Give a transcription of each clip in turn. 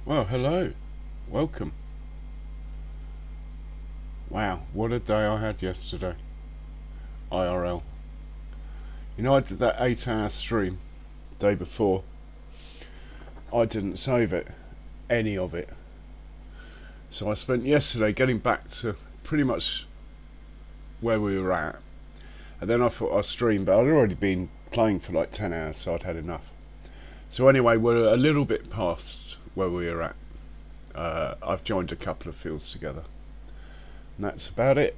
Well, hello. Welcome. Wow, what a day I had yesterday. IRL. You know, I did that 8-hour stream day before. I didn't save it. Any of it. So I spent yesterday getting back to pretty much where we were at. And then I thought I'd stream, but I'd already been playing for like 10 hours, so I'd had enough. So anyway, we're a little bit past where we were at. I've joined a couple of fields together. And that's about it.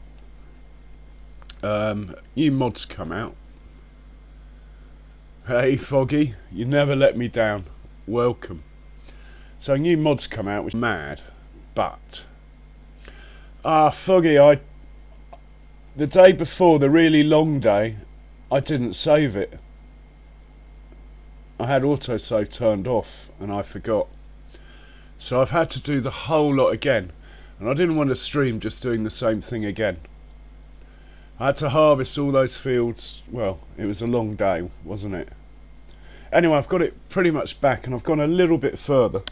New mods come out. Hey Foggy, you never let me down. Welcome. So new mods come out, which is mad, but Foggy, the day before the really long day, I didn't save it. I had autosave turned off and I forgot. So I've had to do the whole lot again. And I didn't want to stream just doing the same thing again. I had to harvest all those fields. Well, it was a long day, wasn't it? Anyway, I've got it pretty much back and I've gone a little bit further,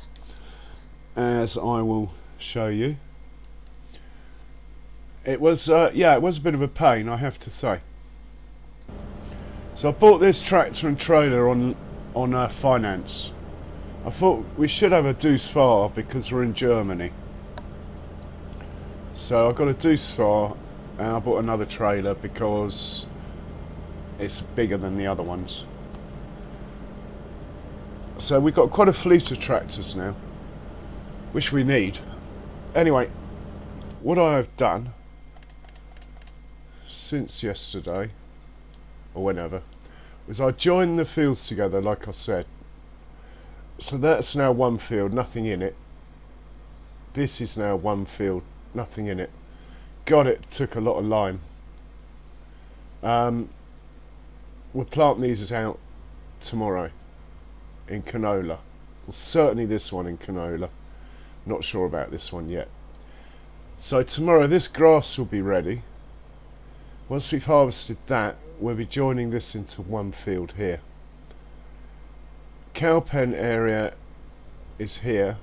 as I will show you. It was, it was a bit of a pain, I have to say. So I bought this tractor and trailer on finance. I thought we should have a Deutz because we're in Germany. So I got a Deutz and I bought another trailer because it's bigger than the other ones. So we've got quite a fleet of tractors now, which we need. Anyway, what I have done since yesterday, or whenever, was I joined the fields together like I said. So that's now one field, nothing in it. This is now one field, nothing in it. God, it took a lot of lime. We'll plant these out tomorrow in canola. Well, certainly this one in canola. Not sure about this one yet. So tomorrow this grass will be ready. Once we've harvested that, we'll be joining this into one field here. Cow pen area is here.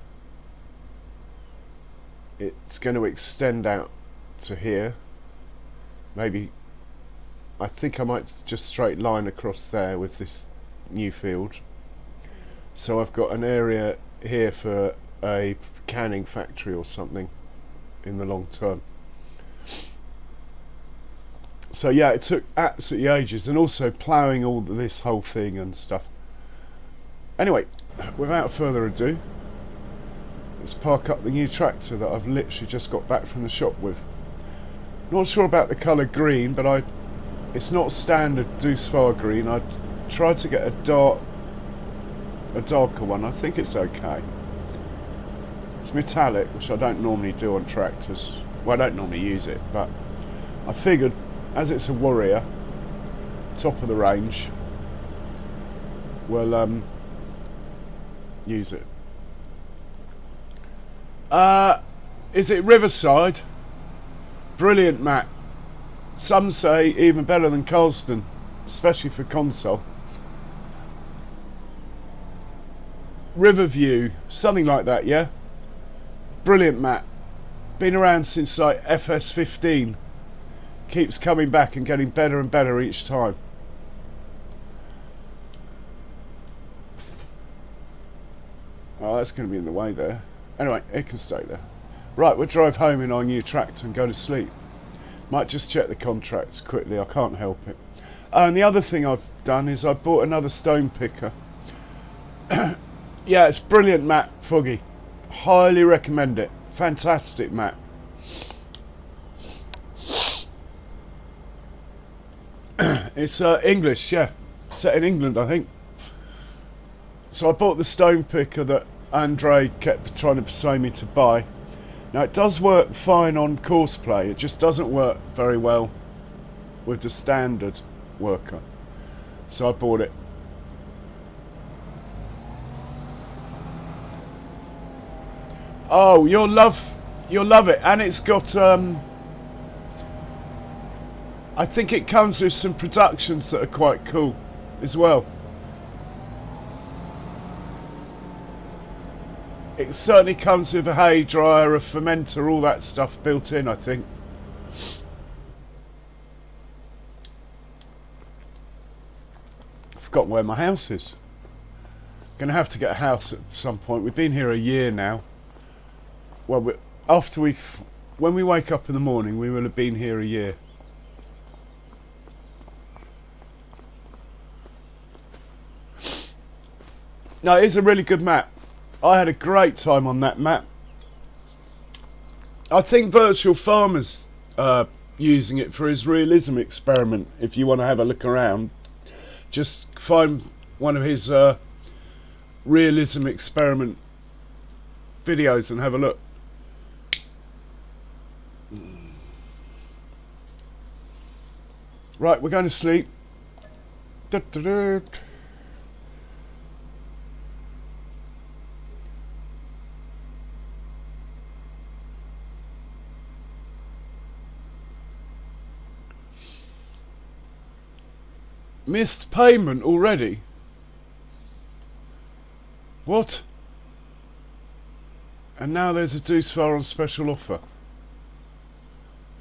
It's going to extend out to here. Maybe, I think I might just straight line across there with this new field. So I've got an area here for a canning factory or something in the long term. So yeah, it took absolutely ages, and also ploughing all this whole thing and stuff. Anyway, without further ado, let's park up the new tractor that I've literally just got back from the shop with. Not sure about the colour green, but it's not standard Deutz green. I tried to get a darker one. I think it's okay. It's metallic, which I don't normally do on tractors. Well, I don't normally use it, but I figured, as it's a Warrior, top of the range, we'll use it. Is it Riverside? Brilliant, Matt. Some say even better than Carlston, especially for console. Riverview, something like that, yeah? Brilliant, Matt. Been around since like FS15. Keeps coming back and getting better and better each time. Oh, that's going to be in the way there. Anyway, it can stay there. Right, we'll drive home in our new tractor and go to sleep. Might just check the contracts quickly, I can't help it. Oh, and the other thing I've done is I bought another stone picker. Yeah, it's brilliant, Matt Foggy. Highly recommend it. Fantastic, Matt. It's English, yeah. Set in England, I think. So I bought the stone picker that Andre kept trying to persuade me to buy. Now it does work fine on course play, it just doesn't work very well with the standard worker. So I bought it. Oh, you'll love it, and it's got I think it comes with some productions that are quite cool as well. It certainly comes with a hay dryer, a fermenter, all that stuff built in, I think. I've forgotten where my house is. Gonna have to get a house at some point. We've been here a year now. Well, when we wake up in the morning, we will have been here a year. No, it is a really good map. I had a great time on that map. I think Virtual Farmer's using it for his realism experiment. If you want to have a look around, just find one of his realism experiment videos and have a look. Right, we're going to sleep. Missed payment already? What? And now there's a Deutz on special offer.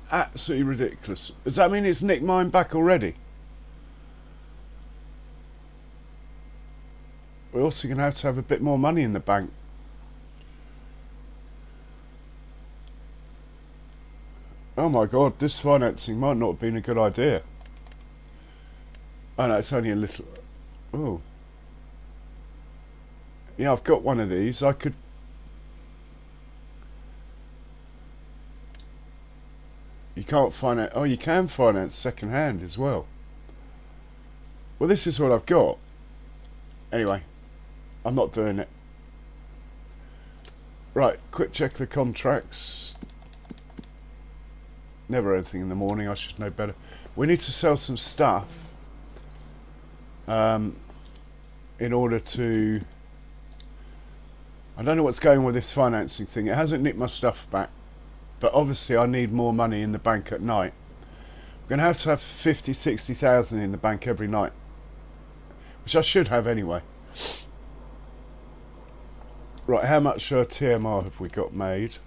Absolutely ridiculous. Does that mean it's nicked mine back already? We're also going to have a bit more money in the bank. Oh my god, this financing might not have been a good idea. Oh no, it's only a little... Oh. Yeah, I've got one of these. I could... You can't finance... Oh, you can finance second hand as well. Well, this is what I've got. Anyway, I'm not doing it. Right, quick check the contracts. Never anything in the morning, I should know better. We need to sell some stuff. In order to... I don't know what's going on with this financing thing. It hasn't nicked my stuff back. But obviously I need more money in the bank at night. We're going to have 50, 60,000 in the bank every night. Which I should have anyway. Right, how much TMR have we got made?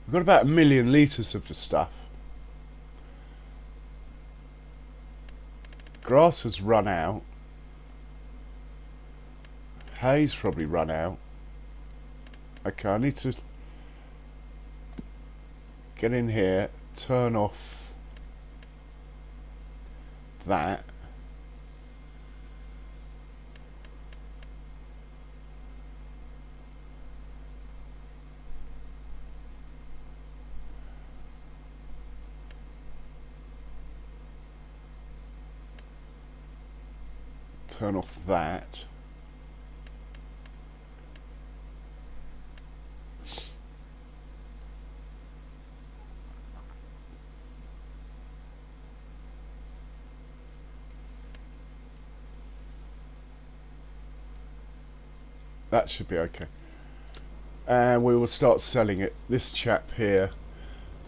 We've got about 1 million litres of the stuff. Grass has run out. Hay's probably run out. Okay, I need to get in here, turn off that. Turn off that. That should be okay. And we will start selling it. This chap here,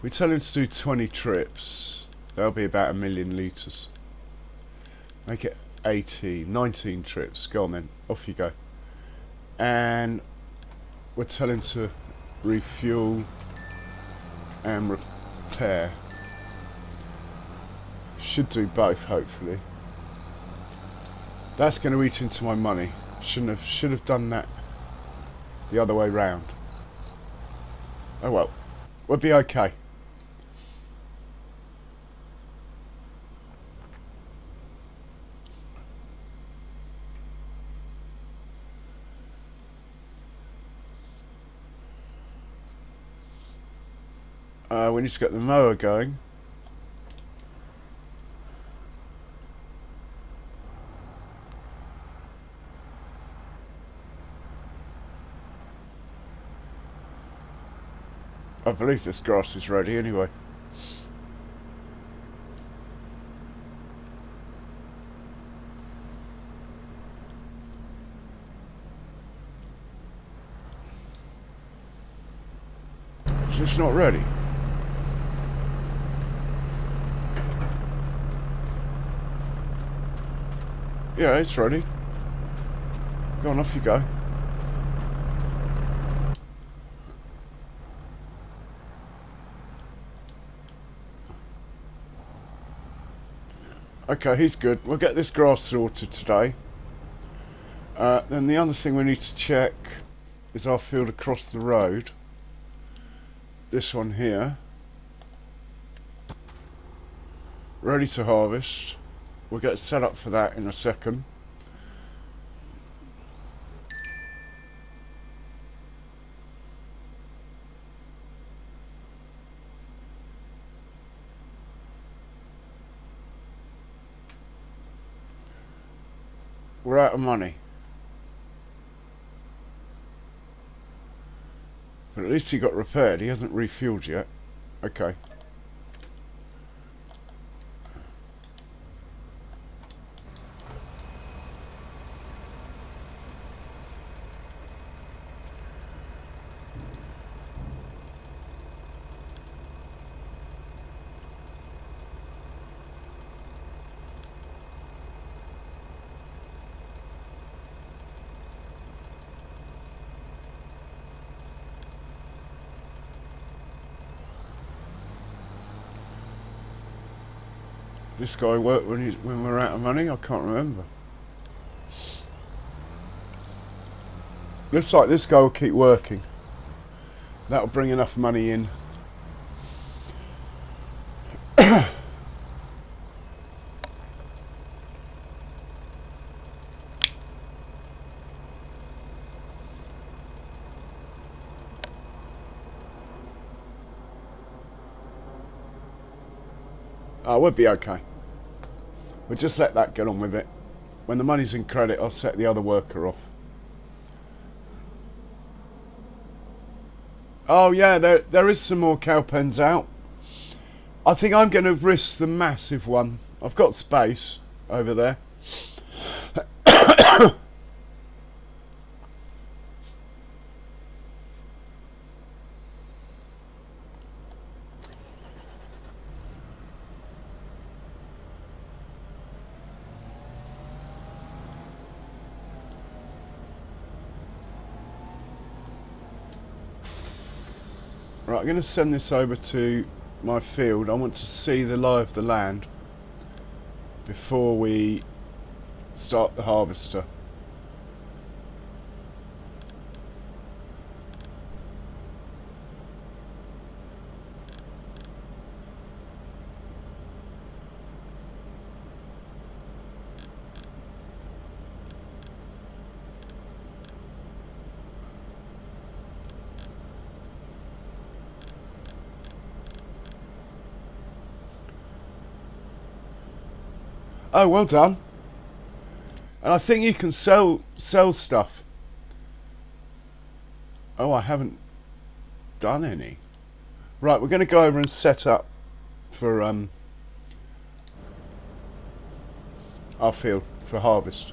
we tell him to do 20 trips. That'll be about 1 million litres. Make it 18, 19 trips. Go on then, off you go. And we're telling to refuel and repair. Should do both, hopefully. That's going to eat into my money. Should have done that the other way round. Oh well, we'll be okay. We need to get the mower going. I believe this grass is ready anyway. Is this not ready? Yeah, it's ready. Go on, off you go. Okay, he's good. We'll get this grass sorted today. Then the other thing we need to check is our field across the road. This one here. Ready to harvest. We'll get set up for that in a second. We're out of money. But at least he got repaired. He hasn't refueled yet. Okay. This guy worked when we're out of money? I can't remember. Looks like this guy will keep working. That'll bring enough money in. Oh, we'll be okay. We'll just let that get on with it. When the money's in credit, I'll set the other worker off. Oh yeah, there is some more cow pens out. I think I'm going to risk the massive one. I've got space over there. Right, I'm going to send this over to my field. I want to see the lie of the land before we start the harvester. Oh, well done. And I think you can sell stuff. Oh, I haven't done any. Right, we're going to go over and set up for our field for harvest.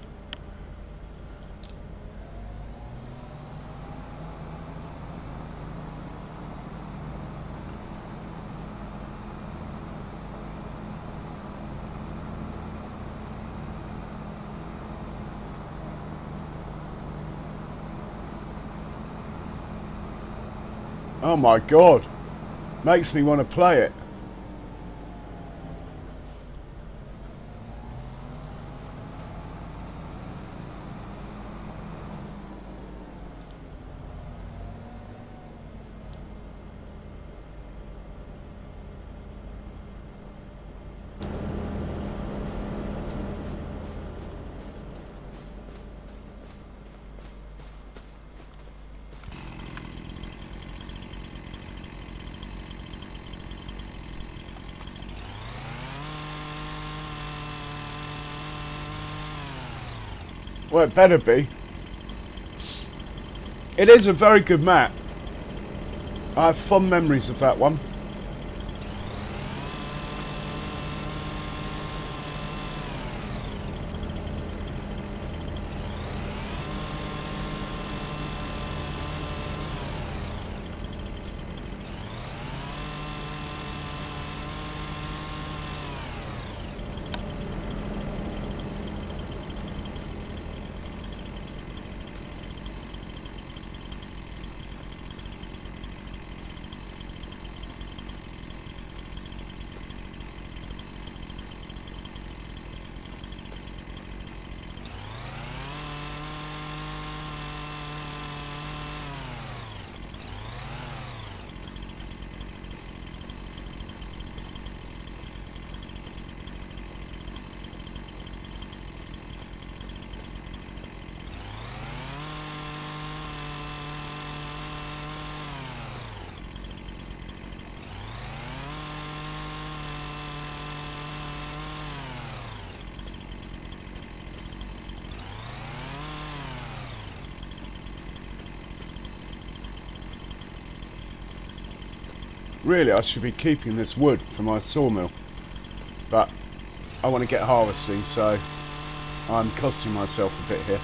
Oh my god, makes me want to play it. Well, it better be. It is a very good map. I have fond memories of that one. Really, I should be keeping this wood for my sawmill, but I want to get harvesting, so I'm costing myself a bit here.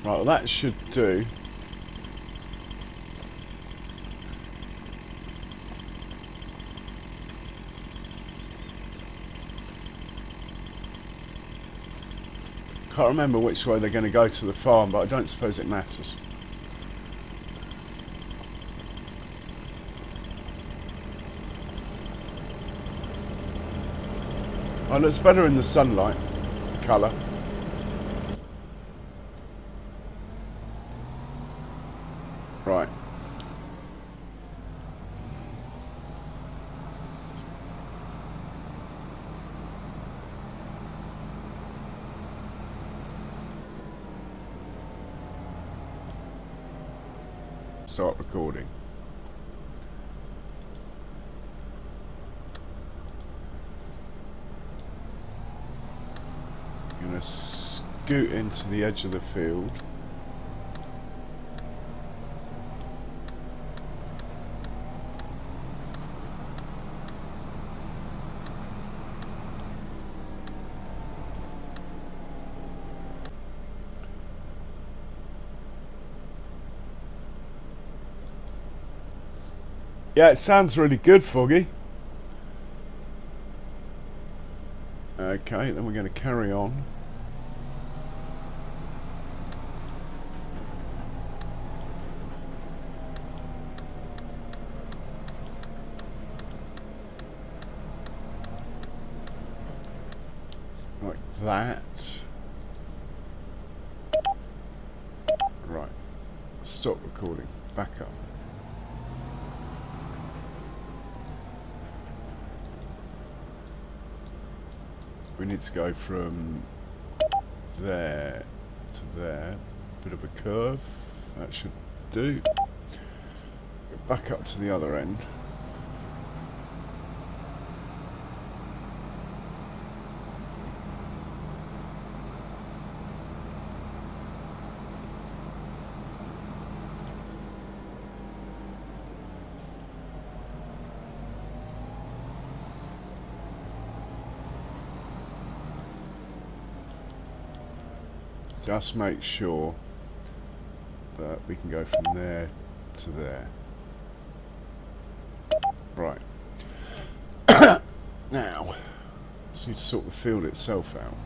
Right, well that should do. Can't remember which way they're going to go to the farm, but I don't suppose it matters. Oh, it looks better in the sunlight, colour. Right. Start recording. Gonna scoot into the edge of the field. Yeah, it sounds really good, Foggy. Okay, then we're going to carry on. Like that. Right. Stop recording. Back up. We need to go from there to there. Bit of a curve. That should do. Go back up to the other end. Just make sure that we can go from there to there. Right. Now, just need to sort the field itself out.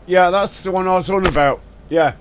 Yeah, that's the one I was on about. Yeah.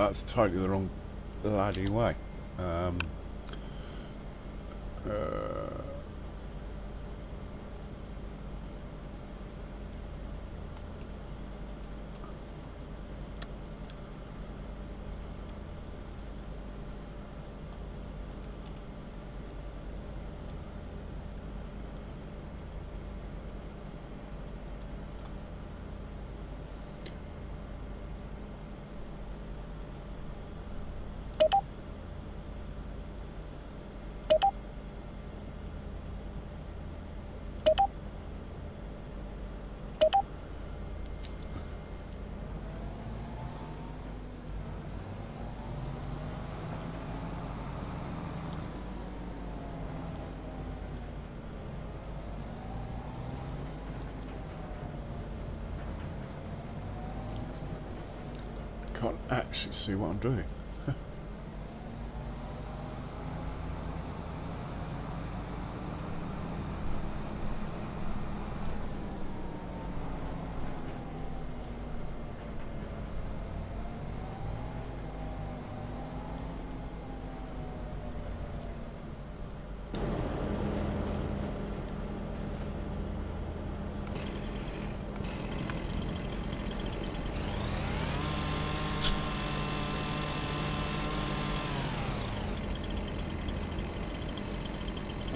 that's totally the wrong bloody way. Can't actually see what I'm doing.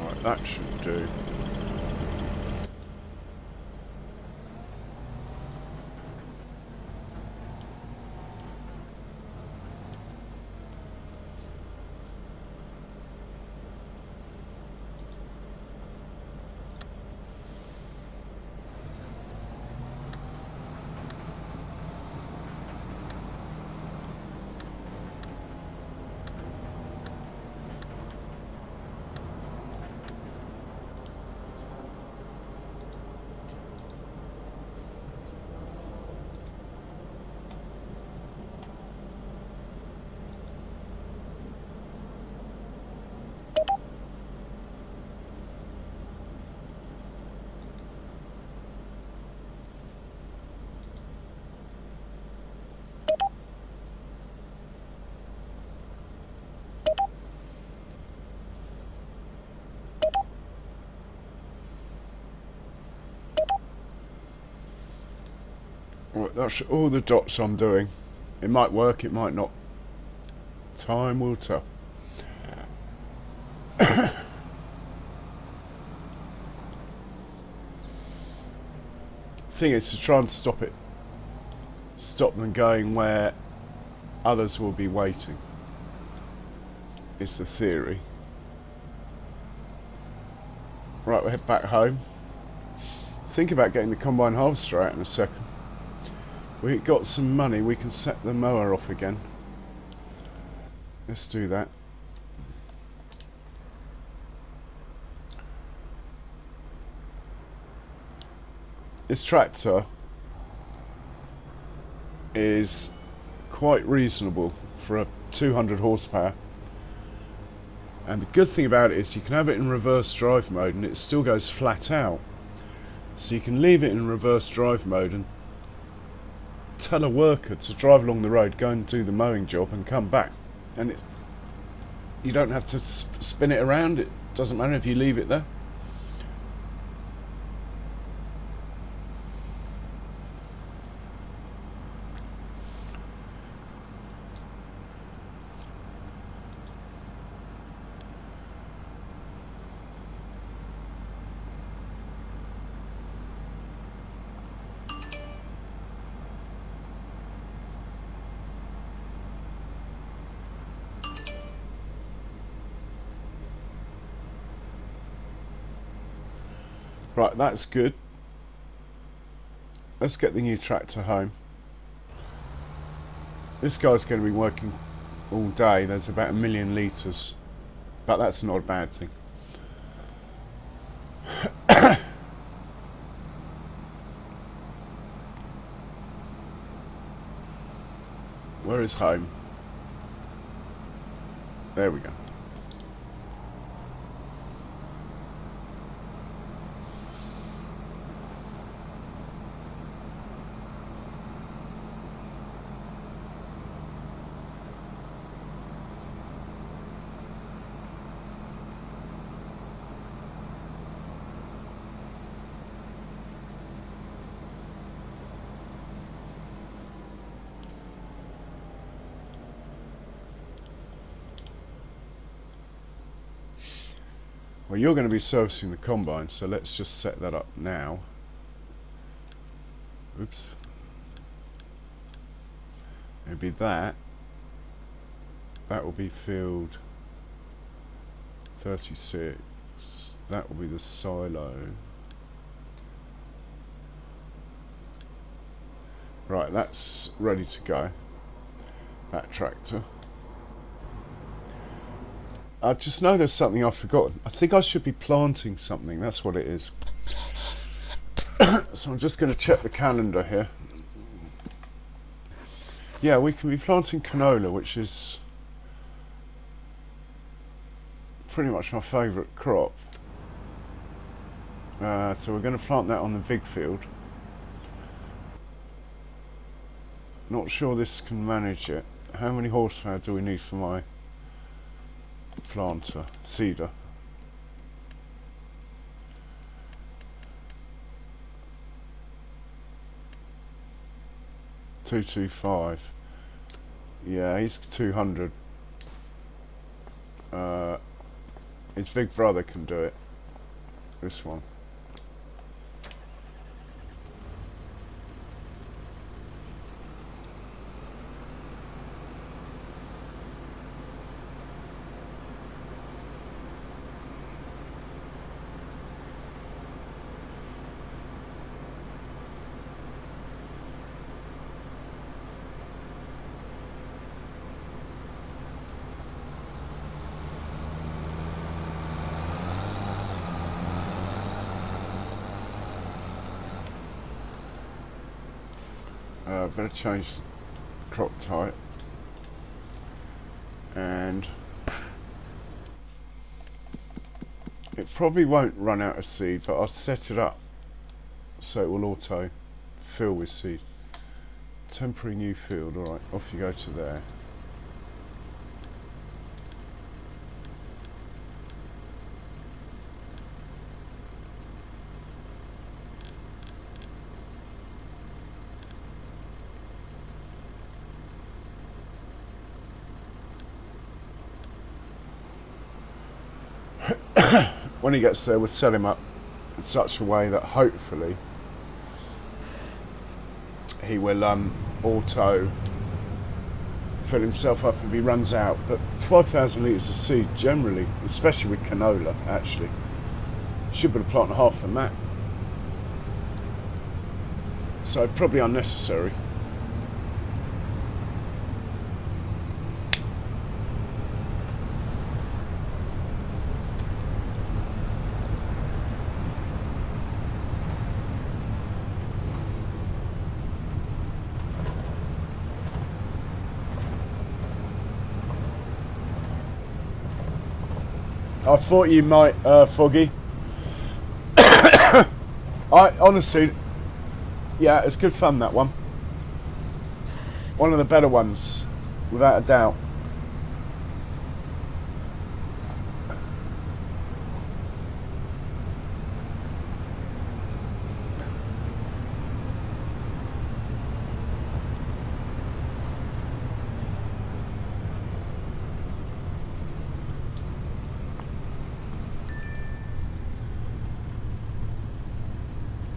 Right, that should do. Right, that's all the dots I'm doing. It might work, it might not. Time will tell. Thing is to try and stop it. Stop them going where others will be waiting. It's the theory. Right, we'll head back home. Think about getting the combine harvester out in a second. We got some money, we can set the mower off again. Let's do that. This tractor is quite reasonable for a 200 horsepower. And the good thing about it is you can have it in reverse drive mode and it still goes flat out. So you can leave it in reverse drive mode and tell a worker to drive along the road, go and do the mowing job and come back. And you don't have to spin it around. It doesn't matter if you leave it there. Right, that's good. Let's get the new tractor home. This guy's going to be working all day. There's about 1 million litres. But that's not a bad thing. Where is home? There we go. Well, you're going to be servicing the combine, so let's just set that up now. Oops. It'll be that. That will be field 36. That will be the silo. Right, that's ready to go. That tractor. I just know there's something I've forgotten. I think I should be planting something. That's what it is. So I'm just going to check the calendar here. Yeah, we can be planting canola, which is pretty much my favourite crop. So we're going to plant that on the big field. Not sure this can manage it. How many horsepower do we need for my planter? Seeder. $225. Yeah, he's 200. His big brother can do it. This one. Better change crop type, and it probably won't run out of seed, but I'll set it up so it will auto fill with seed. Temporary new field. Alright, off you go to there. When he gets there, we'll set him up in such a way that hopefully he will auto fill himself up if he runs out. But 5,000 litres of seed generally, especially with canola, actually, should be able to plant half than that. So probably unnecessary. I thought you might, Foggy. I honestly, yeah, it's good fun, that one. One of the better ones, without a doubt.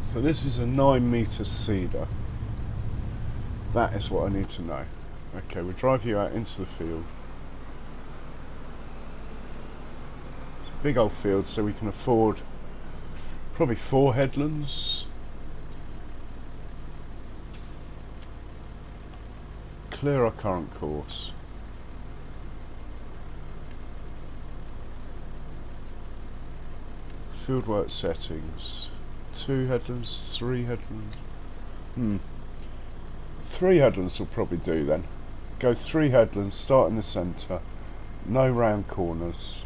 So this is a 9-metre seeder. That is what I need to know. Okay, we'll drive you out into the field. It's a big old field, so we can afford probably 4 headlands. Clear our current course. Fieldwork settings. 2 headlands, 3 headlands. 3 headlands will probably do then. Go 3 headlands, start in the centre, no round corners.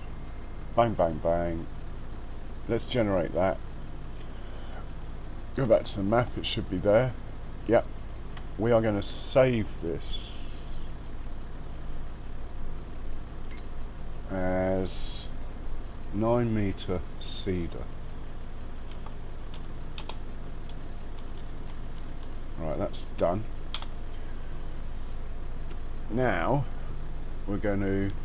Bang, bang, bang. Let's generate that. Go back to the map, it should be there. Yep. We are going to save this as 9-metre seeder. Right, that's done. Now we're going to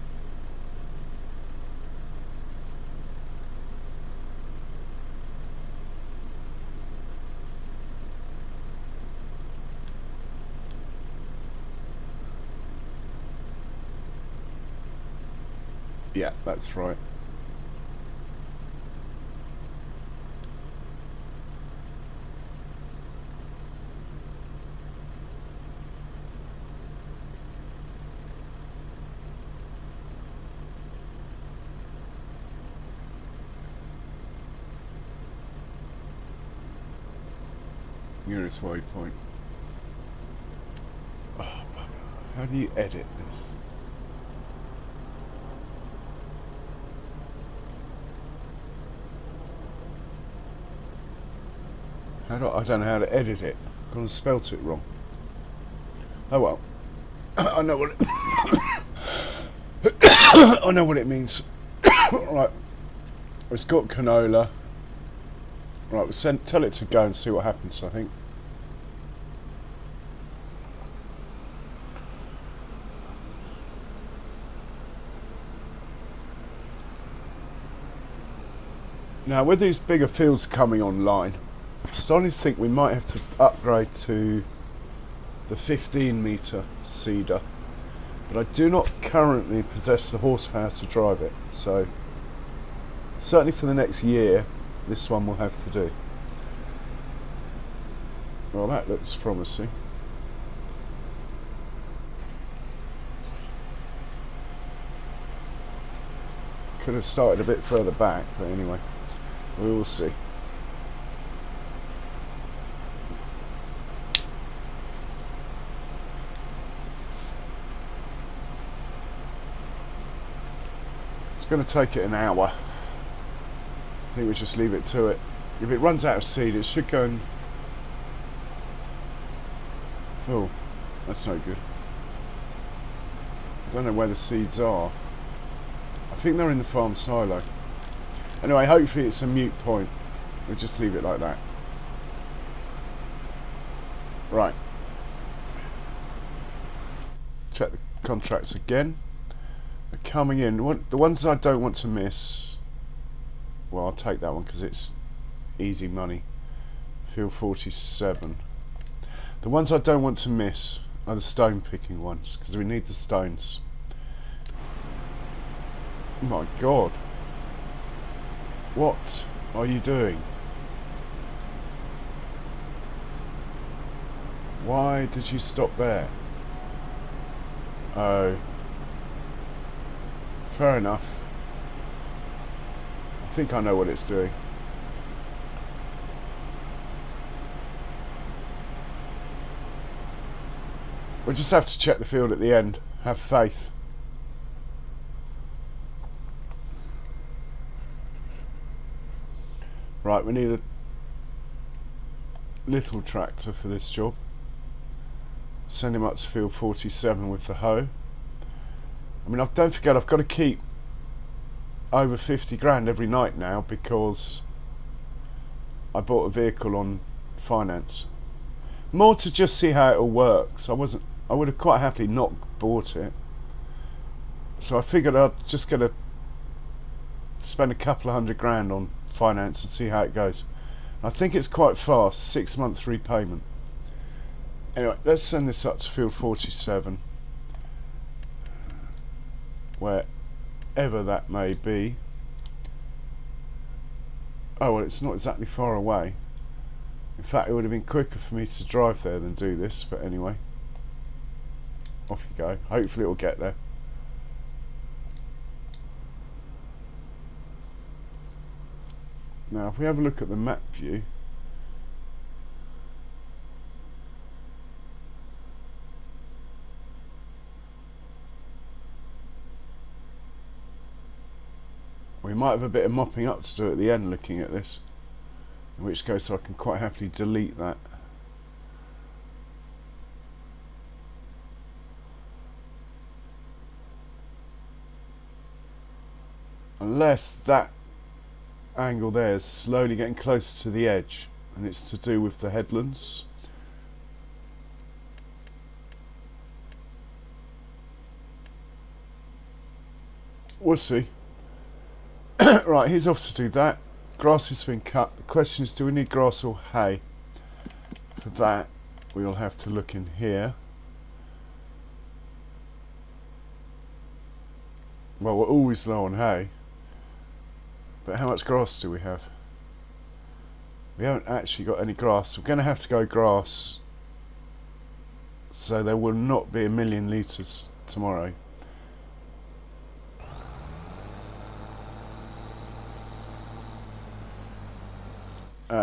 Yeah, that's right. Nearest waypoint. Oh, bugger. How do you edit this? I don't know how to edit it. I've gone and spelt it wrong. Oh well. I know what it I know what it means. Right. It's got canola. Right, we'll tell it to go and see what happens, I think. Now, with these bigger fields coming online, I'm starting to think we might have to upgrade to the 15-metre seeder, but I do not currently possess the horsepower to drive it, so certainly for the next year this one will have to do. Well, that looks promising. Could have started a bit further back, but anyway, we will see. It's going to take it an hour. I think we just leave it to it. If it runs out of seed, it should go and... Oh, that's no good. I don't know where the seeds are. I think they're in the farm silo. Anyway, hopefully it's a mute point. We'll just leave it like that. Right. Check the contracts again. They're coming in. The ones I don't want to miss... Well, I'll take that one because it's easy money. Field 47. The ones I don't want to miss are the stone picking ones because we need the stones. Oh my god. What are you doing? Why did you stop there? Oh. Fair enough. I think I know what it's doing. We'll just have to check the field at the end. Have faith. Right, we need a little tractor for this job. Send him up to field 47 with the hoe. I mean, don't forget, I've got to keep over 50 grand every night now because I bought a vehicle on finance. More to just see how it all works. I would have quite happily not bought it. So I figured I'd just going to spend a couple of £100 on finance and see how it goes. I think it's quite fast, 6 month repayment. Anyway, let's send this up to field 47, wherever that may be. Oh well, it's not exactly far away. In fact, it would have been quicker for me to drive there than do this, but anyway, off you go. Hopefully it will get there. Now if we have a look at the map view, we might have a bit of mopping up to do at the end looking at this, in which case I can quite happily delete that. Unless that angle there is slowly getting closer to the edge and it's to do with the headlands. We'll see. Right, he's off to do that. Grass has been cut. The question is, do we need grass or hay? For that we'll have to look in here. Well, we're always low on hay. But how much grass do we have? We haven't actually got any grass. We're going to have to go grass. So there will not be 1,000,000 litres tomorrow.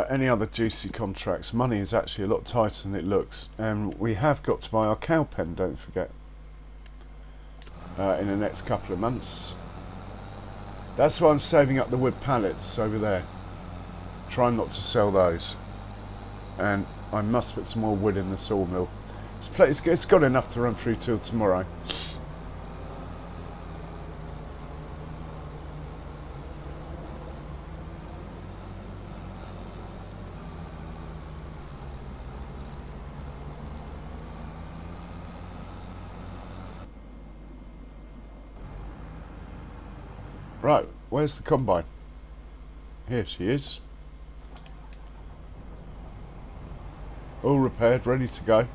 Any other juicy contracts? Money is actually a lot tighter than it looks. And we have got to buy our cow pen, don't forget. In the next couple of months. That's why I'm saving up the wood pallets over there. Trying not to sell those. And I must put some more wood in the sawmill. It's got enough to run through till tomorrow. Right, where's the combine? Here she is. All repaired, ready to go.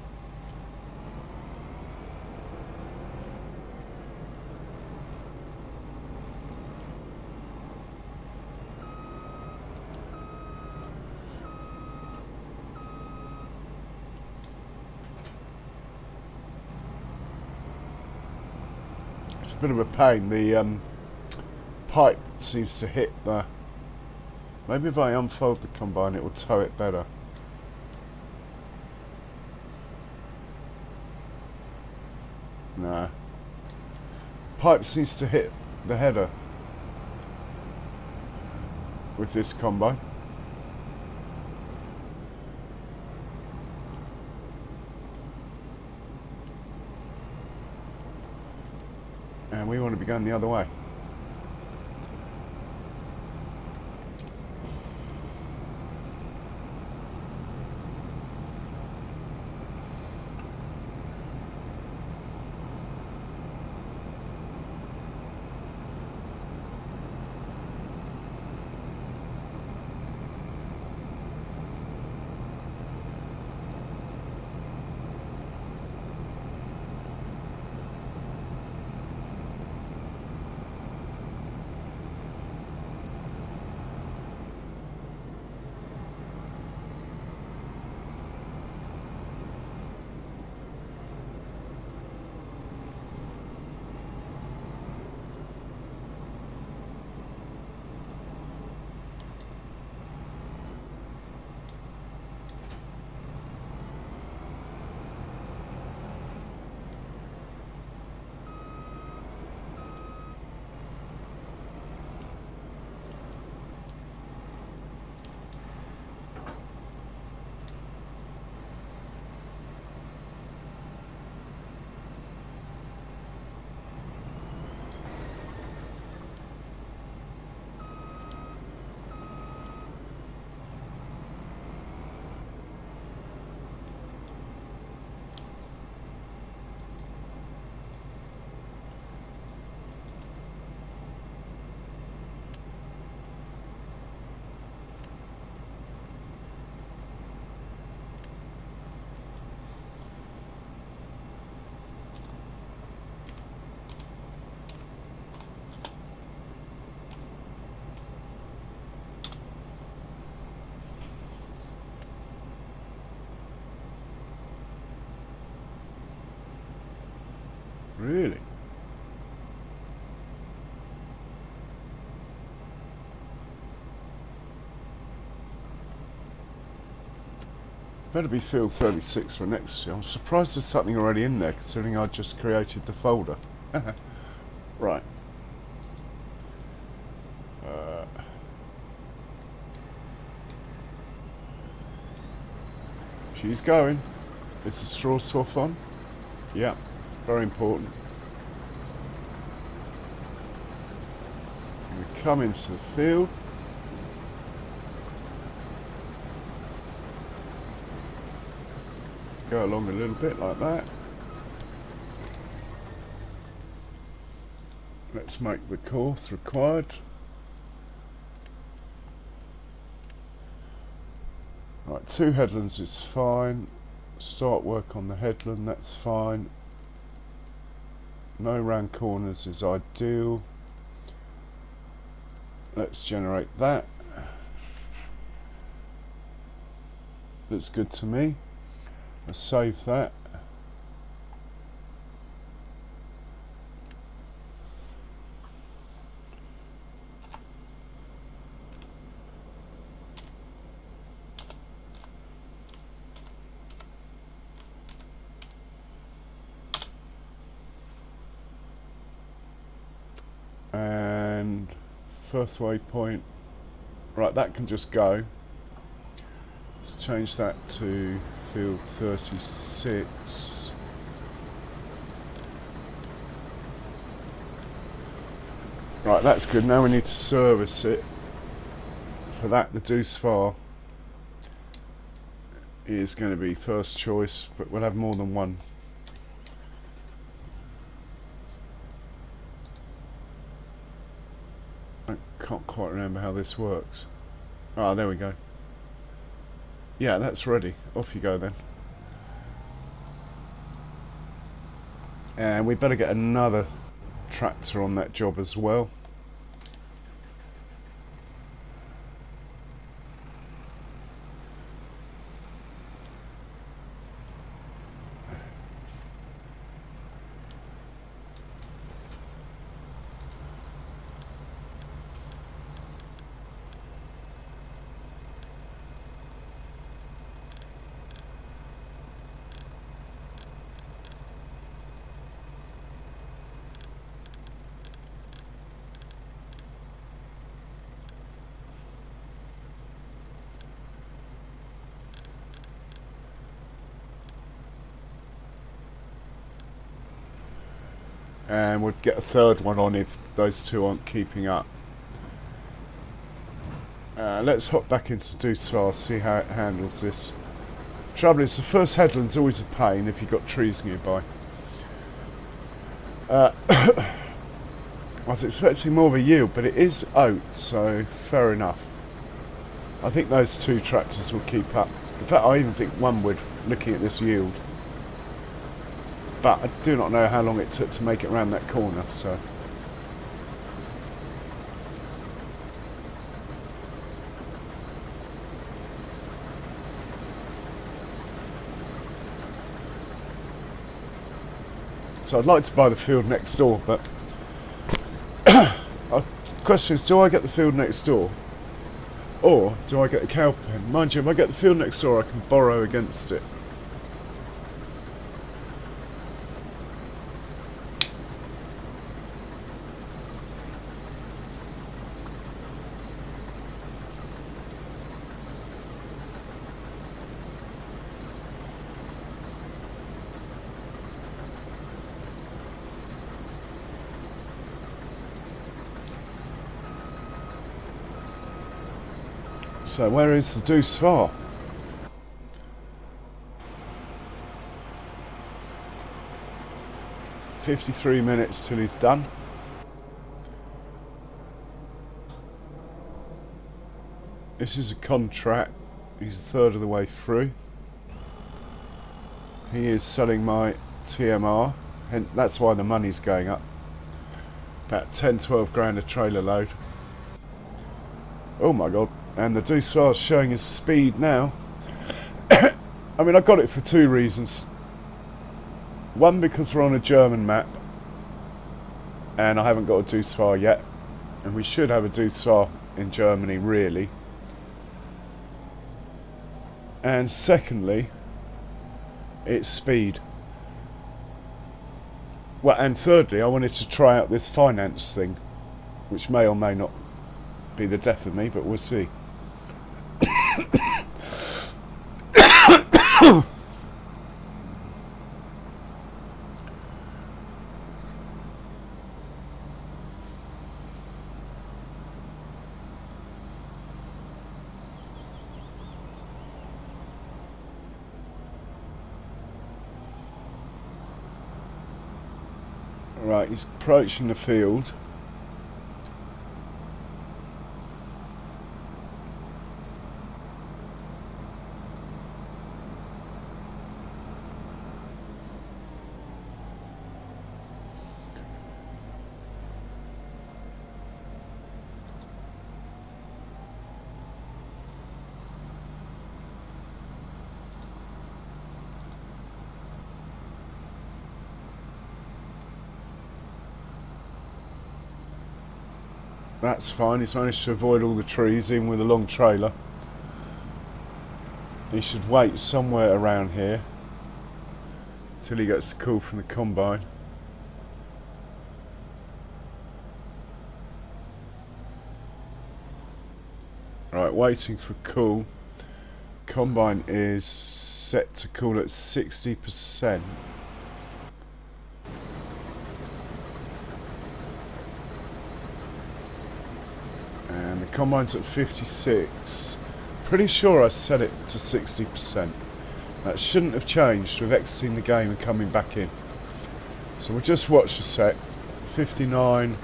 It's a bit of a pain. The pipe seems to hit the... Maybe if I unfold the combine it will tow it better. Nah. Pipe seems to hit the header with this combine. And we want to be going the other way. Really? Better be field 36 for next year. I'm surprised there's something already in there, considering I just created the folder. Right. She's going. Is the straw swath on? Yeah, very important. We come into the field. Go along a little bit like that. Let's make the course required. Right, 2 headlands is fine. Start work on the headland, that's fine. No round corners is ideal. Let's generate that. Looks good to me. Let's save that. And first waypoint, right, that can just go. Let's change that to field 36. Right, that's good. Now we need to service it. For that, the Deuce Far is going to be first choice, but we'll have more than one. I can't quite remember how this works. Ah, there we go. Yeah, that's ready. Off you go then. And we better get another tractor on that job as well. And we'll get a third one on if those two aren't keeping up. Let's hop back into Deuce Far, see how it handles this. Trouble is, the first headland's always a pain if you've got trees nearby. I was expecting more of a yield, but it is oat, so fair enough. I think those two tractors will keep up. In fact, I even think one would, looking at this yield. But I do not know how long it took to make it around that corner, so... So I'd like to buy the field next door, but... the question is, do I get the field next door? Or do I get the cow pen? Mind you, if I get the field next door, I can borrow against it. So where is the Deuce Far? "53 minutes till he's done. This is a contract. He's a third of the way through. He is selling my TMR, and that's why the money's going up. About 10-12 grand a trailer load. Oh my god. And the Deuce Far is showing his speed now. I mean, I got it for two reasons. One, because we're on a German map, and I haven't got a Deuce Far yet, and we should have a Deuce Far in Germany, really. And secondly, it's speed. Well, and thirdly, I wanted to try out this finance thing, which may or may not be the death of me, but we'll see. Right, he's approaching the field. That's fine, he's managed to avoid all the trees, even with a long trailer. He should wait somewhere around here till he gets the call from the combine. Right, waiting for call. Combine is set to call at 60%. And the combine's at 56. Pretty sure I set it to 60%. That shouldn't have changed with exiting the game and coming back in. So we'll just watch the set. 59.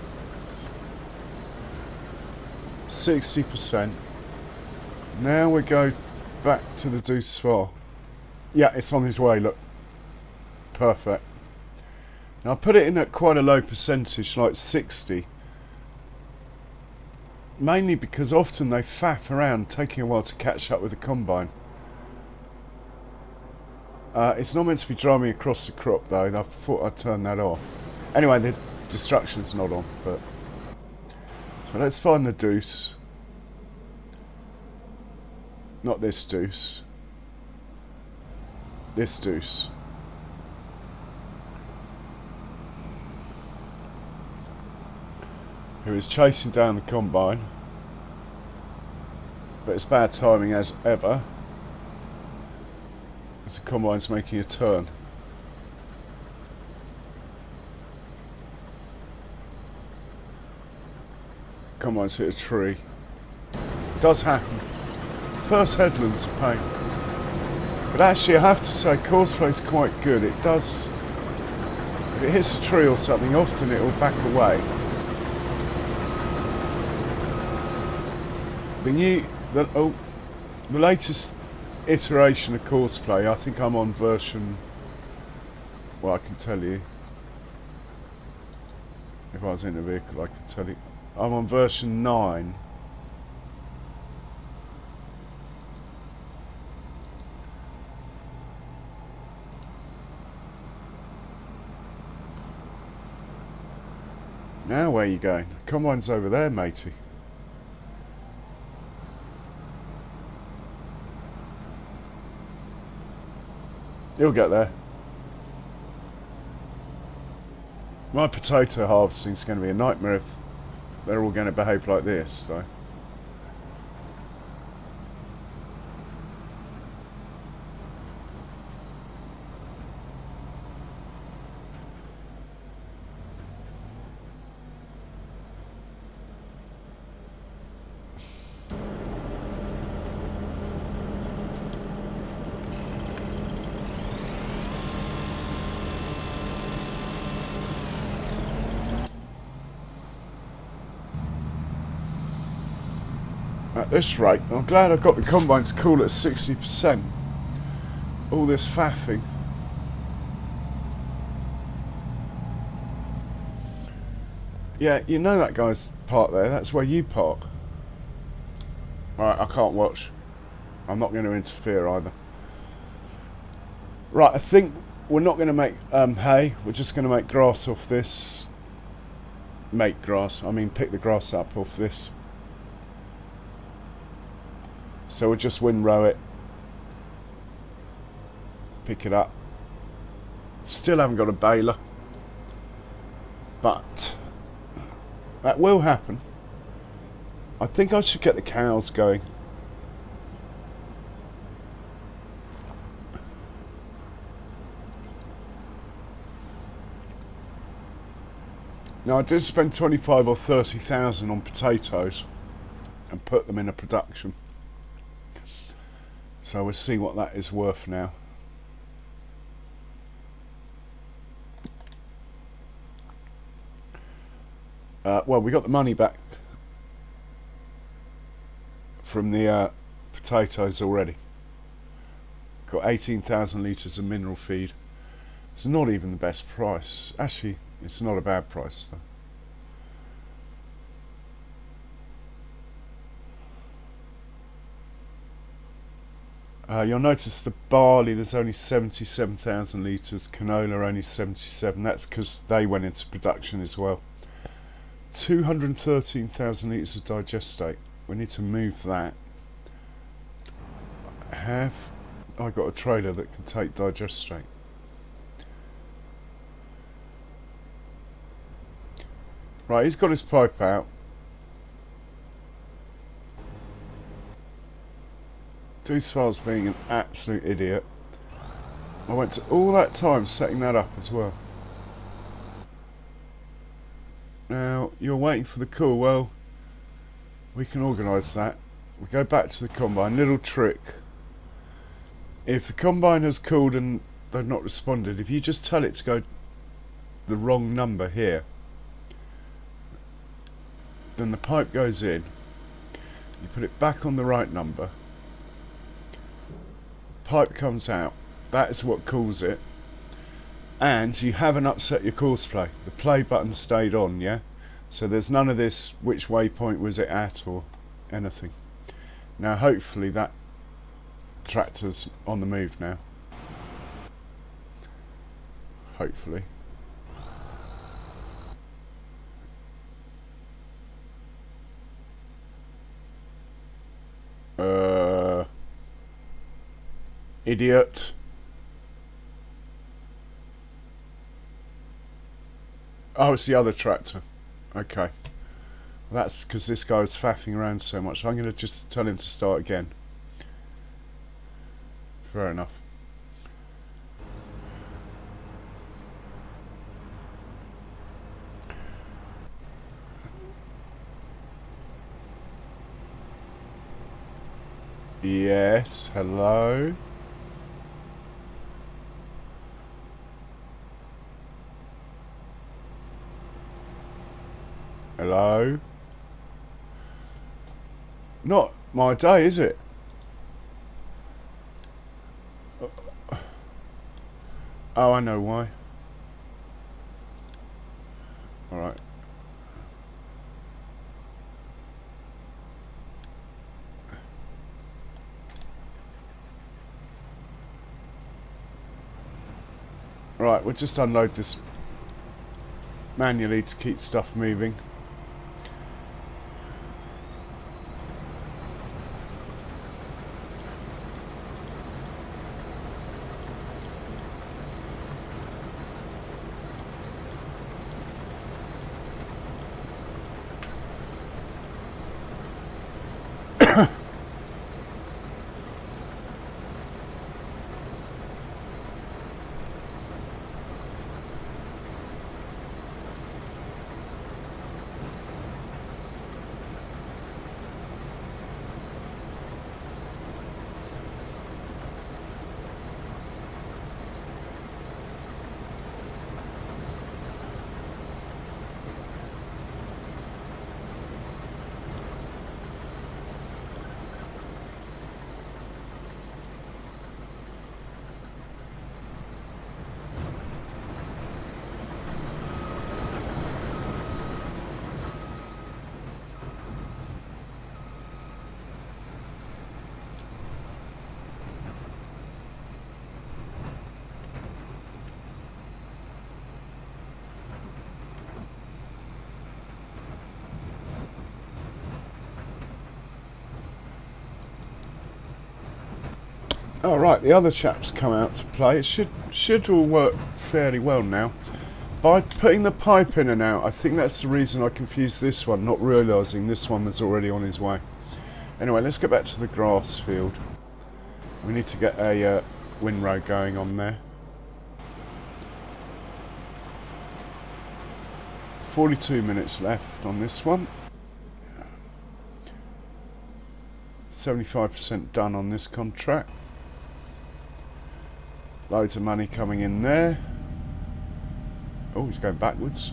60%. Now we go back to the Deutz file. Yeah, it's on his way, look. Perfect. Now I put it in at quite a low percentage, like 60. Mainly because often they faff around, taking a while to catch up with the combine. It's not meant to be driving across the crop though, I thought I'd turn that off. Anyway, the distraction's not on, but... So let's find the Deutz. Not this Deutz. This Deutz. Who is chasing down the combine. But it's bad timing as ever, as the combine's making a turn. Combine's hit a tree. It does happen. First headland's a pain. But actually I have to say Coursplay's quite good. It does, if it hits a tree or something, often it will back away. The latest iteration of Courseplay, I think I'm on version, well I can tell you, if I was in a vehicle I could tell you, I'm on version 9. Now where are you going? The combine's over there, matey. He'll get there. My potato harvesting's going to be a nightmare if they're all going to behave like this, though. At this rate, I'm glad I've got the combine to cool at 60%. All this faffing. Yeah, you know that guy's parked there, that's where you park. Right, I can't watch. I'm not going to interfere either. Right, I think we're not going to make hay, we're just going to make grass off this. Make grass, I mean pick the grass up off this. So we'll just windrow it, pick it up. Still haven't got a baler, but that will happen. I think I should get the cows going. Now I did spend 25 or 30,000 on potatoes and put them in a production. So we'll see what that is worth now. Well, we got the money back from the potatoes already. Got 18,000 litres of mineral feed. It's not even the best price. Actually, it's not a bad price though. You'll notice the barley, there's only 77,000 litres, canola only 77, that's because they went into production as well. 213,000 litres of digestate. We need to move that. Have I got a trailer that can take digestate? Right, he's got his pipe out. As far as being an absolute idiot. I went to all that time setting that up as well. Now, you're waiting for the call. Well, we can organise that. We go back to the combine. Little trick. If the combine has called and they've not responded, if you just tell it to go the wrong number here, then the pipe goes in. You put it back on the right number. Pipe comes out. That is what calls it. And you haven't upset your course play. The play button stayed on, yeah? So there's none of this which waypoint was it at or anything. Now hopefully that tractor's on the move now. Hopefully. Idiot. Oh, it's the other tractor. Okay. Well, that's because this guy was faffing around so much. I'm going to just tell him to start again. Fair enough. Yes, hello. Hello. Not my day, is it? Oh, I know why. Alright. Right, we'll just unload this manually to keep stuff moving. Oh right, the other chap's come out to play. It should all work fairly well now. By putting the pipe in and out, I think that's the reason I confused this one, not realising this one was already on his way. Anyway, let's get back to the grass field. We need to get a windrow going on there. 42 minutes left on this one. 75% done on this contract. Loads of money coming in there. Oh, he's going backwards.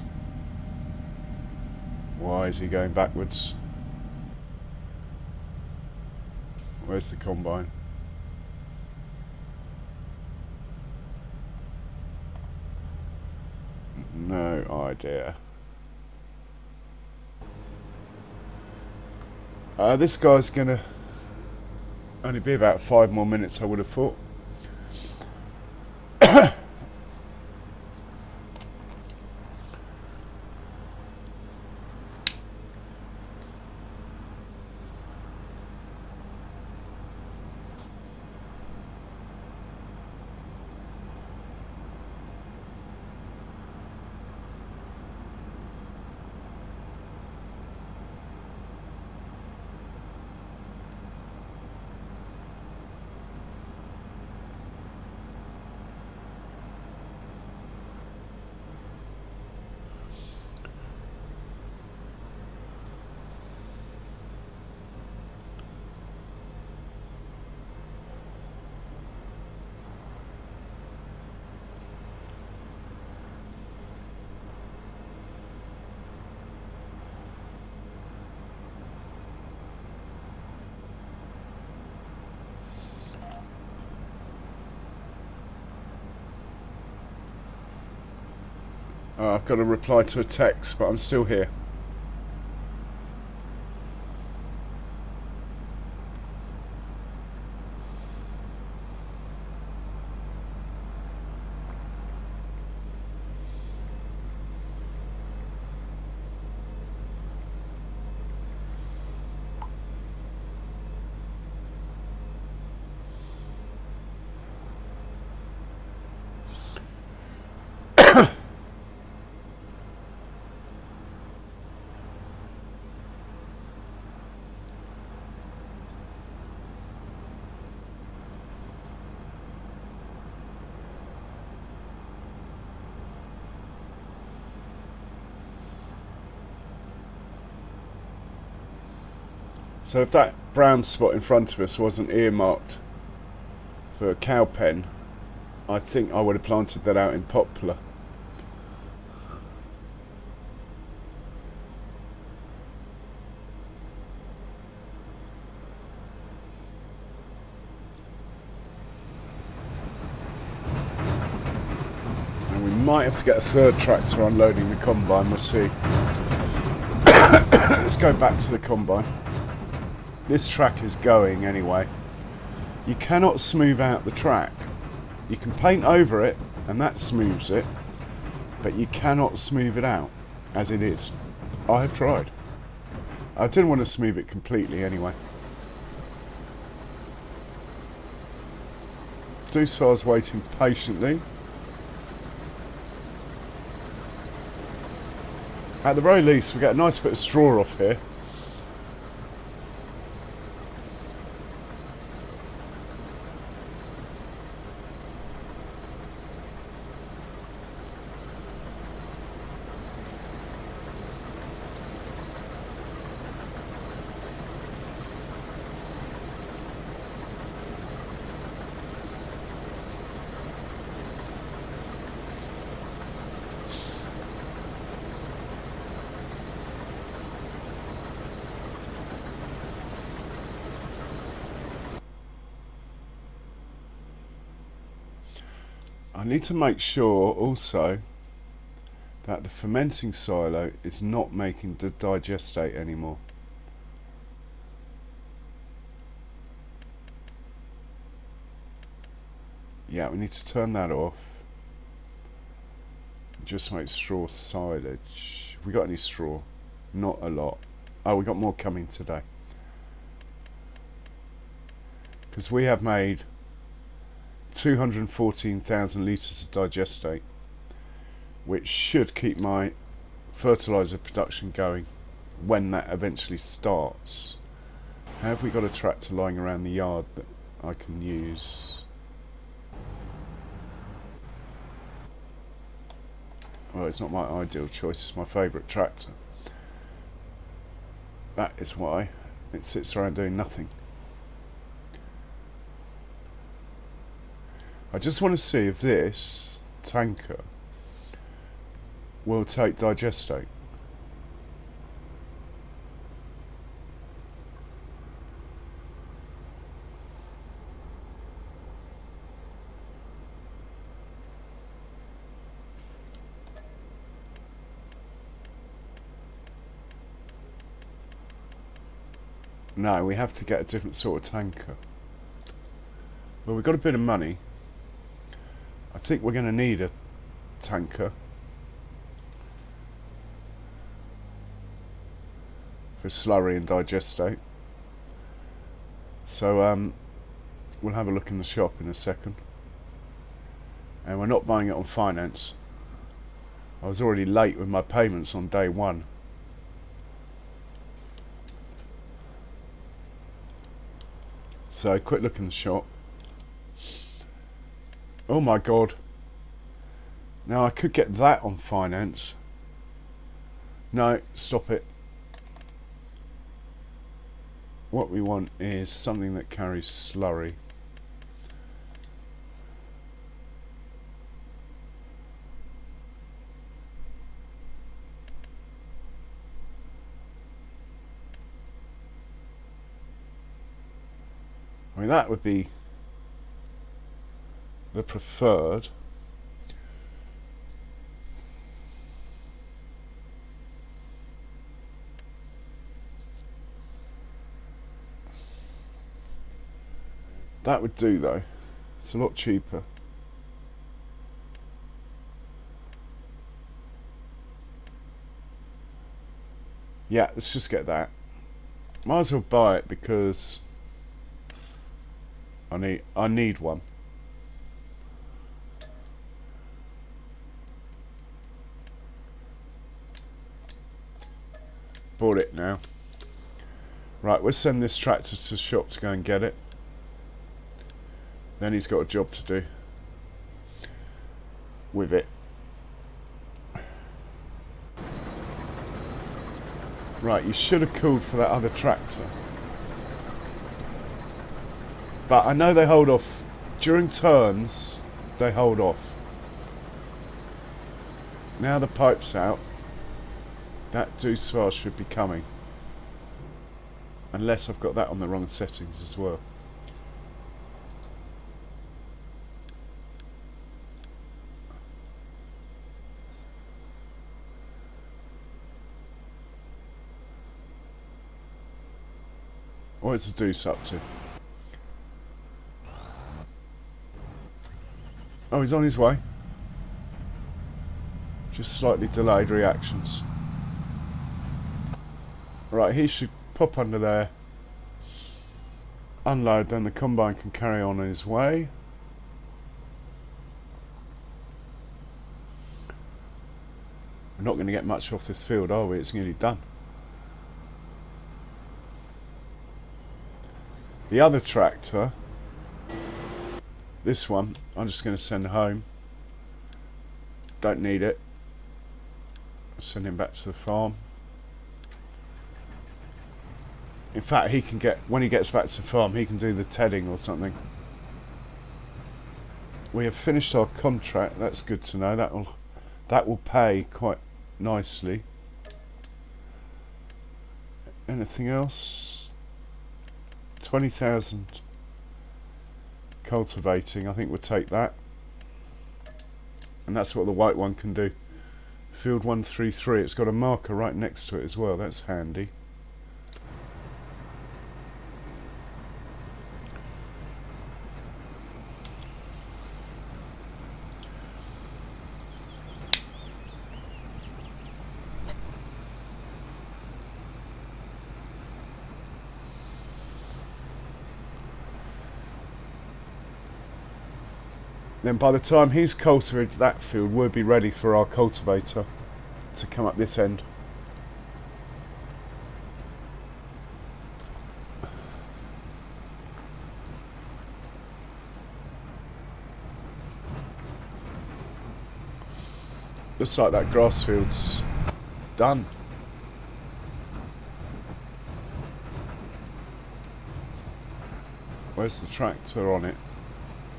Why is he going backwards? Where's the combine? No idea. This guy's gonna only be about 5 more minutes, I would have thought. I've got to reply to a text, but I'm still here. So if that brown spot in front of us wasn't earmarked for a cow pen, I think I would have planted that out in poplar. And we might have to get a third tractor unloading the combine, we'll see. Let's go back to the combine. This track is going anyway. You cannot smooth out the track. You can paint over it and that smooths it, but you cannot smooth it out as it is. I have tried. I didn't want to smooth it completely anyway. Deucefar's waiting patiently. At the very least we get a nice bit of straw off here. I need to make sure also that the fermenting silo is not making the digestate anymore. Yeah, we need to turn that off. Just make straw silage. We got any straw? Not a lot. Oh, we got more coming today. Because we have made 214,000 litres of digestate, which should keep my fertiliser production going when that eventually starts. Have we got a tractor lying around the yard that I can use? Well, it's not my ideal choice, it's my favourite tractor. That is why it sits around doing nothing. I just want to see if this tanker will take digestate. No, we have to get a different sort of tanker. Well, we've got a bit of money. I think we're going to need a tanker for slurry and digestate. So we'll have a look in the shop in a second. And we're not buying it on finance. I was already late with my payments on day one. So quick look in the shop. Oh my god. Now I could get that on finance. No, stop it. What we want is something that carries slurry. I mean, that would be the preferred. That would do though. It's a lot cheaper. Yeah, let's just get that. Might as well buy it because I need one. Bought it now. Right, we'll send this tractor to the shop to go and get it. Then he's got a job to do with it. Right, you should have called for that other tractor. But I know they hold off. During turns, they hold off. Now the pipe's out. That Deutz should be coming. Unless I've got that on the wrong settings as well. What's the Deutz up to? Oh, he's on his way. Just slightly delayed reactions. Right, he should pop under there. Unload, then the combine can carry on his way. We're not going to get much off this field, are we? It's nearly done. The other tractor, this one, I'm just going to send home. Don't need it. Send him back to the farm. In fact, he can get, when he gets back to the farm, he can do the tedding or something. We have finished our contract. That's good to know. That will pay quite nicely. Anything else? 20,000 cultivating. I think we'll take that. And that's what the white one can do. Field 133. It's got a marker right next to it as well. That's handy. Then by the time he's cultivated that field, we'll be ready for our cultivator to come up this end. Looks like that grass field's done. Where's the tractor on it?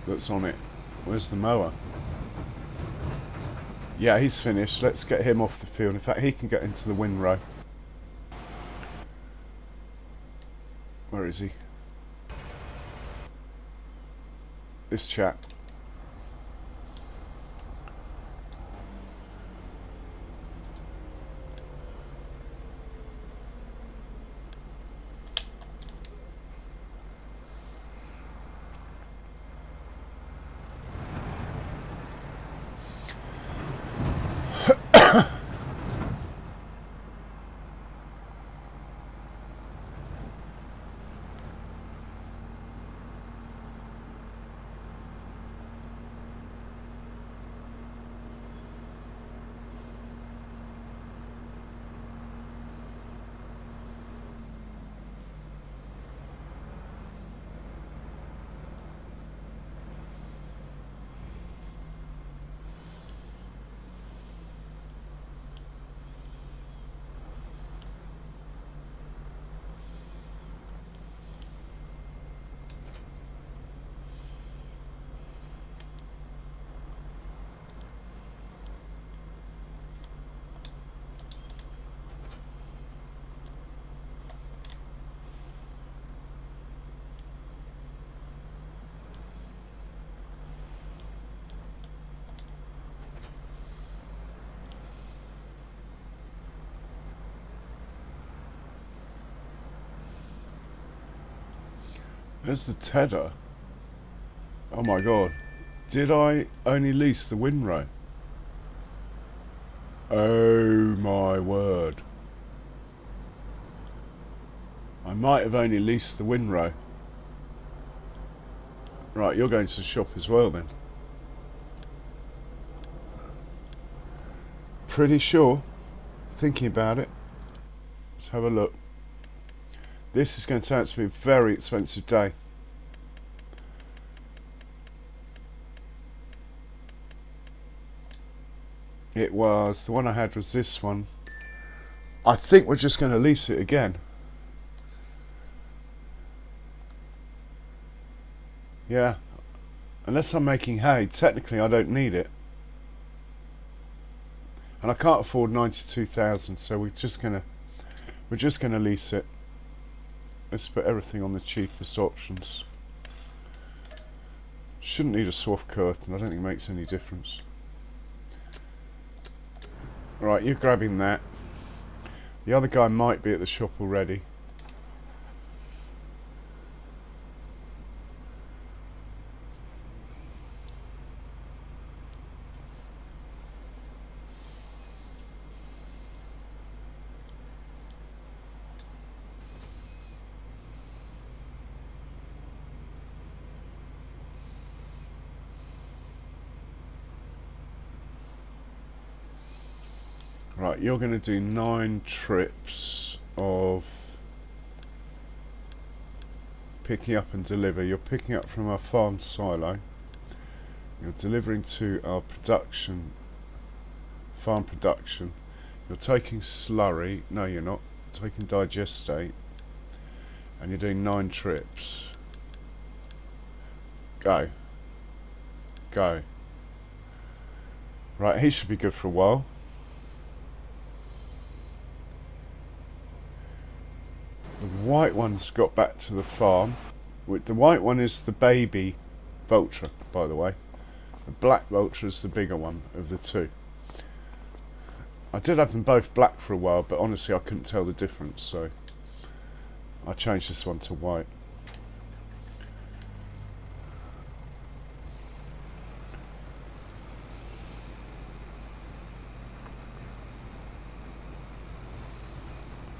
That's on it. Where's the mower? Yeah, he's finished. Let's get him off the field. In fact, he can get into the windrow. Where is he? This chap. There's the tedder. Oh my god. Did I only lease the windrow? Oh my word. I might have only leased the windrow. Right, you're going to the shop as well then. Pretty sure. Thinking about it. Let's have a look. This is going to turn out to be a very expensive day. It was, the one I had was this one. I think we're just going to lease it again. Yeah. Unless I'm making hay, technically I don't need it. And I can't afford 92,000, so we're just gonna lease it. Let's put everything on the cheapest options. Shouldn't need a swath curtain, I don't think it makes any difference. Right, you're grabbing that. The other guy might be at the shop already. Right, you're going to do 9 trips of picking up and deliver. You're picking up from our farm silo. You're delivering to our farm production. You're taking slurry. No, you're not. Taking digestate. And you're doing 9 trips. Go. Go. Right, he should be good for a while. The white one's got back to the farm. The white one is the baby vulture, by the way. The black vulture is the bigger one of the two. I did have them both black for a while, but honestly I couldn't tell the difference, so I changed this one to white.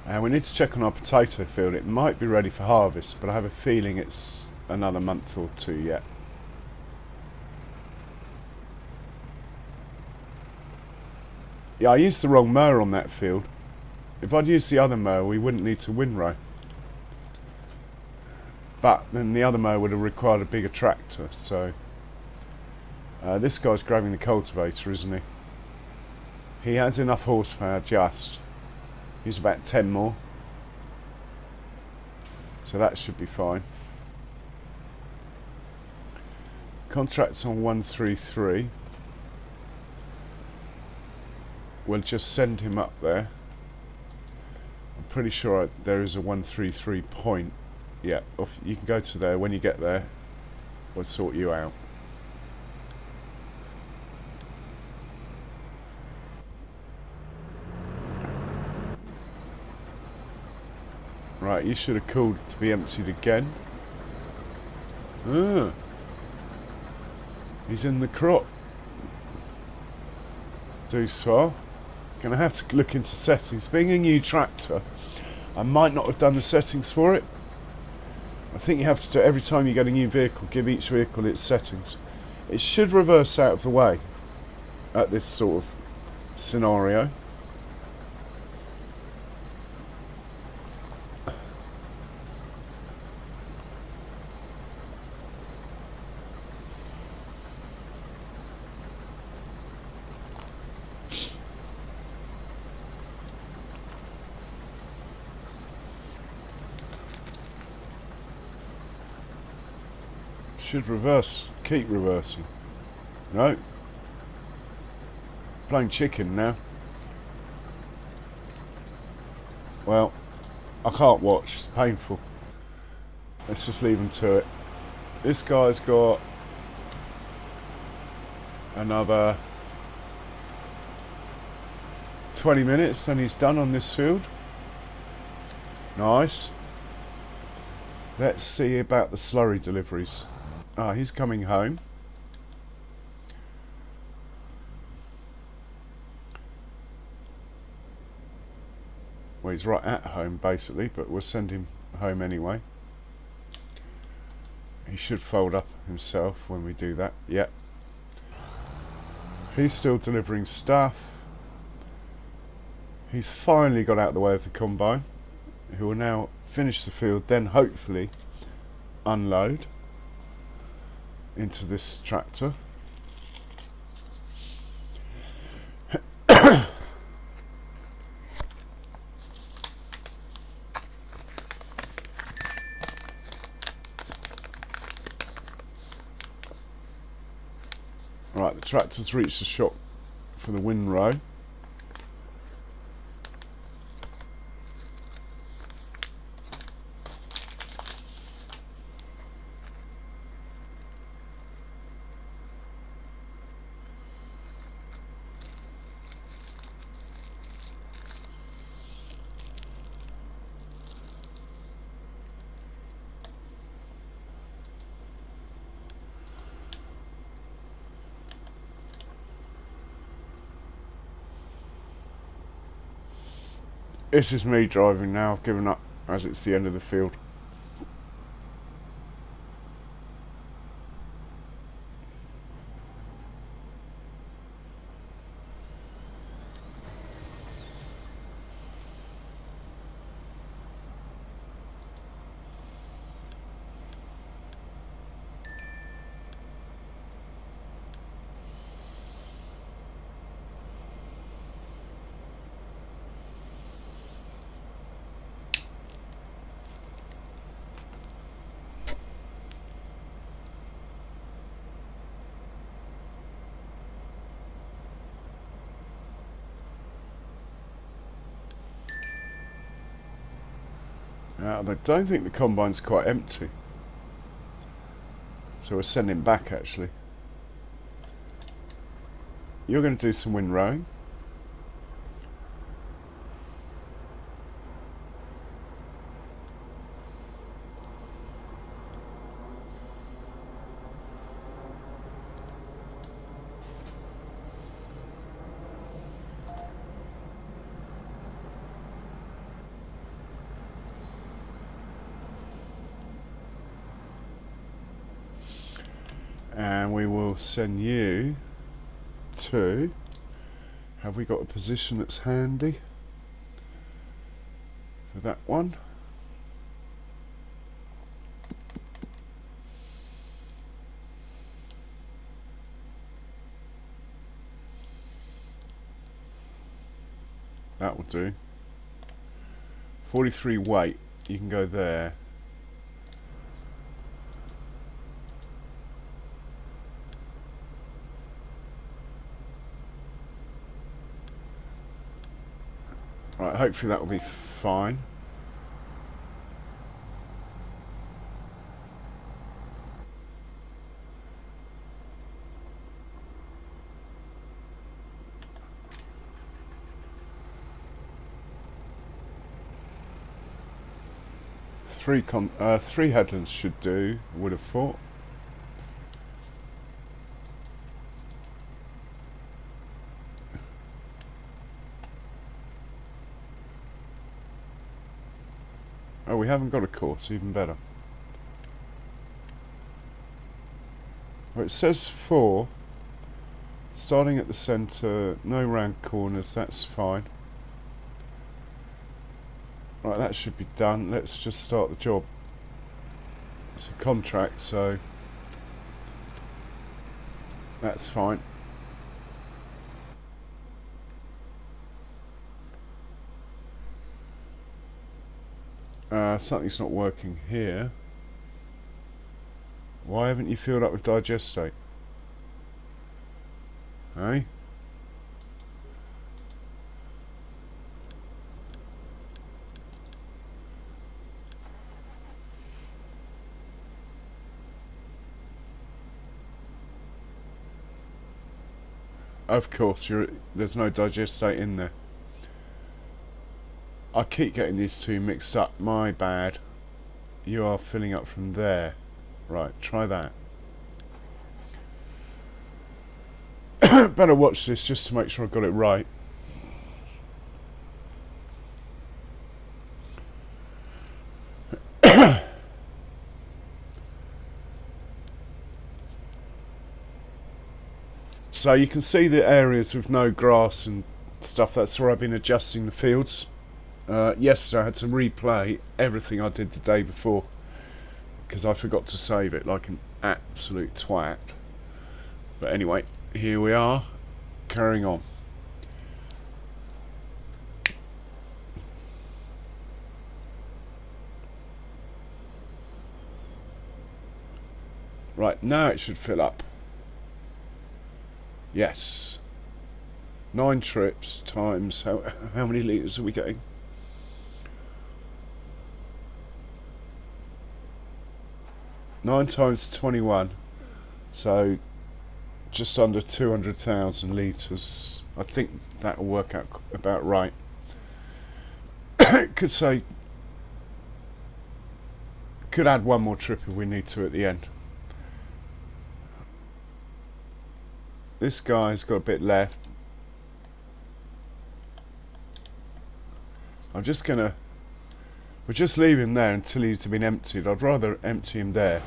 And we need to check on our potato field. It might be ready for harvest, but I have a feeling it's another month or 2 yet. Yeah, I used the wrong mower on that field. If I'd used the other mower, we wouldn't need to windrow. But then the other mower would have required a bigger tractor, so... this guy's grabbing the cultivator, isn't he? He has enough horsepower, just. Use about 10 more. So that should be fine. Contract's on 133. We'll just send him up there. I'm pretty sure there is a 133 point. Yeah, you can go to there. When you get there, we'll sort you out. Right, you should have called to be emptied again. Ah, he's in the crop. Deuce far. Gonna have to look into settings. Being a new tractor, I might not have done the settings for it. I think you have to do every time you get a new vehicle, give each vehicle its settings. It should reverse out of the way at this sort of scenario. Should reverse, keep reversing. No. Playing chicken now. Well, I can't watch, it's painful. Let's just leave him to it. This guy's got another 20 minutes, then he's done on this field. Nice. Let's see about the slurry deliveries. Ah, he's coming home. Well, he's right at home basically, but we'll send him home anyway. He should fold up himself when we do that. Yep. He's still delivering stuff. He's finally got out of the way of the combine, who will now finish the field, then hopefully unload into this tractor. Right, the tractor's reached the shop for the windrow. This is me driving now. I've given up as it's the end of the field. I don't think the combine's quite empty, so we'll send him back actually. You're going to do some windrowing. And we will send you to... Have we got a position that's handy for that one? That will do. 43 weight, you can go there. Right, hopefully that will be fine. Three headlands should do, I would have thought. Oh, we haven't got a course, even better. Well, it says 4. Starting at the centre, no round corners, that's fine. Right, that should be done. Let's just start the job. It's a contract, so that's fine. Something's not working here. Why haven't you filled up with digestate? Hey? Of course, there's no digestate in there. I keep getting these two mixed up. My bad. You are filling up from there. Right, try that. Better watch this just to make sure I got it right. So you can see the areas with no grass and stuff. That's where I've been adjusting the fields. Yesterday I had to replay everything I did the day before because I forgot to save it like an absolute twat. But anyway, here we are, carrying on. Right, now it should fill up. Yes. 9 trips times, how many litres are we getting? Nine times 21, so just under 200,000 litres. I think that'll work out about right. Could add one more trip if we need to at the end. This guy's got a bit left. We're just leave him there until he's been emptied. I'd rather empty him there.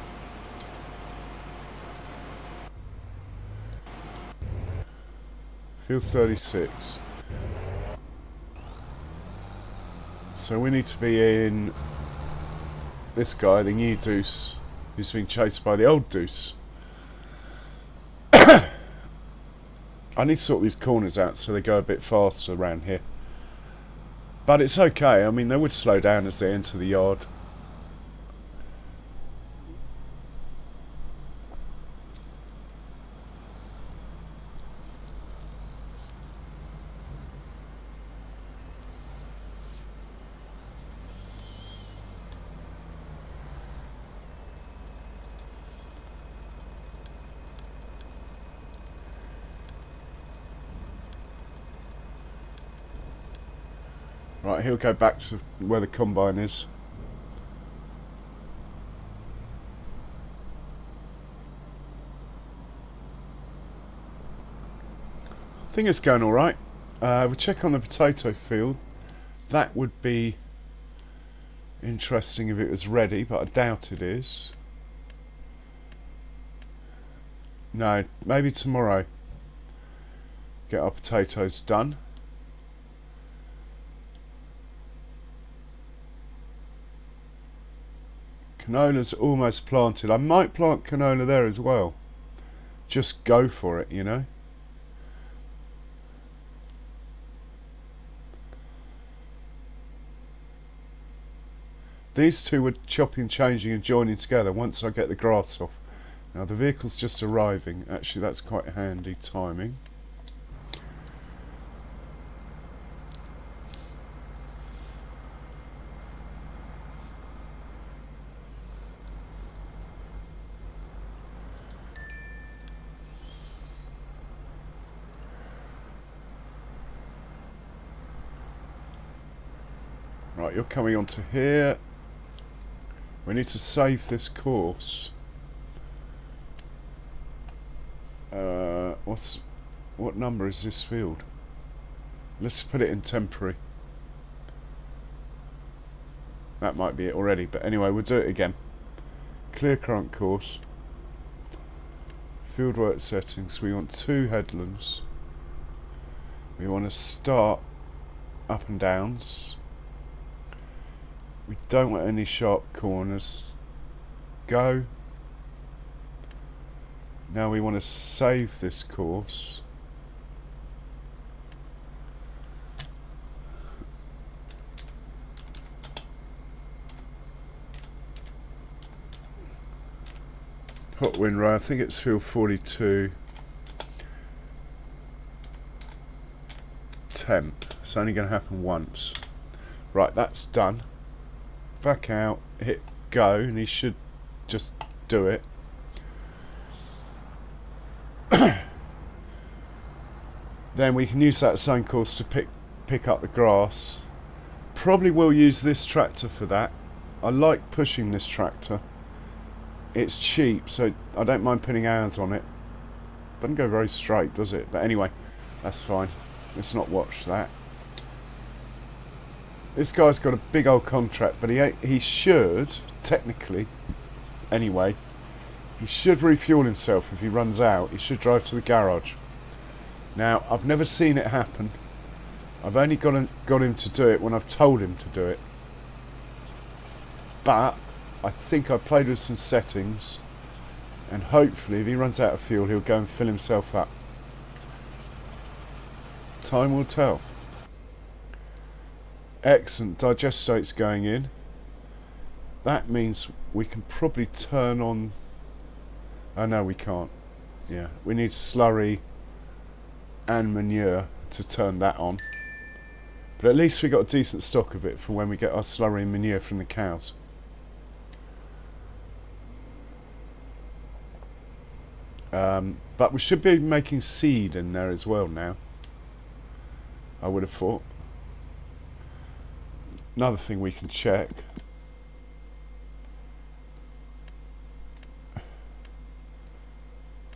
Field 36. So we need to be in this guy, the new Deutz, who's been chased by the old Deutz. I need to sort these corners out so they go a bit faster around here. But it's okay, I mean they would slow down as they enter the yard. Right, he'll go back to where the combine is. I think it's going alright. We'll check on the potato field. That would be interesting if it was ready, but I doubt it is. No, maybe tomorrow. Get our potatoes done. Canola's almost planted. I might plant canola there as well. Just go for it, you know. These two were chopping, changing and joining together once I get the grass off. Now the vehicle's just arriving. Actually that's quite handy timing. Right, you're coming onto here. We need to save this course. What number is this field? Let's put it in temporary. That might be it already, but anyway, we'll do it again. Clear current course. Fieldwork settings. We want 2 headlands. We want to start up and downs. We don't want any sharp corners. Go. Now we want to save this course. Hot wind row, I think it's field 42. Temp. It's only going to happen once. Right, that's done. Back out, hit go, and he should just do it. Then we can use that same course to pick up the grass. Probably will use this tractor for that. I like pushing this tractor. It's cheap, so I don't mind putting hours on it. Doesn't go very straight, does it? But anyway, that's fine. Let's not watch that. This guy's got a big old contract, but he should, technically, anyway, he should refuel himself if he runs out. He should drive to the garage. Now, I've never seen it happen. I've only got him to do it when I've told him to do it. But I think I played with some settings, and hopefully if he runs out of fuel he'll go and fill himself up. Time will tell. Excellent, digestate's going in. That means we can probably turn on... Oh no, we can't. Yeah, we need slurry and manure to turn that on. But at least we got a decent stock of it for when we get our slurry and manure from the cows. But we should be making seed in there as well now, I would have thought. Another thing we can check.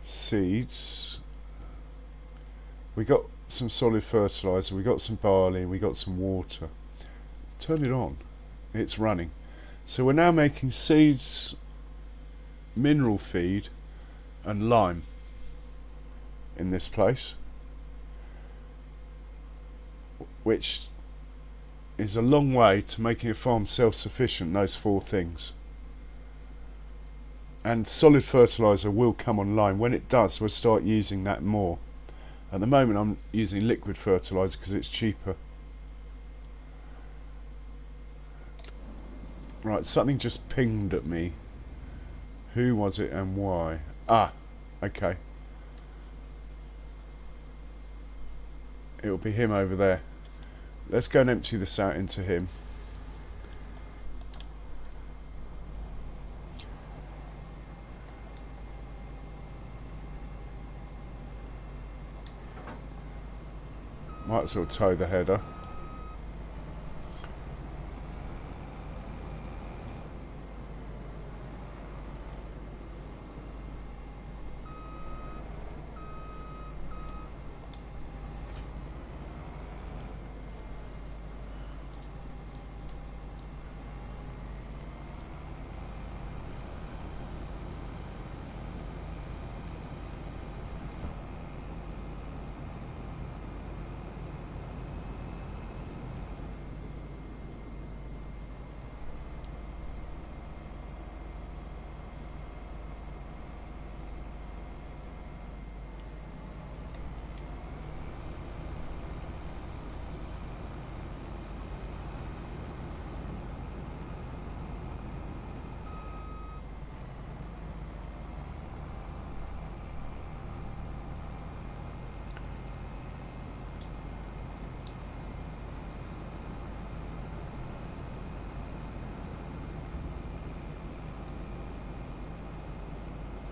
Seeds. We got some solid fertilizer, we got some barley, we got some water. Turn it on. It's running. So we're now making seeds, mineral feed and lime in this place, which is a long way to making a farm self-sufficient, those four things. And solid fertilizer will come online. When it does, we'll start using that more. At the moment I'm using liquid fertilizer because it's cheaper. Right, something just pinged at me. Who was it and why? Ah, okay. It'll be him over there. Let's go and empty this out into him. Might as well tow the header.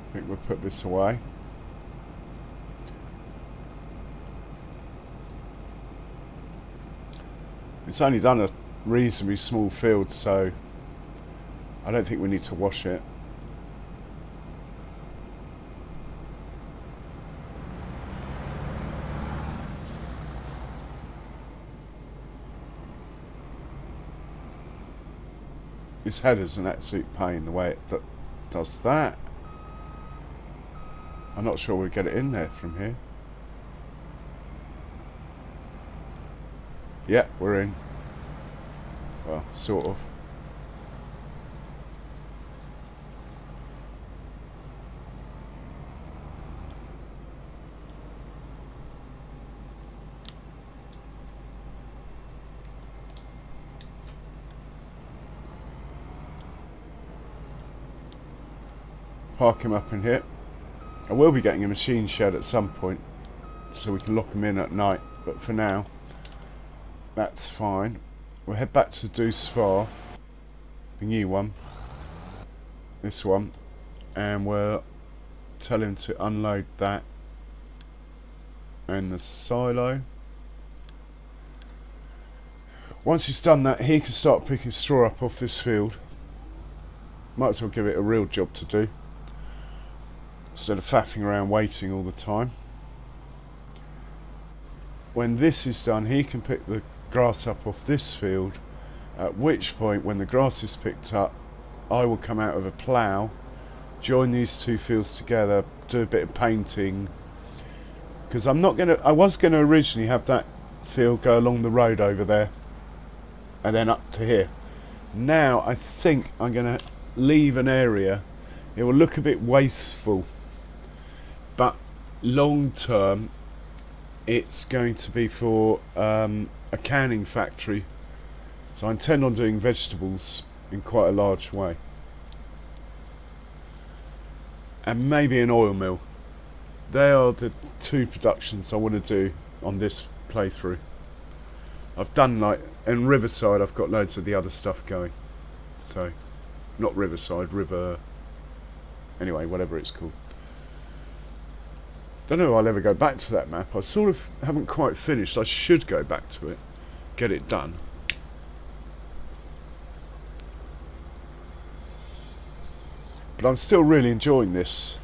I think we'll put this away. It's only done a reasonably small field, so I don't think we need to wash it. This header's an absolute pain the way it does that. I'm not sure we'll get it in there from here. Yeah, we're in. Well, sort of. Park him up in here. I will be getting a machine shed at some point so we can lock them in at night, but for now that's fine. We'll head back to Deutz, the new one, this one, and we'll tell him to unload that and the silo. Once he's done that, he can start picking straw up off this field. Might as well give it a real job to do. instead of faffing around waiting all the time. When this is done, he can pick the grass up off this field, at which point when the grass is picked up, I will come out of a plough, join these two fields together, do a bit of painting, because I was gonna originally have that field go along the road over there and then up to here. Now I think I'm gonna leave an area. It will look a bit wasteful, but long term it's going to be for a canning factory, so I intend on doing vegetables in quite a large way, and maybe an oil mill. They are the two productions I want to do on this playthrough. I've done in Riverside I've got loads of the other stuff going, so not Riverside, anyway, whatever it's called. Don't know if I'll ever go back to that map. I sort of haven't quite finished. I should go back to it, get it done. But I'm still really enjoying this.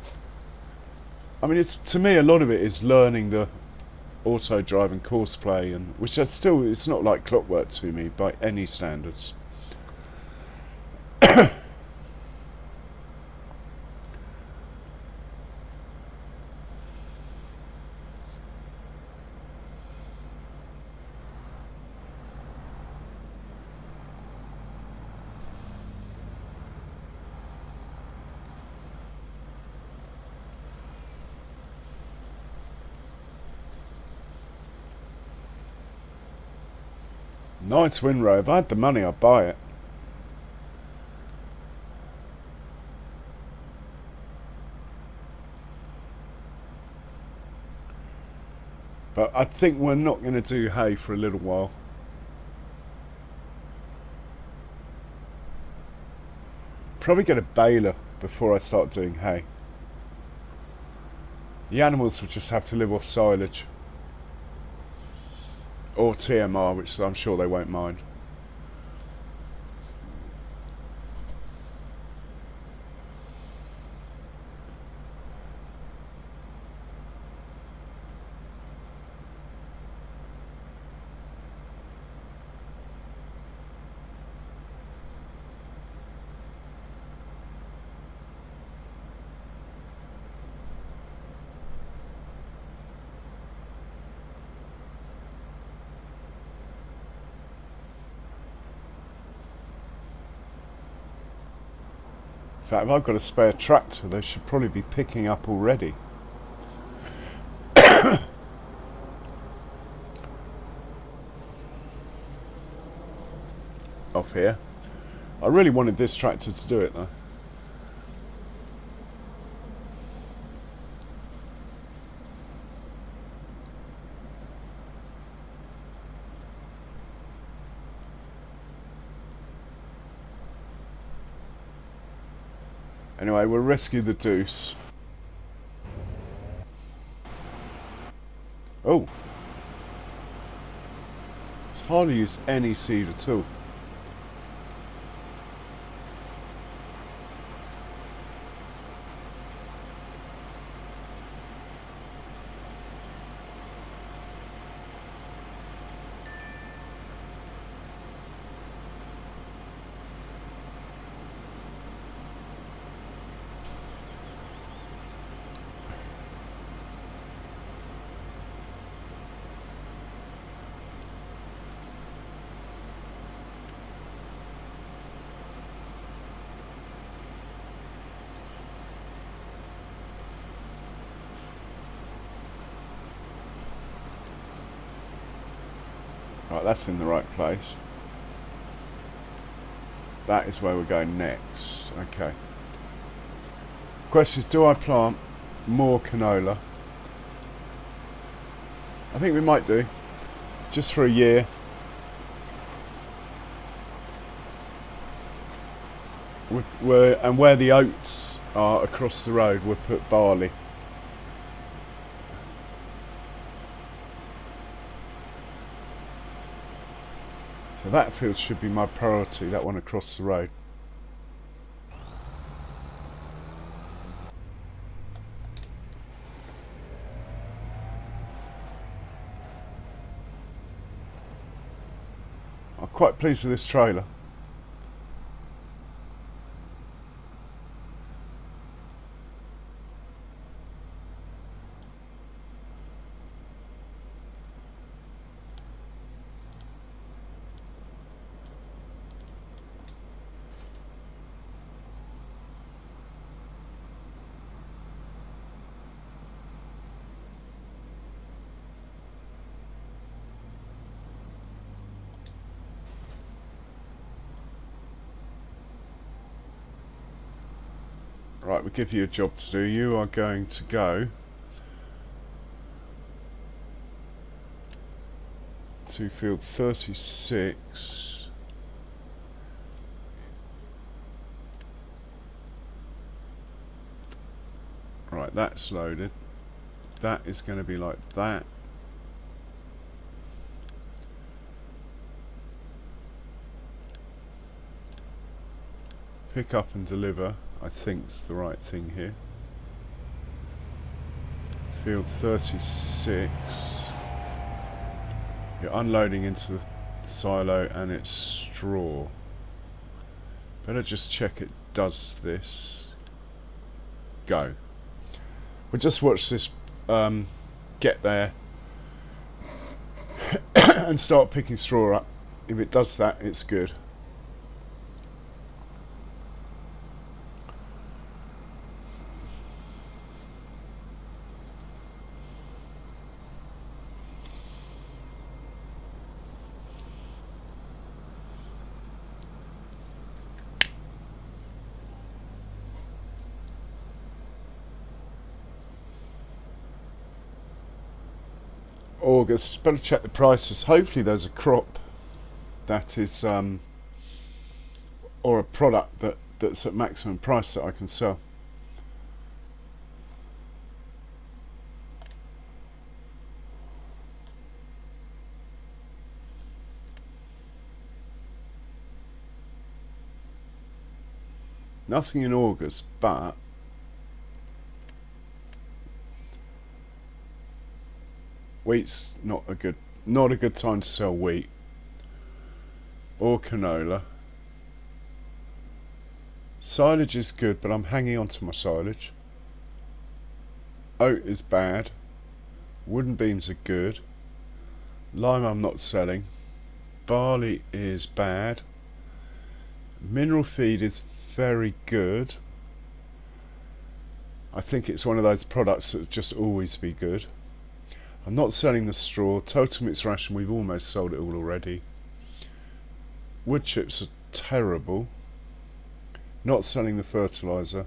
I mean, to me a lot of it is learning the auto drive and course play, and which it's not like clockwork to me by any standards. Nice windrow. If I had the money, I'd buy it. But I think we're not going to do hay for a little while. Probably get a baler before I start doing hay. The animals will just have to live off silage. Or TMR, which I'm sure they won't mind. In fact, if I've got a spare tractor, they should probably be picking up already. Off here. I really wanted this tractor to do it though. Anyway, we'll rescue the Deuce. Oh! It's hardly used any seed at all. Right, that's in the right place. That is where we're going next. Okay. Question is, do I plant more canola? I think we might do. Just for a year. And where the oats are across the road, we'll put barley. So that field should be my priority, that one across the road. quite pleased with this trailer. Right, we give you a job to do. You are going to go to field 36. Right, that's loaded. That is going to be like that. Pick up and deliver, I think is the right thing here. Field 36. You're unloading into the silo and it's straw. Better just check it does this. Go. We'll just watch this get there and start picking straw up. If it does that, it's good. August, better check the prices. Hopefully there's a crop that is or a product that's at maximum price that I can sell. Nothing in August, but wheat's not a good time to sell wheat or canola. Silage is good, but I'm hanging on to my silage. Oat is bad. Wooden beams are good. Lime I'm not selling. Barley is bad. Mineral feed is very good. I think it's one of those products that just always be good. I'm not selling the straw. Total mixed ration, we've almost sold it all already. Wood chips are terrible. Not selling the fertiliser.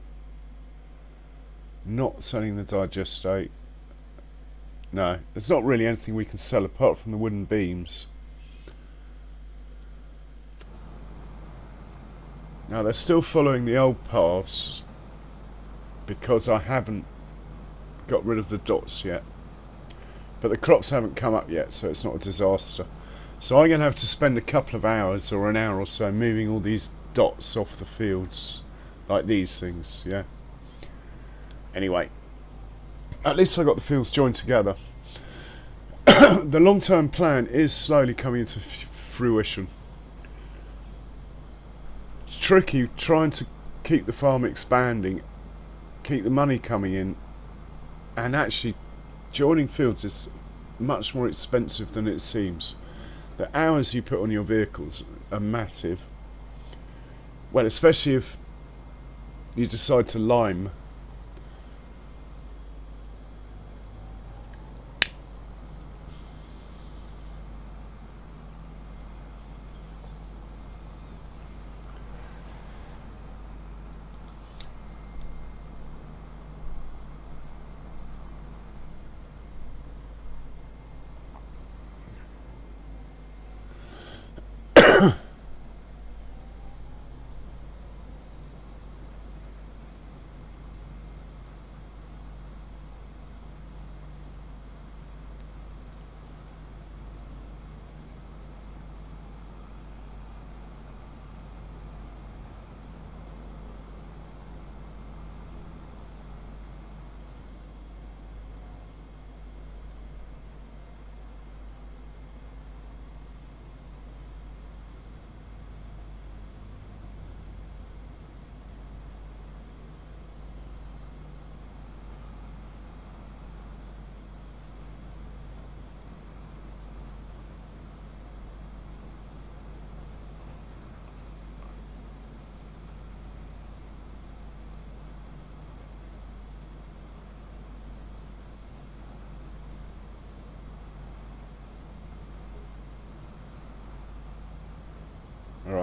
Not selling the digestate. No, there's not really anything we can sell apart from the wooden beams. Now they're still following the old paths because I haven't got rid of the dots yet. But the crops haven't come up yet, so it's not a disaster. So I'm going to have to spend a couple of hours or an hour or so moving all these dots off the fields, like these things, yeah. Anyway, at least I got the fields joined together. The long-term plan is slowly coming into fruition. It's tricky trying to keep the farm expanding, keep the money coming in, and actually joining fields is much more expensive than it seems. The hours you put on your vehicles are massive. Well, especially if you decide to lime.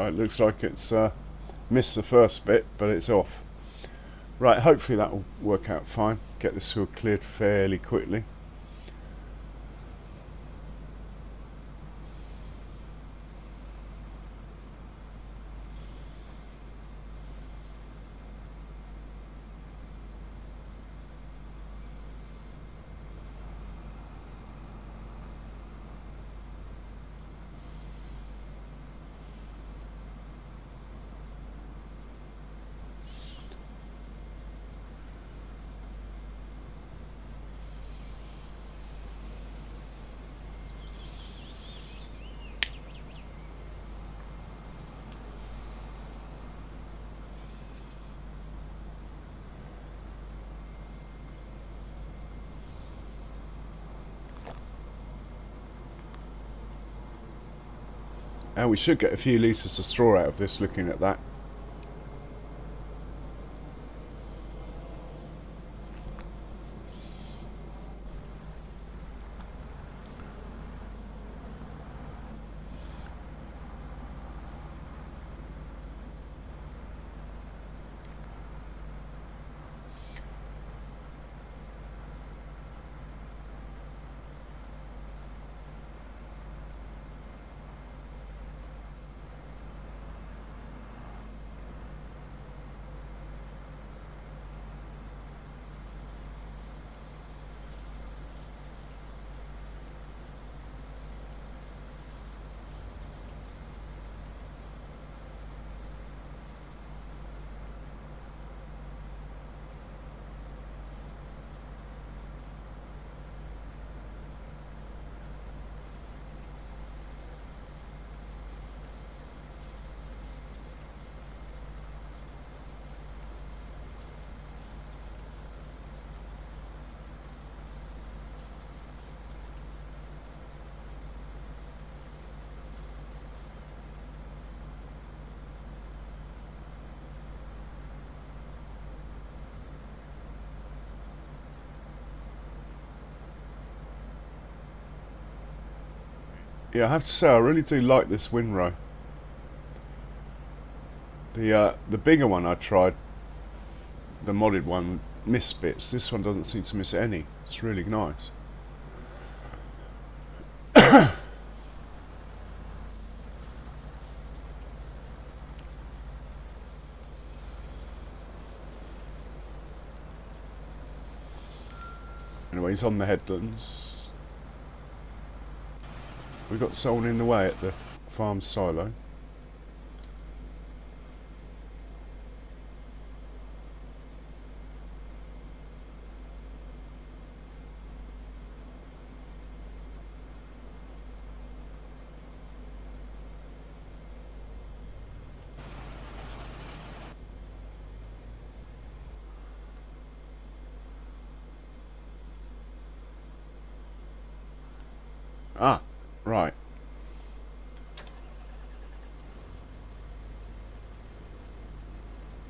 it looks like it's missed the first bit, but it's off. Right, hopefully that will work out fine. Get the sewer cleared fairly quickly. And we should get a few litres of straw out of this looking at that. Yeah, I have to say I really do like this windrow. The bigger one I tried, the modded one, missed bits. This one doesn't seem to miss any. It's really nice. Anyway, he's on the headlands. We've got someone in the way at the farm silo. Ah, right.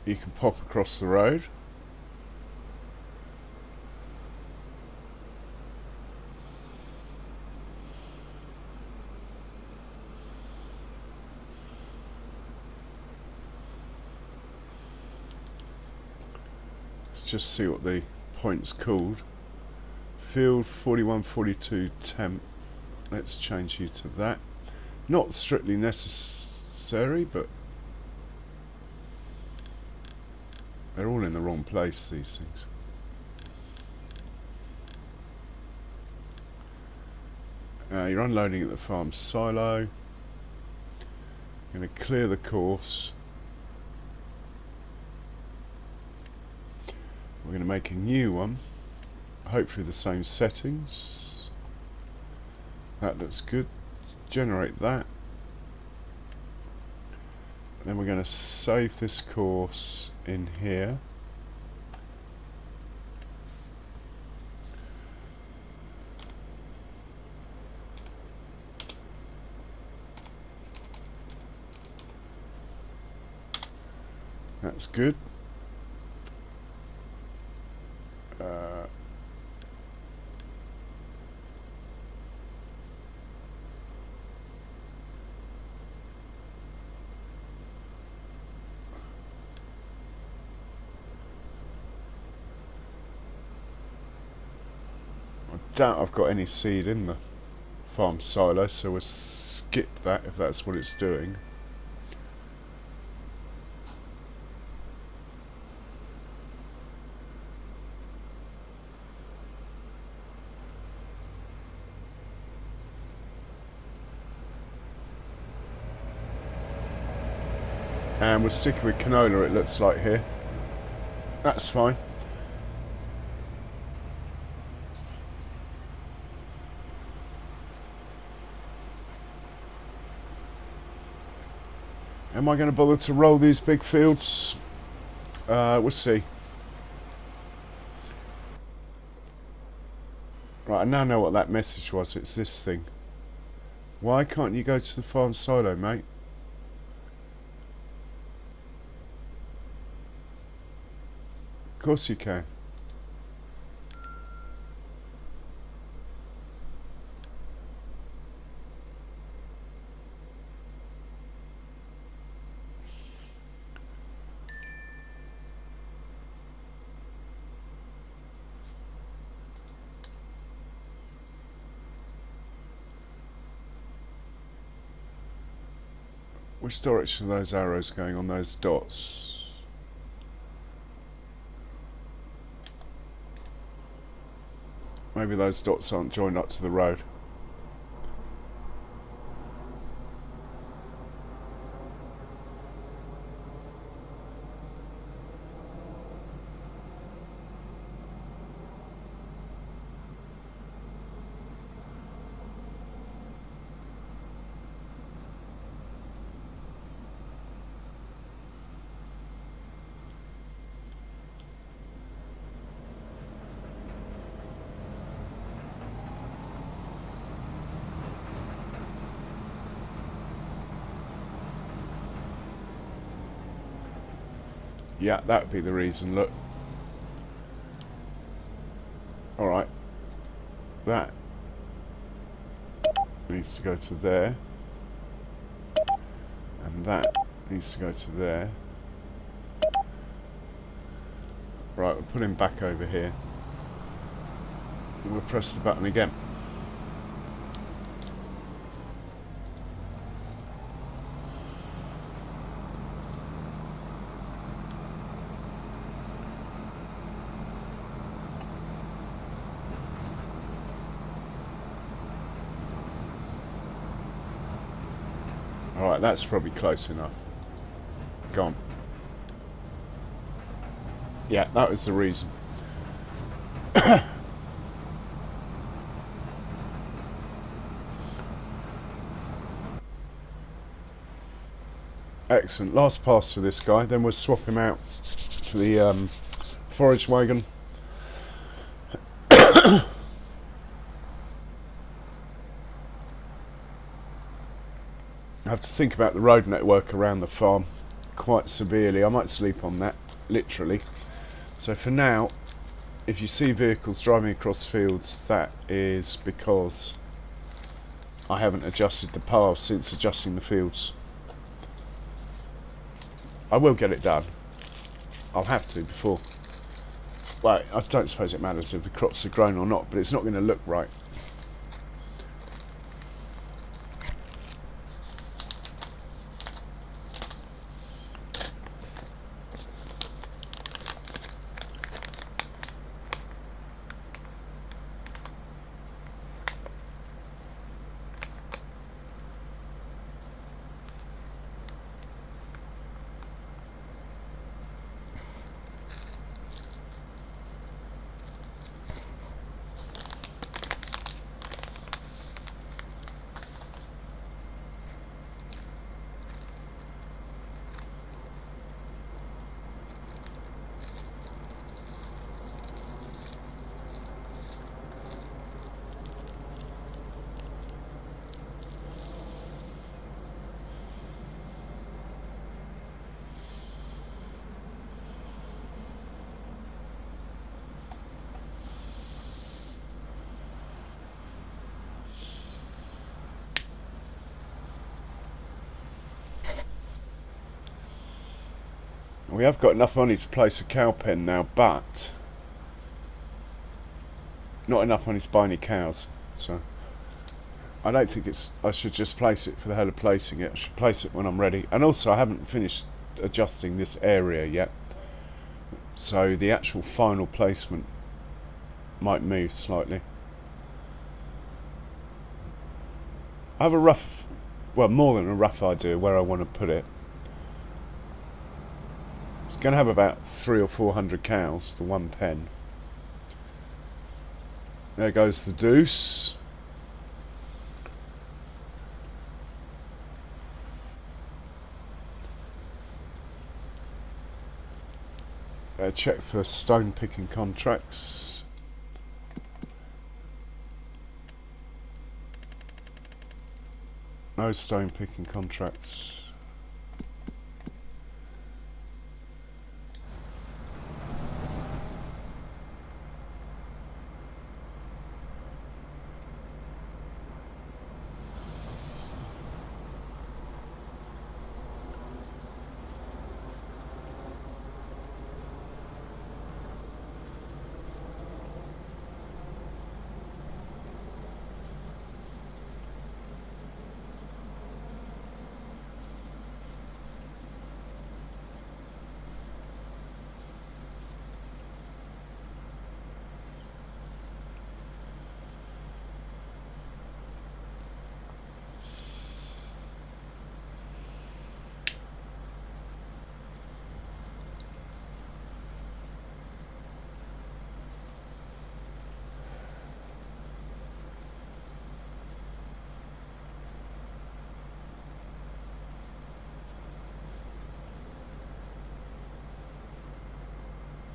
You can pop across the road. Let's just see what the point's called. Field 4142 temp. Let's change you to that. Not strictly necessary, but they're all in the wrong place, these things. You're unloading at the farm silo. Going to clear the course. We're going to make a new one. Hopefully the same settings. That looks good. Generate that. Then we're going to save this course in here. That's good. doubt I've got any seed in the farm silo, so we'll skip that if that's what it's doing. And we're sticking with canola, it looks like here. That's fine. Am I going to bother to roll these big fields? We'll see. Right, I now know what that message was. It's this thing. Why can't you go to the farm silo, mate? Of course you can. Which direction are those arrows going on those dots? Maybe those dots aren't joined up to the road. Yeah, that would be the reason, look. Alright. That needs to go to there. And that needs to go to there. Right, we'll put him back over here. And we'll press the button again. Alright, that's probably close enough. Gone. Yeah, that was the reason. Excellent. Last pass for this guy, then we'll swap him out for the forage wagon. I have to think about the road network around the farm quite severely. I might sleep on that, literally. So for now, if you see vehicles driving across fields, that is because I haven't adjusted the paths since adjusting the fields. I will get it done. I'll have to before. Well, I don't suppose it matters if the crops are grown or not, but it's not going to look right. We have got enough money to place a cow pen now, but not enough on his spiny cows. So I don't think I should just place it for the hell of placing it. I should place it when I'm ready. And also I haven't finished adjusting this area yet, so the actual final placement might move slightly. I have a rough, well, more than a rough idea where I want to put it. It's going to have about 300 or 400 cows, the one pen. There goes the Deutz. Check for stone picking contracts. No stone picking contracts.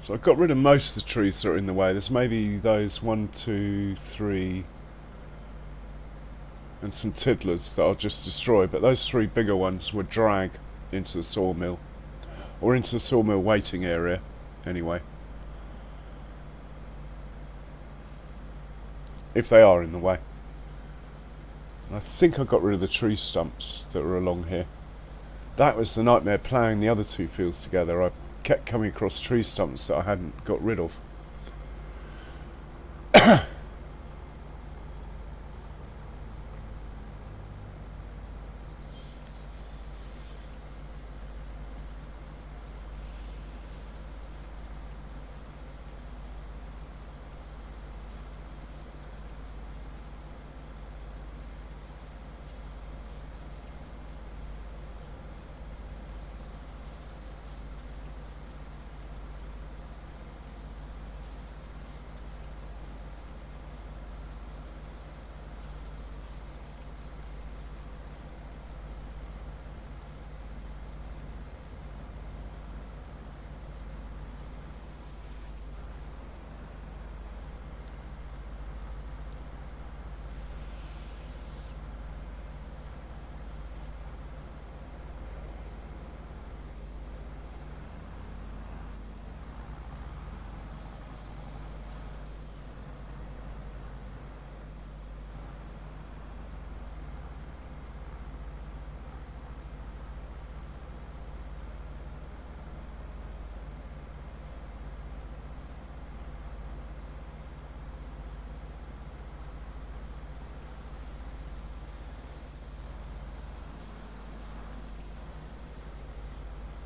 So I got rid of most of the trees that are in the way. There's maybe those 1, 2, 3 and some tiddlers that I'll just destroy, but those 3 bigger ones would drag into the sawmill, or into the sawmill waiting area anyway, if they are in the way. And I think I got rid of the tree stumps that were along here. That was the nightmare ploughing the other 2 fields together. I kept coming across tree stumps that I hadn't got rid of.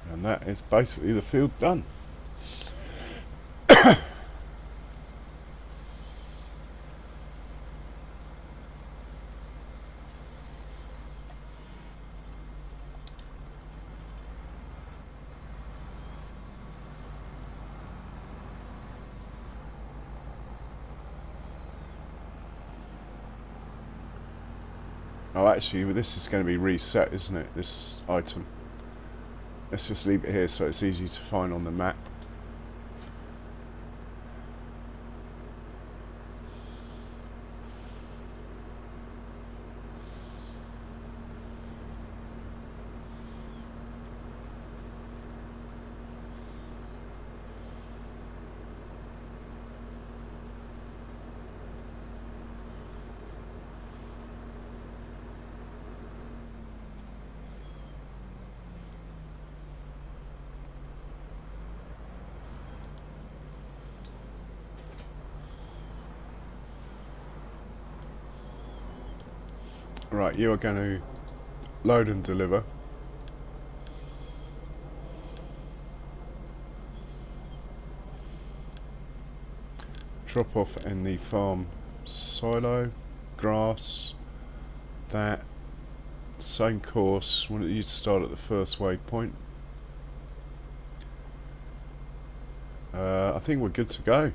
And that is basically the field done. Oh, actually, this is going to be reset, isn't it? This item. Let's just leave it here so it's easy to find on the map. Right, you are going to load and deliver. Drop off in the farm silo, grass, that, same course. Why don't you start at the first waypoint? I think we're good to go.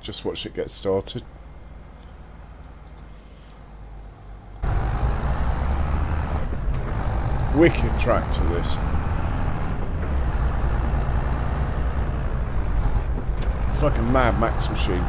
Just watch it get started. Wicked tractor this. It's like a Mad Max machine.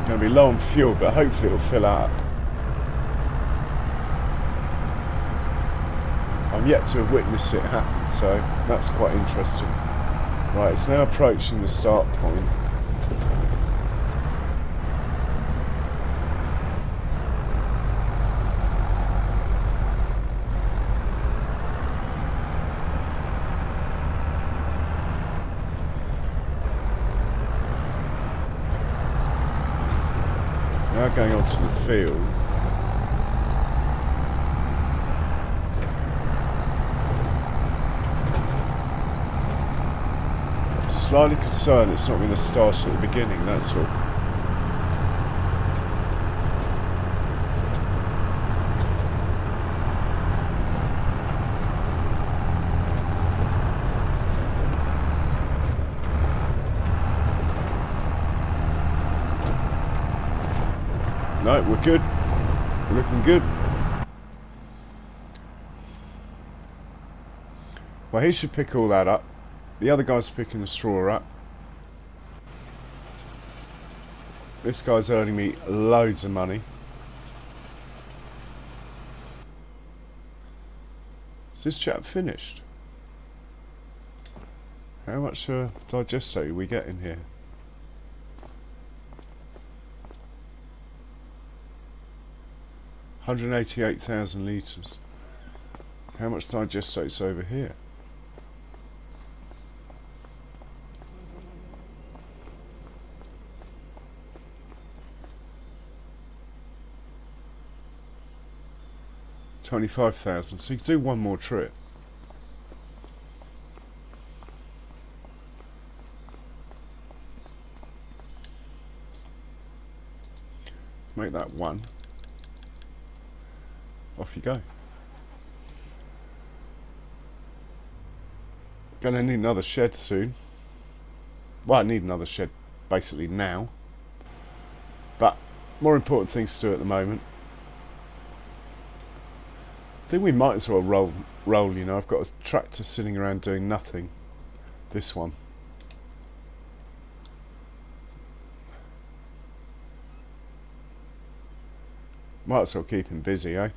Going to be low on fuel, but hopefully it'll fill up. I'm yet to have witnessed it happen, so that's quite interesting. Right, it's now approaching the start point. Now going onto the field. Slightly concerned it's not going to start at the beginning, that's all. No, we're good. We're looking good. Well, he should pick all that up. The other guy's picking the straw up. This guy's earning me loads of money. Is this chap finished? How much digestate are we getting here? $188,000 litres. How much digestate's over here? $25,000. So you can do one more trip. Make that one. Off you go. Gonna need another shed soon. Well, I need another shed basically now. But more important things to do at the moment. I think we might as well roll, you know. I've got a tractor sitting around doing nothing. This one. Might as well keep him busy, eh?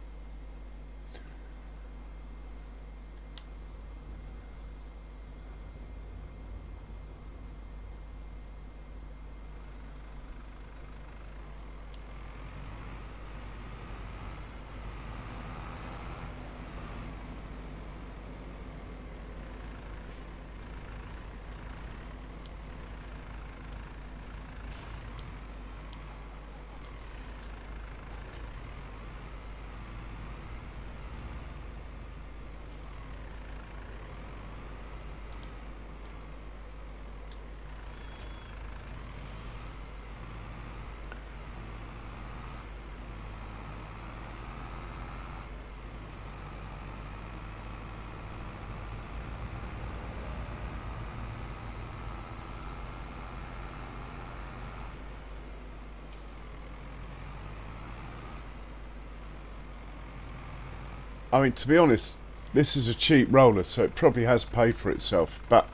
I mean, to be honest, this is a cheap roller, so it probably has paid for itself. But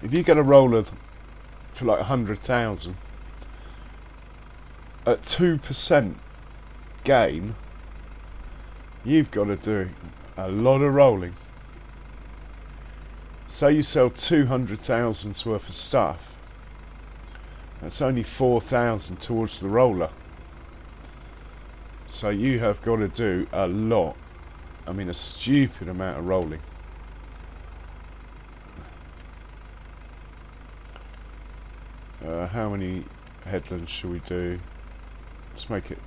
if you get a roller for like 100,000 at 2% gain, you've got to do a lot of rolling. Say you sell 200,000's worth of stuff, that's only 4,000 towards the roller. So you have got to do a lot. I mean, a stupid amount of rolling. How many headlands should we do? Let's make it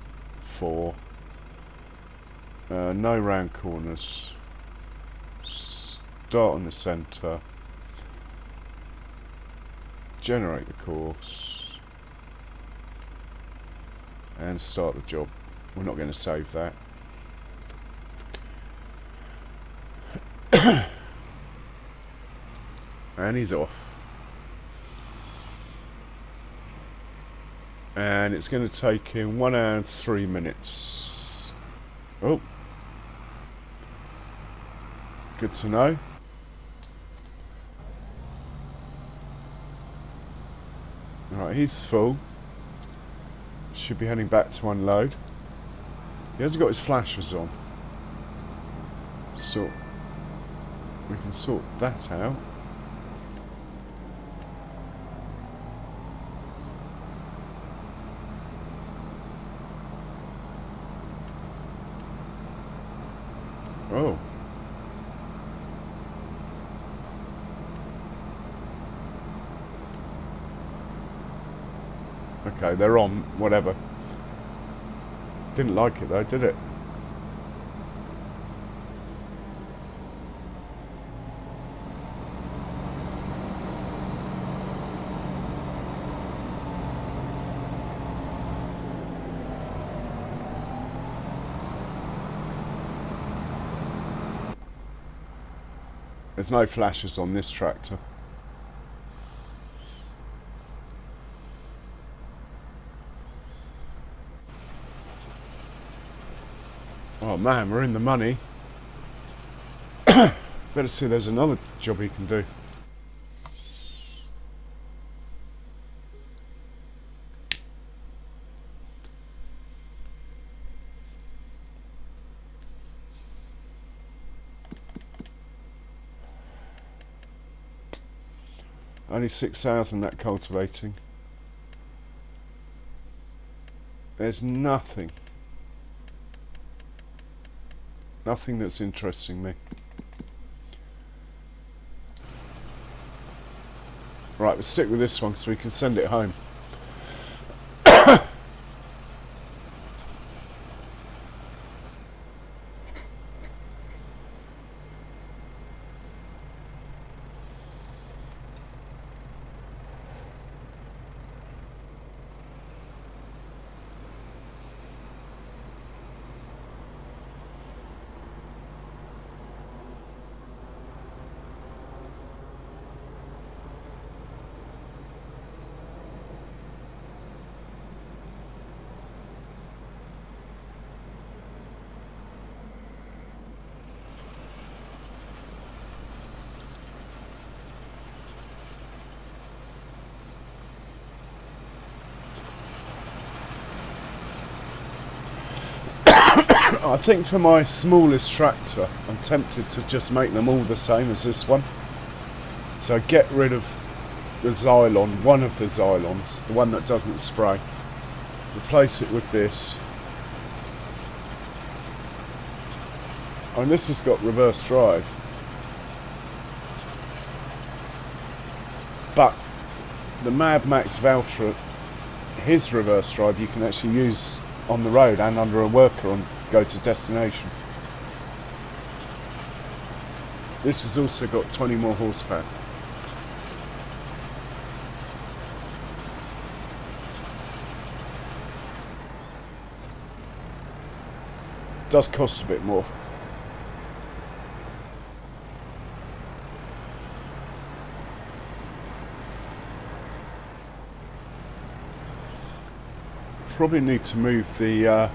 4. No round corners. Start on the centre. Generate the course. And start the job. We're not going to save that. And he's off. And it's going to take him 1 hour and 3 minutes. Oh. Good to know. Alright, he's full. Should be heading back to unload. He hasn't got his flashers on. So we can sort that out. Oh. Okay, they're on, whatever. Didn't like it though, did it? There's no flashes on this tractor. Oh man, we're in the money. Better see there's another job he can do. Only 6,000 that cultivating. There's nothing. Nothing that's interesting me. Right, we'll stick with this one so we can send it home. I think for my smallest tractor, I'm tempted to just make them all the same as this one. So get rid of the Xylon, one of the Xylons, the one that doesn't spray. Replace it with this. And this has got reverse drive. But the Mad Max Valtra, his reverse drive you can actually use on the road and under a worker on go to destination. This has also got 20 more horsepower. Does cost a bit more. Probably need to move the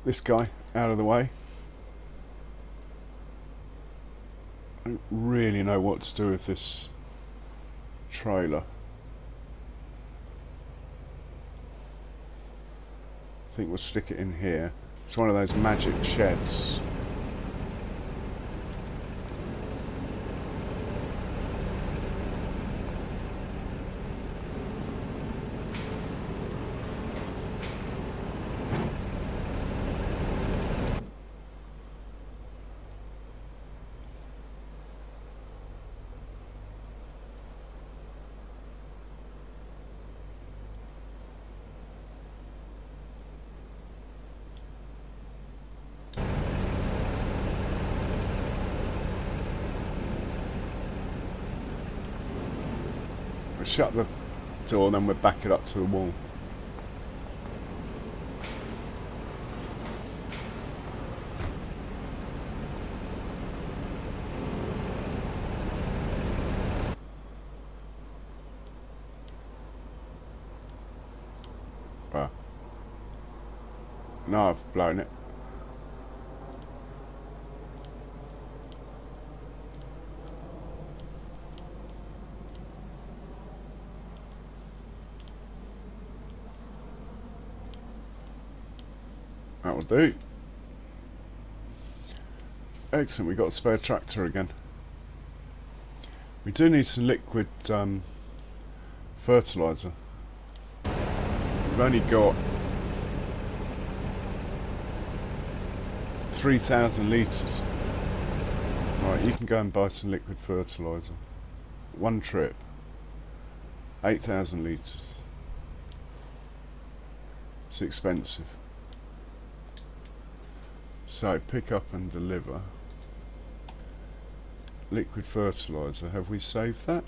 this guy out of the way. I don't really know what to do with this trailer. I think we'll stick it in here. It's one of those magic sheds. We'll shut the door, then we'll back it up to the wall. Well, no, I've blown it. That will do. Excellent, we got a spare tractor again. We do need some liquid fertiliser. We've only got 3,000 litres. Right, you can go and buy some liquid fertiliser. One trip. 8,000 litres. It's expensive. So, pick up and deliver. Liquid fertiliser. Have we saved that?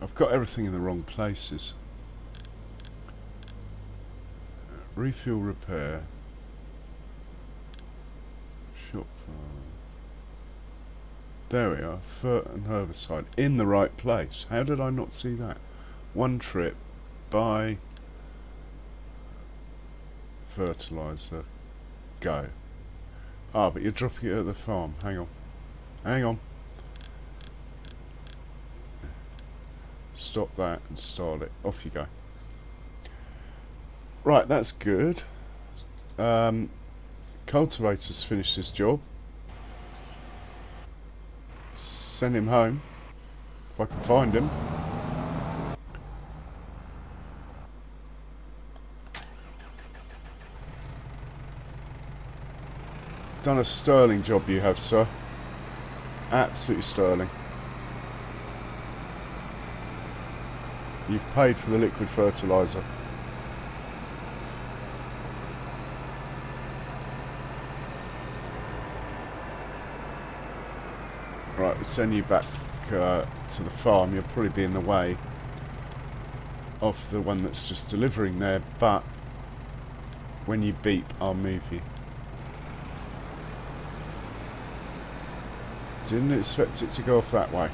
I've got everything in the wrong places. Refuel repair. Shop farm. There we are. Fert and herbicide. In the right place. How did I not see that? One trip. Buy. Fertiliser. Go. Ah, but you're dropping it at the farm. Hang on. Hang on. Stop that and start it. Off you go. Right, that's good. Cultivator's finished his job. Send him home. If I can find him. Done a sterling job you have, sir. Absolutely sterling. You've paid for the liquid fertiliser. Right, we'll send you back to the farm. You'll probably be in the way of the one that's just delivering there, but when you beep, I'll move you. Didn't expect it to go off that way.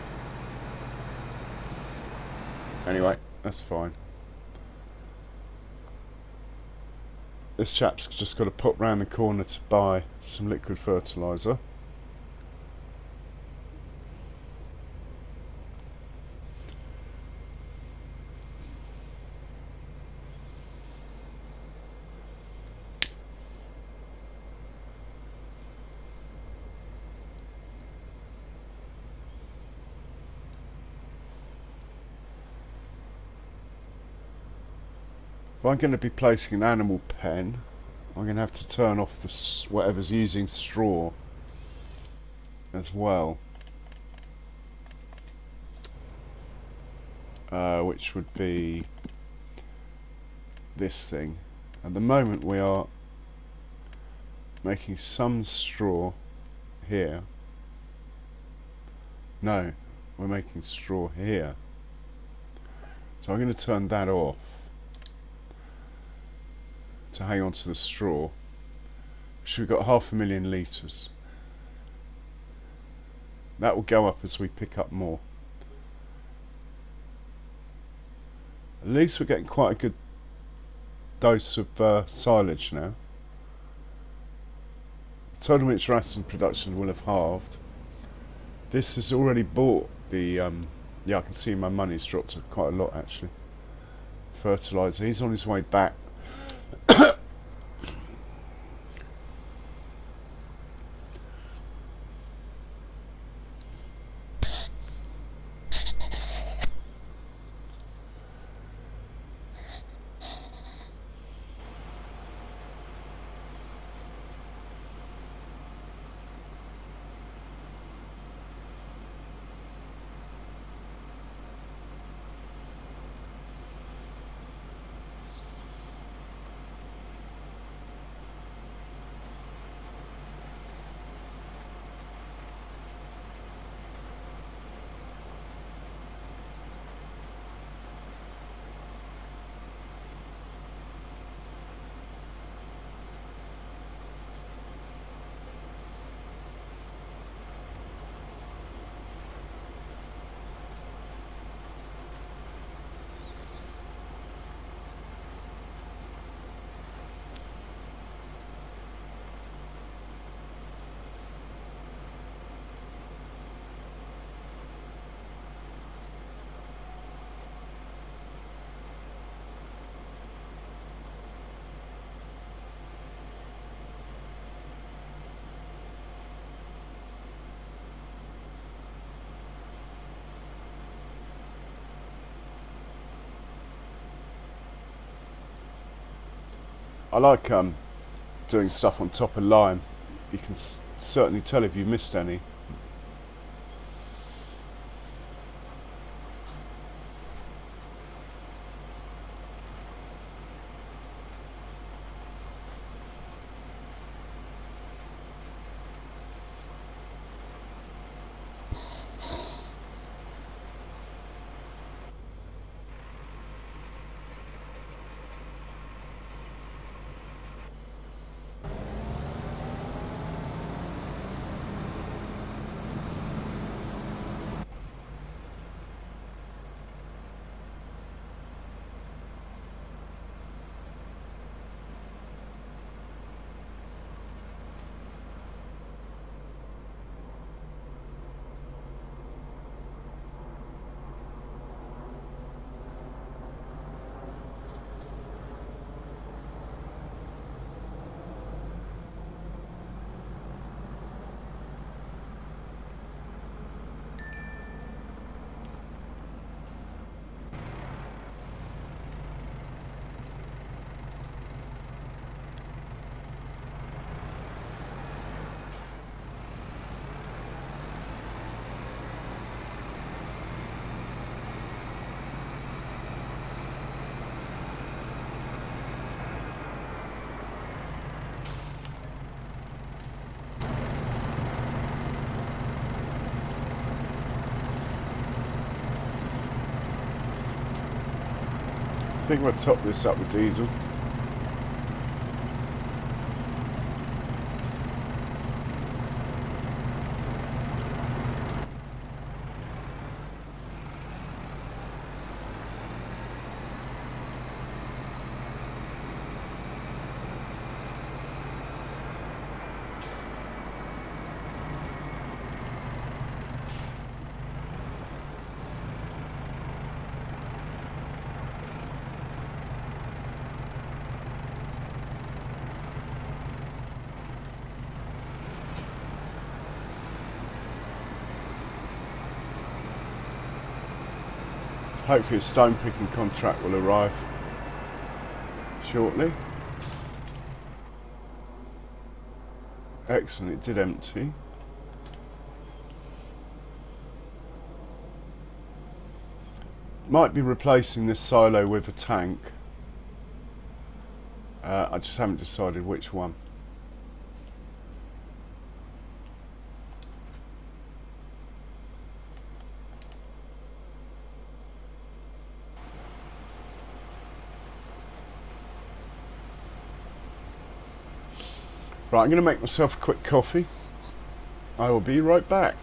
Anyway, that's fine. This chap's just got to pop round the corner to buy some liquid fertiliser. If I'm going to be placing an animal pen, I'm going to have to turn off the whatever's using straw as well, which would be this thing. At the moment we are making some straw here. No, we're making straw here. So I'm going to turn that off. to hang on to the straw. So we've got 500,000 litres. That will go up as we pick up more. At least we're getting quite a good dose of silage now. The total inch ration production will have halved. This has already bought the yeah, I can see my money's dropped quite a lot actually. Fertiliser, he's on his way back. I like doing stuff on top of lime. You can certainly tell if you missed any. I think we'll top this up with diesel. Hopefully a stone picking contract will arrive shortly. Excellent, it did empty. Might be replacing this silo with a tank. I just haven't decided which one. Right, I'm going to make myself a quick coffee. I will be right back.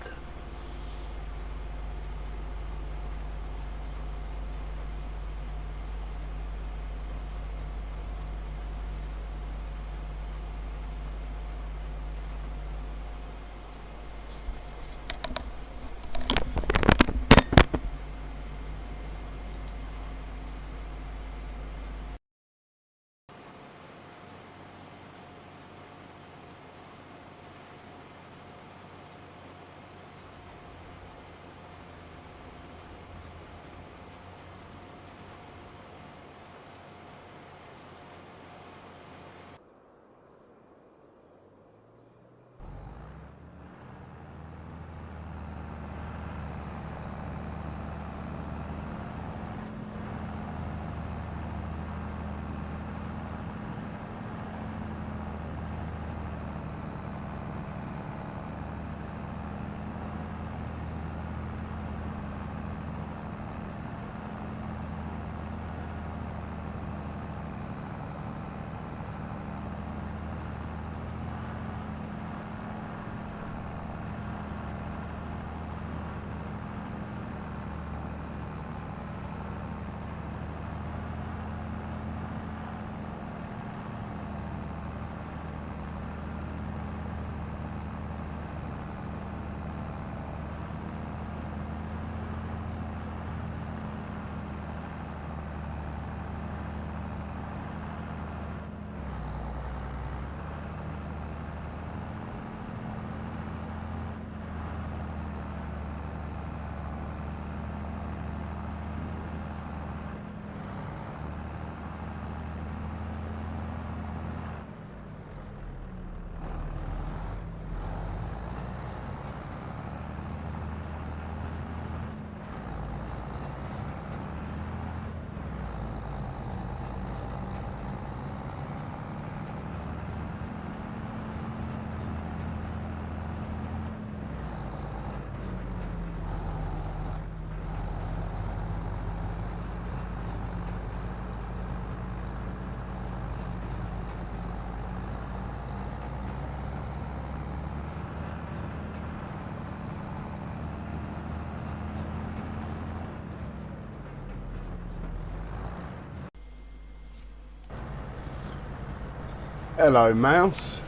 Hello Mouse,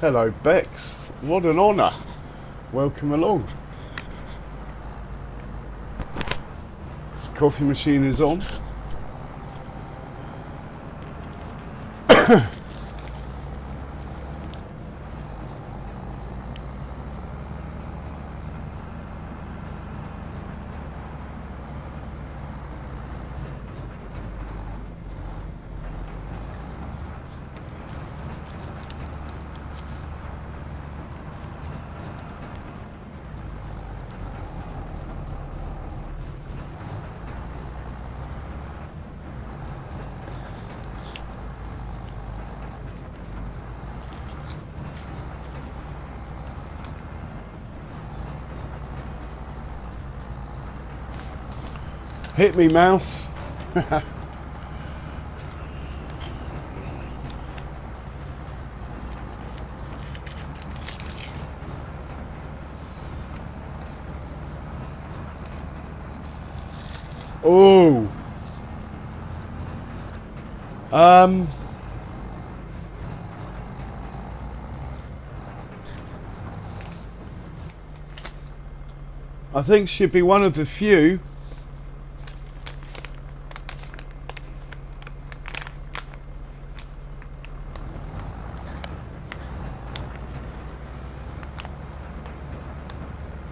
hello Bex, what an honour, welcome along. Coffee machine is on. Hit me, Mouse. Oh. I think she'd be one of the few.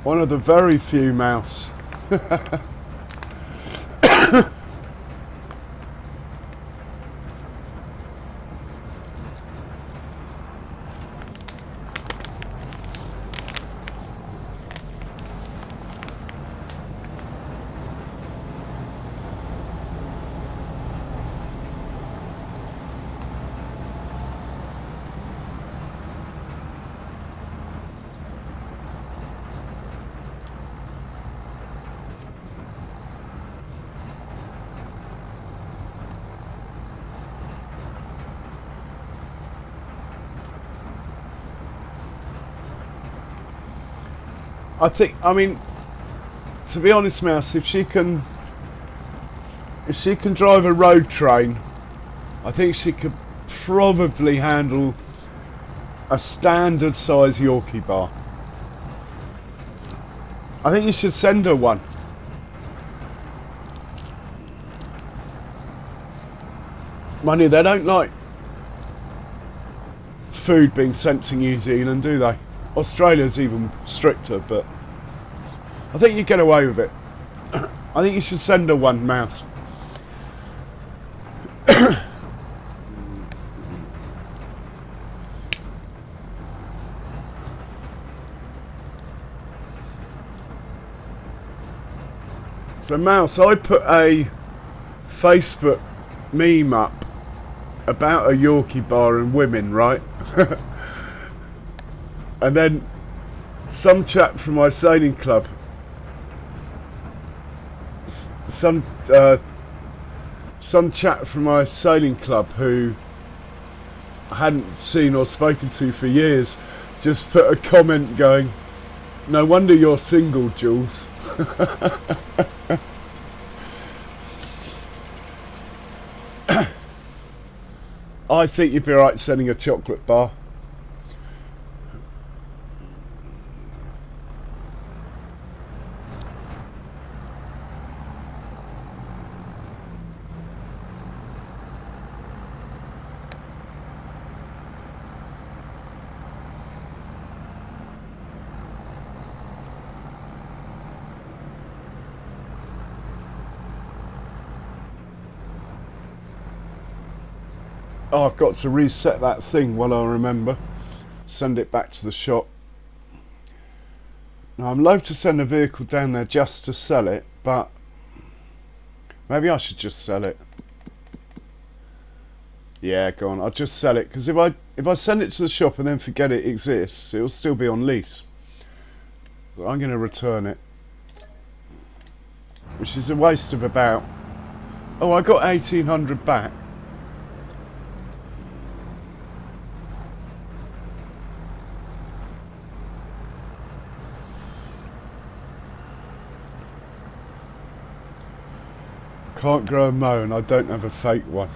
One of the very few, Mouse. I mean, to be honest, Mouse, if she can drive a road train, I think she could probably handle a standard size Yorkie bar. I think you should send her one. Money, they don't like food being sent to New Zealand, do they? Australia's even stricter, but I think you get away with it. I think you should send her one, Mouse. So, Mouse, I put a Facebook meme up about a Yorkie bar and women, right? And then some chap from my sailing club, some chap from my sailing club who I hadn't seen or spoken to for years, just put a comment going, "No wonder you're single, Jules." I think you'd be alright sending a chocolate bar. Oh, I've got to reset that thing while I remember. Send it back to the shop. Now, I'm loath to send a vehicle down there just to sell it, but maybe I should just sell it. Yeah, go on, I'll just sell it, because if I send it to the shop and then forget it exists, it'll still be on lease. So I'm going to return it, which is a waste of about... Oh, I got 1,800 back. Can't grow a mow and I don't have a fake one.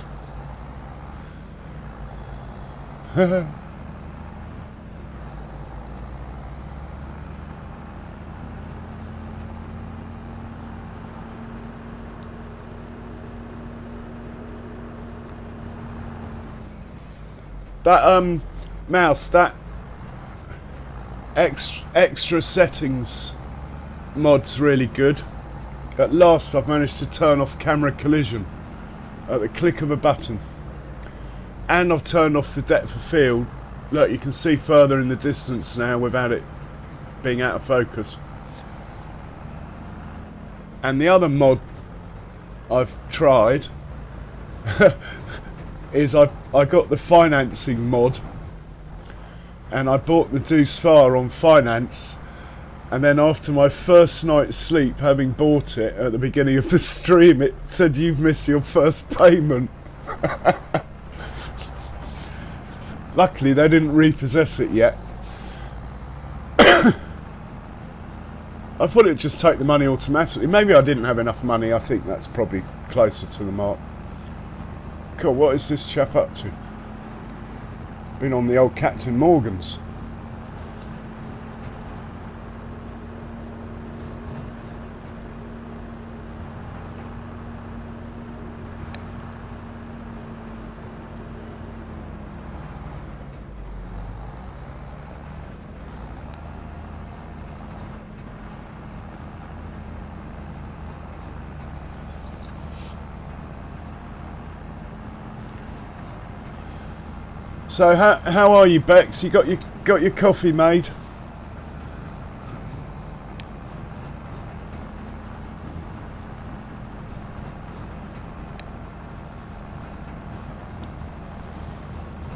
That Mouse, that extra settings mod's really good. At last I've managed to turn off camera collision at the click of a button, and I've turned off the depth of field. Look, you can see further in the distance now without it being out of focus. And the other mod I've tried is I got the financing mod, and I bought the Deuce Far on finance. And then after my first night's sleep, having bought it at the beginning of the stream, it said, "You've missed your first payment." Luckily, they didn't repossess it yet. I thought it'd just take the money automatically. Maybe I didn't have enough money. I think that's probably closer to the mark. God, what is this chap up to? Been on the old Captain Morgan's. So how are you, Bex? You got your coffee made?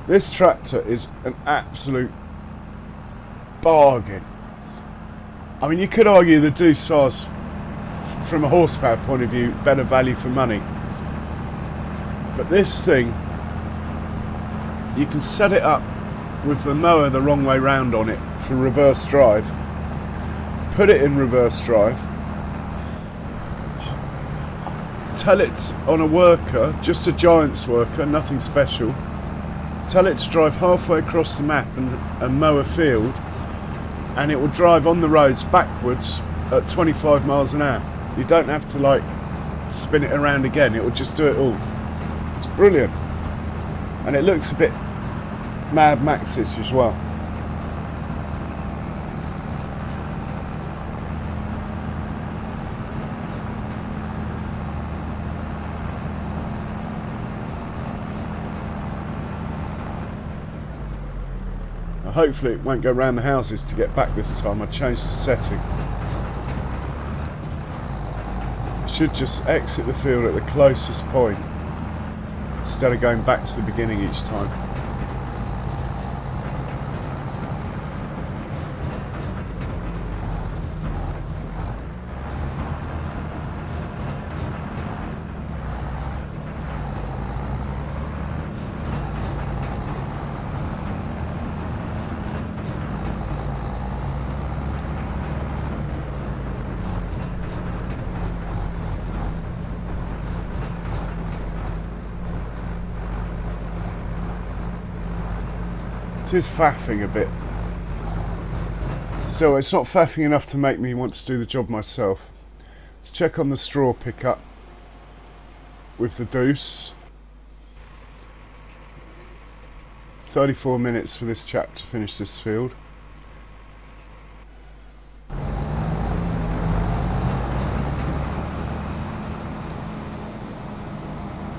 This tractor is an absolute bargain. I mean, you could argue the Deuce Far's, from a horsepower point of view, better value for money. But this thing, you can set it up with the mower the wrong way round on it for reverse drive. put it in reverse drive, tell it on a worker, just a Giants worker, nothing special, tell it to drive halfway across the map and mow a field, and it will drive on the roads backwards at 25 miles an hour. You don't have to like spin it around again, it will just do it all. It's brilliant. And it looks a bit Mad Max-ish as well. Hopefully it won't go round the houses to get back this time. I changed the setting. Should just exit the field at the closest point instead of going back to the beginning each time. It is faffing a bit. So it's not faffing enough to make me want to do the job myself. Let's check on the straw pickup with the Deutz. 34 minutes for this chap to finish this field.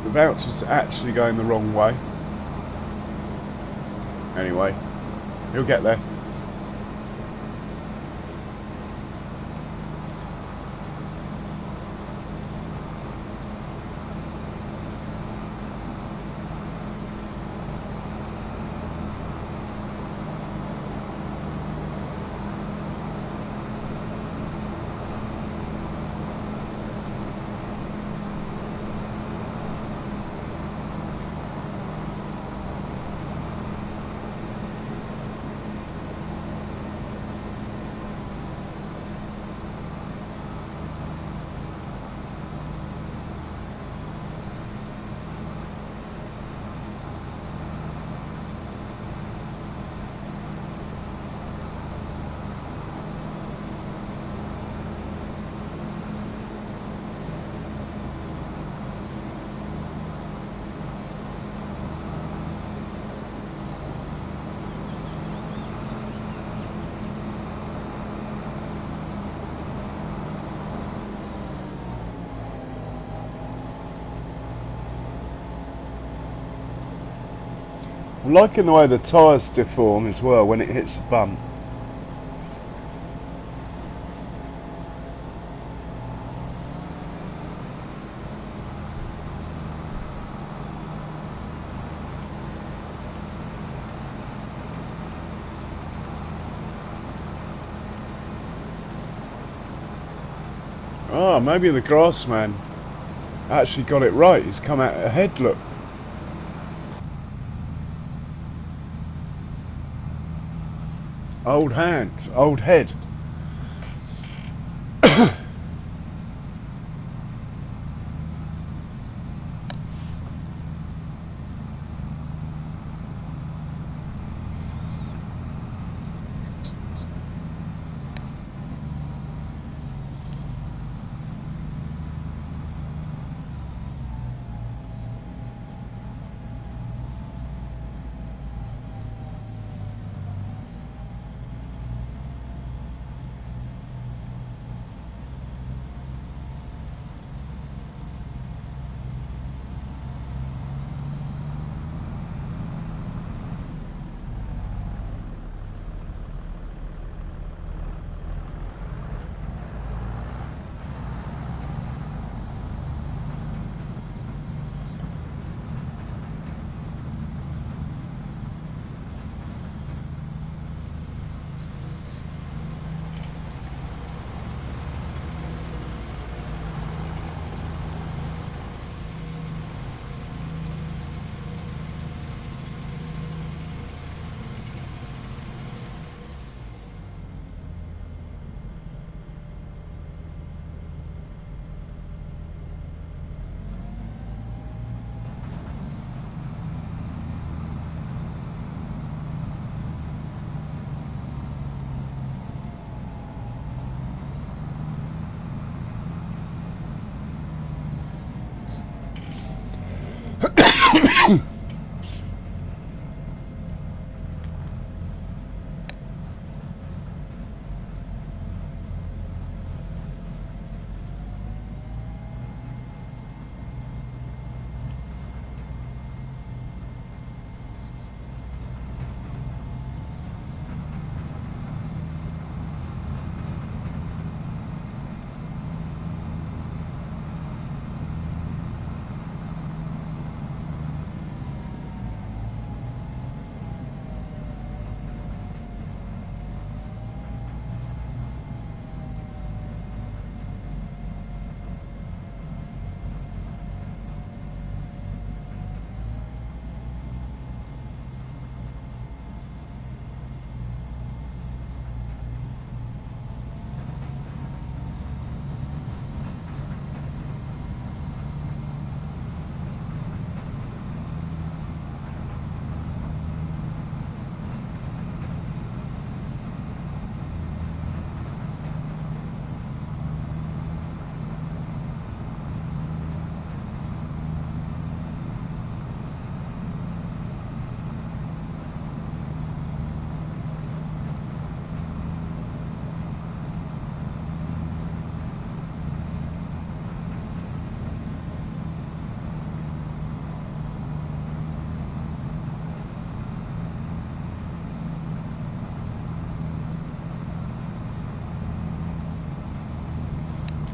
The voucher's actually going the wrong way. Anyway, he'll get there. I'm liking the way the tyres deform as well when it hits a bump. Ah, maybe the grass man actually got it right. He's come out ahead, look. Old hand, old head.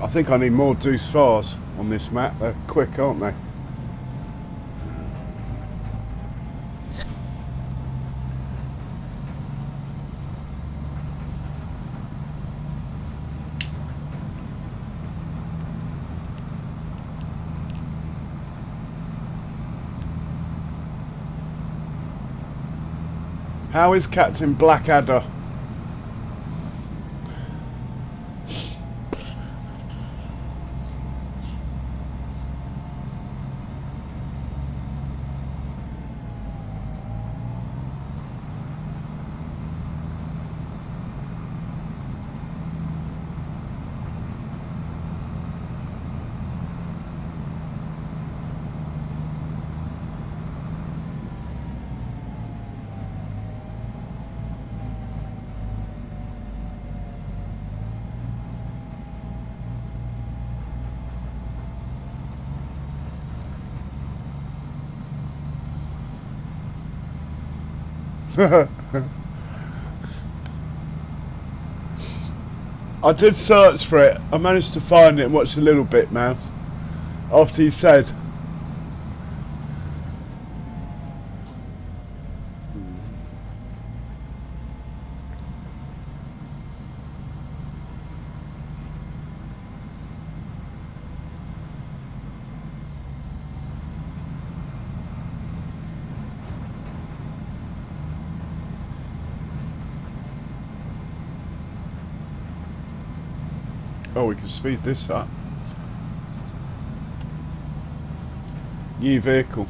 I think I need more deuce fars on this map. They're quick, aren't they? How is Captain Blackadder? I did search for it. I managed to find it and watch a little bit, Mouse. After you said. Oh, we can speed this up. New vehicle.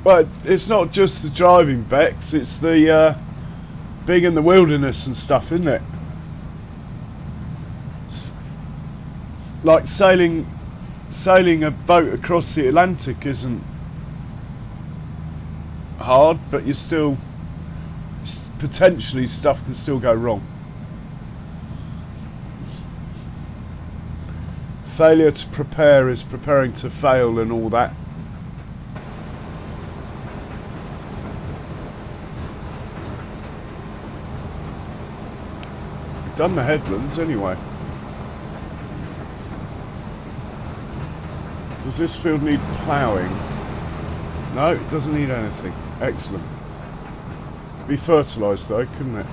But it's not just the driving, Bex, it's the being in the wilderness and stuff, isn't it? Like sailing a boat across the Atlantic isn't hard, but you're still potentially stuff can still go wrong. Failure to prepare is preparing to fail and all that. We've done the headlands anyway. Does this field need ploughing? No, it doesn't need anything. Excellent. Could be fertilised though, couldn't it?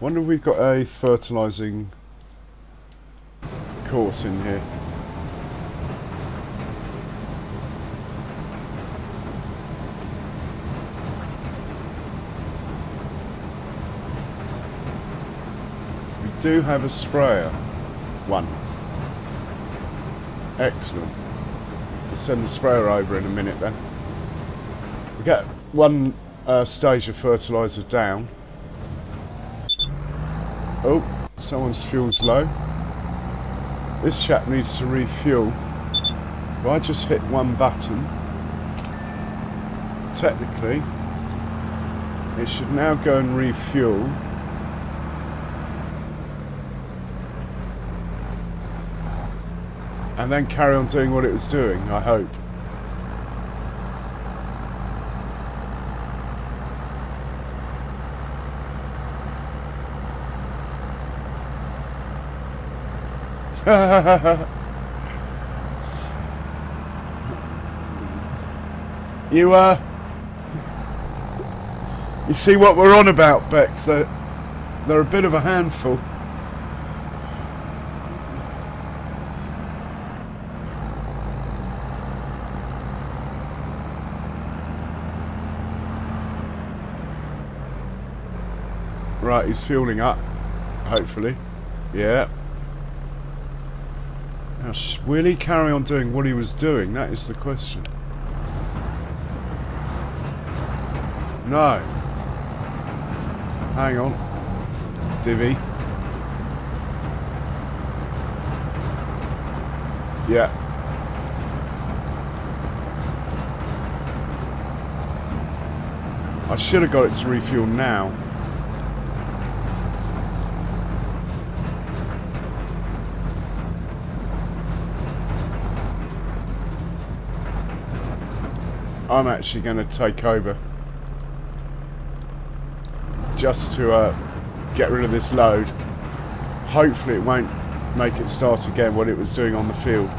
Wonder if we've got a fertilising course in here. We do have a sprayer. One. Excellent. We'll send the sprayer over in a minute then. We get one stage of fertiliser down. Oh, someone's fuel's low. This chap needs to refuel. If I just hit one button, technically, it should now go and refuel. And then carry on doing what it was doing, I hope. You see what we're on about, Bex? They're a bit of a handful. Right, he's fueling up. Hopefully. Yeah. Now, will he carry on doing what he was doing? That is the question. No. Hang on. Divvy. Yeah. I should have got it to refuel now. I'm actually going to take over just to get rid of this load. Hopefully it won't make it start again what it was doing on the field.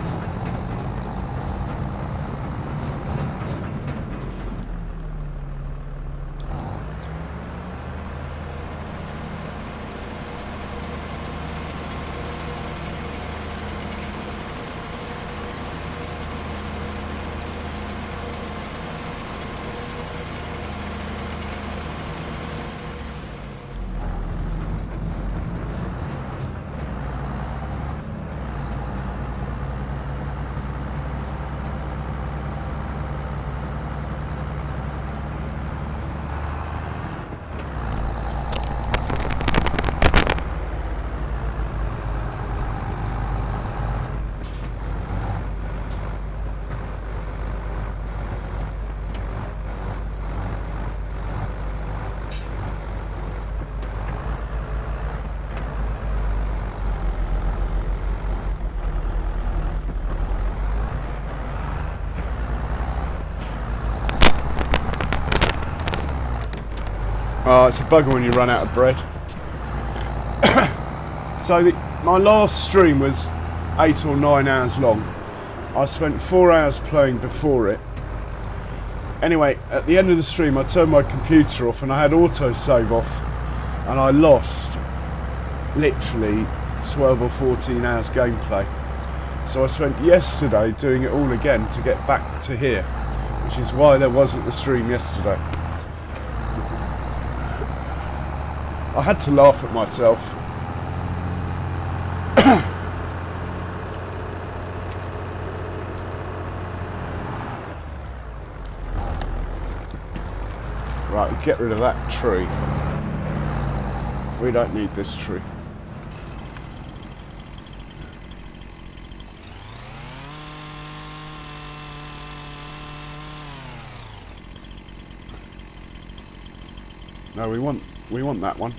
Oh, it's a bugger when you run out of bread. So my last stream was 8 or 9 hours long. I spent 4 hours playing before it. Anyway, at the end of the stream I turned my computer off and I had autosave off, and I lost literally 12 or 14 hours gameplay. So I spent yesterday doing it all again to get back to here, which is why there wasn't the stream yesterday. I had to laugh at myself. Right, get rid of that tree. We don't need this tree. No, we want that one.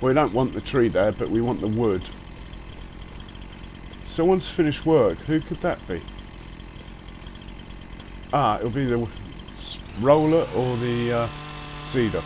We don't want the tree there, but we want the wood. Someone's finished work. Who could that be? Ah, it'll be the roller or the cedar.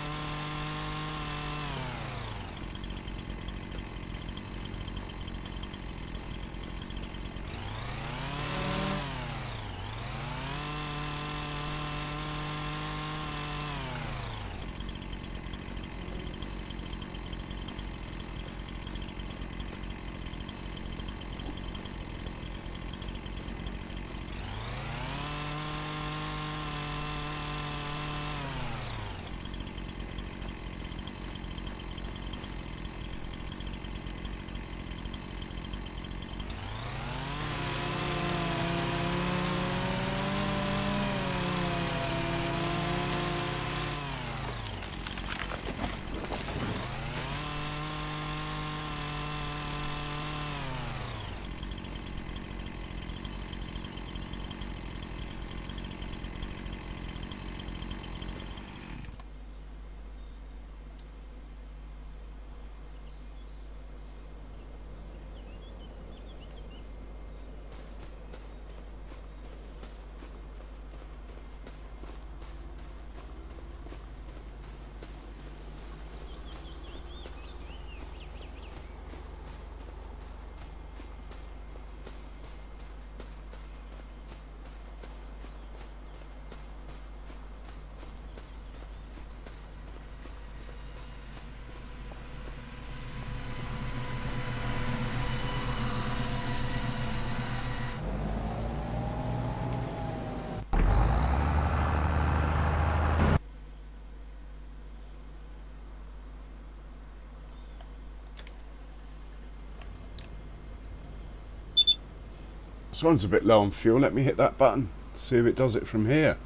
This one's a bit low on fuel. Let me hit that button. See if it does it from here.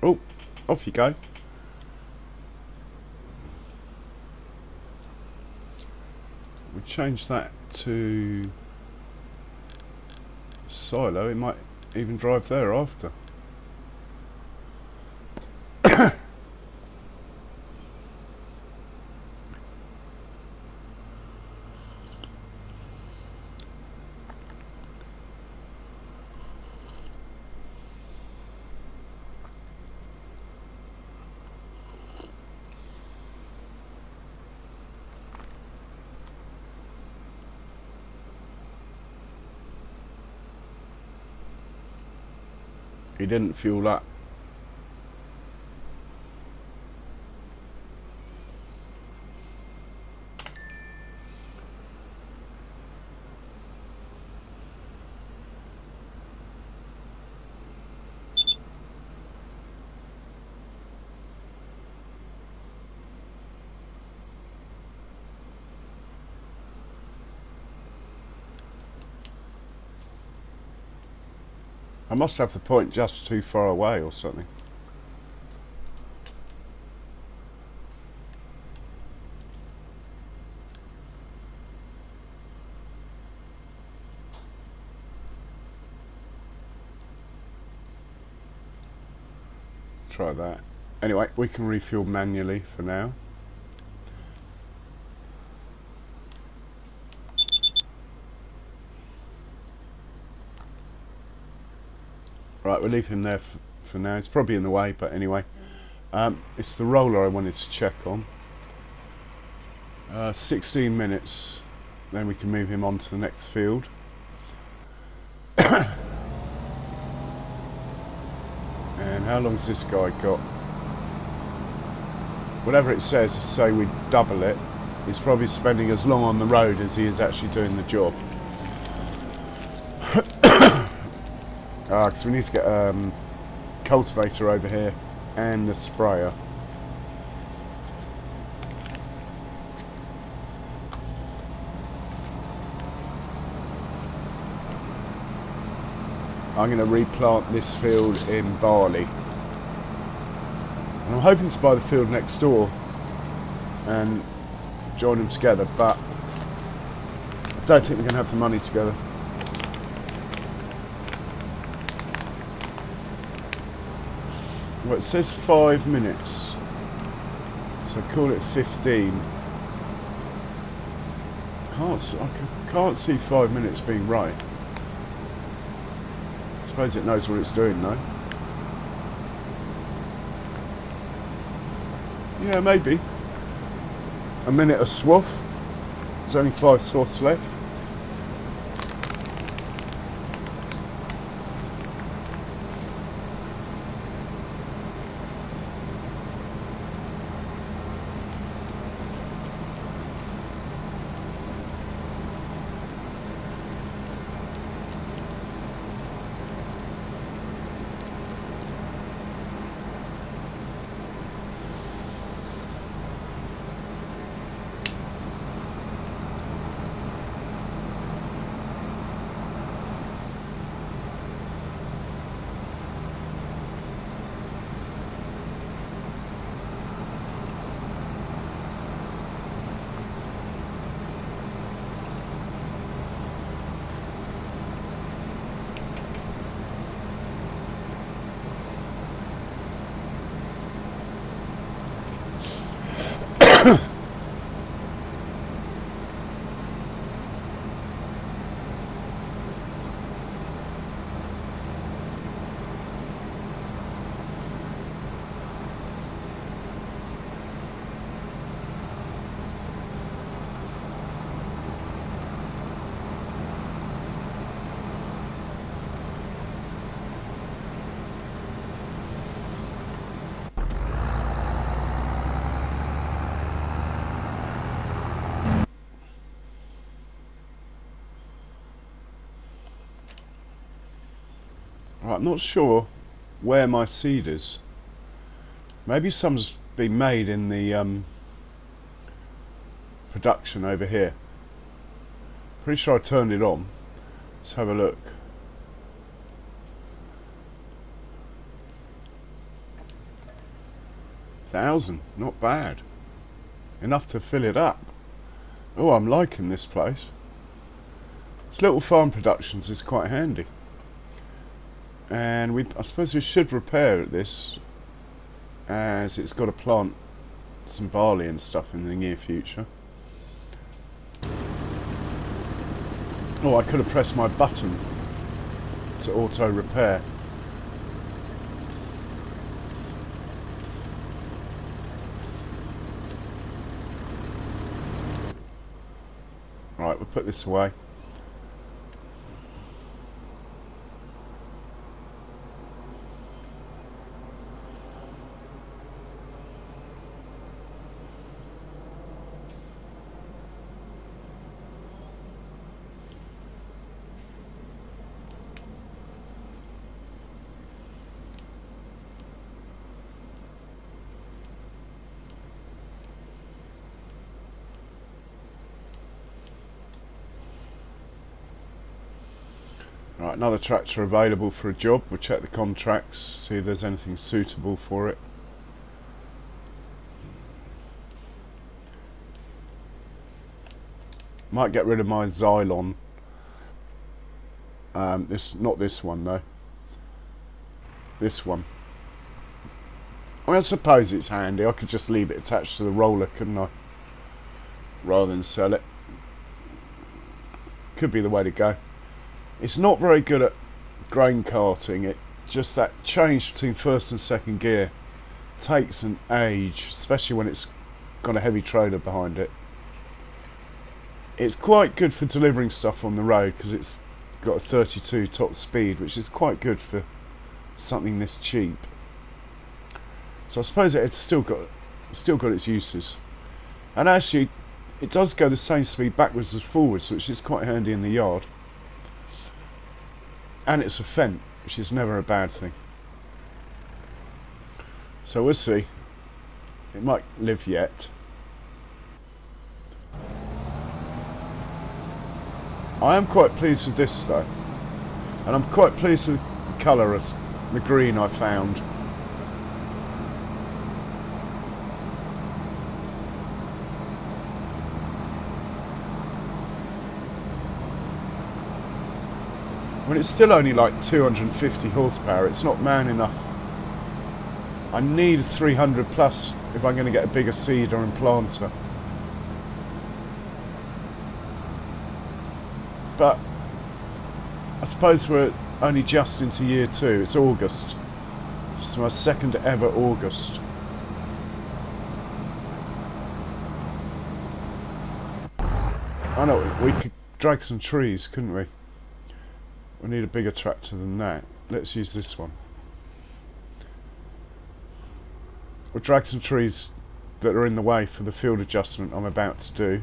Oh, off you go. We change that to silo. It might even drive there after. He didn't fuel up. I must have the point just too far away or something. Try that. Anyway, we can refuel manually for now. Right, we'll leave him there for now. It's probably in the way, but anyway. It's the roller I wanted to check on. 16 minutes, then we can move him on to the next field. And how long's this guy got? Whatever it says, say we double it, he's probably spending as long on the road as he is actually doing the job. Because we need to get a cultivator over here and the sprayer. I'm going to replant this field in barley. And I'm hoping to buy the field next door and join them together, but I don't think we're going to have the money together. Well, it says 5 minutes, so call it 15. I can't see 5 minutes being right. I suppose it knows what it's doing though. Yeah, maybe. A minute a swath. There's only 5 swaths left. Right, I'm not sure where my seed is. Maybe some's been made in the production over here. Pretty sure I turned it on. Let's have a look. $1,000, not bad. Enough to fill it up. Oh, I'm liking this place. This little farm productions is quite handy. And I suppose we should repair this, as it's got to plant some barley and stuff in the near future. Oh, I could have pressed my button to auto repair. Right, we'll put this away. Right, another tractor available for a job. We'll check the contracts, see if there's anything suitable for it. Might get rid of my Xylon. Not this one though. This one. I suppose it's handy. I could just leave it attached to the roller, couldn't I? Rather than sell it. Could be the way to go. It's not very good at grain carting. It just that change between first and second gear takes an age, especially when it's got a heavy trailer behind it. It's quite good for delivering stuff on the road because it's got a 32 top speed, which is quite good for something this cheap. So I suppose it's still got its uses. And actually, it does go the same speed backwards as forwards, which is quite handy in the yard. And it's a Fendt, which is never a bad thing. So we'll see. It might live yet. I am quite pleased with this though. And I'm quite pleased with the colour of the green I found. When it's still only like 250 horsepower, it's not man enough. I need 300 plus if I'm going to get a bigger seeder and planter. But I suppose we're only just into year 2. It's August. It's my second ever August. I know, we could drag some trees, couldn't we? We need a bigger tractor than that. Let's use this one. We'll drag some trees that are in the way for the field adjustment I'm about to do.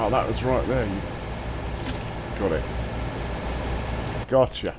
Oh, that was right there. You got it. Gotcha.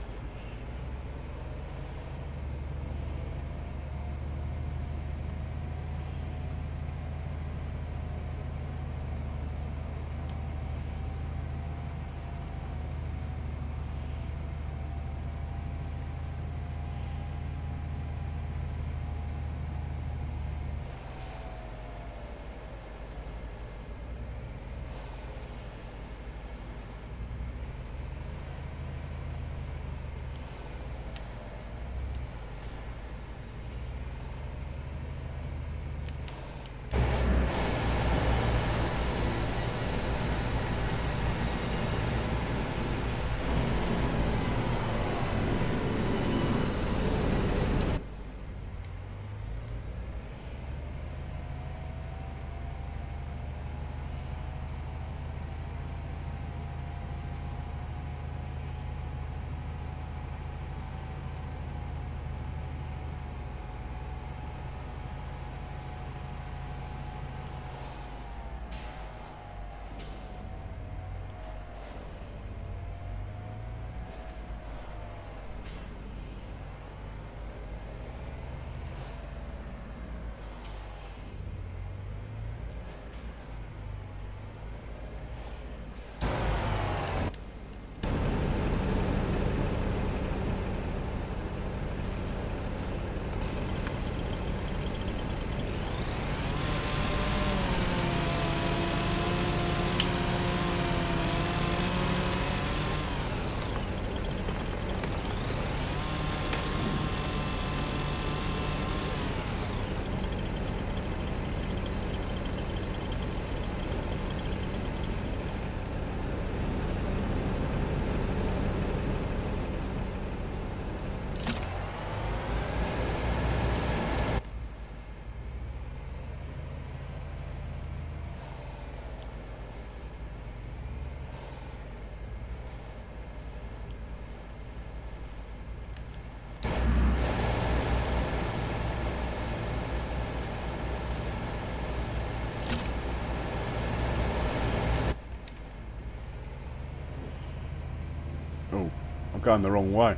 Oh, I'm going the wrong way.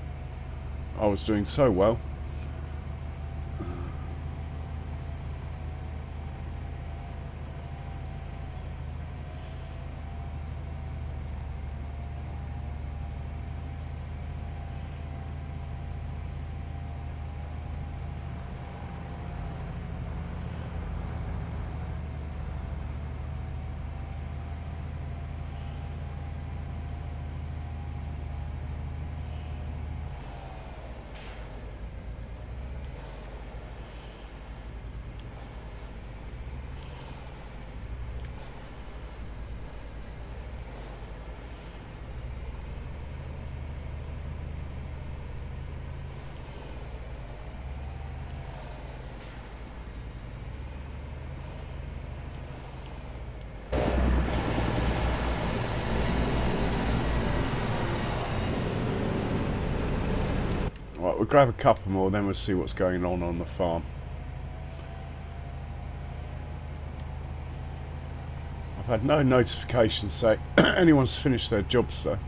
I was doing so well. Right, we'll grab a couple more, then we'll see what's going on the farm. I've had no notification say anyone's finished their jobs though.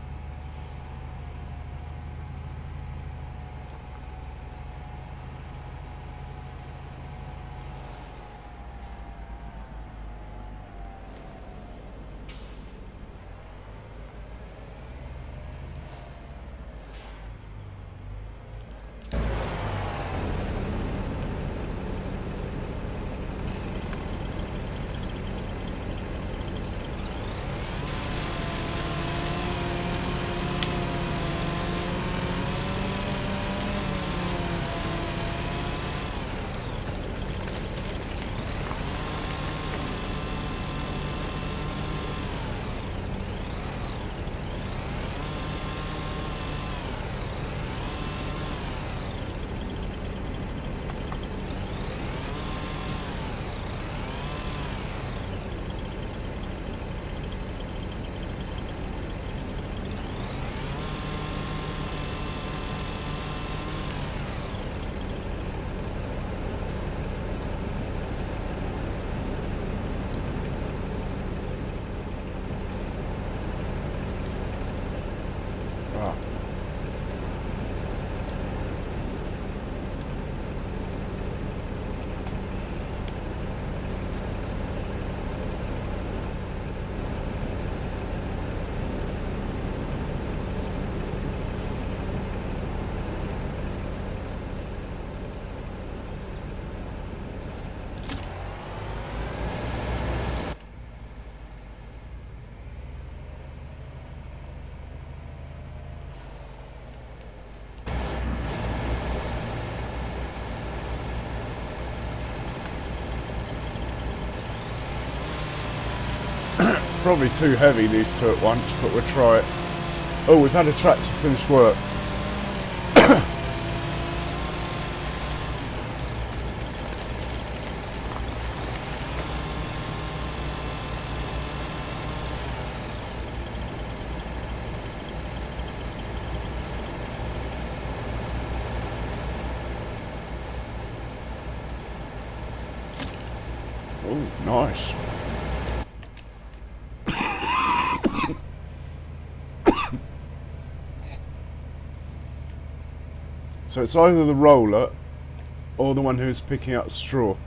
probably too heavy, these two at once, but we'll try it. Oh, we've had a tractor finish work. Oh, nice. So it's either the roller or the one who's picking up straw.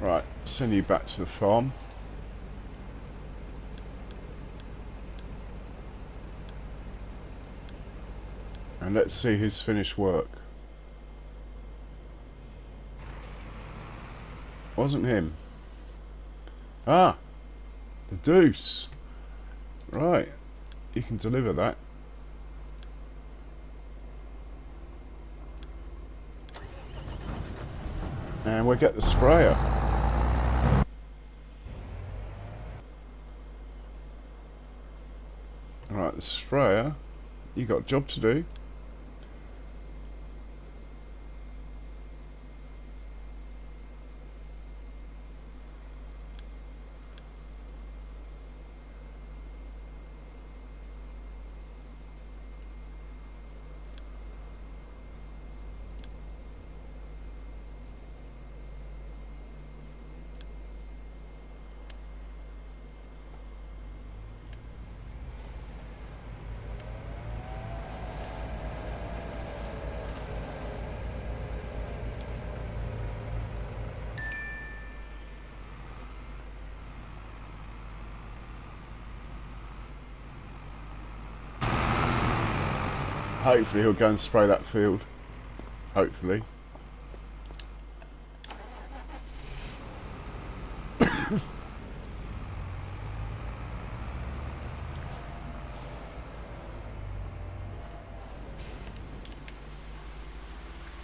Right, send you back to the farm. And let's see who's finished work. Wasn't him. Ah, the Deuce. Right, you can deliver that. And we'll get the sprayer. Right, the sprayer, you got a job to do. Hopefully he'll go and spray that field. Hopefully.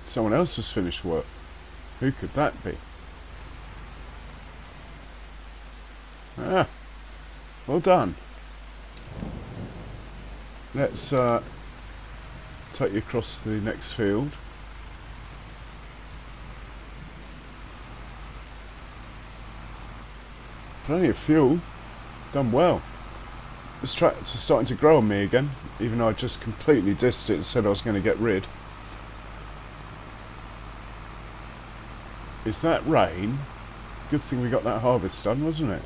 Someone else has finished work. Who could that be? Ah, well done. Let's take you across to the next field. Plenty of fuel. Done well. This tractor's starting to grow on me again, even though I just completely dissed it and said I was going to get rid. Is that rain? Good thing we got that harvest done, wasn't it?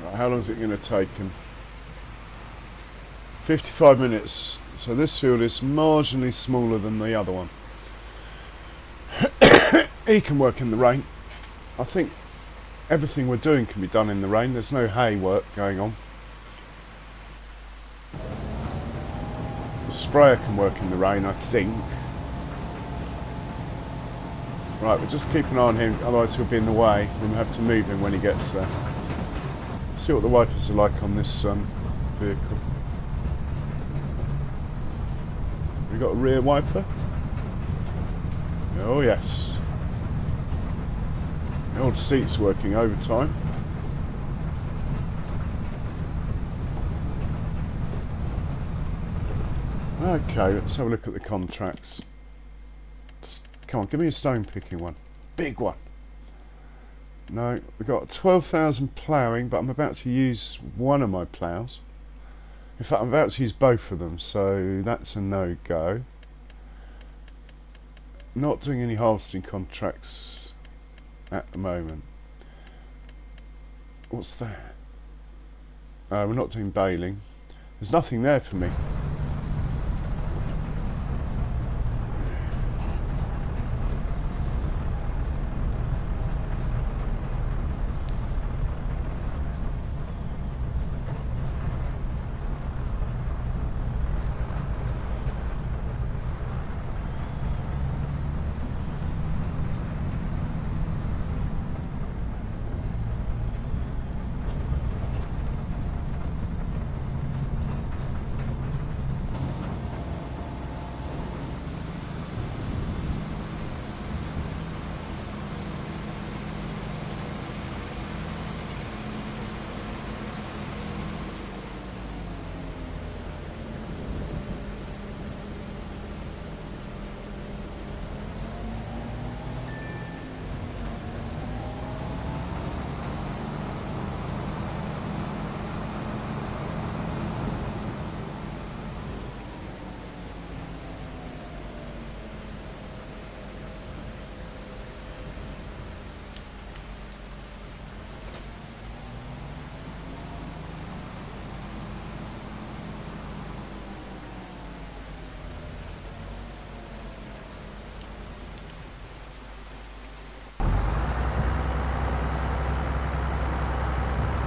Right, how long is it going to take him? 55 minutes. So this field is marginally smaller than the other one. He can work in the rain. I think everything we're doing can be done in the rain. There's no hay work going on. The sprayer can work in the rain, I think. Right, we'll just keep an eye on him, otherwise he'll be in the way. We'll have to move him when he gets there. See what the wipers are like on this vehicle. We got a rear wiper? Oh yes. The old seat's working overtime. Okay, let's have a look at the contracts. Come on, give me a stone picking one. Big one. No, we've got 12,000 ploughing, but I'm about to use one of my ploughs. In fact, I'm about to use both of them, so that's a no-go. Not doing any harvesting contracts at the moment. What's that? We're not doing baling. There's nothing there for me.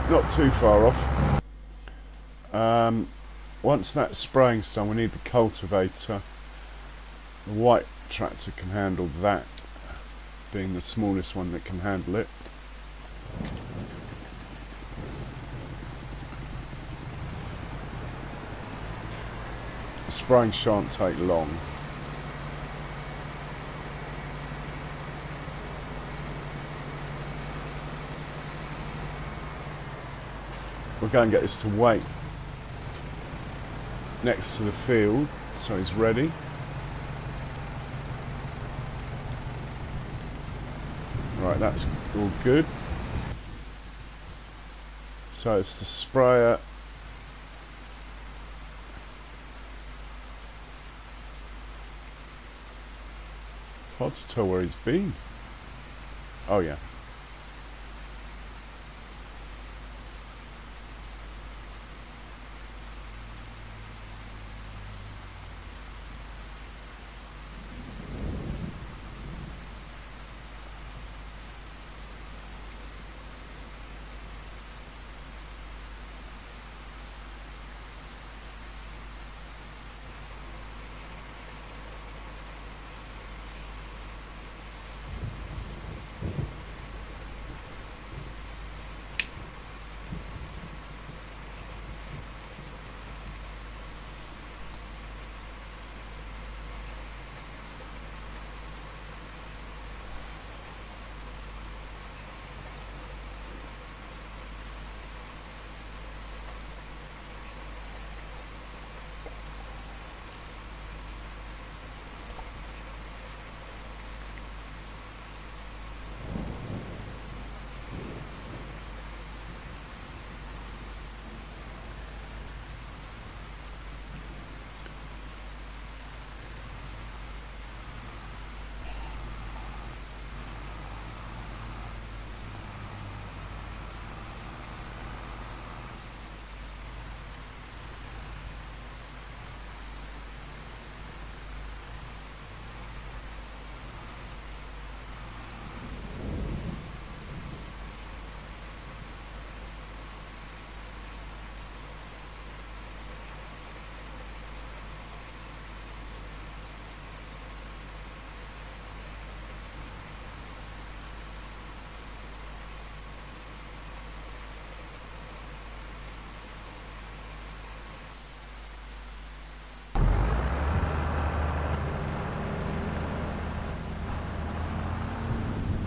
Not too far off. Once that spraying's done, we need the cultivator. The white tractor can handle that, being the smallest one that can handle it. The spraying shan't take long. We'll go and get this to wait next to the field, so he's ready. Right, that's all good. So it's the sprayer. It's hard to tell where he's been. Oh yeah.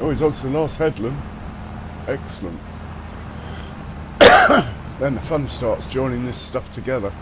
Oh, he's on to the last headland. Excellent. Then the fun starts, joining this stuff together.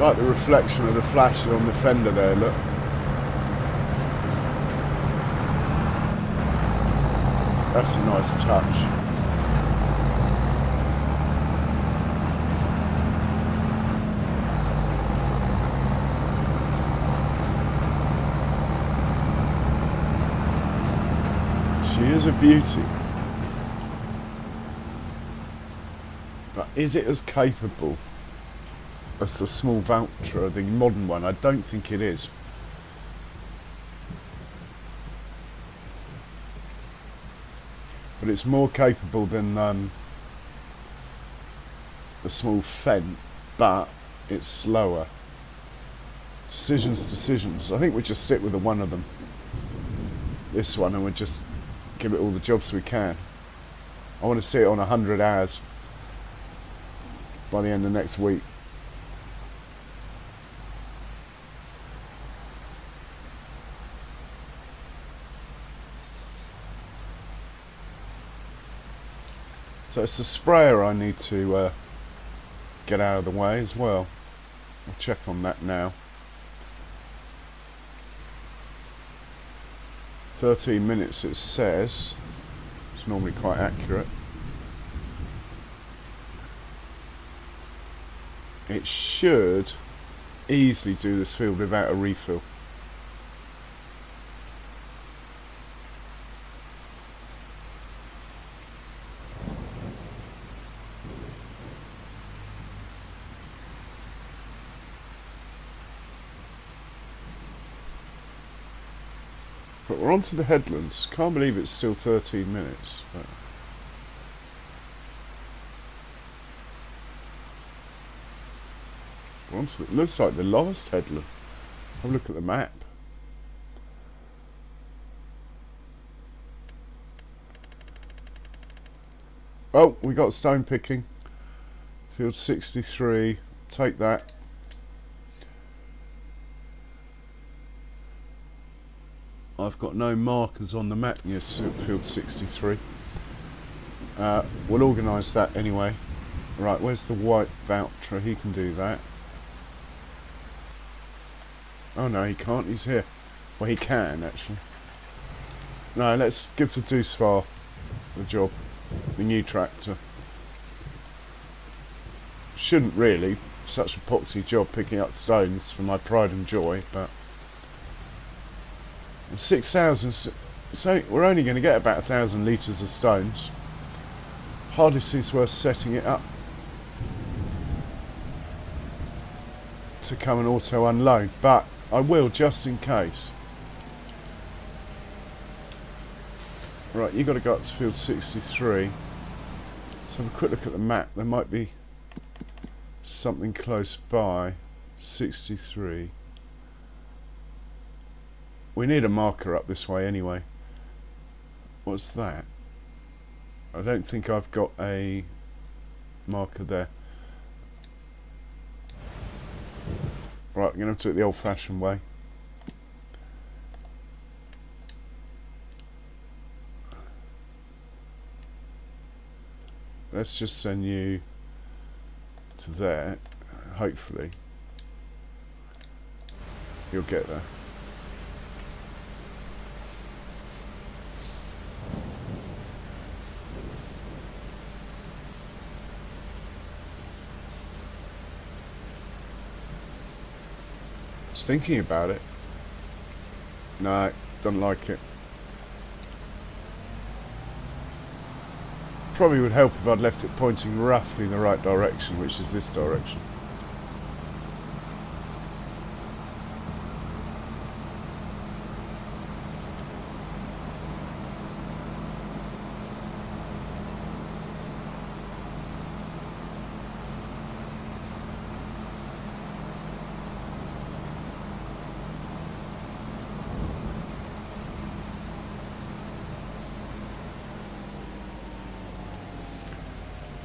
Like the reflection of the flash on the fender there, look. That's a nice touch. She is a beauty. But is it as capable as the small Valtra, the modern one? I don't think it is. But it's more capable than the small Fent, but it's slower. Decisions. I think we just stick with the one of them. This one, and we'll just give it all the jobs we can. I want to see it on 100 hours by the end of next week. So it's the sprayer I need to get out of the way as well. I'll check on that now. 13 minutes it says. It's normally quite accurate. It should easily do this field without a refill. But we're on to the headlands. Can't believe it's still 13 minutes. But we're on to, it looks like the last headland. Have a look at the map. Oh, we got stone picking. Field 63. Take that. I've got no markers on the map near field 63. We'll organise that anyway. Right, where's the white Valtra? He can do that. Oh no, he can't. He's here. Well, he can actually. No, let's give the Deucefar the job. The new tractor. Shouldn't really. Such a poxy job picking up stones for my pride and joy, but 6,000. So we're only going to get about 1,000 litres of stones. Hardly seems worth setting it up to come and auto unload, but I will just in case. Right, you got to go up to field 63. Let's have a quick look at the map. There might be something close by. 63. We need a marker up this way anyway. What's that? I don't think I've got a marker there. Right, I'm going to have to do it the old-fashioned way. Let's just send you to there. Hopefully you'll get there. Just thinking about it. No, don't like it. Probably would help if I'd left it pointing roughly in the right direction, which is this direction.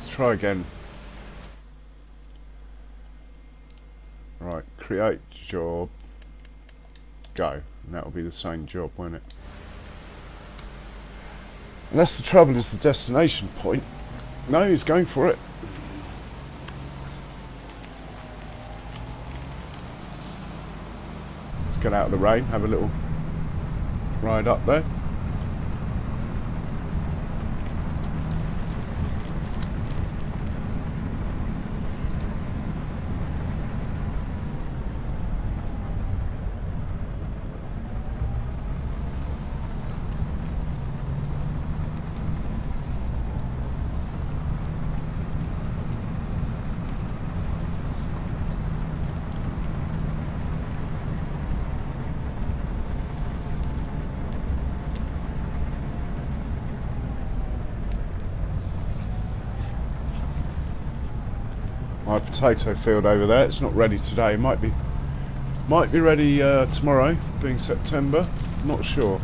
Try again. Right, create job, go, and that will be the same job, won't it? And that's the trouble, is the destination point. No, he's going for it. Let's get out of the rain, have a little ride up there. My potato field over there, it's not ready today. Might be ready tomorrow, being September. Not sure.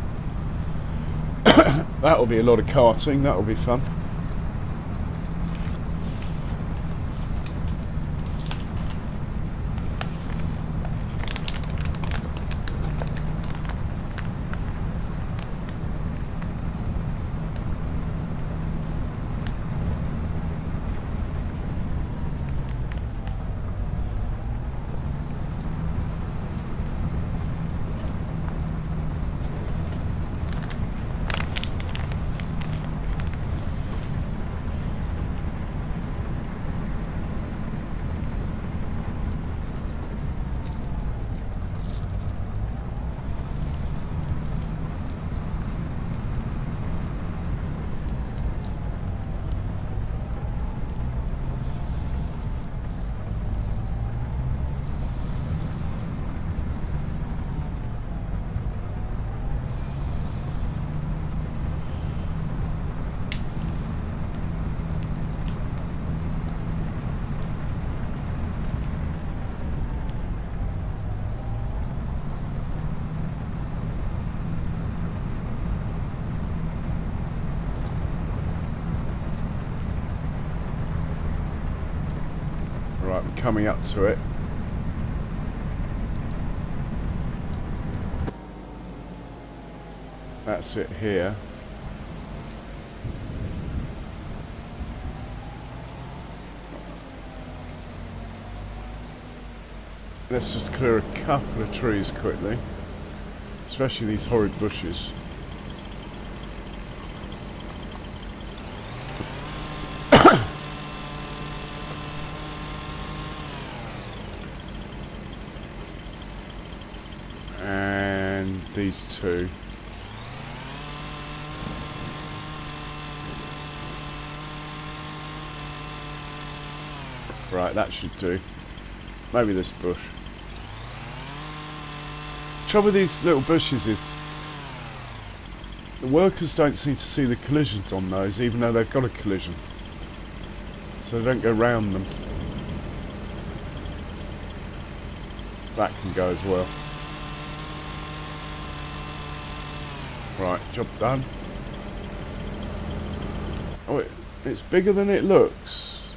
That'll be a lot of carting. That'll be fun. Right, we're coming up to it. That's it here. Let's just clear a couple of trees quickly, especially these horrid bushes. And these two. Right, that should do. Maybe this bush. Trouble with these little bushes is the workers don't seem to see the collisions on those, even though they've got a collision. So they don't go round them. That can go as well. Right, job done. Oh, it's bigger than it looks.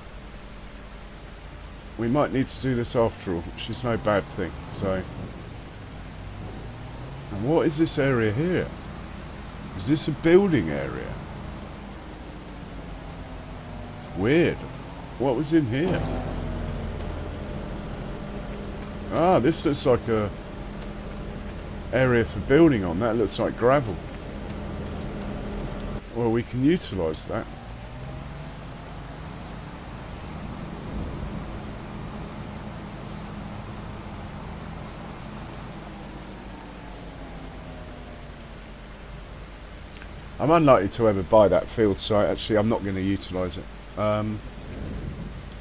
We might need to do this after all, which is no bad thing. So, and what is this area here? Is this a building area? It's weird. What was in here? Ah, this looks like a area for building on. That looks like gravel. Well, we can utilise that. I'm unlikely to ever buy that field site. Actually, I'm not going to utilise it.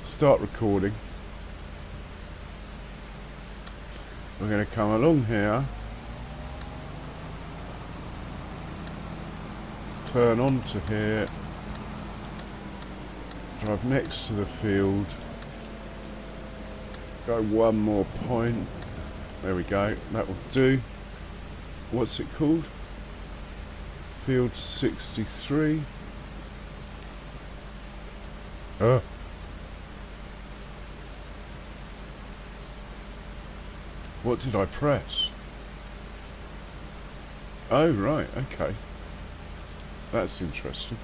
Start recording. We're going to come along here, turn onto here, drive next to the field, go one more point. There we go, that will do. What's it called? Field 63. Oh. What did I press? Oh, right, okay. That's interesting.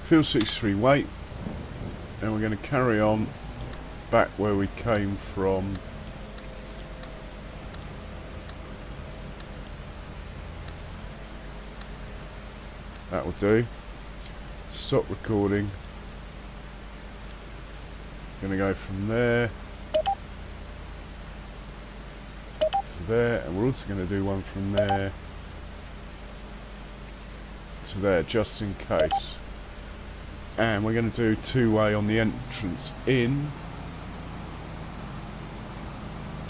Field 63, wait. And we're going to carry on back where we came from. That will do. Stop recording. Gonna go from there to there, and we're also going to do one from there to there, just in case. And we're going to do two-way on the entrance in,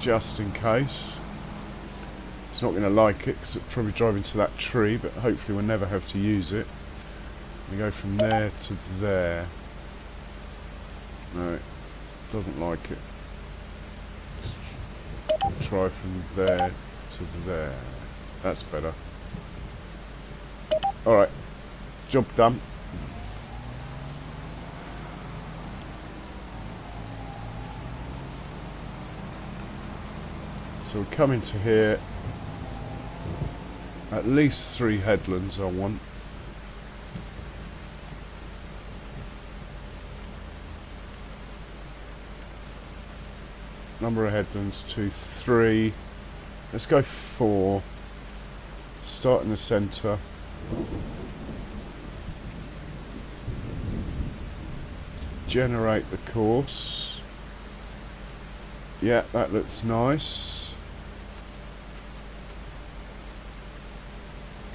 just in case. It's not going to like it because it's probably driving to that tree, but hopefully we'll never have to use it. We go from there to there. No, it doesn't like it. Try from there to there. That's better. Alright, job done. So we'll come into here. At least 3 headlands I want. Number of headlands, 2, 3. Let's go 4. Start in the centre. Generate the course. Yeah, that looks nice.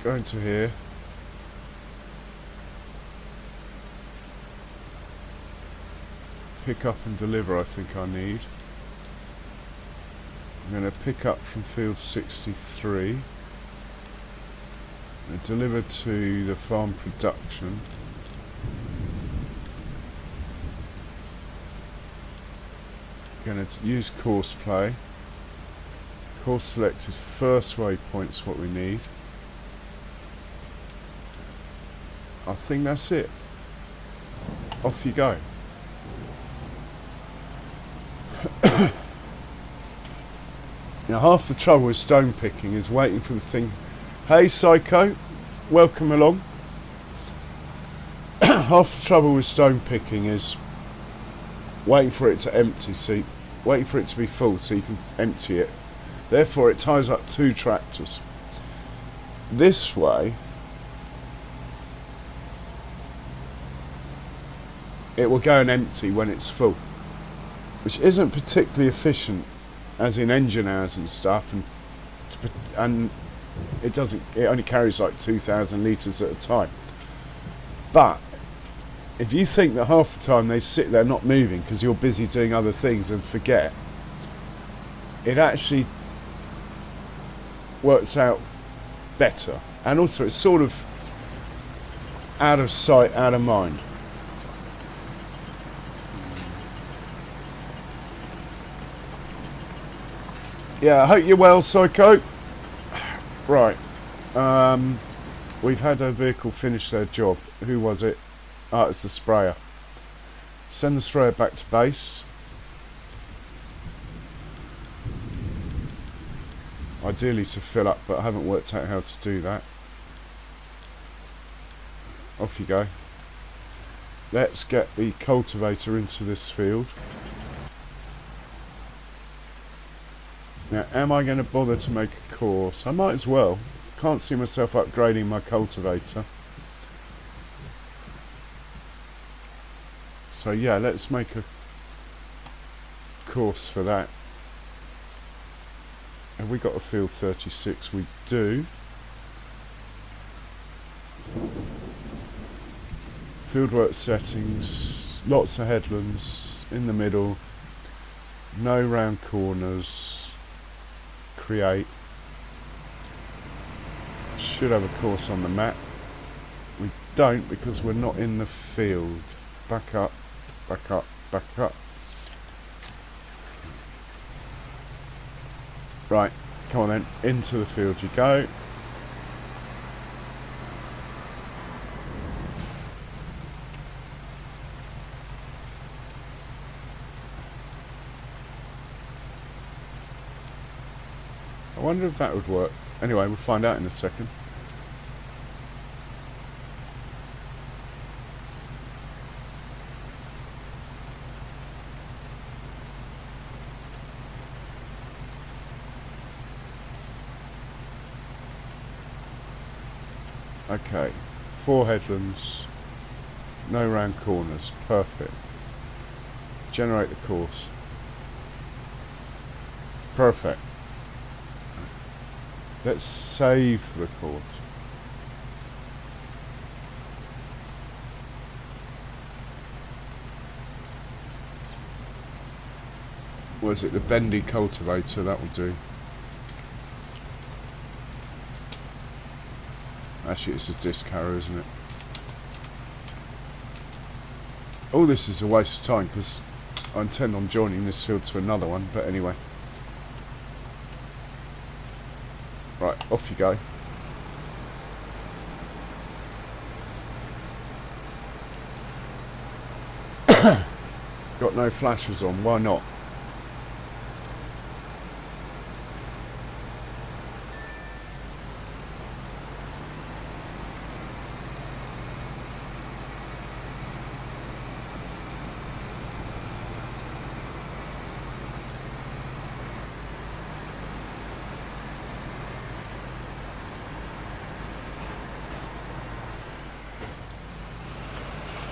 Go into here. Pick up and deliver, I think I need. I'm going to pick up from field 63 and deliver to the farm production. Going to use course play. Course selected, first waypoint's what we need. I think that's it. Off you go. Now half the trouble with stone picking is waiting for the thing. Hey Psycho, welcome along. Half the trouble with stone picking is waiting for it to empty, waiting for it to be full so you can empty it. Therefore it ties up 2 tractors. This way it will go and empty when it's full, which isn't particularly efficient as in engine hours and stuff, and it only carries like 2,000 litres at a time. But if you think that half the time they sit there not moving because you're busy doing other things and forget, it actually works out better. And also it's sort of out of sight, out of mind. Yeah, I hope you're well, Psycho. Right. We've had a vehicle finish their job. Who was it? Ah, it's the sprayer. Send the sprayer back to base. Ideally to fill up, but I haven't worked out how to do that. Off you go. Let's get the cultivator into this field. Now, am I going to bother to make a course? I might as well. Can't see myself upgrading my cultivator. So yeah, let's make a course for that. Have we got a field 36? We do. Fieldwork settings, lots of headlands in the middle, no round corners, create. Should have a course on the map. We don't because we're not in the field. Back up, back up, back up. Right, come on then, into the field you go. I wonder if that would work. Anyway, we'll find out in a second. Okay, 4 headlands, no round corners, perfect. Generate the course. Perfect. Let's save the course. Was it the bendy cultivator? That will do. Actually, it's a disc harrow, isn't it? All this is a waste of time because I intend on joining this field to another one, but anyway. Right, off you go. Got no flashers on, why not?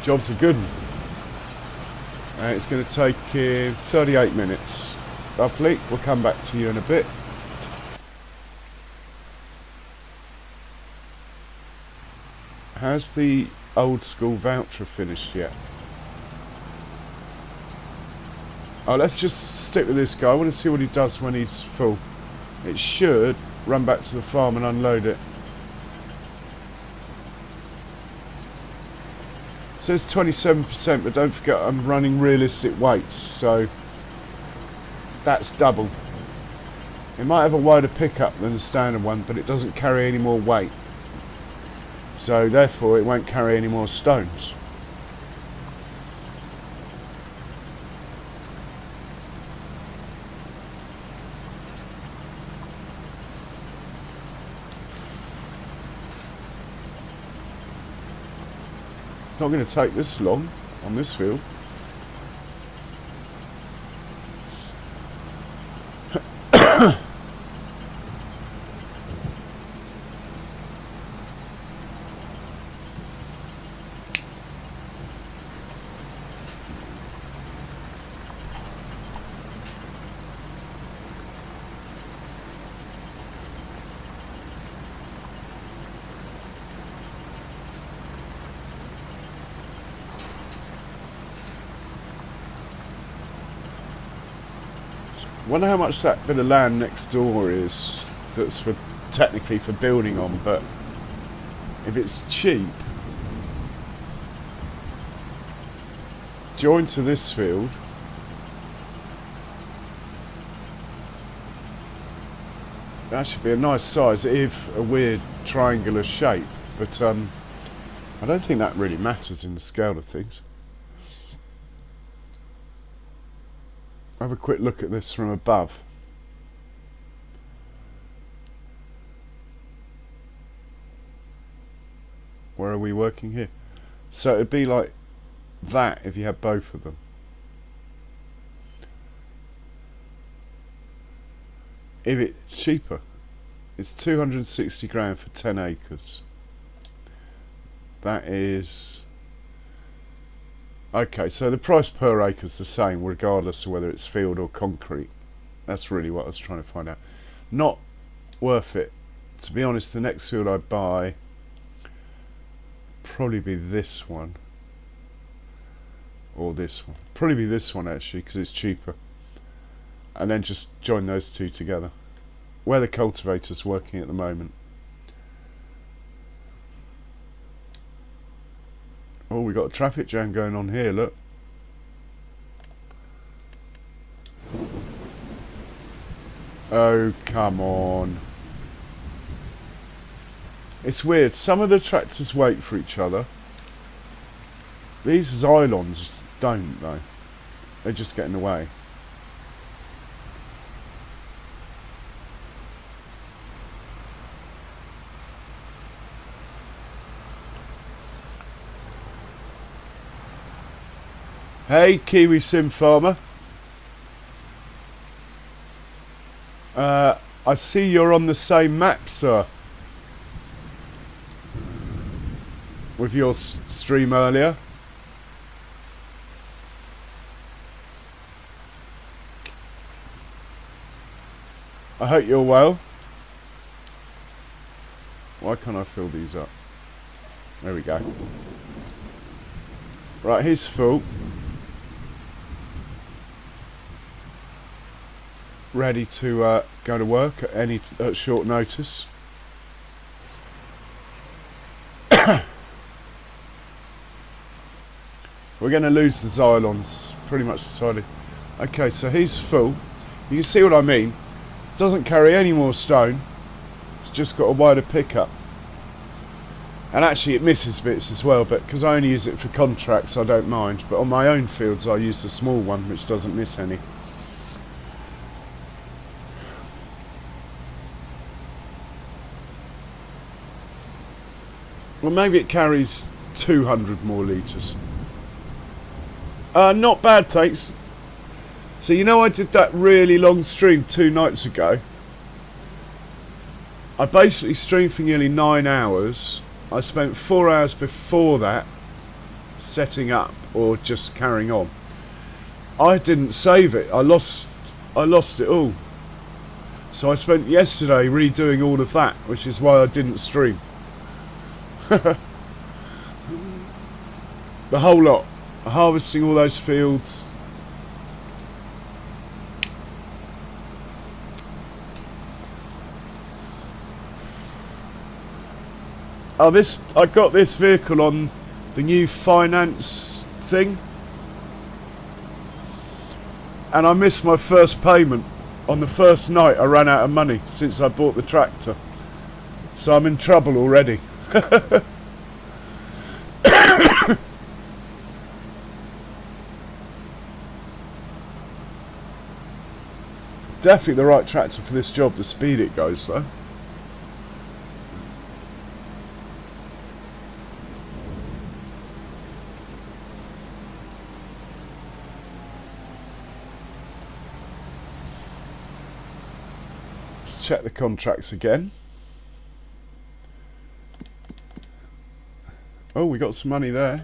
Job's a good one. It's going to take 38 minutes. Lovely, we'll come back to you in a bit. Has the old school voucher finished yet? Oh, let's just stick with this guy. I want to see what he does when he's full. It should run back to the farm and unload it. It says 27%, but don't forget I'm running realistic weights, so that's double. It might have a wider pickup than the standard one, but it doesn't carry any more weight. So therefore it won't carry any more stones. It's not going to take this long on this field. I wonder how much that bit of land next door is that's for technically for building on, but if it's cheap, join to this field, that should be a nice size if a weird triangular shape, but I don't think that really matters in the scale of things. Have a quick look at this from above. Where are we working here? So it'd be like that if you had both of them. If it's cheaper, it's 260 grand for 10 acres. That is Okay, so the price per acre is the same regardless of whether it's field or concrete. That's really what I was trying to find out. Not worth it. To be honest, the next field I buy probably be this one or this one. Probably be this one actually because it's cheaper. And then just join those two together. Where the cultivator's working at the moment. Oh, we got a traffic jam going on here, look. Oh, come on. It's weird. Some of the tractors wait for each other. These Xylons don't, though. They're just getting away. Hey, Kiwi Sim Farmer. I see you're on the same map, sir. With your stream earlier. I hope you're well. Why can't I fill these up? There we go. Right, here's full. Ready to go to work at any short notice. We're going to lose the Xylons, pretty much decided. Okay, so he's full. You can see what I mean. Doesn't carry any more stone. It's just got a wider pickup. And actually it misses bits as well, but because I only use it for contracts I don't mind. But on my own fields I use the small one which doesn't miss any. Well, maybe it carries 200 more litres. Not bad, thanks. So you know I did that really long stream 2 nights ago. I basically streamed for nearly 9 hours. I spent 4 hours before that setting up or just carrying on. I didn't save it. I lost it all. So I spent yesterday redoing all of that, which is why I didn't stream. The whole lot. Harvesting all those fields. Oh, I got this vehicle on the new finance thing. And I missed my first payment. On the first night I ran out of money since I bought the tractor. So I'm in trouble already. Definitely the right tractor for this job, the speed it goes though. Let's check the contracts again. Oh, we got some money there.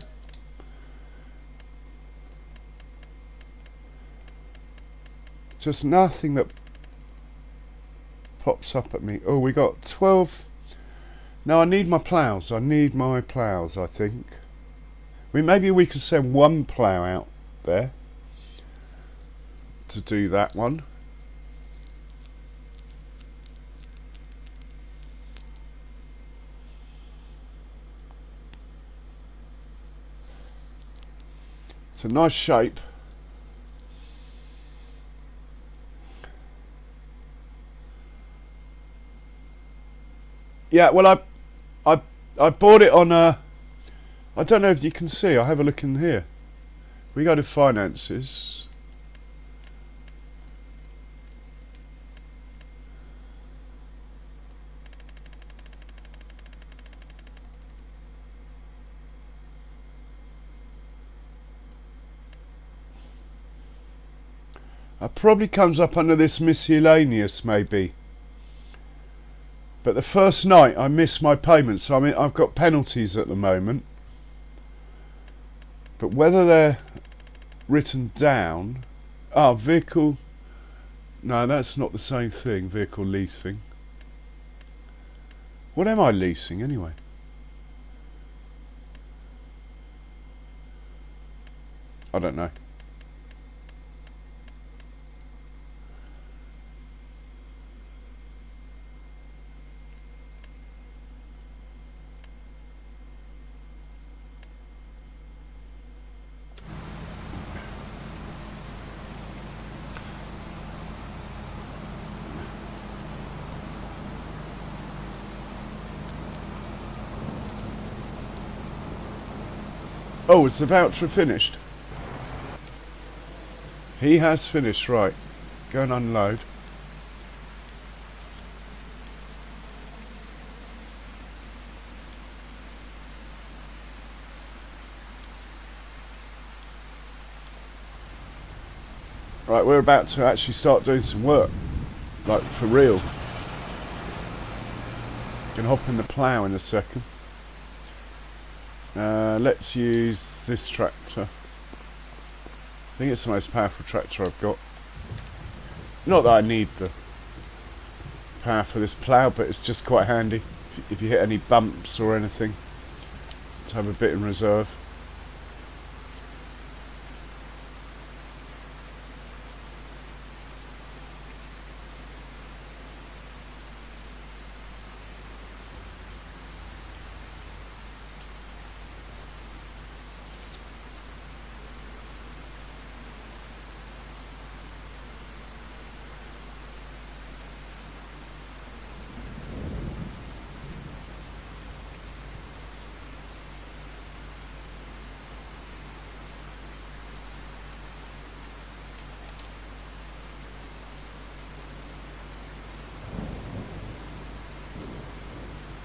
Just nothing that pops up at me. Oh, we got 12. No, I need my ploughs. I need my ploughs, I think. I mean, maybe we could send one plough out there to do that one. It's a nice shape. Yeah, well, I bought it on a. I don't know if you can see. I'll have a look in here. We go to finances. It probably comes up under this miscellaneous, maybe. But the first night I missed my payment, so I mean I've got penalties at the moment. But whether they're written down... vehicle... No, that's not the same thing, vehicle leasing. What am I leasing anyway? I don't know. Oh, it's about to have finished. He has finished, right. Go and unload. Right, we're about to actually start doing some work. Like, for real. Gonna hop in the plough in a second. Let's use this tractor. I think it's the most powerful tractor I've got. Not that I need the power for this plough, but it's just quite handy if you hit any bumps or anything to have a bit in reserve.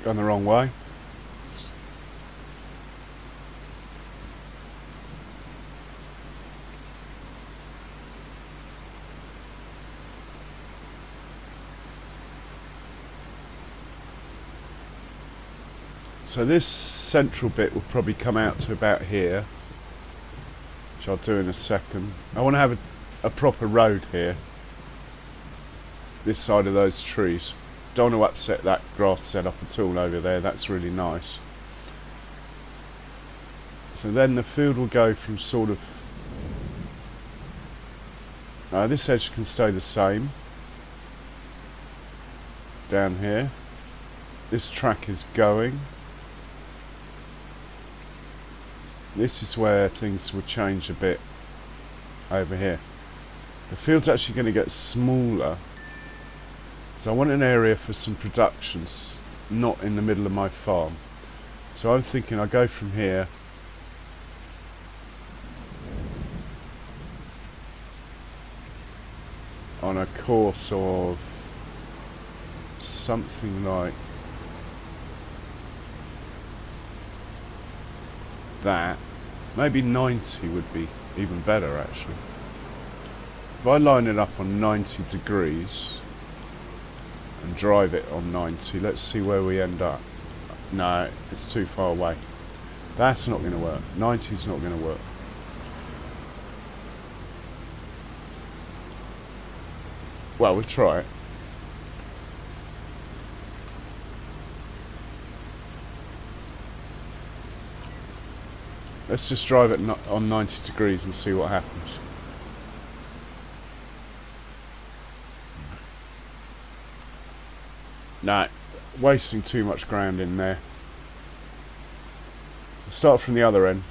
Gone the wrong way. So this central bit will probably come out to about here, which I'll do in a second. I want to have a proper road here, this side of those trees. Don't want to upset that grass setup at all over there. That's really nice. So then the field will go from sort of... this edge can stay the same. Down here. This track is going. This is where things will change a bit over here. The field's actually going to get smaller. So I want an area for some productions, not in the middle of my farm. So I'm thinking I go from here on a course of something like that. Maybe 90 would be even better actually. If I line it up on 90 degrees and drive it on 90, let's see where we end up. No, it's too far away. That's not going to work. 90 is not going to work. Well, we'll try it. Let's just drive it on 90 degrees and see what happens. Nah, wasting too much ground in there. I'll start from the other end.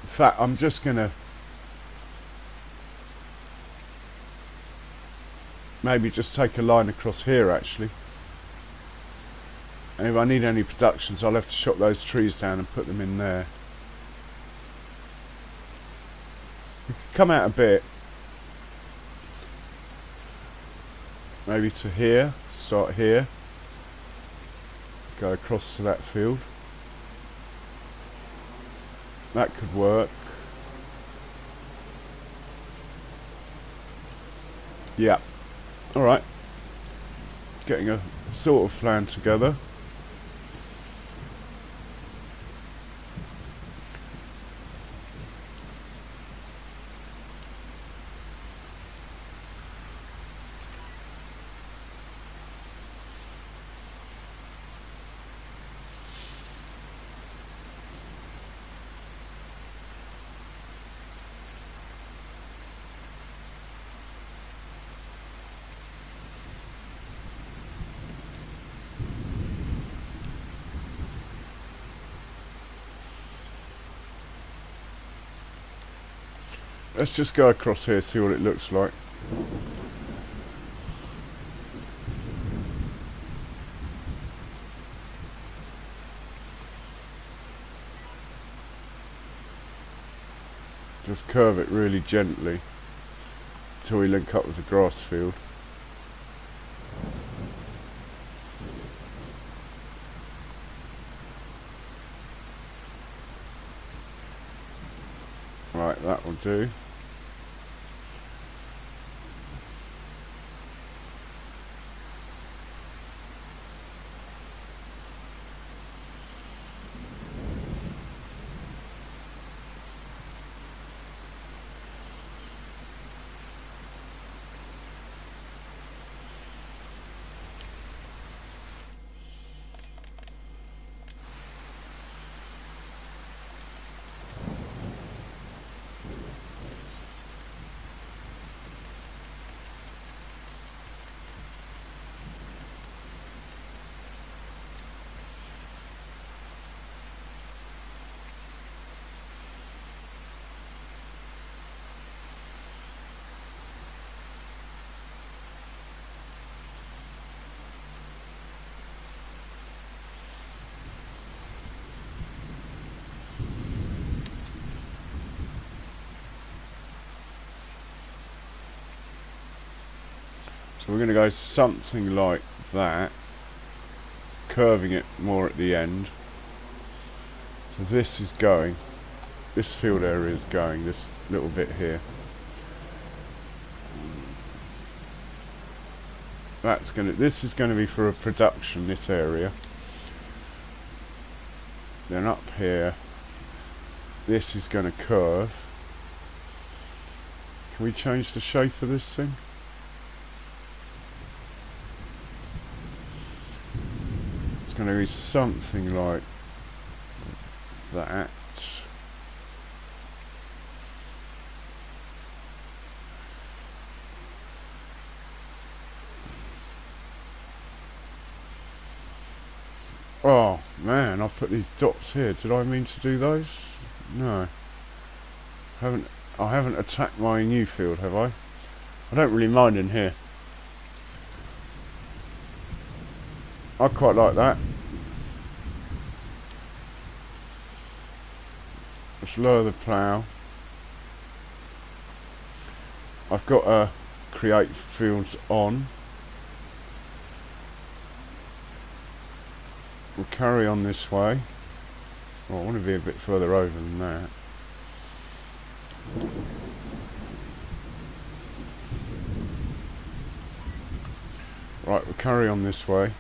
In fact, I'm just gonna maybe just take a line across here actually. And if I need any productions, I'll have to chop those trees down and put them in there. We could come out a bit. maybe to here, start here, go across to that field. That could work. Yeah, alright. Getting a sort of plan together. Let's just go across here, see what it looks like. Just curve it really gently until we link up with the grass field. Right, that will do. So we're going to go something like that, curving it more at the end. So this is going, this field area is going, this little bit here. That's going to, this is going to be for a production, this area. Then up here, this is going to curve. Can we change the shape of this thing? It's going to be something like that. Oh man, I've put these dots here. Did I mean to do those? No. I haven't attacked my new field, have I? I don't really mind in here. I quite like that. Let's lower the plough. I've got to create fields on. We'll carry on this way. Oh, I want to be a bit further over than that. Right, we'll carry on this way.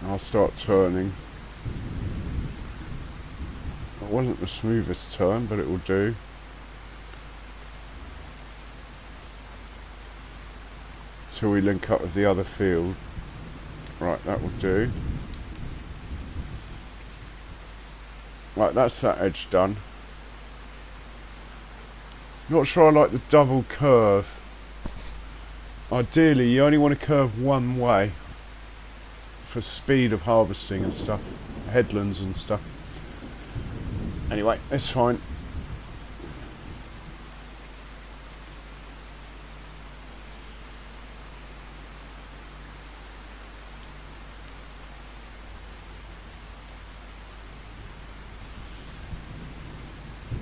I'll start turning. It wasn't the smoothest turn, but it will do. Till we link up with the other field. Right, that will do. Right, that's that edge done. Not sure I like the double curve. Ideally, you only want to curve one way for speed of harvesting and stuff, headlands and stuff. Anyway, it's fine.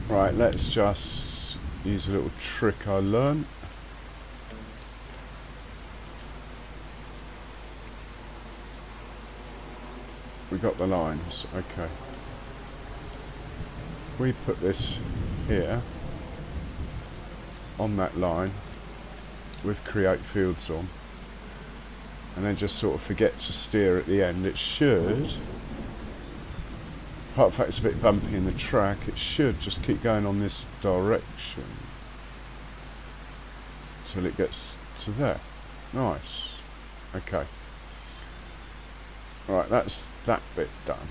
Right, let's just use a little trick I learned. We got the lines, okay. We put this here on that line with create fields on, and then just sort of forget to steer at the end. It should, apart from the fact it's a bit bumpy in the track, it should just keep going on this direction until it gets to there. Nice. Okay. Right, that's that bit done.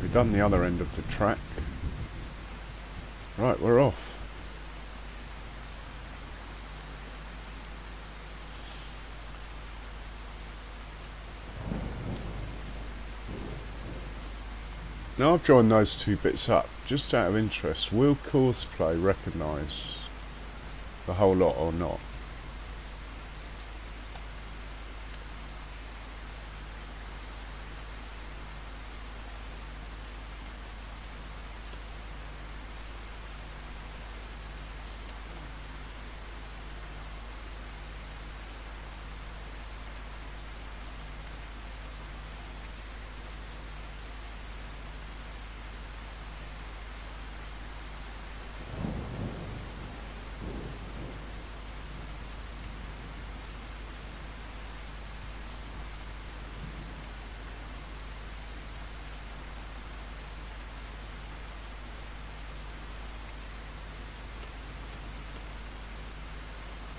We've done the other end of the track. Right, we're off. Now I've joined those two bits up, just out of interest, will Courseplay recognise the whole lot or not?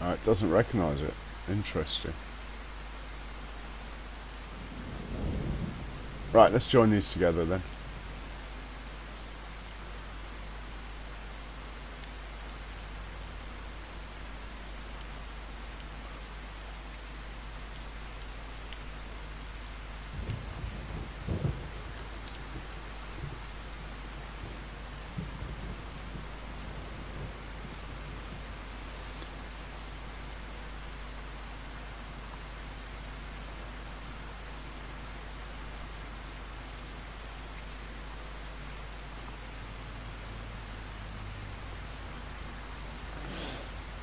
It doesn't recognise it. Interesting. Right, let's join these together then.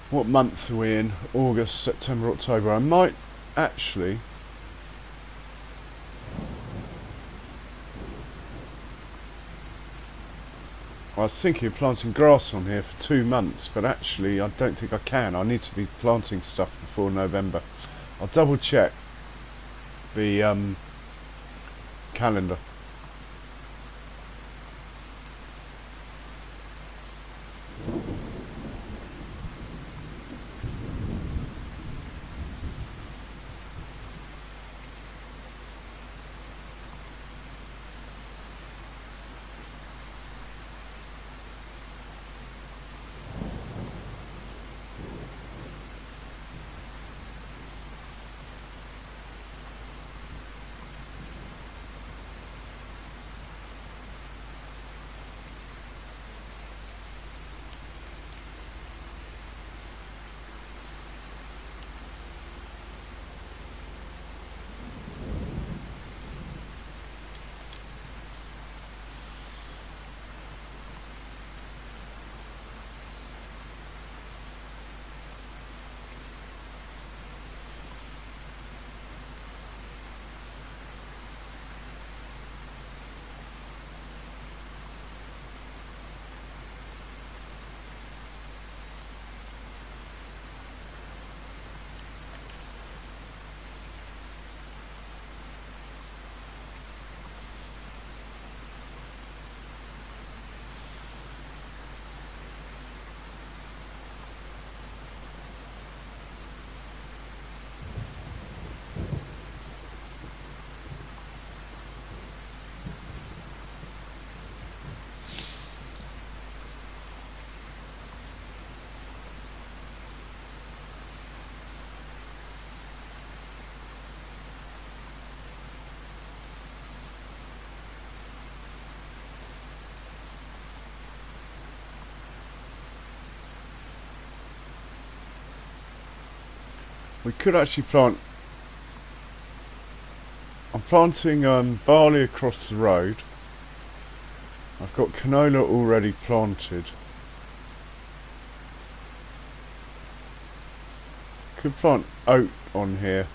What month are we in? August, September, October. I might actually I was thinking of planting grass on here for 2 months, but actually I don't think I can. I need to be planting stuff before November. I'll double check the calendar. We could actually plant I'm planting barley across the road. I've got canola already planted. Could plant oat on here,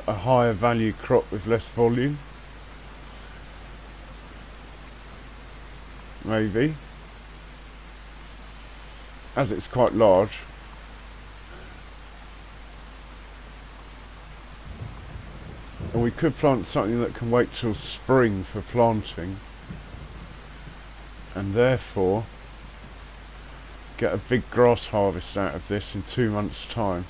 a higher value crop with less volume. Maybe. As it's quite large. And we could plant something that can wait till spring for planting. And therefore get a big grass harvest out of this in 2 months' time.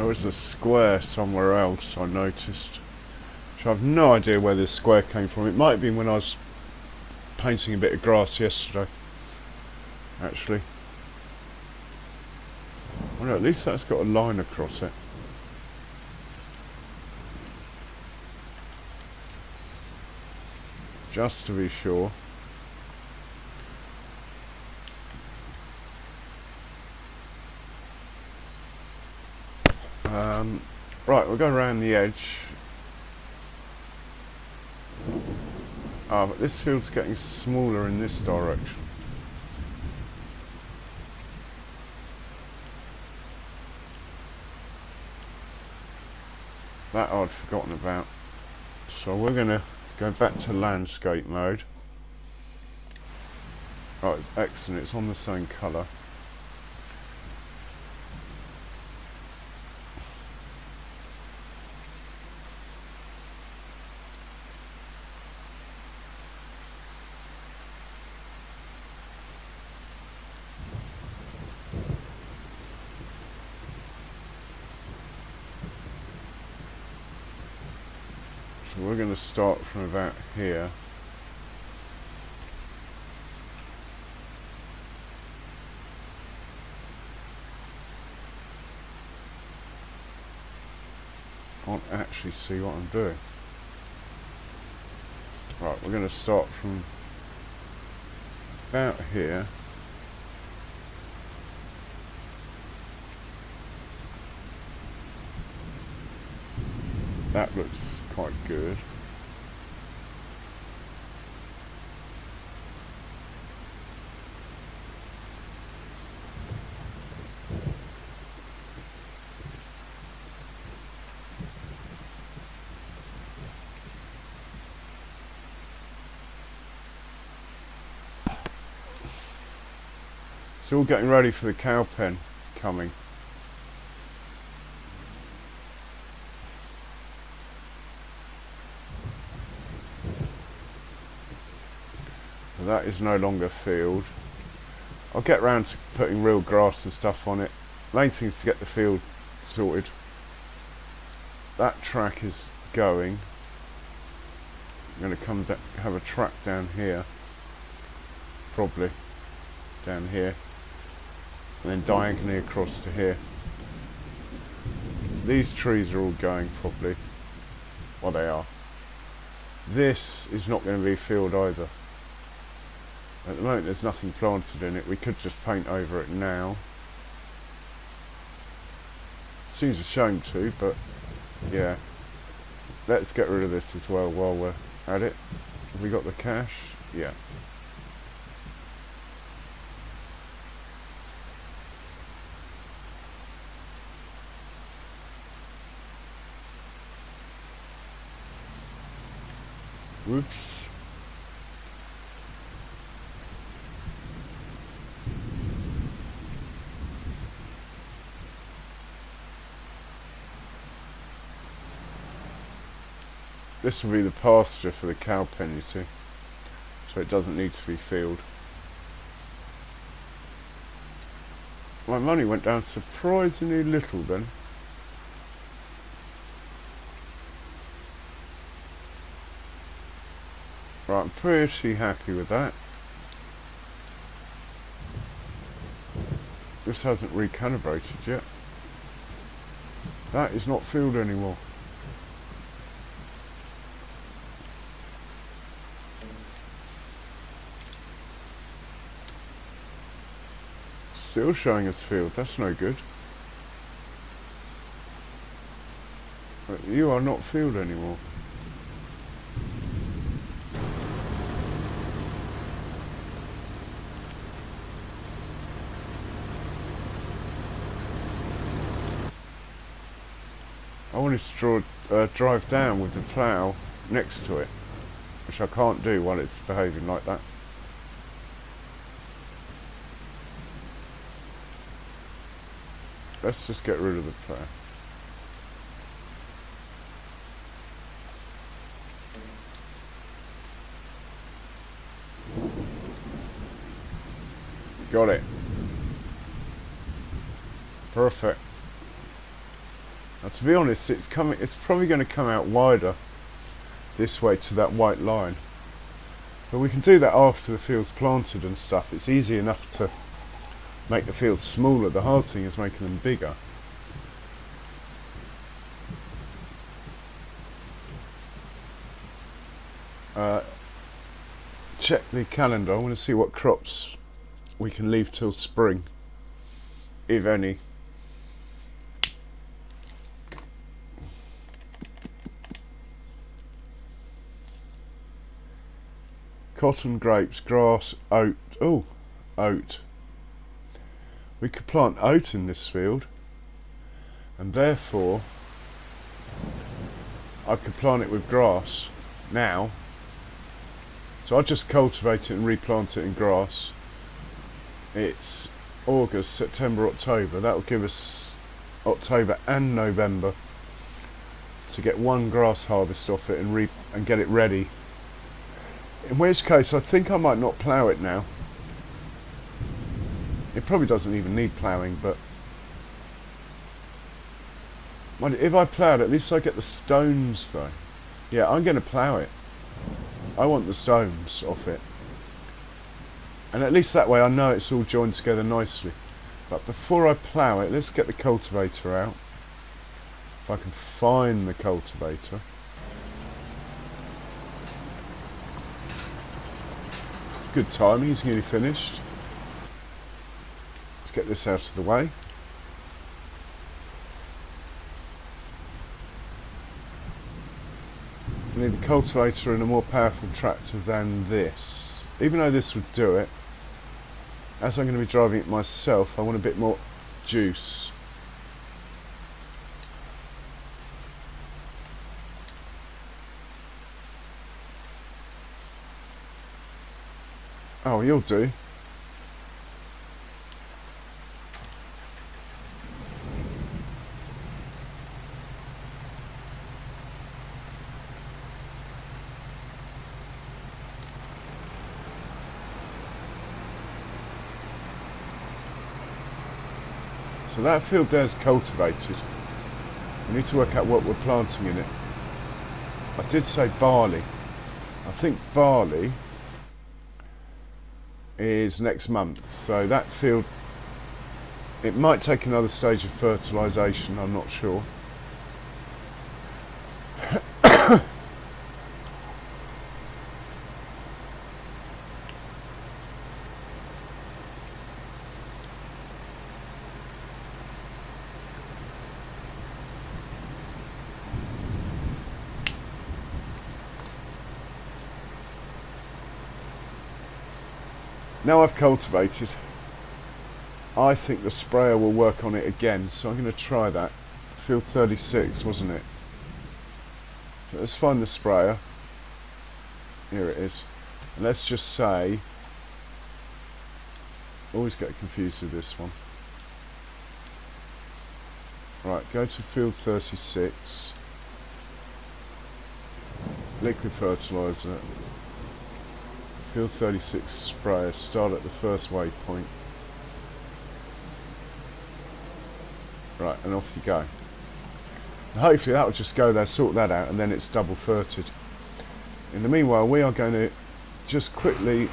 was a square somewhere else I noticed. Which I have no idea where this square came from. It might have been when I was painting a bit of grass yesterday, actually. Well, at least that's got a line across it. Just to be sure. Right, we'll go around the edge. But this field's getting smaller in this direction. That I'd forgotten about. So we're going to go back to landscape mode. Oh, it's excellent, it's on the same colour. So we're going to start from about here. Can't actually see what I'm doing. Right, we're going to start from about here. That looks quite good. It's all getting ready for the cow pen coming. So that is no longer field. I'll get round to putting real grass and stuff on it. Main thing is to get the field sorted. That track is going. I'm going to come back, have a track down here. Probably down here. And then diagonally across to here. These trees are all going probably. Well, they are. This is not going to be field either. At the moment there's nothing planted in it. We could just paint over it now. Seems a shame to, but yeah. Let's get rid of this as well while we're at it. Have we got the cash? Yeah. Whoops. This will be the pasture for the cow pen, you see. So it doesn't need to be filled. My money went down surprisingly little then. Right, I'm pretty happy with that. This hasn't recalibrated yet. That is not filled anymore. Still showing us field, that's no good. But you are not field anymore. I wanted to drive down with the plough next to it, which I can't do while it's behaving like that. Let's just get rid of the plough. Got it. Perfect. Now, to be honest, it's probably going to come out wider this way to that white line. But we can do that after the field's planted and stuff. It's easy enough to make the fields smaller. The hard thing is making them bigger. Check the calendar. I want to see what crops we can leave till spring, if any. Cotton, grapes, grass, oat. Oh, oat. We could plant oat in this field, and therefore I could plant it with grass now. So I'll just cultivate it and replant it in grass. It's August, September, October. That'll give us October and November to get one grass harvest off it and get it ready. In which case I think I might not plough it now. It probably doesn't even need ploughing, but if I ploughed it, at least I get the stones though. Yeah, I'm going to plough it. I want the stones off it. And at least that way I know it's all joined together nicely. But before I plough it, let's get the cultivator out. If I can find the cultivator. Good timing, he's nearly finished. Let's get this out of the way. I need a cultivator and a more powerful tractor than this. Even though this would do it, as I'm going to be driving it myself, I want a bit more juice. Oh, you'll do. So that field there's cultivated. We need to work out what we're planting in it. I did say barley. I think barley is next month. So that field, it might take another stage of fertilisation, I'm not sure. Now I've cultivated, I think the sprayer will work on it again, so I'm going to try that. Field 36, wasn't it? So let's find the sprayer. Here it is. And let's just say, always get confused with this one. Right, go to field 36. Liquid fertiliser. Field 36 sprayer, start at the first waypoint. Right, and off you go. And hopefully that will just go there, sort that out, and then it's double ferted. In the meanwhile, we are going to just quickly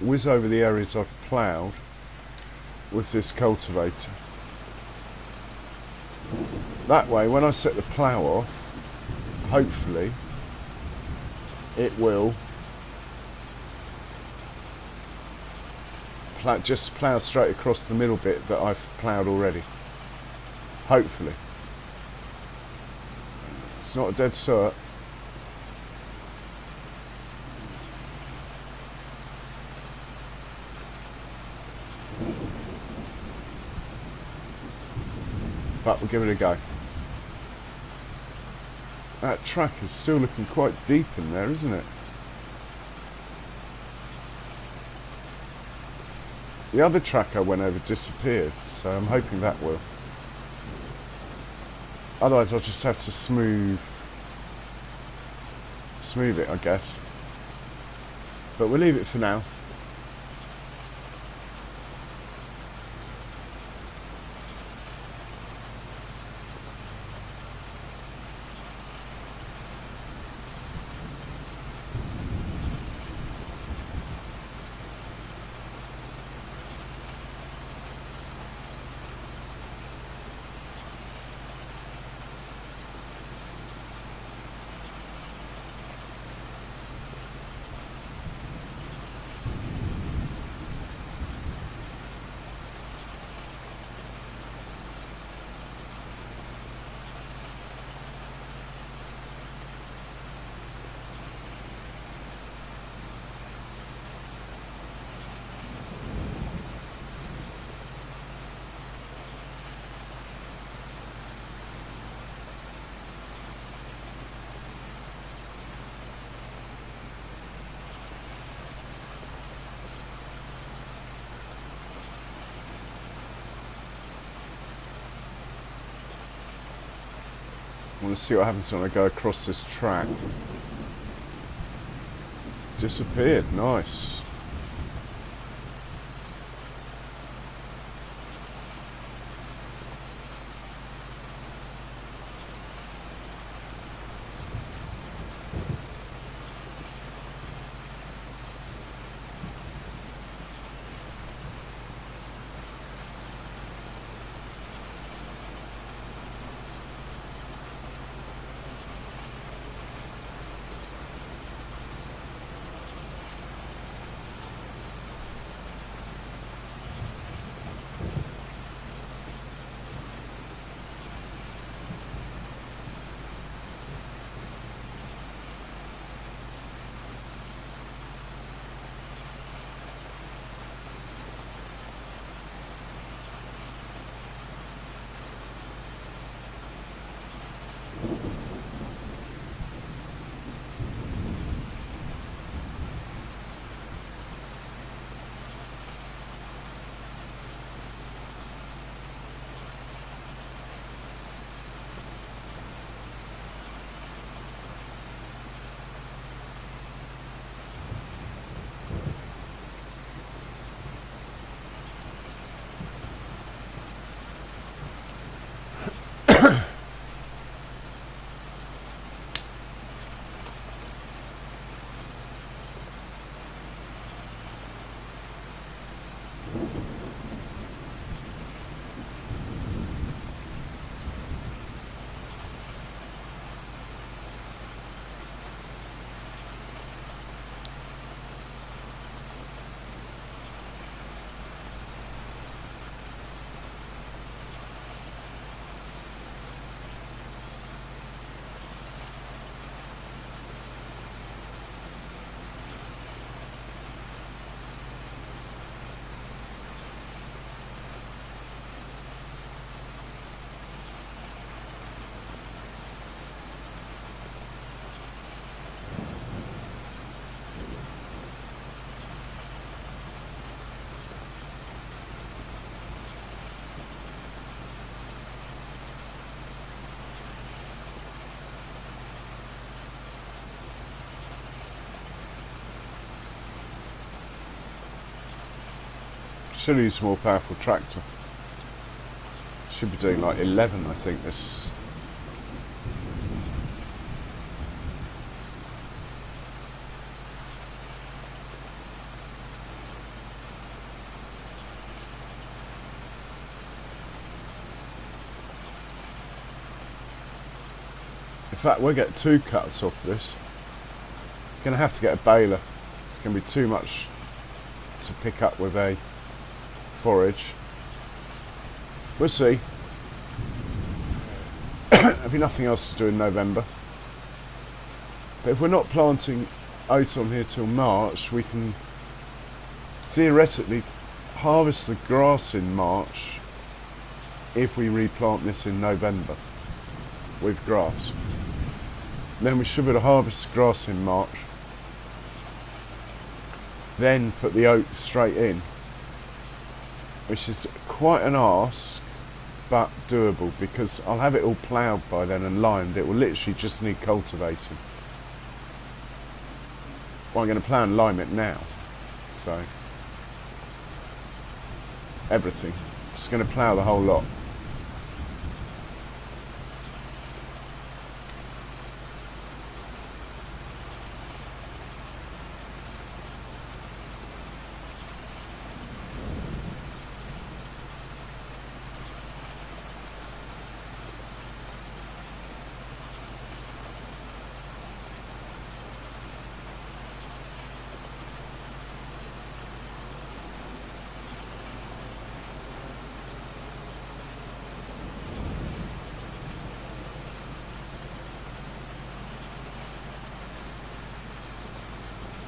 whiz over the areas I've ploughed with this cultivator. That way, when I set the plough off, hopefully it will just plough straight across the middle bit that I've ploughed already. Hopefully. It's not a dead cert. But we'll give it a go. That track is still looking quite deep in there, isn't it? The other track I went over disappeared, so I'm hoping that will. Otherwise I'll just have to smooth it, I guess. But we'll leave it for now. I want to see what happens when I go across this track. Disappeared, nice. Should use a more powerful tractor. Should be doing like 11, I think, this. In fact, we'll get 2 cuts off this. Gonna have to get a baler. It's gonna be too much to pick up with a forage. We'll see. There'll be nothing else to do in November. But if we're not planting oat on here till March, we can theoretically harvest the grass in March if we replant this in November with grass. Then we should be able to harvest the grass in March, then put the oat straight in, which is quite an arse, but doable, because I'll have it all ploughed by then and limed. It will literally just need cultivating. Well, I'm going to plough and lime it now, so everything. Just going to plough the whole lot.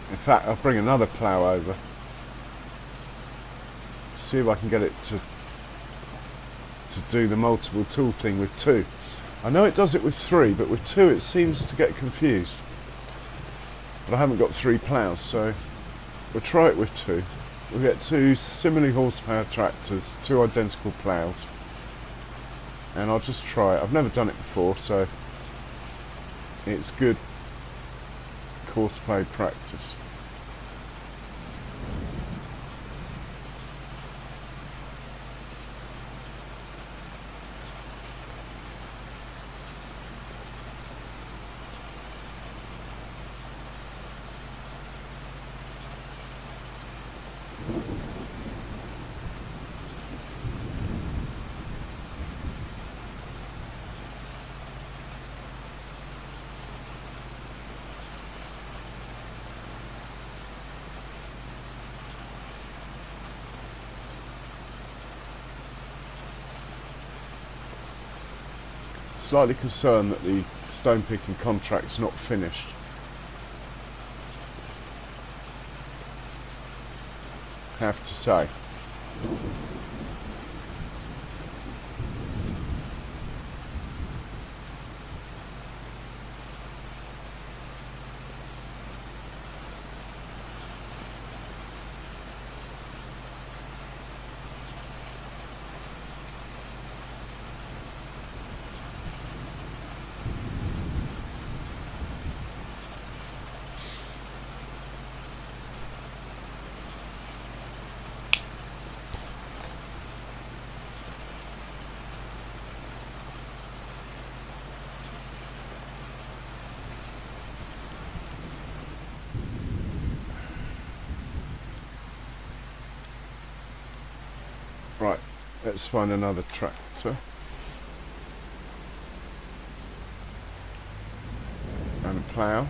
In fact, I'll bring another plough over. See if I can get it to do the multiple tool thing with 2. I know it does it with 3, but with 2 it seems to get confused. But I haven't got 3 ploughs, so we'll try it with 2. We'll get 2 similarly horsepower tractors, 2 identical ploughs, and I'll just try it. I've never done it before, so It's good course play practice. Slightly concerned that the stone picking contract's not finished. Have to say. Right, let's find another tractor. And a plough.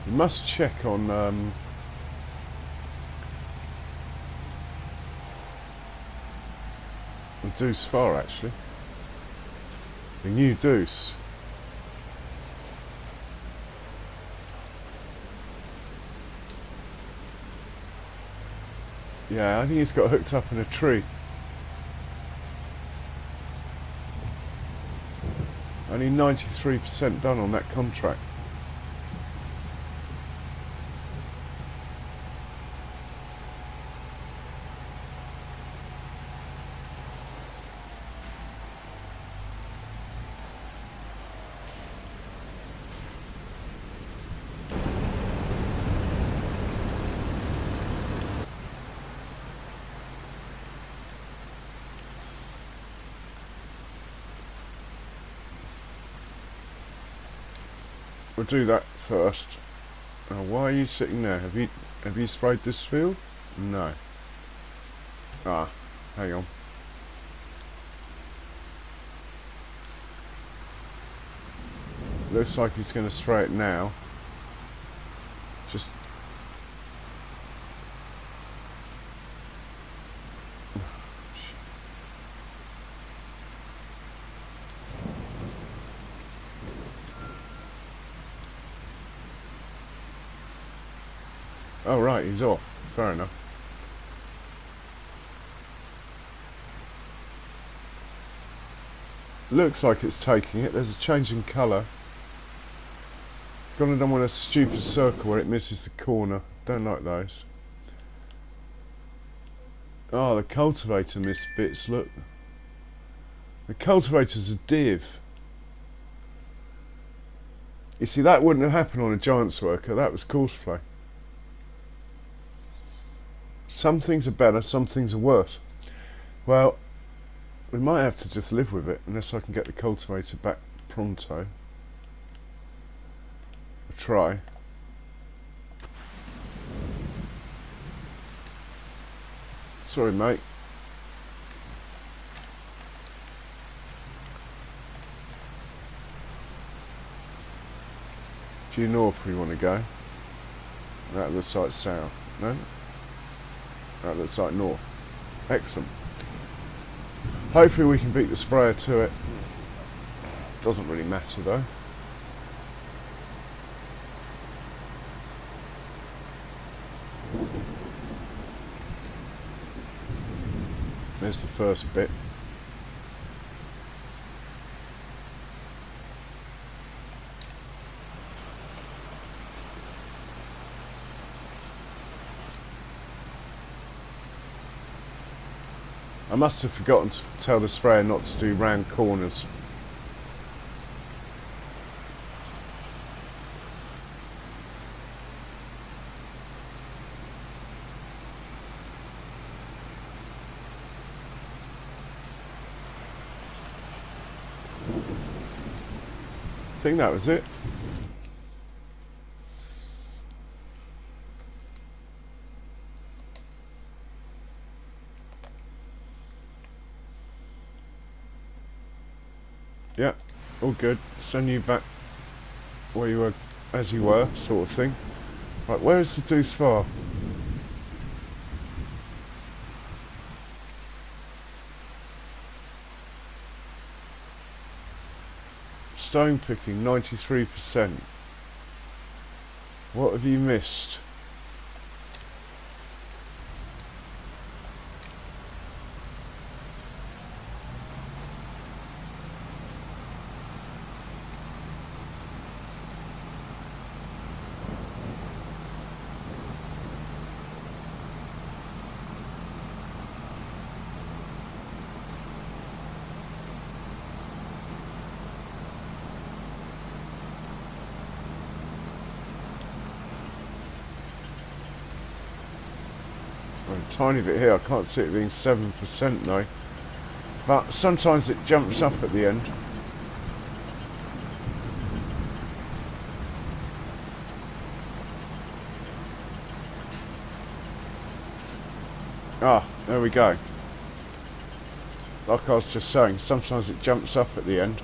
We must check on the Deutz far actually. The new Deutz. Yeah, I think it's got hooked up in a tree. Only 93% done on that contract. We'll do that first. Now, why are you sitting there? Have you sprayed this field? No. Ah, hang on. Looks like he's going to spray it now. Just oh right, he's off. Fair enough. Looks like it's taking it. There's a change in colour. Gonna done with a stupid circle where it misses the corner. Don't like those. Oh, the cultivator missed bits, look. The cultivator's a div. You see, that wouldn't have happened on a Giants worker. That was course play. Some things are better, some things are worse. Well, we might have to just live with it unless I can get the cultivator back pronto. I'll try. Sorry, mate. Due north we want to go. That looks like south. No? That looks like north. Excellent. Hopefully we can beat the sprayer to it. Doesn't really matter though. There's the first bit. I must have forgotten to tell the sprayer not to do round corners. think that was it. Yeah, all good. Send you back where you were, as you were, sort of thing. Right, where is the Deuce Far? Stone picking, 93%. What have you missed? A tiny bit here, I can't see it being 7% though. But sometimes it jumps up at the end. Ah, there we go. Like I was just saying, sometimes it jumps up at the end.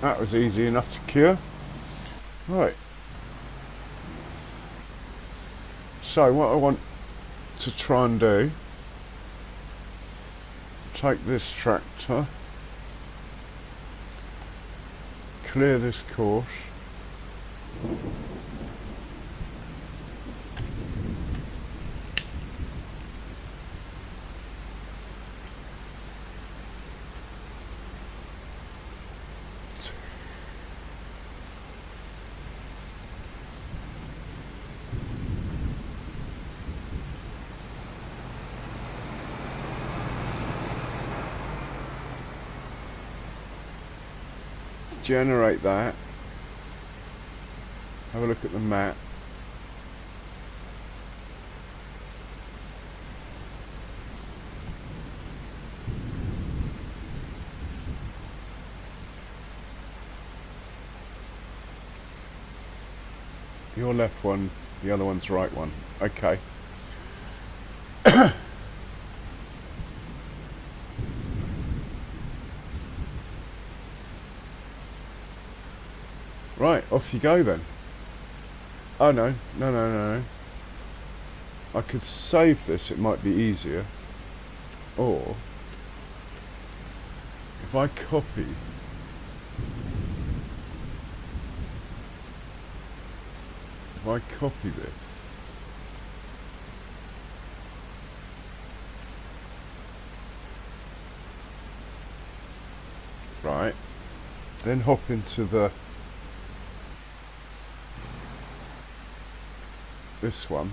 That was easy enough to cure. Right. So what I want to try and do, take this tractor, clear this course, generate that, have a look at the map, your left one, the other one's right one, okay. Right, off you go then. Oh no, no. I could save this, it might be easier. Or, if I copy this, right, then hop into this one,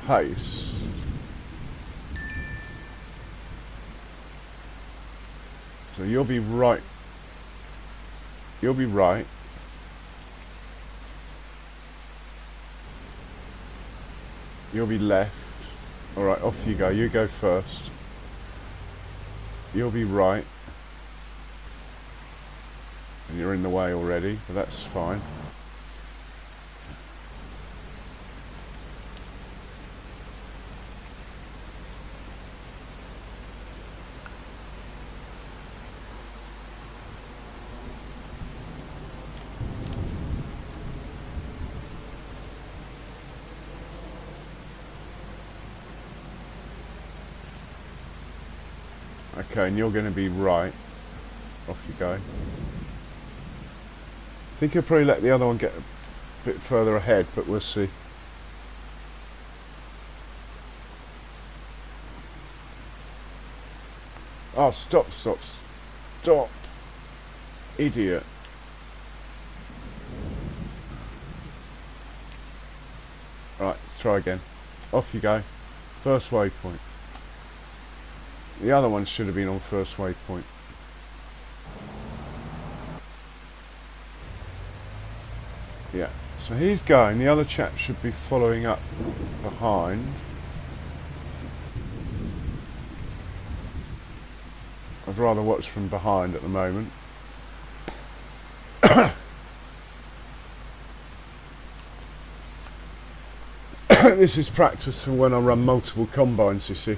paste, so you'll be right, you'll be left. Alright, off you go first, you'll be right, and you're in the way already, but that's fine. Okay, and you're going to be right. Off you go. I think you'll probably let the other one get a bit further ahead, but we'll see. Oh, stop. Idiot. Right, let's try again. Off you go. First waypoint. The other one should have been on first waypoint. Yeah, so he's going. The other chap should be following up behind. I'd rather watch from behind at the moment. This is practice for when I run multiple combines, you see.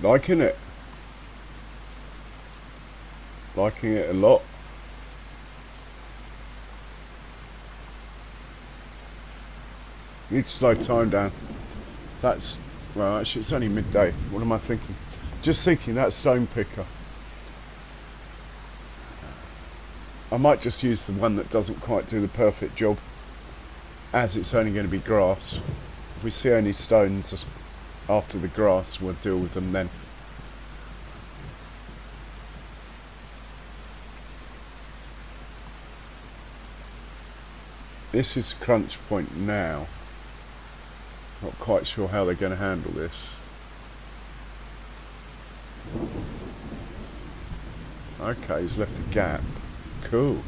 Liking it. Liking it a lot. Need to slow time down. That's, well, actually it's only midday. What am I thinking? Just thinking that stone picker. I might just use the one that doesn't quite do the perfect job, as it's only going to be grass. If we see any stones after the grass, we'll deal with them then. This is crunch point now. Not quite sure how they're going to handle this. Okay, he's left a gap. Cool.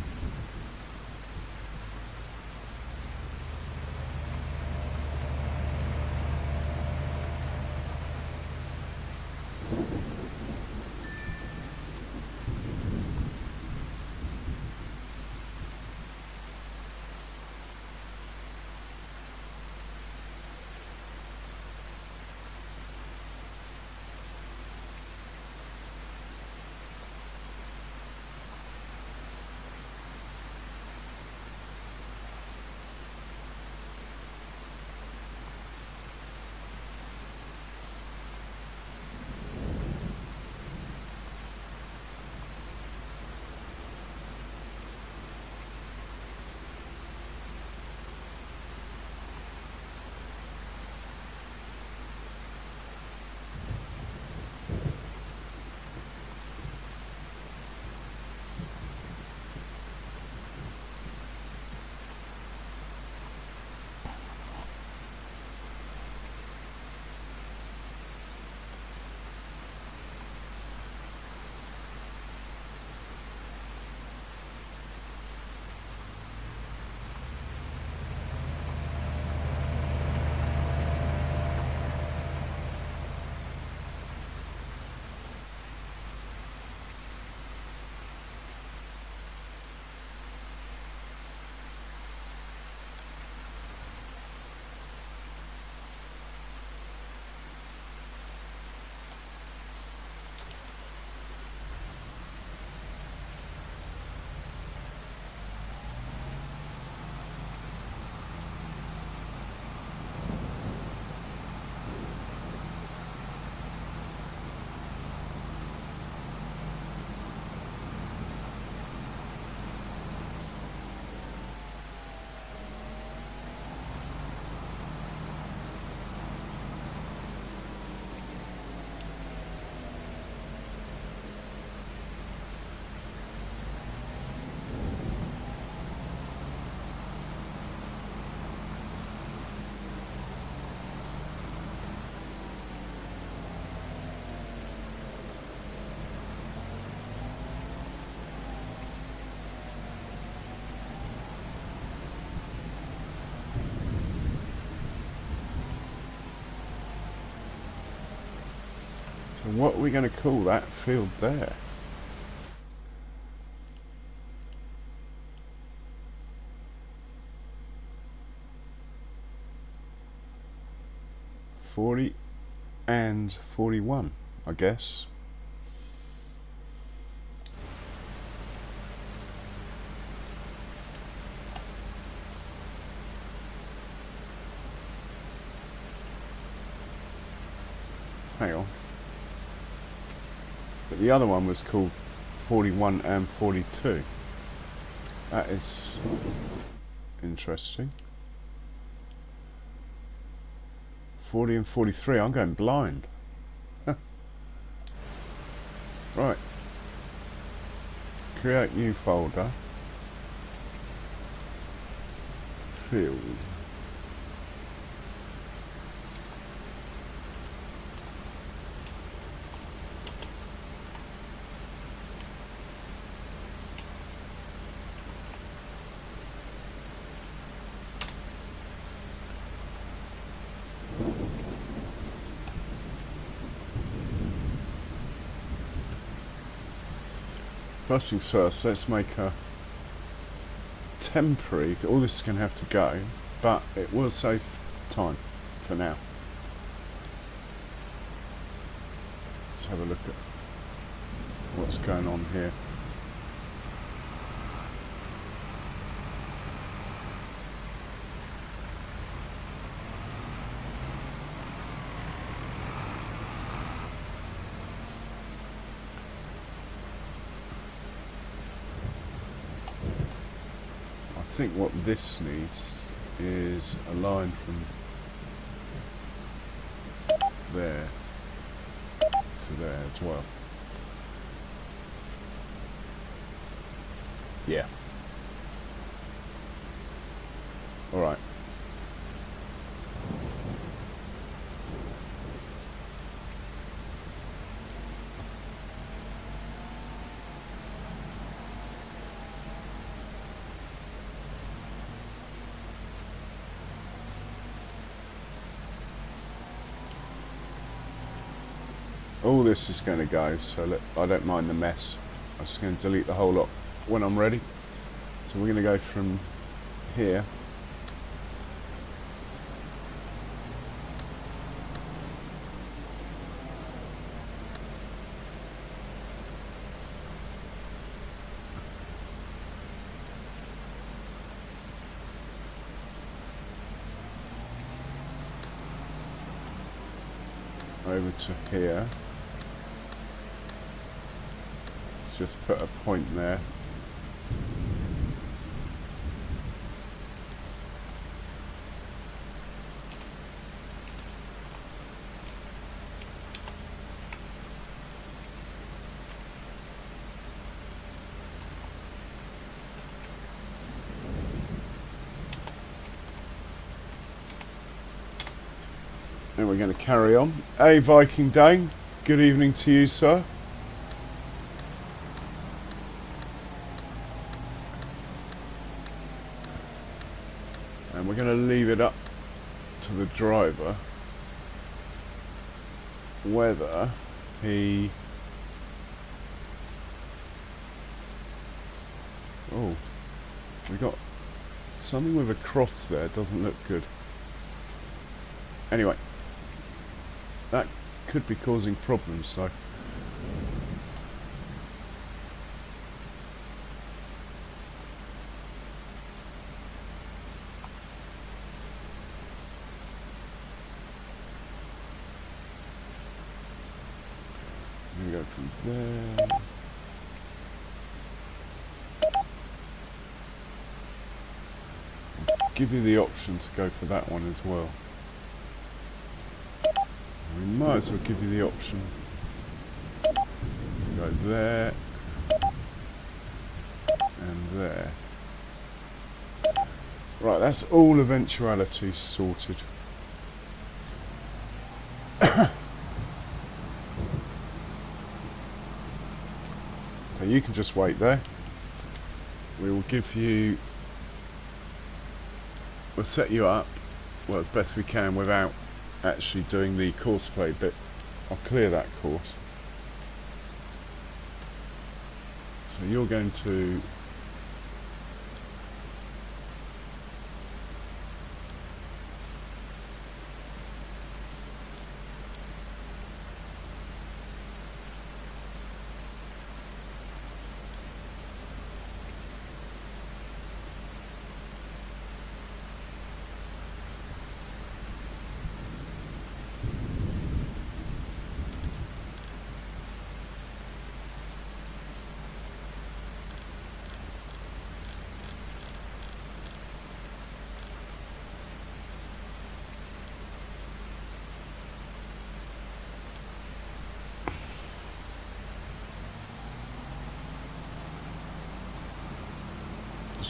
So what are we going to call that field there? 40 and 41, I guess. Hang on. But the other one was called 41 and 42. That is interesting. 40 and 43. I'm going blind. Right. Create new folder. Field. First things first, let's make a temporary. All this is going to have to go, but it will save time for now. Let's have a look at what's going on here. I think what this needs is a line from there to there as well. Yeah. All right. All this is going to go, so look, I don't mind the mess. I'm just going to delete the whole lot when I'm ready. So we're going to go from here over to here. Just put a point there. And we're going to carry on. Hey Viking Dane, good evening to you, sir. And we're going to leave it up to the driver whether he... Oh, we got something with a cross there, doesn't look good. Anyway, that could be causing problems, so... We go from there. I'll give you the option to go for that one as well. We might as well give you the option to go there and there. Right, that's all eventualities sorted. So you can just wait there. We will give you... We'll set you up, well, as best we can without actually doing the course play bit. I'll clear that course. So you're going to...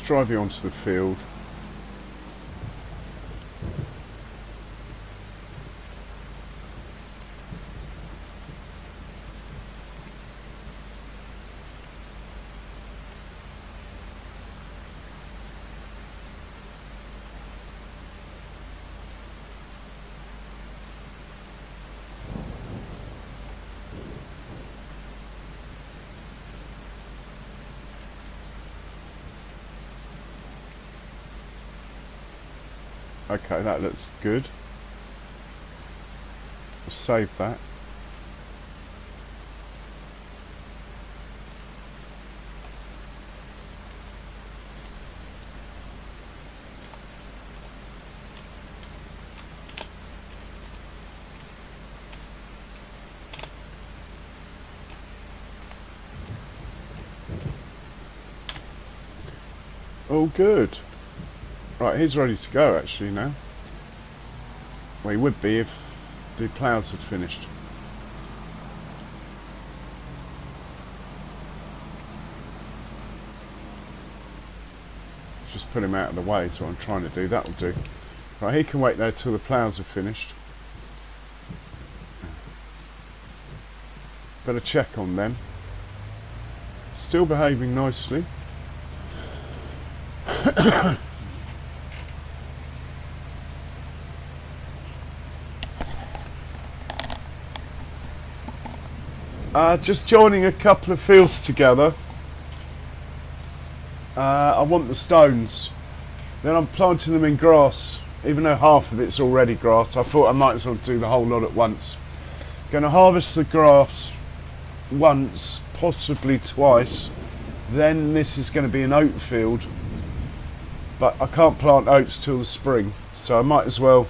drive you onto the field. Okay, that looks good. We'll save that. All good. Right, he's ready to go actually now. Well, he would be if the ploughs had finished. Just put him out of the way, so I'm trying to do. That'll do. Right, he can wait there till the ploughs are finished. Better check on them. Still behaving nicely. Just joining a couple of fields together. I want the stones. Then I'm planting them in grass. Even though half of it's already grass, I thought I might as well do the whole lot at once. Going to harvest the grass once, possibly twice. Then this is going to be an oat field. But I can't plant oats till the spring, so I might as well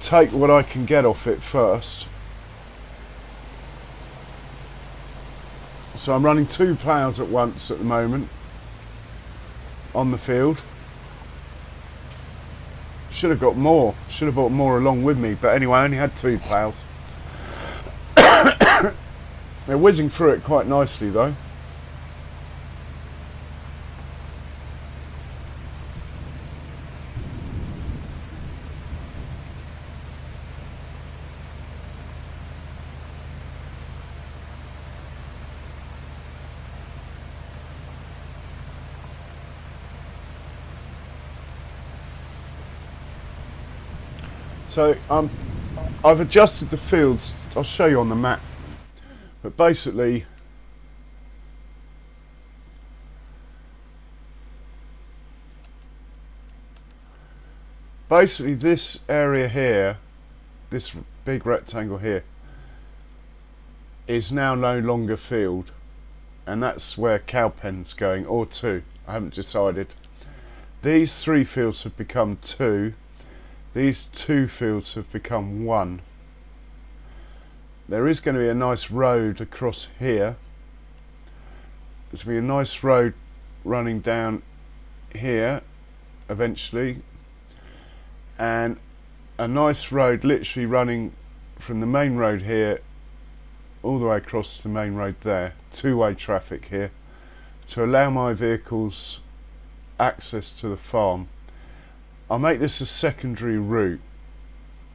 take what I can get off it first. So I'm running 2 ploughs at once at the moment on the field. Should have got more. Should have brought more along with me, but anyway, I only had 2 ploughs. They're whizzing through it quite nicely though. So I've adjusted the fields. I'll show you on the map. But basically, this area here, this big rectangle here, is now no longer field, and that's where cowpen's going, or 2. I haven't decided. These 3 fields have become 2. These 2 fields have become 1. There is going to be a nice road across here. There's going to be a nice road running down here eventually, and a nice road literally running from the main road here all the way across the main road there. 2-way traffic here to allow my vehicles access to the farm. I'll make this a secondary route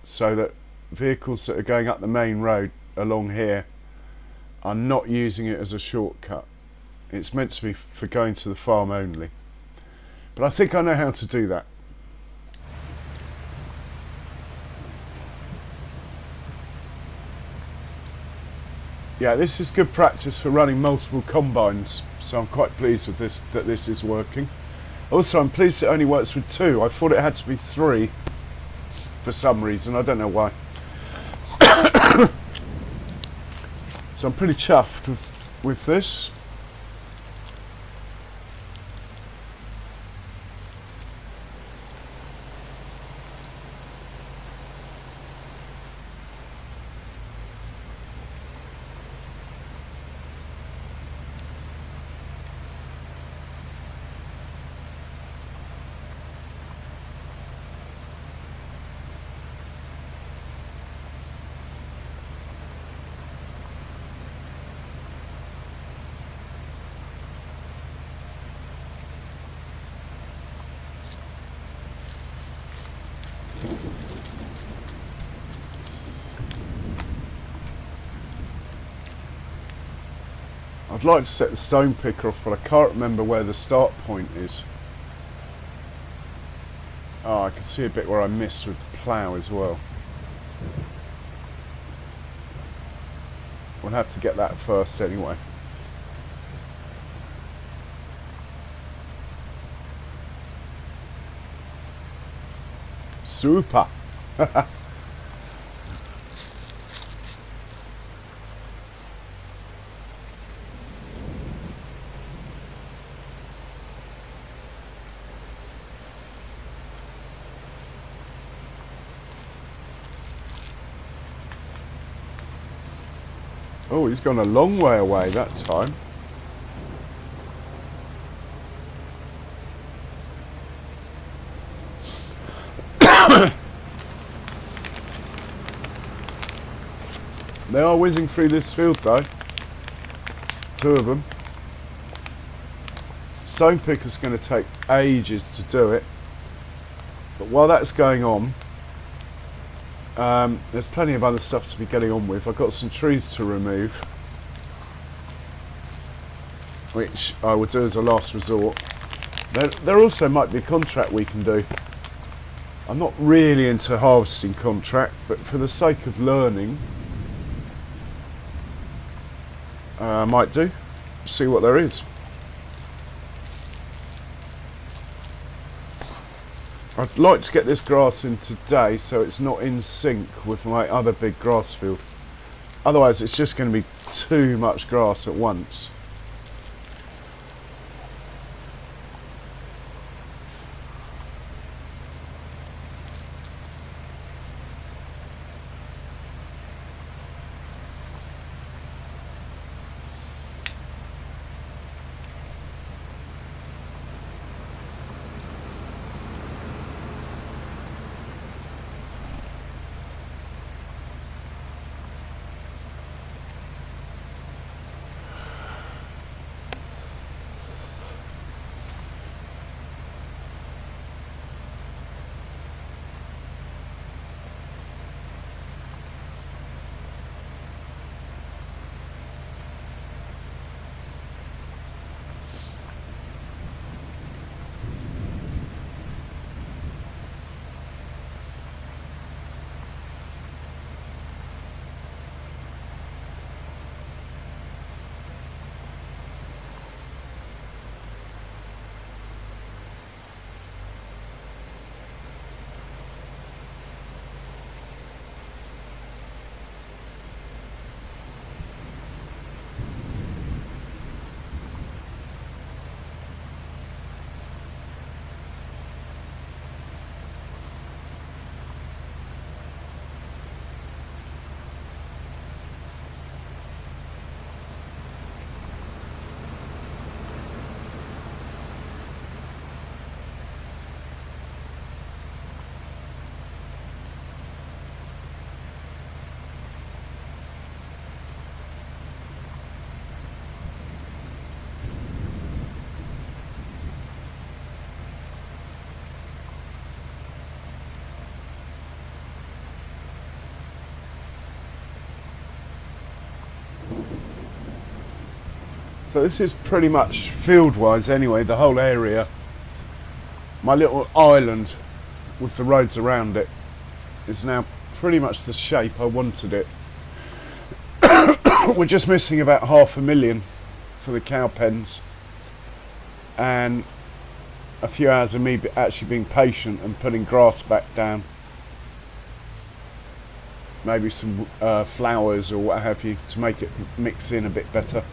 so that vehicles that are going up the main road along here are not using it as a shortcut. It's meant to be for going to the farm only. But I think I know how to do that. Yeah, this is good practice for running multiple combines, so I'm quite pleased with this, that this is working. Also, I'm pleased it only works with 2. I thought it had to be 3 for some reason. I don't know why. So I'm pretty chuffed with this. I'd like to set the stone picker off, but I can't remember where the start point is. Oh, I can see a bit where I missed with the plough as well. We'll have to get that first anyway. Super! Oh, he's gone a long way away that time. They are whizzing through this field though. Two of them. Stone picker's going to take ages to do it. But while that's going on, there's plenty of other stuff to be getting on with. I've got some trees to remove, which I will do as a last resort. There also might be a contract we can do. I'm not really into harvesting contract, but for the sake of learning, I might do. See what there is. I'd like to get this grass in today so it's not in sync with my other big grass field. Otherwise it's just going to be too much grass at once. So this is pretty much field-wise anyway, the whole area. My little island with the roads around it is now pretty much the shape I wanted it. We're just missing about 500,000 for the cow pens, and a few hours of me actually being patient and putting grass back down. Maybe some flowers or what have you to make it mix in a bit better.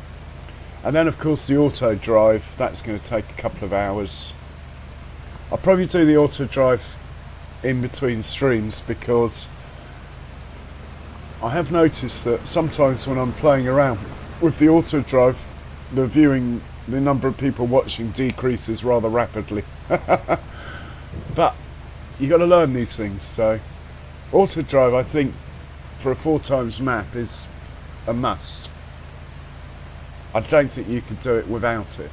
And then of course the auto drive, that's going to take a couple of hours. I'll probably do the auto drive in between streams because I have noticed that sometimes when I'm playing around with the auto drive, the number of people watching decreases rather rapidly. But you got to learn these things. So auto drive, I think, for a 4x map is a must. I don't think you could do it without it.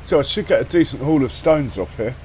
So I should get a decent haul of stones off here.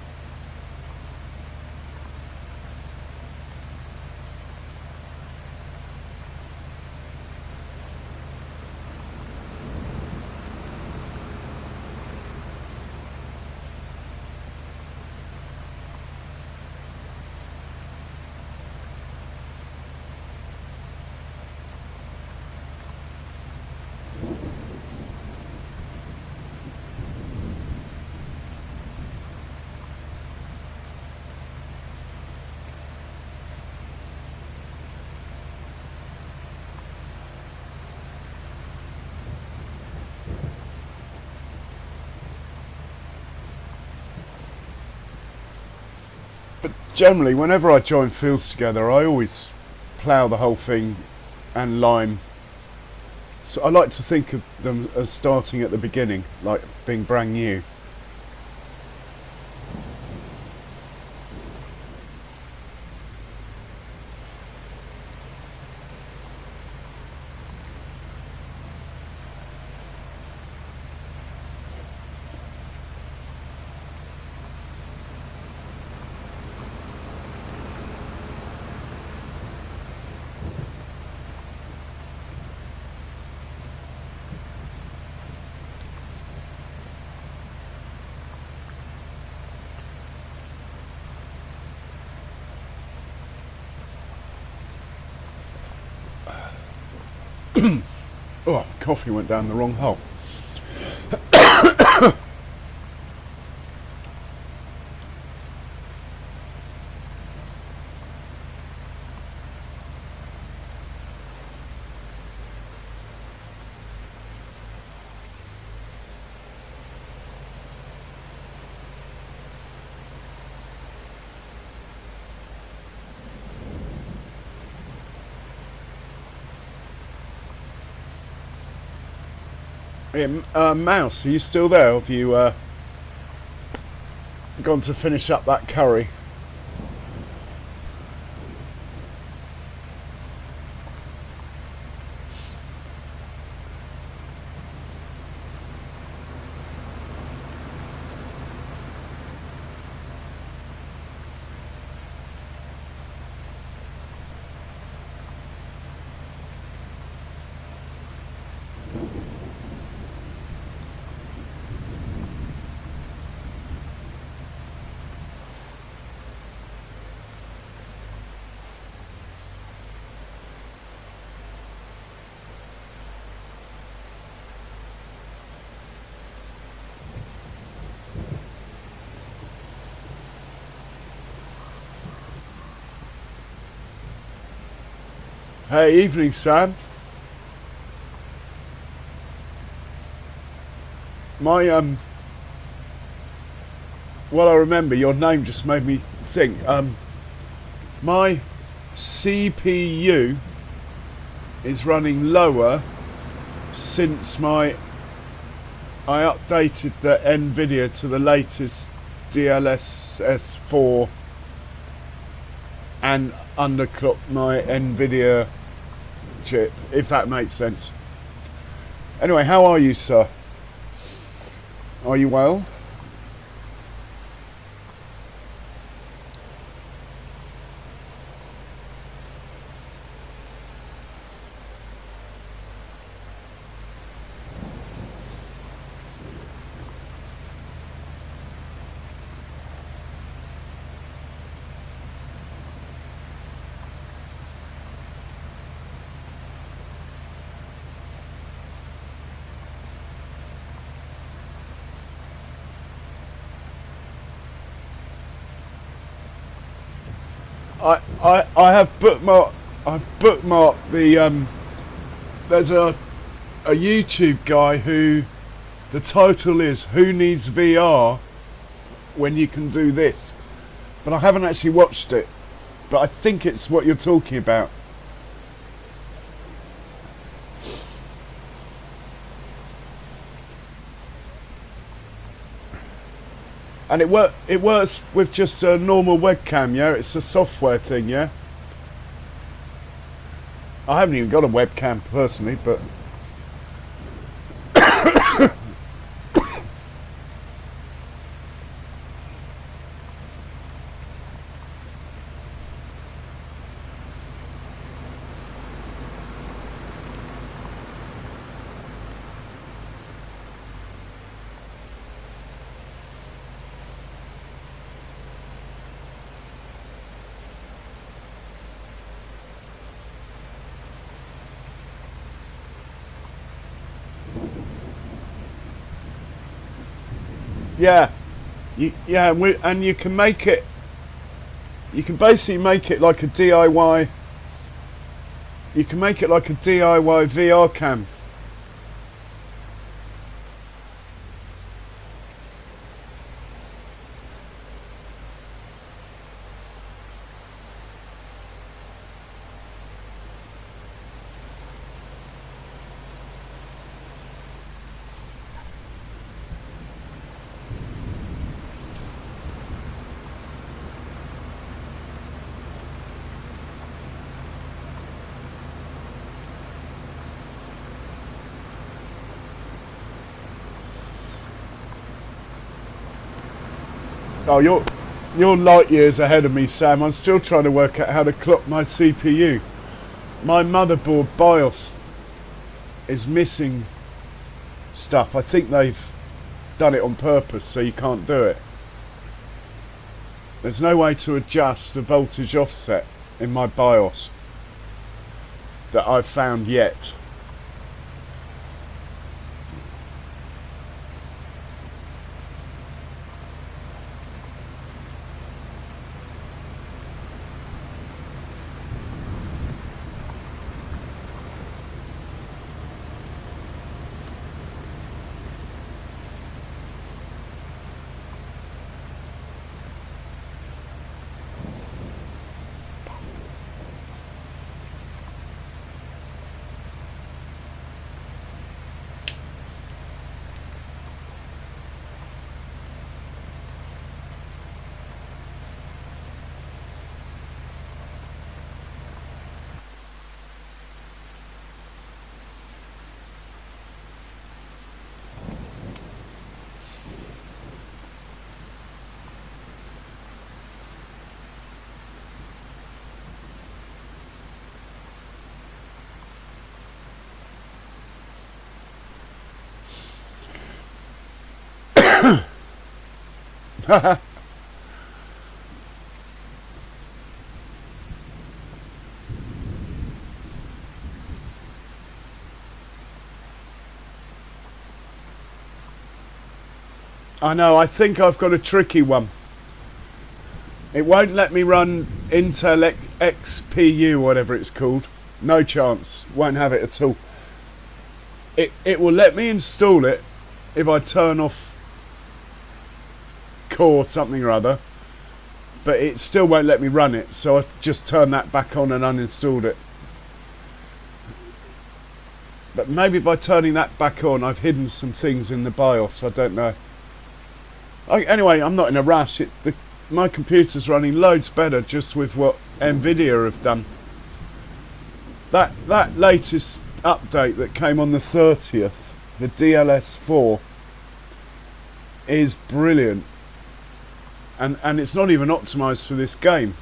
But generally, whenever I join fields together, I always plough the whole thing and lime. So I like to think of them as starting at the beginning, like being brand new. Oh, coffee went down the wrong hole. Yeah, Mouse, are you still there? Have you gone to finish up that curry? Hey, evening, Sam. My well, I remember your name just made me think. My CPU is running lower since I updated the NVIDIA to the latest DLSS 4 and underclocked my NVIDIA chip, if that makes sense. Anyway, how are you, sir? Are you well? I have bookmarked the there's a YouTube guy who the title is "Who Needs VR When You Can Do This," but I haven't actually watched it, but I think it's what you're talking about. And it works with just a normal webcam, yeah? It's a software thing, yeah? I haven't even got a webcam personally, but Yeah, and you can make it. You can basically make it like a DIY. You can make it like a DIY VR cam. Oh, you're light years ahead of me, Sam. I'm still trying to work out how to clock my CPU. My motherboard BIOS is missing stuff. I think they've done it on purpose so you can't do it. There's no way to adjust the voltage offset in my BIOS that I've found yet. I know, I think I've got a tricky one. It won't let me run Intel XPU, whatever it's called. No chance. Won't have it at all. It will let me install it if I turn off Core something or other. But it still won't let me run it. So I just turned that back on and uninstalled it. But maybe by turning that back on, I've hidden some things in the BIOS. I don't know. Anyway, I'm not in a rush. My computer's running loads better just with what Nvidia have done. That latest update that came on the 30th, the DLS4, is brilliant. And it's not even optimised for this game.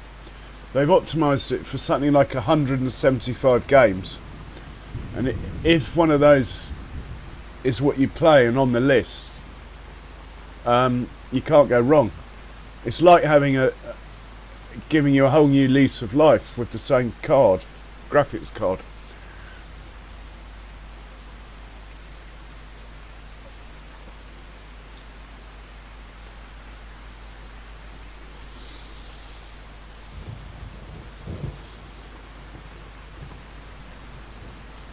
They've optimised it for something like 175 games. And if one of those is what you play and on the list, you can't go wrong. It's like having giving you a whole new lease of life with the same card, graphics card.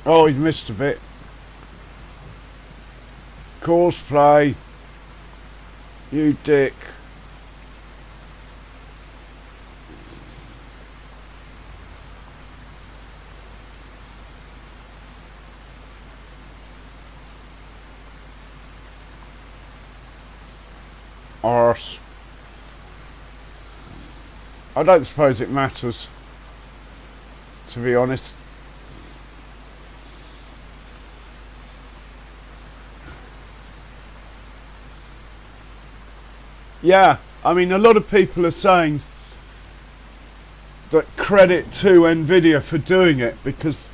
Oh, he's missed a bit. Course play. You dick. Arse. I don't suppose it matters, to be honest. Yeah, I mean, a lot of people are saying that credit to Nvidia for doing it, because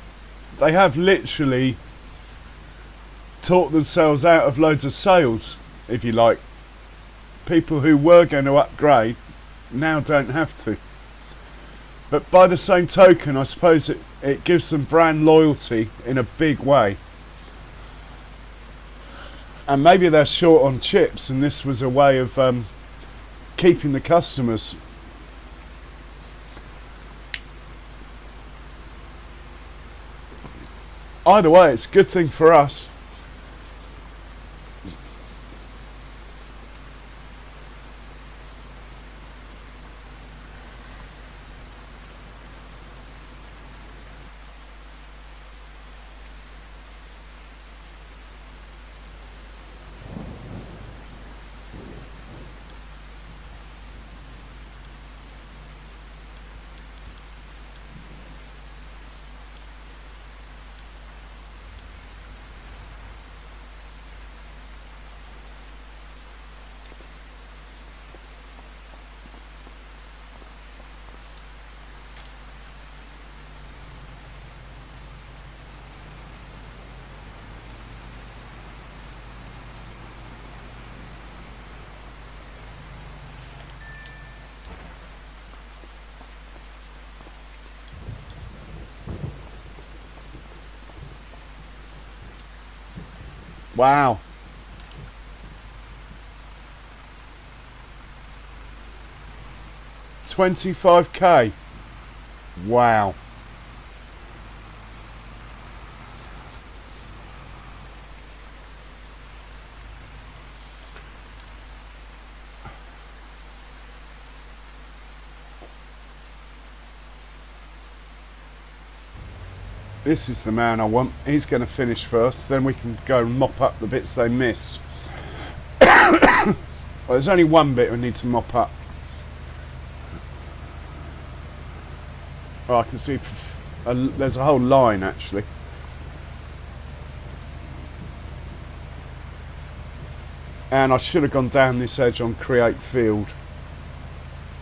they have literally talked themselves out of loads of sales, if you like. People who were going to upgrade now don't have to. But by the same token, I suppose it gives them brand loyalty in a big way. And maybe they're short on chips, and this was a way of keeping the customers. Either way, it's a good thing for us. Wow. $25K. Wow. This is the man I want. He's going to finish first, then we can go and mop up the bits they missed. Well, there's only one bit we need to mop up. Oh, I can see there's a whole line actually. And I should have gone down this edge on create field.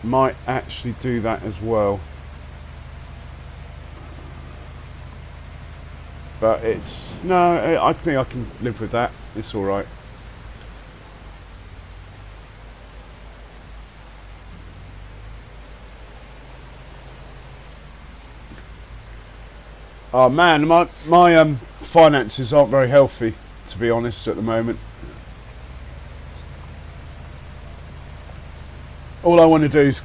Might actually do that as well. But it's, no, I think I can live with that. It's alright. Oh man, my finances aren't very healthy, to be honest, at the moment. All I want to do is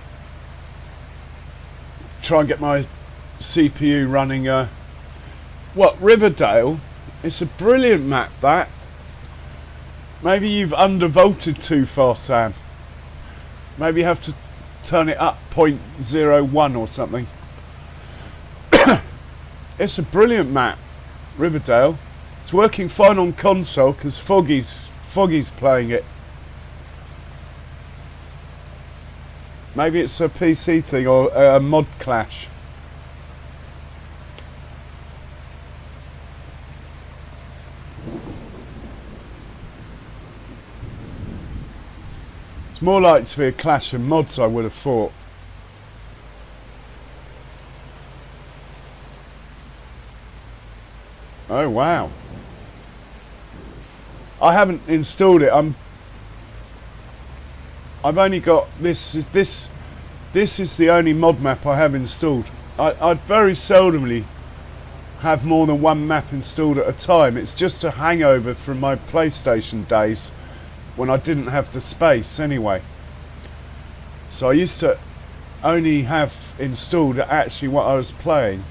try and get my CPU running. What, Riverdale? It's a brilliant map, that. Maybe you've undervolted too far, Sam. Maybe you have to turn it up 0.01 or something. It's a brilliant map, Riverdale. It's working fine on console because Foggy's playing it. Maybe it's a PC thing or a mod clash. It's more likely to be a clash of mods, I would have thought. Oh wow. I haven't installed it. I've only got this is the only mod map I have installed. I very seldomly have more than one map installed at a time. It's just a hangover from my PlayStation days when I didn't have the space anyway. So I used to only have installed actually what I was playing.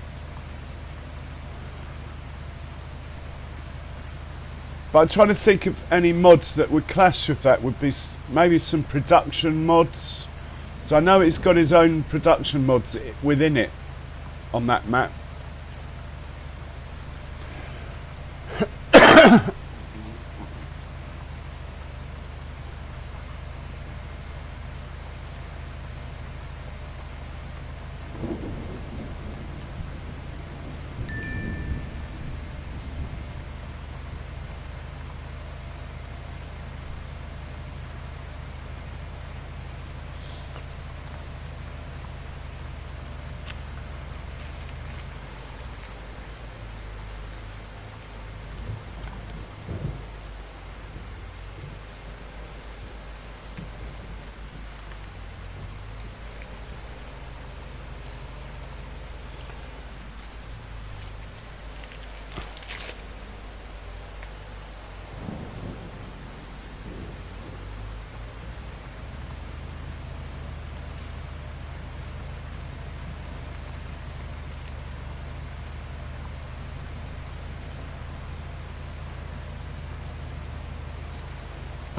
But I'm trying to think of any mods that would clash with that. Would be maybe some production mods. So I know it's got his own production mods within it on that map.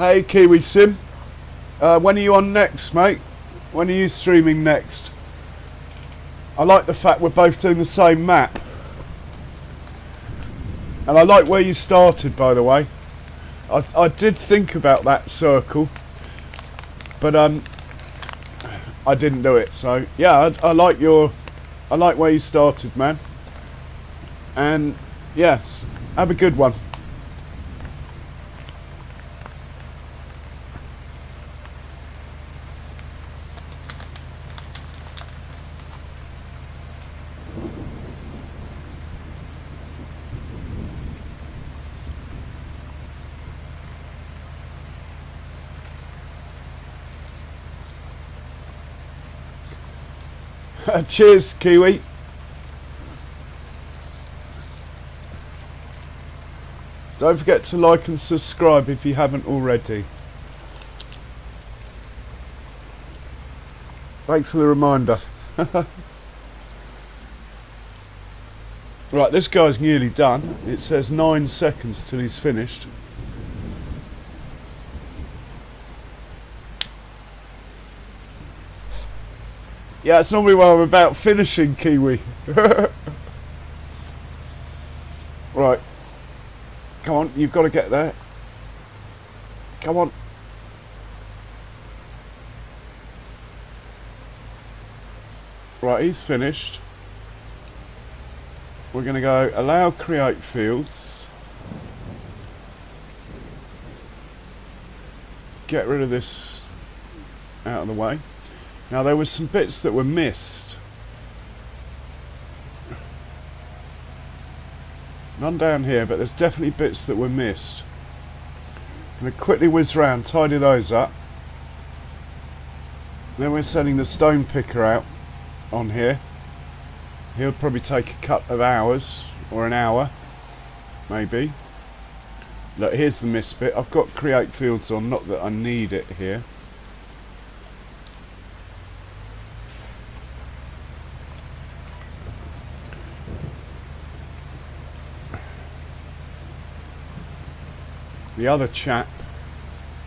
Hey Kiwi Sim, when are you on next, mate? When are you streaming next? I like the fact we're both doing the same map. And I like where you started, by the way. I did think about that circle, but I didn't do it. So yeah, I like where you started, man. And yes, have a good one. Cheers, Kiwi. Don't forget to like and subscribe if you haven't already. Thanks for the reminder. Right, this guy's nearly done. It says 9 seconds till he's finished. Yeah, it's normally when I'm about finishing, Kiwi. Right. Come on, you've got to get there. Come on. Right, he's finished. We're going to go allow create fields. Get rid of this out of the way. Now there was some bits that were missed. None down here, but there's definitely bits that were missed. I'm going to quickly whiz round, tidy those up. Then we're sending the stone picker out on here. He'll probably take a couple of hours, or an hour, maybe. Look, here's the missed bit. I've got create fields on, not that I need it here. The other chap,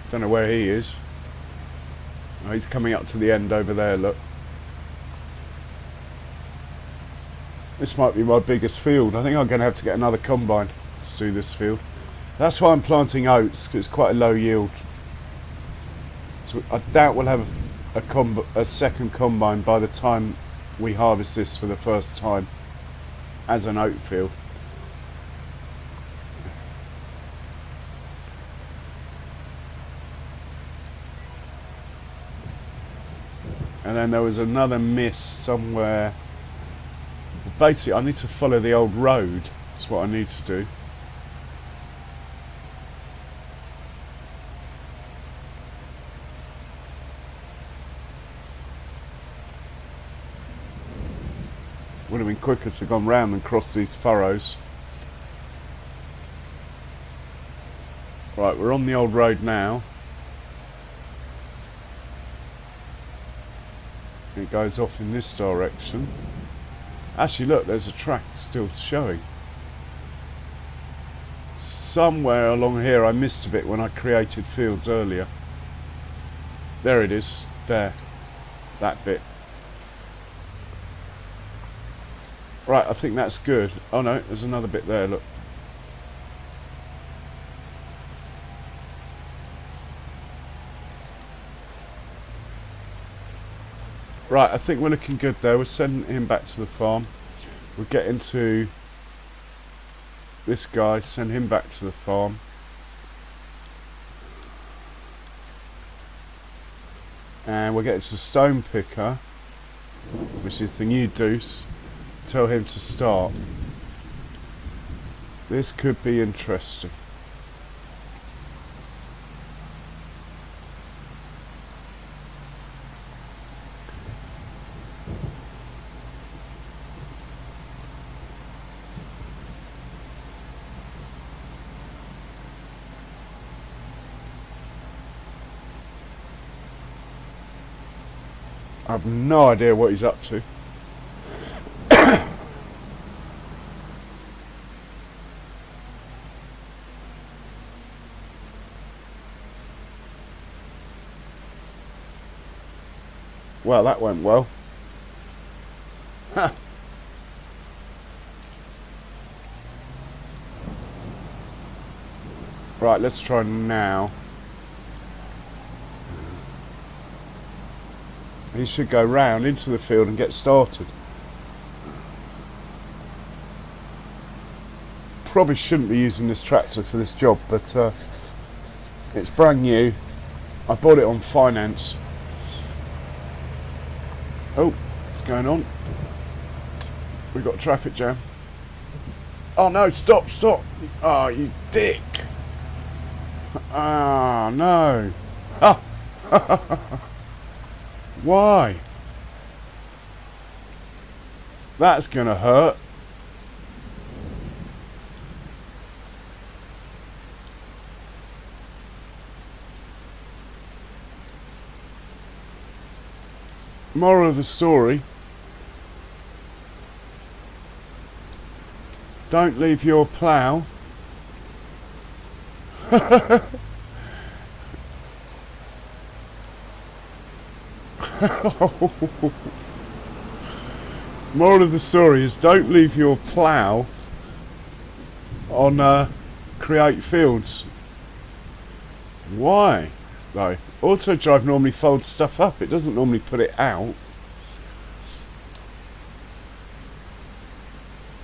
don't know where he is. Oh, he's coming up to the end over there, look. This might be my biggest field. I think I'm going to have to get another combine to do this field. That's why I'm planting oats, because it's quite a low yield. So I doubt we'll have a second combine by the time we harvest this for the first time as an oat field. And then there was another miss somewhere. Basically, I need to follow the old road. That's what I need to do. Would have been quicker to have gone round and cross these furrows. Right, we're on the old road now. It goes off in this direction. Actually, look, there's a track still showing. Somewhere along here I missed a bit when I created fields earlier. There it is, there. That bit. Right, I think that's good. Oh no, there's another bit there, look. Right, I think we're looking good there. We're sending him back to the farm. We'll get into this guy, send him back to the farm. And we'll get to the stone picker, which is the new Deutz. Tell him to start. This could be interesting. I have no idea what he's up to. Well, that went well. Ha! Right, let's try now. He should go round into the field and get started. Probably shouldn't be using this tractor for this job, but it's brand new. I bought it on finance. Oh, what's going on? We've got a traffic jam. Oh no, stop, stop. Oh, you dick. Ah, no. Ah. Why? That's gonna hurt. Moral of the story: don't leave your plough moral of the story is don't leave your plough on create fields. Why though? Auto drive normally folds stuff up, it doesn't normally put it out.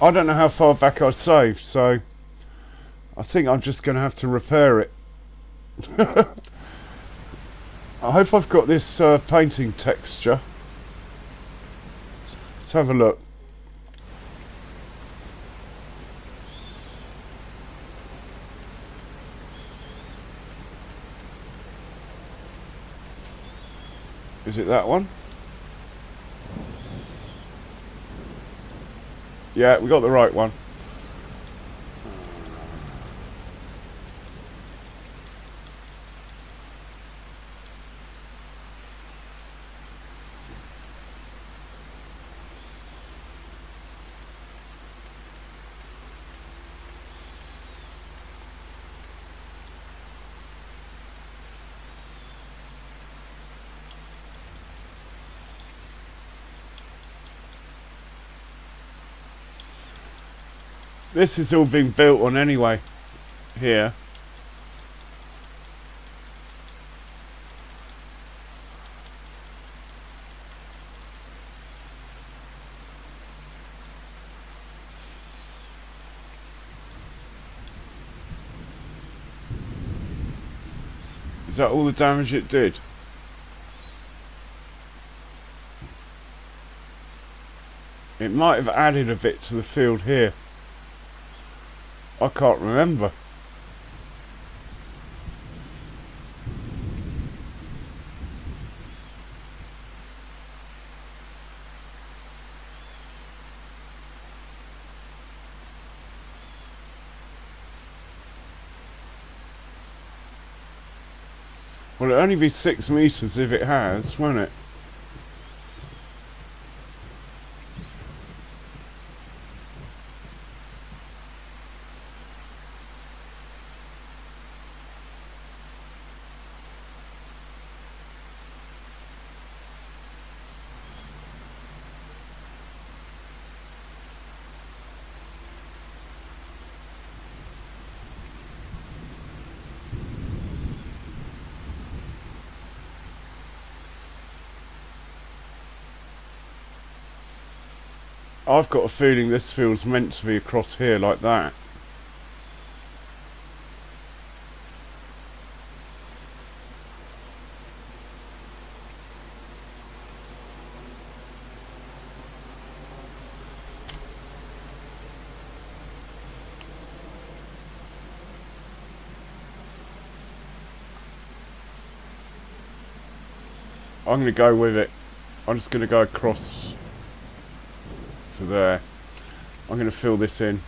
I don't know how far back I saved, so I think I'm just going to have to repair it. I hope I've got this painting texture. Let's have a look. Is it that one? Yeah, we got the right one. This is all being built on anyway, here. Is that all the damage it did? It might have added a bit to the field here. I can't remember. Well, it'll only be 6 meters if it has, won't it? I've got a feeling this field's meant to be across here like that. I'm going to go with it. I'm just going to go across to there. I'm going to fill this in.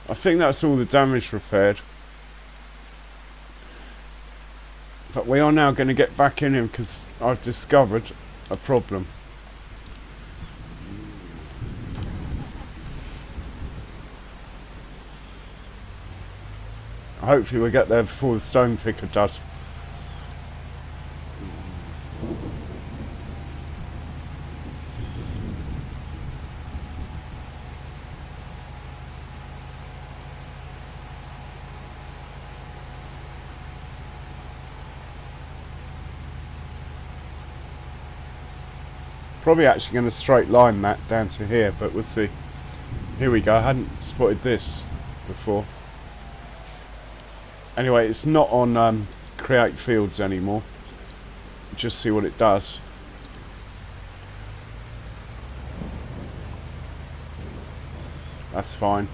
I think that's all the damage repaired. But we are now going to get back in him because I've discovered a problem. Hopefully we'll get there before the stone picker does. Probably actually going to straight line that down to here, but we'll see. Here we go, I hadn't spotted this before. Anyway, it's not on create fields anymore. Just see what it does. That's fine.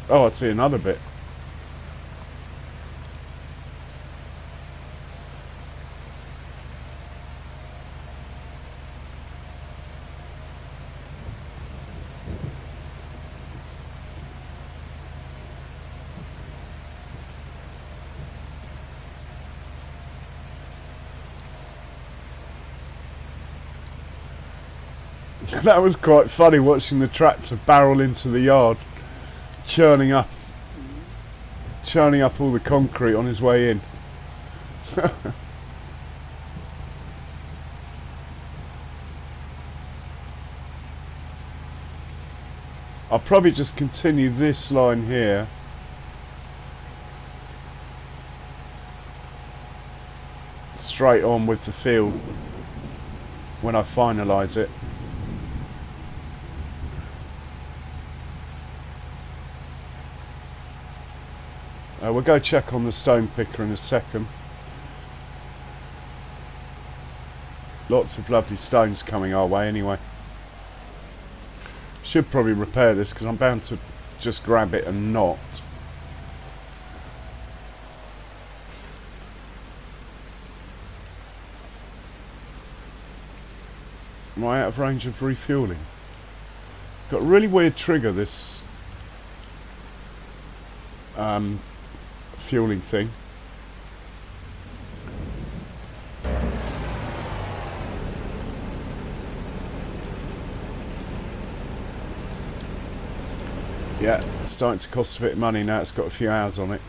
Oh, I see another bit. That was quite funny watching the tractor barrel into the yard, churning up all the concrete on his way in. I'll probably just continue this line here. Straight on with the field when I finalise it. We'll go check on the stone picker in a second. Lots of lovely stones coming our way anyway. Should probably repair this because I'm bound to just grab it and not. Am I out of range of refueling? It's got a really weird trigger, this fueling thing. Yeah, it's starting to cost a bit of money now. It's got a few hours on it.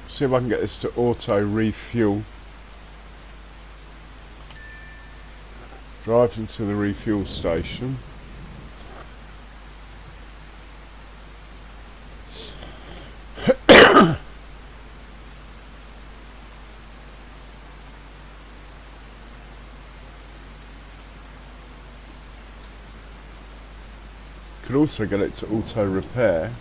See if I can get this to auto refuel. Drive into the refuel station. Could also get it to auto repair.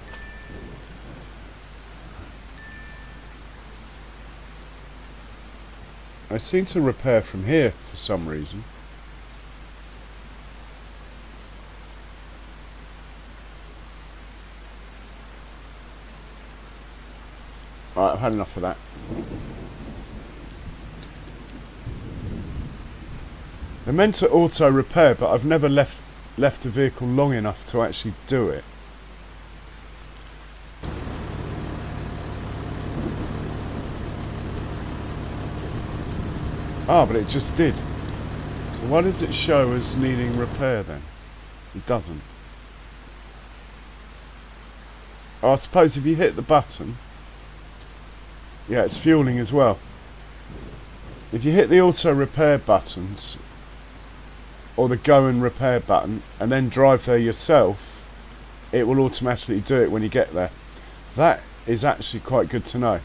I seem to repair from here for some reason. Alright, I've had enough of that. They're meant to auto repair, but I've never left the vehicle long enough to actually do it. Ah, but it just did. So why does it show as needing repair then? It doesn't. Oh, I suppose if you hit the button... Yeah, it's fueling as well. If you hit the auto repair buttons, or the go and repair button, and then drive there yourself, it will automatically do it when you get there. That is actually quite good to know.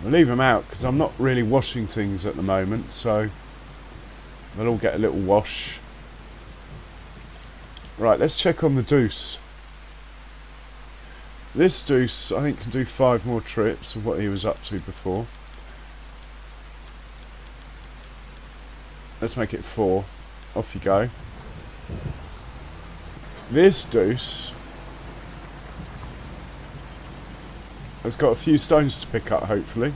I'll leave them out because I'm not really washing things at the moment, so they'll all get a little wash. Right, let's check on the Deuce. This Deuce, I think, can do 5 more trips of what he was up to before. Let's make it 4. Off you go. This Deuce has got a few stones to pick up, hopefully.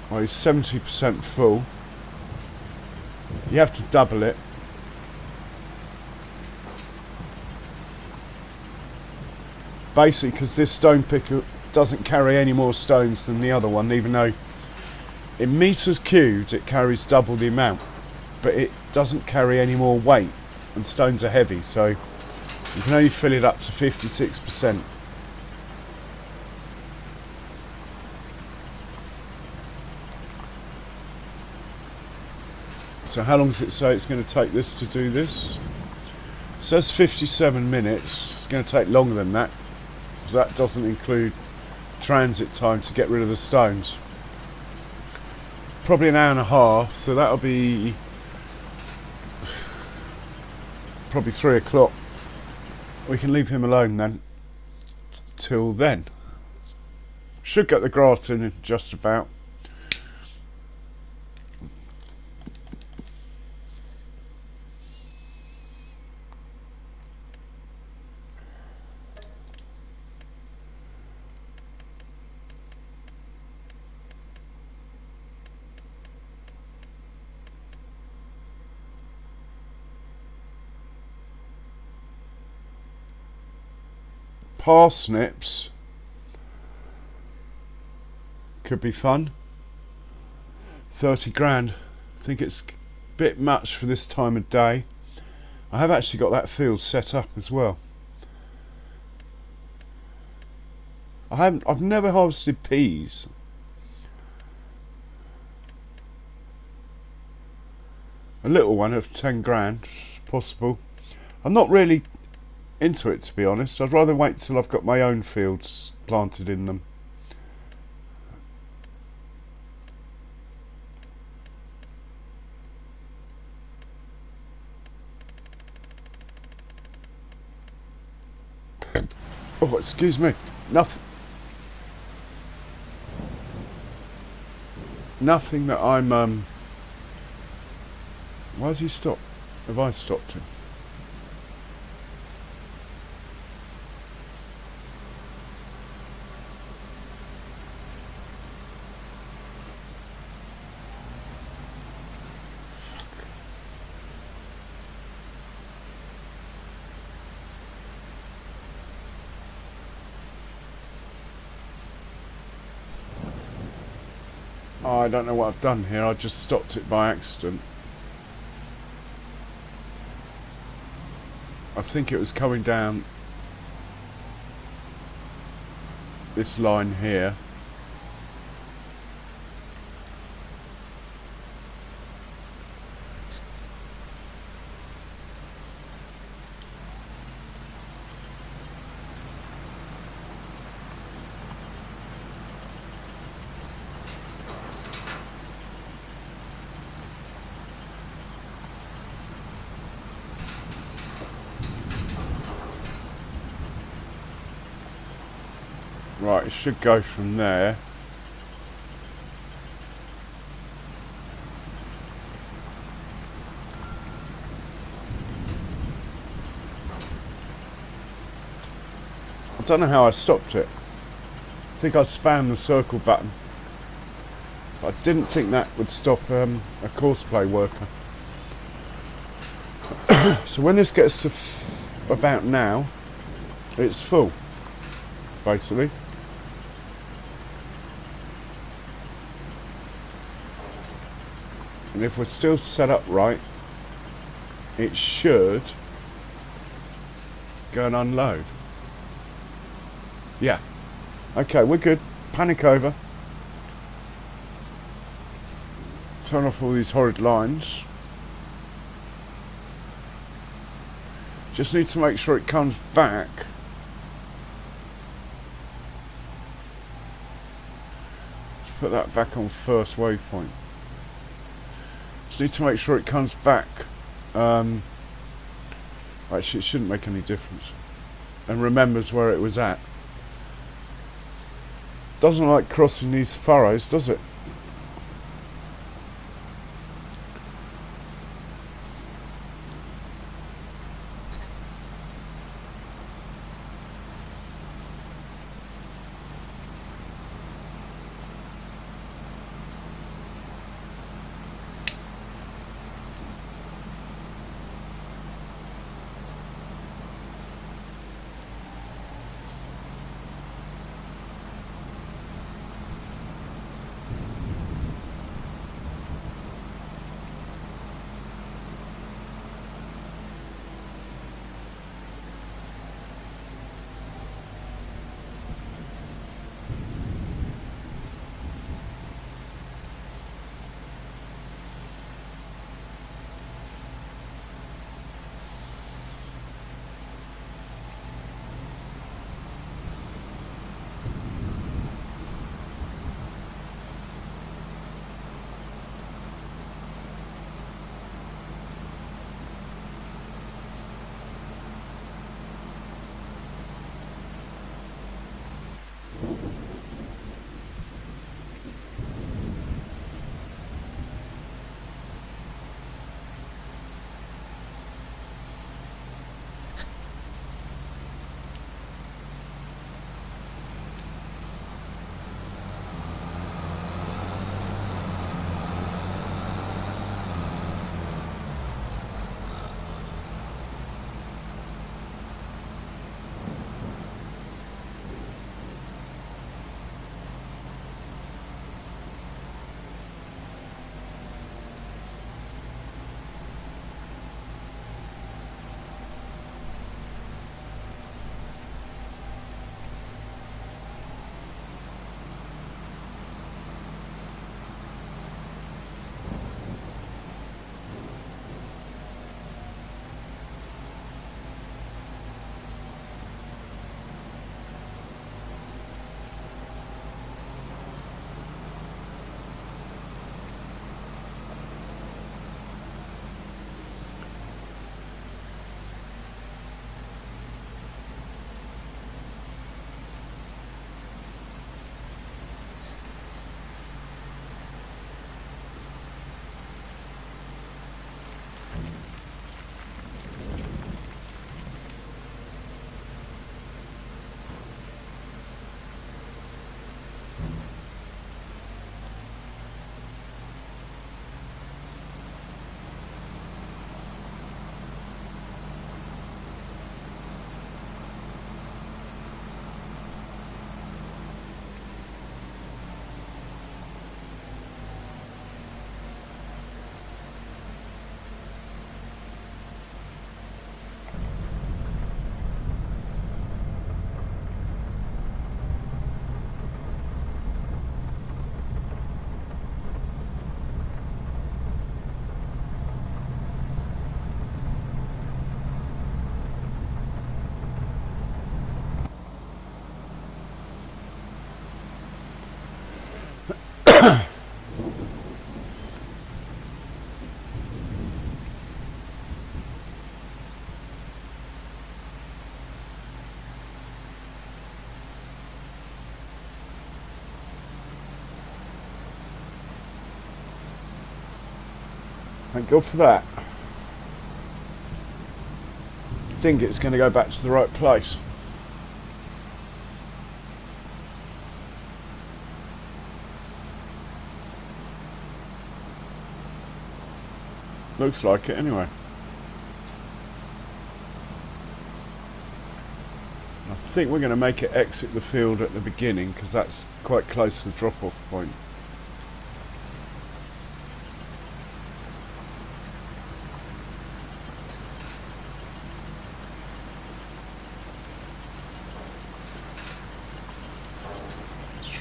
Well, he's 70% full. You have to double it. Basically, because this stone picker doesn't carry any more stones than the other one, even though in meters cubed it carries double the amount, but it doesn't carry any more weight, and stones are heavy, so you can only fill it up to 56%. So how long does it say it's going to take this to do this? It says 57 minutes. It's going to take longer than that, because that doesn't include transit time to get rid of the stones. Probably an hour and a half, so that'll be probably 3 o'clock. We can leave him alone then till then. Should get the grass in just about. Parsnips could be fun. 30 grand. I think it's a bit much for this time of day. I have actually got that field set up as well. I've never harvested peas. A little one of 10 grand, possible. I'm not really into it, to be honest. I'd rather wait till I've got my own fields planted in them. Oh, excuse me. Nothing that I'm why has he stopped? Have I stopped him? Oh, I don't know what I've done here. I just stopped it by accident. I think it was coming down this line here. Right, it should go from there. I don't know how I stopped it. I think I spammed the circle button. But I didn't think that would stop a courseplay worker. So when this gets to about now, it's full, basically. And if we're still set up right, it should Go and unload. Yeah. Okay, we're good. Panic over. Turn off all these horrid lines. Just need to make sure it comes back. Let's put that back on first waypoint. Just need to make sure it comes back. Actually, it shouldn't make any difference. And remembers where it was at. Doesn't like crossing these furrows, does it? Thank God for that. I think it's going to go back to the right place. Looks like it anyway. I think we're going to make it exit the field at the beginning because that's quite close to the drop-off point.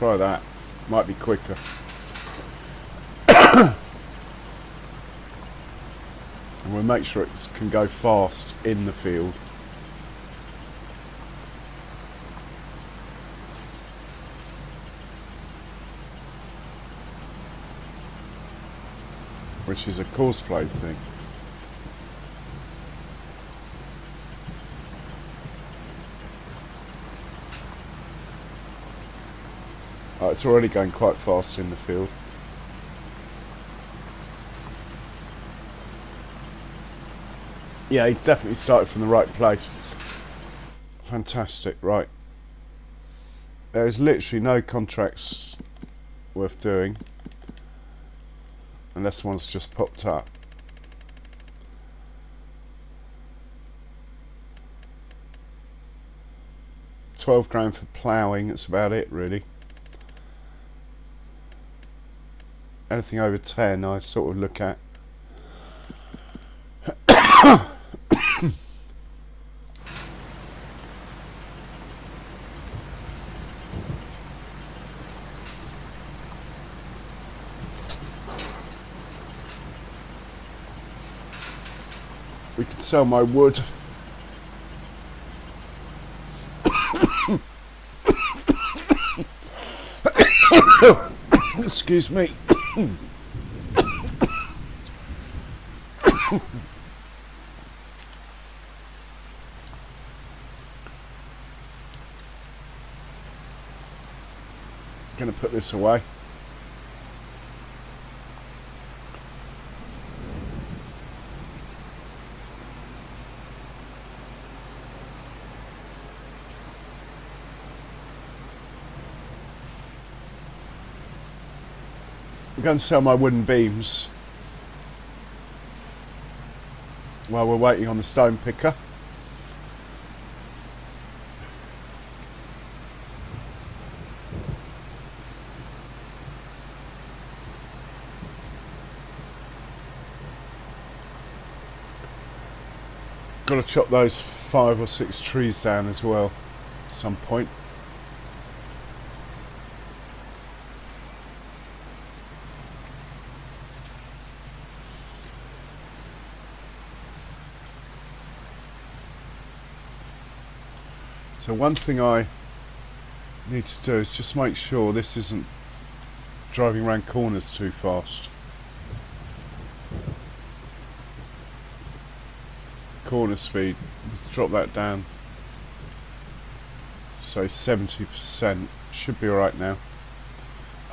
try that. Might be quicker. And we'll make sure it can go fast in the field. Which is a course plate thing. Oh, it's already going quite fast in the field. Yeah, he definitely started from the right place. Fantastic, right. There is literally no contracts worth doing unless one's just popped up. £12 for ploughing, that's about it really. Anything over 10 I sort of look at. We could sell my wood. Excuse me. Gonna put this away. I'm going to sell my wooden beams while we're waiting on the stone picker. Got to chop those 5 or 6 trees down as well at some point. So one thing I need to do is just make sure this isn't driving around corners too fast. Corner speed, let's drop that down. So 70%, should be alright now.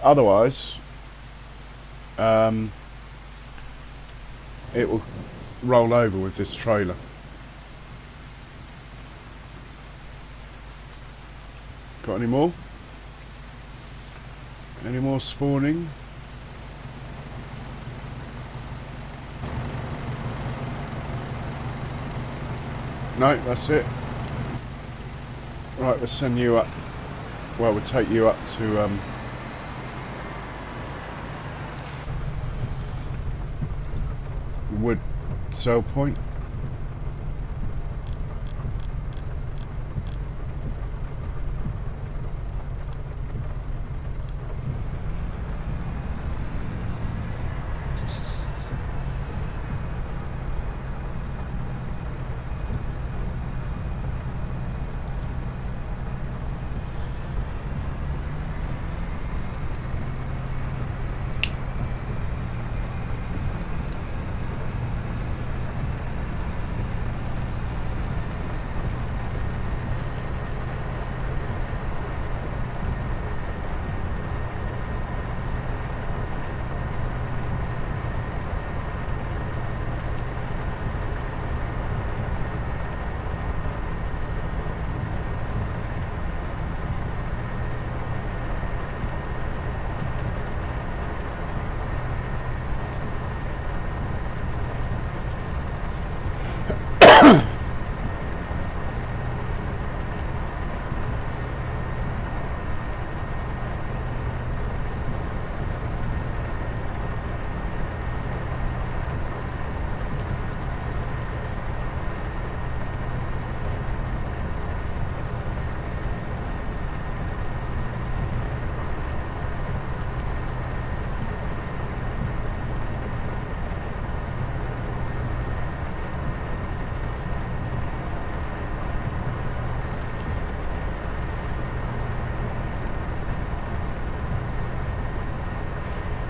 Otherwise, it will roll over with this trailer. Got any more? Any more spawning? No, that's it. Right, we'll send you up. Well, we'll take you up to wood sell point.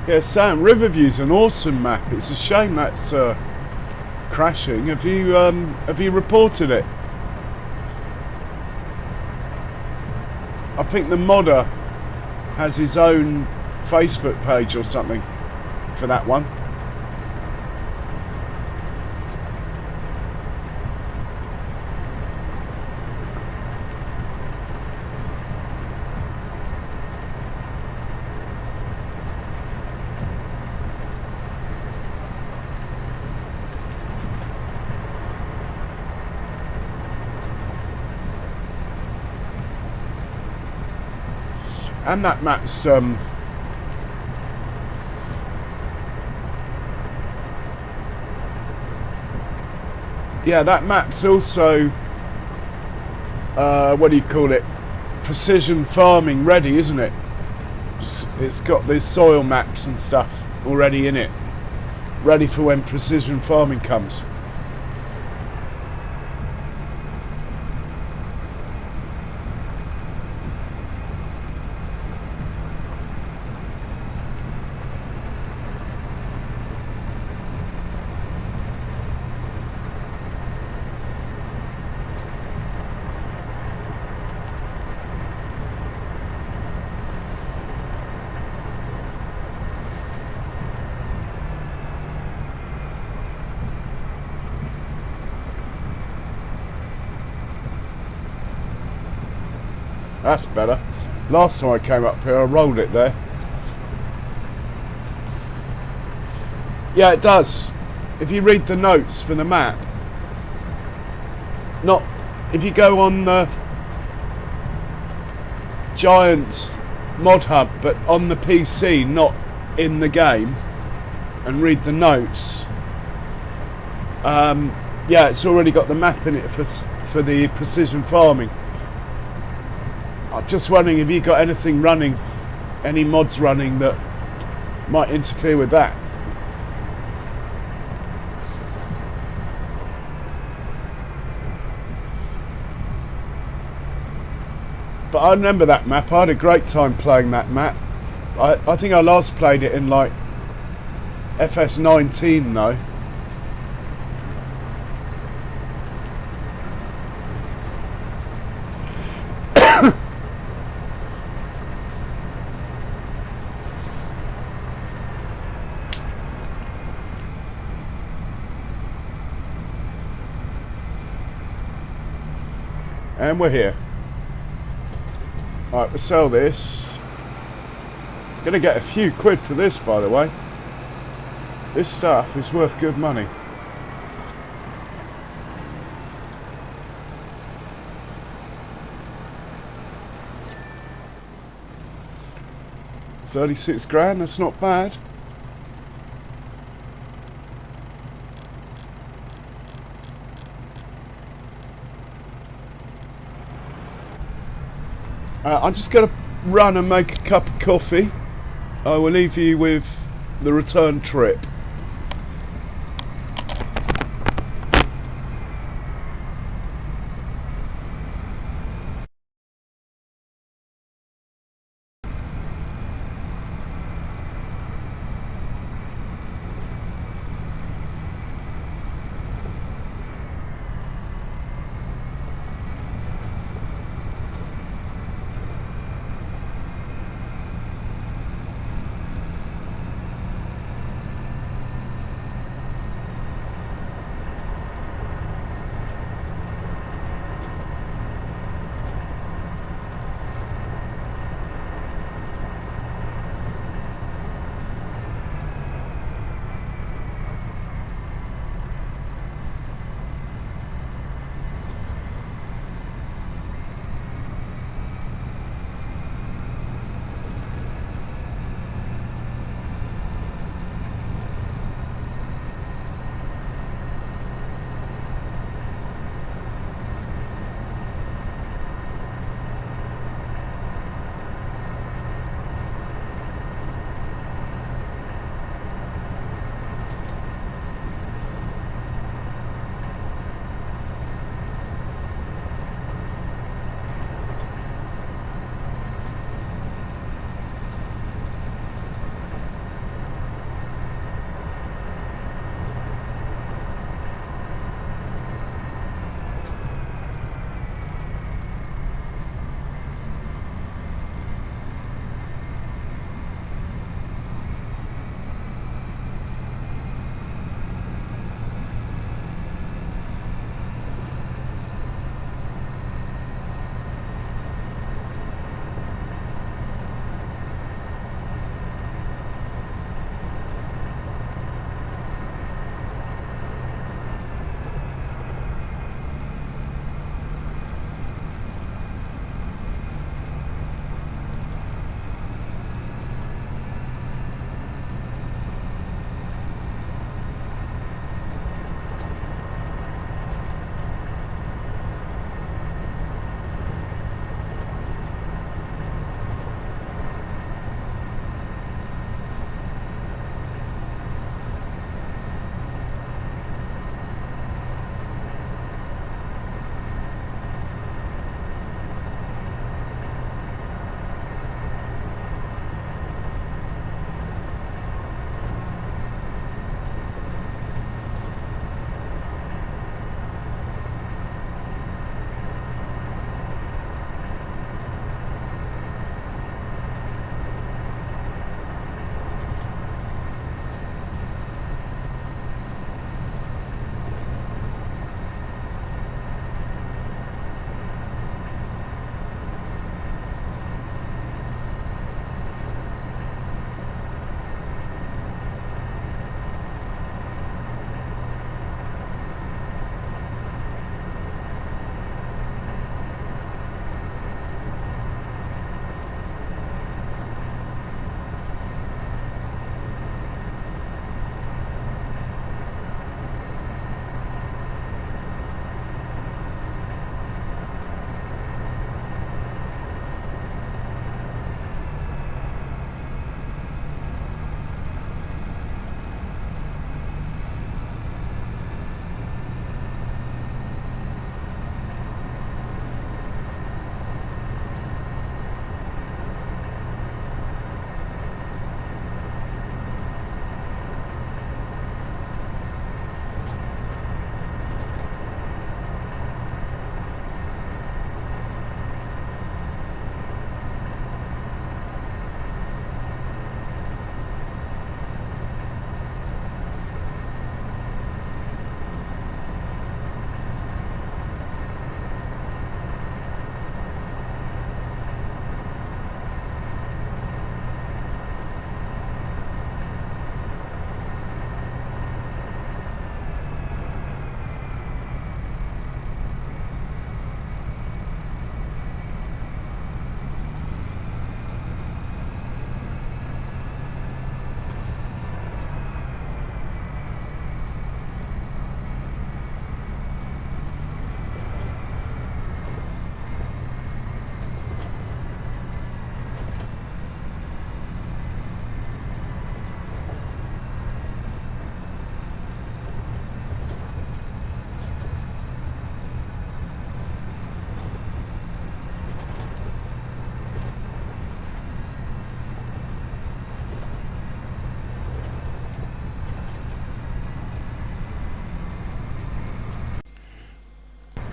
Yeah, Sam, Riverview's an awesome map. It's a shame that's crashing. Have you reported it? I think the modder has his own Facebook page or something for that one. And that map's yeah, that map's also what do you call it? Precision farming ready, isn't it? It's got the soil maps and stuff already in it, ready for when precision farming comes. That's better. Last time I came up here I rolled it there. Yeah, it does. If you read the notes for the map, not if you go on the Giants mod hub, but on the PC, not in the game, and read the notes, yeah, it's already got the map in it for the precision farming. I'm just wondering if you got anything running, any mods running that might interfere with that. But I remember that map. I had a great time playing that map. I think I last played it in like FS19 though. And we're here. Alright, we'll sell this. Gonna get a few quid for this, by the way. This stuff is worth good money. £36,000, that's not bad. I'm just going to run and make a cup of coffee. I will leave you with the return trip.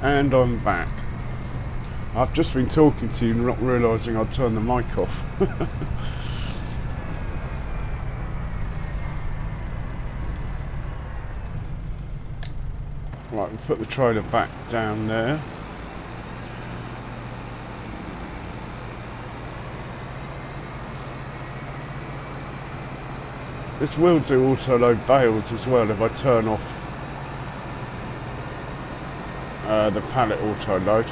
And I'm back. I've just been talking to you, not realising I'd turned the mic off. Right, we'll put the trailer back down there. This will do auto-load bales as well if I turn off the pallet auto-load.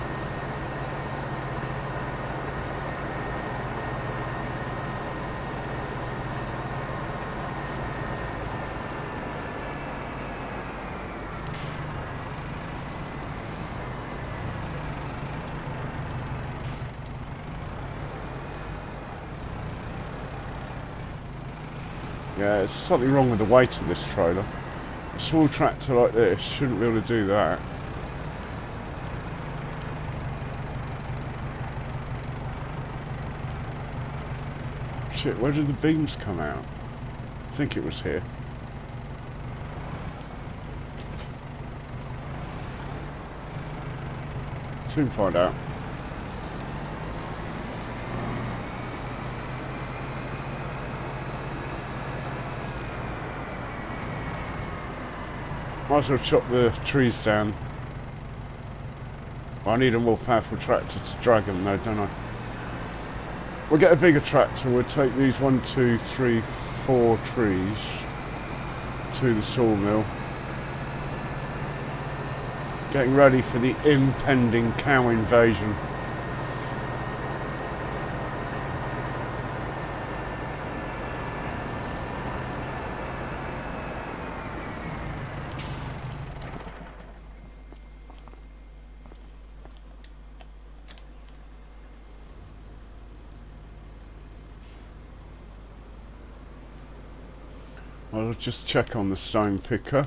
Yeah, there's something wrong with the weight of this trailer. A small tractor like this shouldn't be able to do that. Shit, where did the beams come out? I think it was here. Soon find out. Might as well chop the trees down. Well, I need a more powerful tractor to drag them though, don't I? We'll get a bigger tractor, we'll take these 1, 2, 3, 4 trees to the sawmill. Getting ready for the impending cow invasion. I'll just check on the stone picker.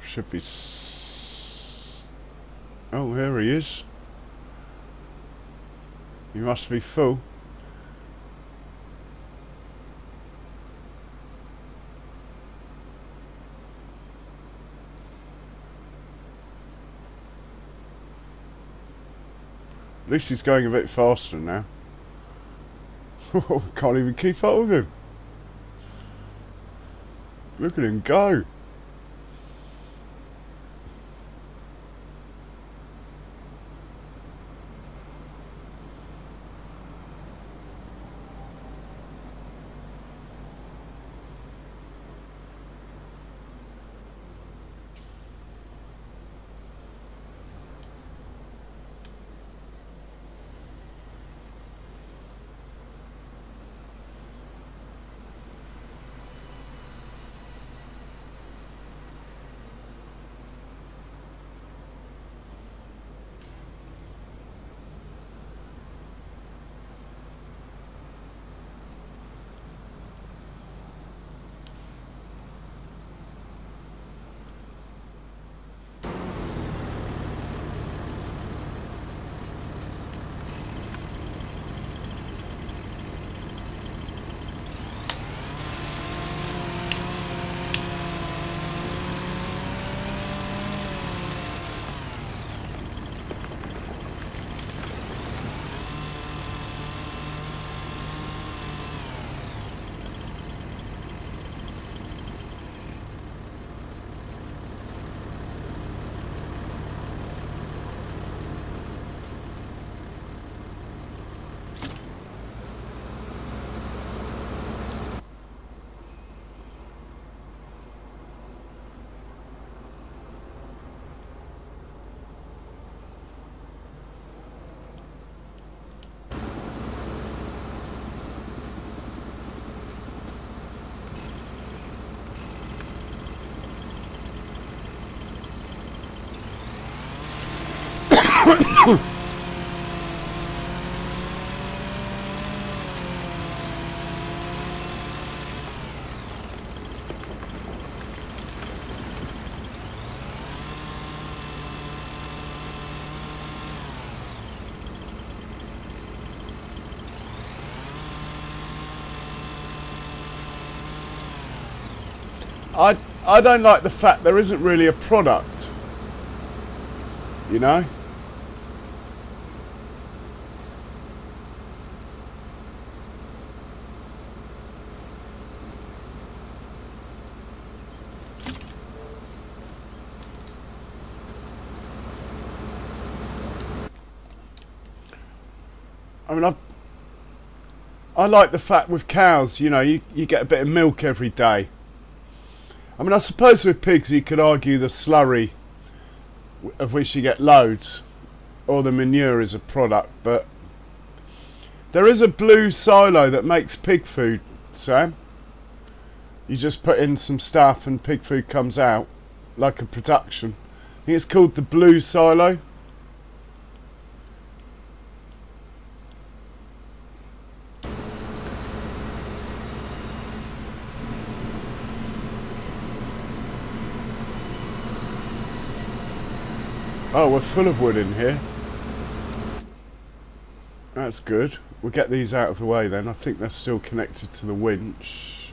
Should be... Oh, here he is. He must be full. At least he's going a bit faster now. Can't even keep up with him. Look at him go. I don't like the fact there isn't really a product you know? I mean, I like the fact with cows, you know, you get a bit of milk every day. I mean, I suppose with pigs you could argue the slurry, of which you get loads, or the manure is a product, but there is a blue silo that makes pig food, Sam. You just put in some stuff and pig food comes out, like a production. I think it's called the blue silo. Oh, we're full of wood in here. That's good. We'll get these out of the way then. I think they're still connected to the winch.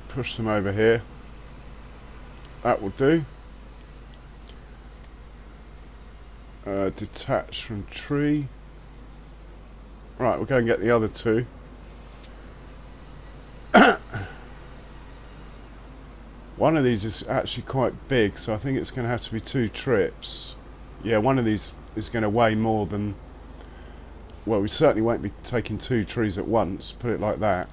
Push them over here. That will do. Detach from tree. Right, we'll go and get the other two. One of these is actually quite big, so I think it's going to have to be 2 trips. Yeah, one of these is going to weigh more than... Well, we certainly won't be taking 2 trees at once, put it like that.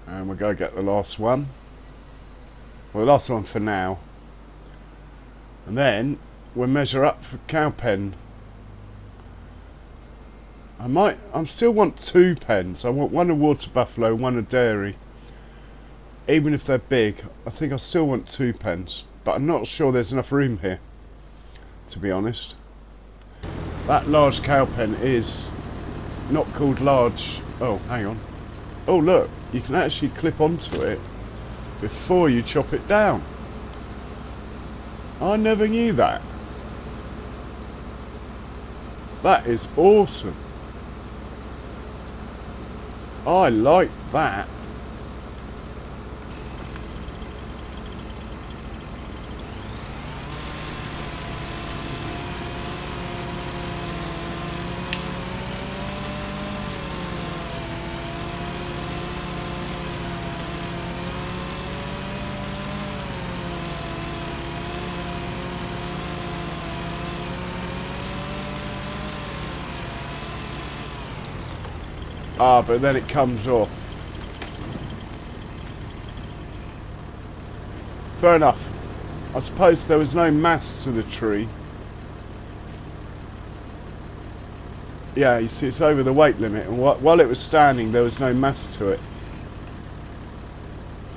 And we'll go get the last one. Well, the last one for now. And then we'll measure up for cow pen. I still want 2 pens. I want one a water buffalo, one a dairy. Even if they're big, I think I still want 2 pens. But I'm not sure there's enough room here, to be honest. That large cow pen is not called large. Oh, hang on. Oh, look, you can actually clip onto it before you chop it down. I never knew that. That is awesome. I like that. Ah, but then it comes off. Fair enough. I suppose there was no mass to the tree. Yeah, you see, it's over the weight limit, and while it was standing, there was no mass to it.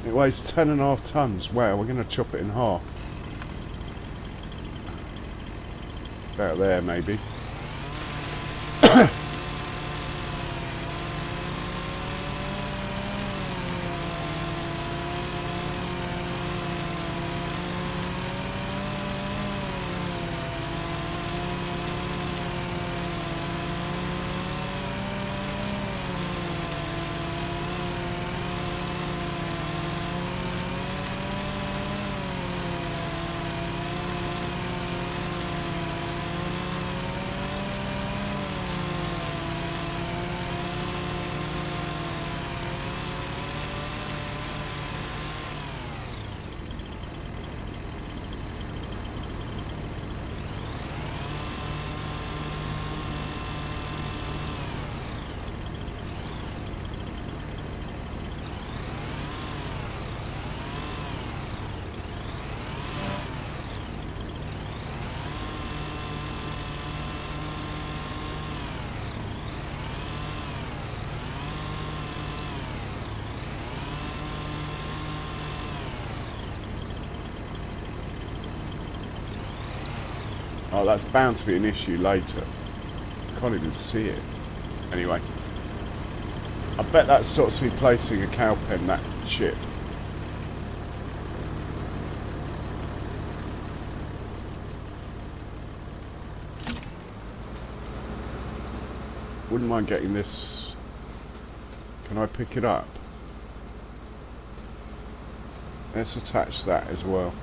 It weighs 10.5 tons. Wow, we're going to chop it in half. About there, maybe. Oh, that's bound to be an issue later. Can't even see it. Anyway. I bet that stops me placing a cow pen, that ship. Wouldn't mind getting this. Can I pick it up? Let's attach that as well.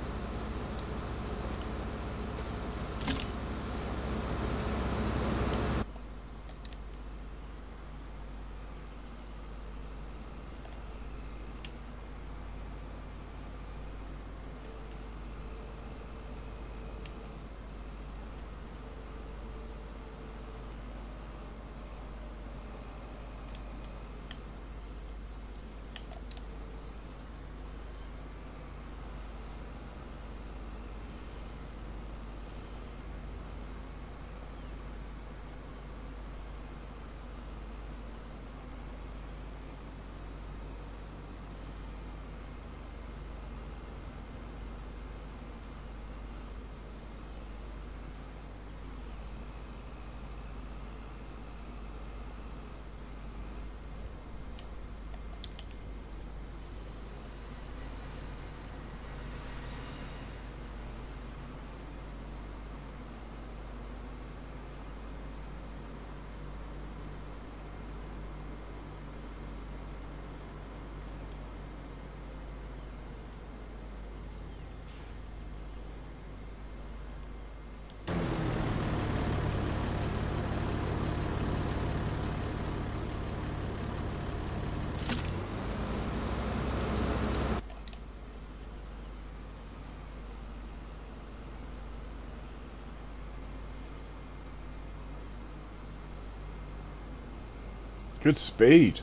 Good speed.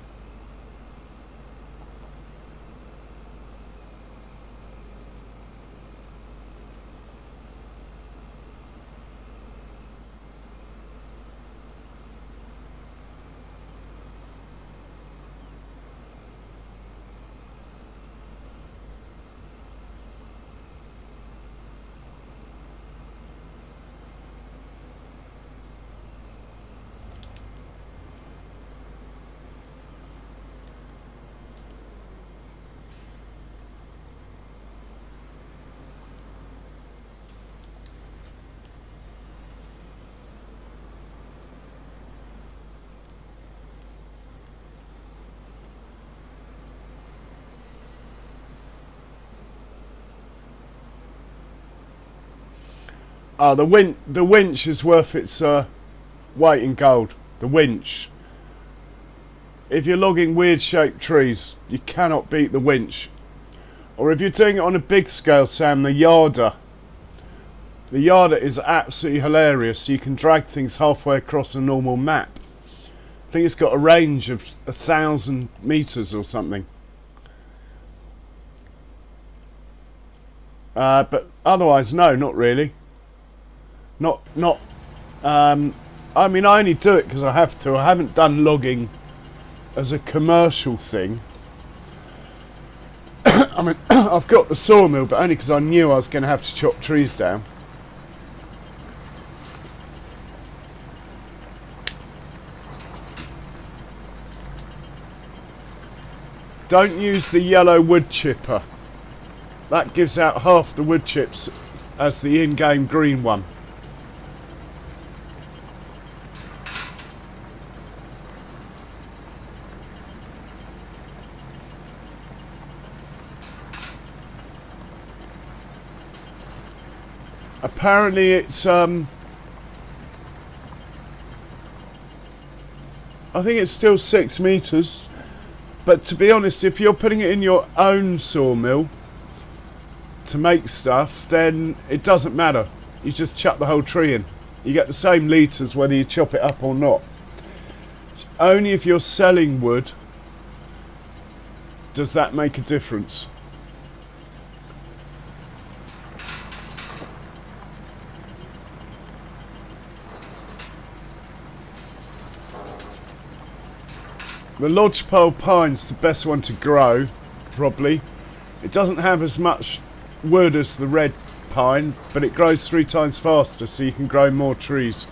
Oh, the winch is worth its weight in gold. The winch. If you're logging weird shaped trees, you cannot beat the winch. Or if you're doing it on a big scale, Sam, the yarder. The yarder is absolutely hilarious. You can drag things halfway across a normal map. I think it's got a range of 1,000 meters or something. But otherwise, no, not really. I mean, I only do it because I have to. I haven't done logging as a commercial thing. I mean, I've got the sawmill, but only because I knew I was going to have to chop trees down. Don't use the yellow wood chipper. That gives out half the wood chips as the in-game green one. Apparently it's I think it's still 6 meters, but to be honest, if you're putting it in your own sawmill to make stuff, then it doesn't matter. You just chuck the whole tree in. You get the same litres whether you chop it up or not. It's only if you're selling wood does that make a difference. The lodgepole pine's the best one to grow, probably. It doesn't have as much wood as the red pine, but it grows 3 times faster, so you can grow more trees.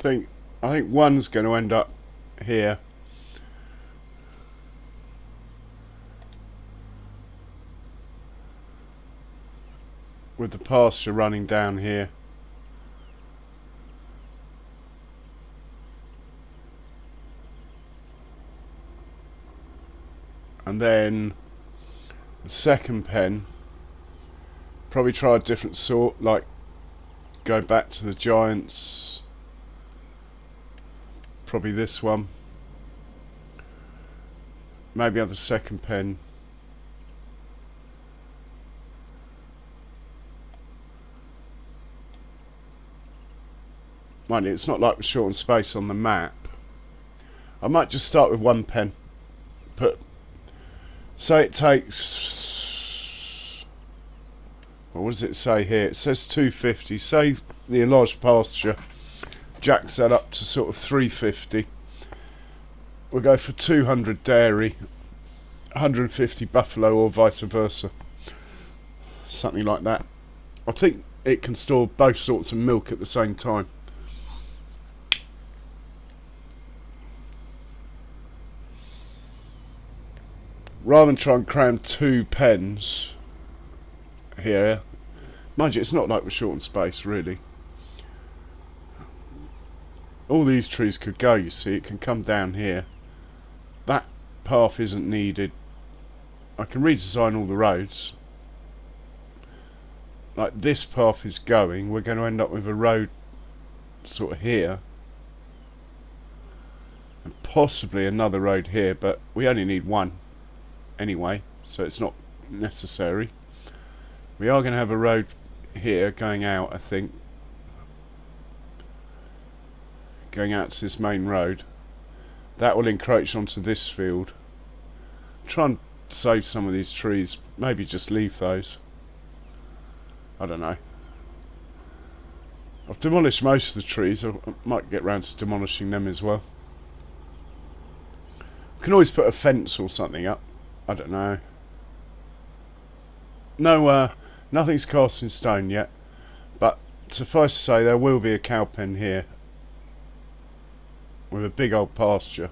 think one's going to end up here. With the pasture running down here. And then the second pen, probably try a different sort, like go back to the giants. Probably this one. Maybe have the second pen. Mind you, it's not like we're short on space on the map. I might just start with one pen. Say it takes... what does it say here? It says 250. Say the enlarged pasture jacks that up to sort of 350. We'll go for 200 dairy, 150 buffalo, or vice versa. Something like that. I think it can store both sorts of milk at the same time. Rather than try and cram 2 pens here, mind you, it's not like we're short on space, really. All these trees could go, you see. It can come down here. That path isn't needed. I can redesign all the roads. Like this path is going, we're going to end up with a road sort of here. And possibly another road here, but we only need one anyway, so it's not necessary. We are going to have a road here going out, I think. Going out to this main road. That will encroach onto this field. Try and save some of these trees. Maybe just leave those. I don't know. I've demolished most of the trees. I might get round to demolishing them as well. Can always put a fence or something up. I don't know. No, nothing's cast in stone yet. But suffice to say, there will be a cow pen here. With a big old pasture.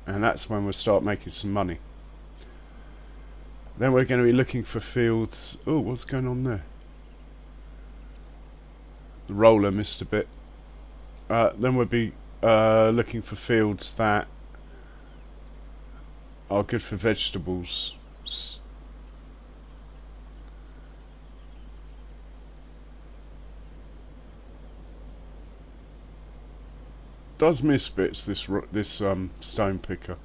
And that's when we'll start making some money. Then we're going to be looking for fields. Oh, what's going on there? The roller missed a bit. Then we'll be looking for fields that are good for vegetables. Does miss bits, this stone picker.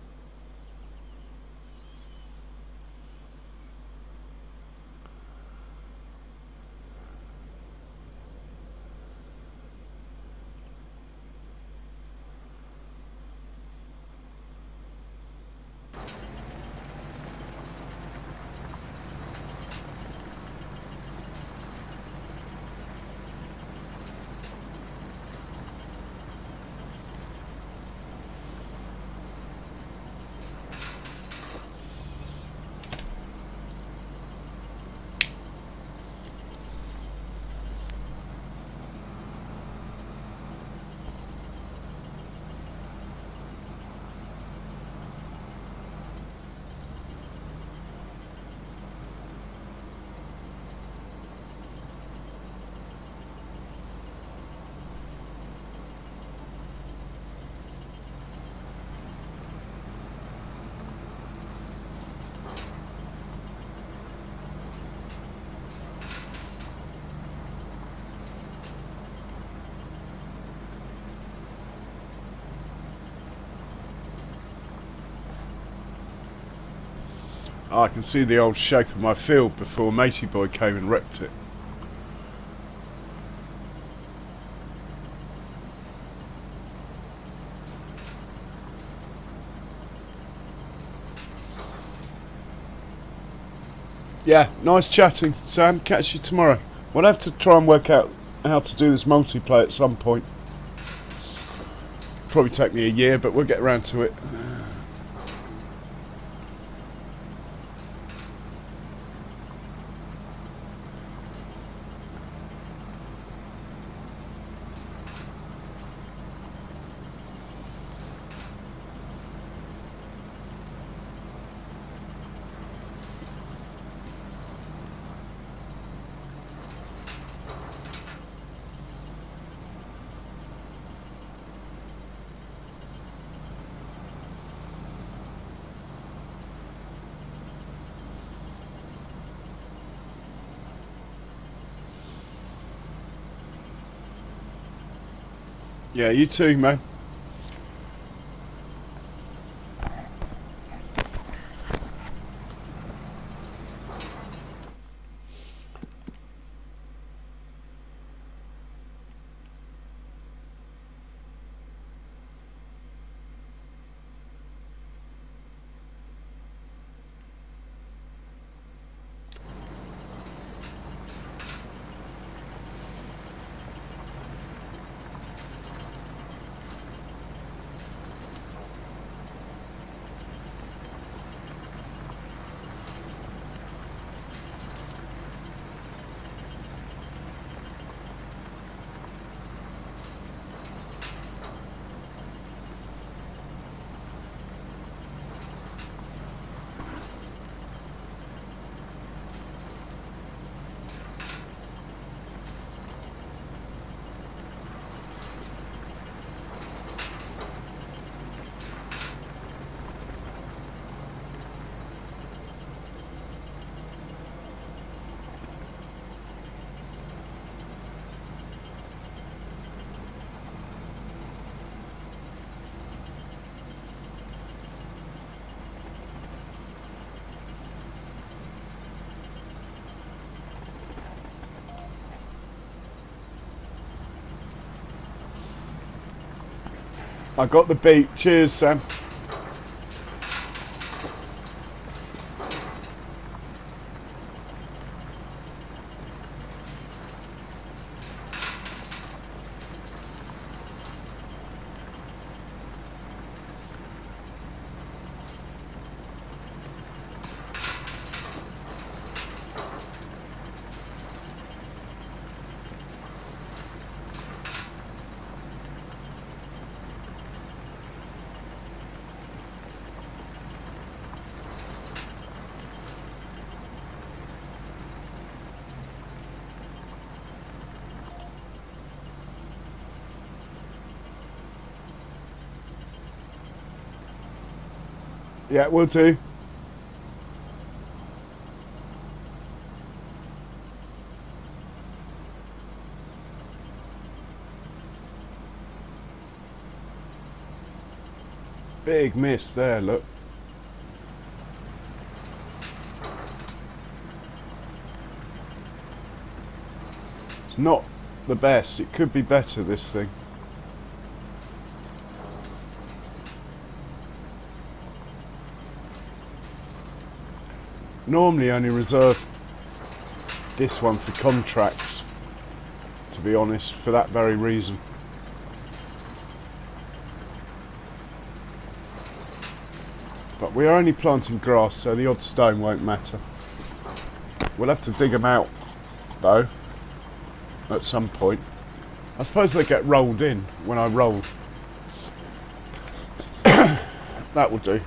I can see the old shape of my field before Matey Boy came and wrecked it. Yeah, nice chatting, Sam. Catch you tomorrow. We'll have to try and work out how to do this multiplayer at some point. Probably take me a year, but we'll get around to it. Yeah, you too, man. I got the beat. Cheers, Sam. Yeah, will do. Big miss there, look. It's not the best. It could be better, this thing. Normally only reserve this one for contracts, to be honest, for that very reason. But we are only planting grass, so the odd stone won't matter. We'll have to dig them out, though, at some point. I suppose they get rolled in when I roll. That will do.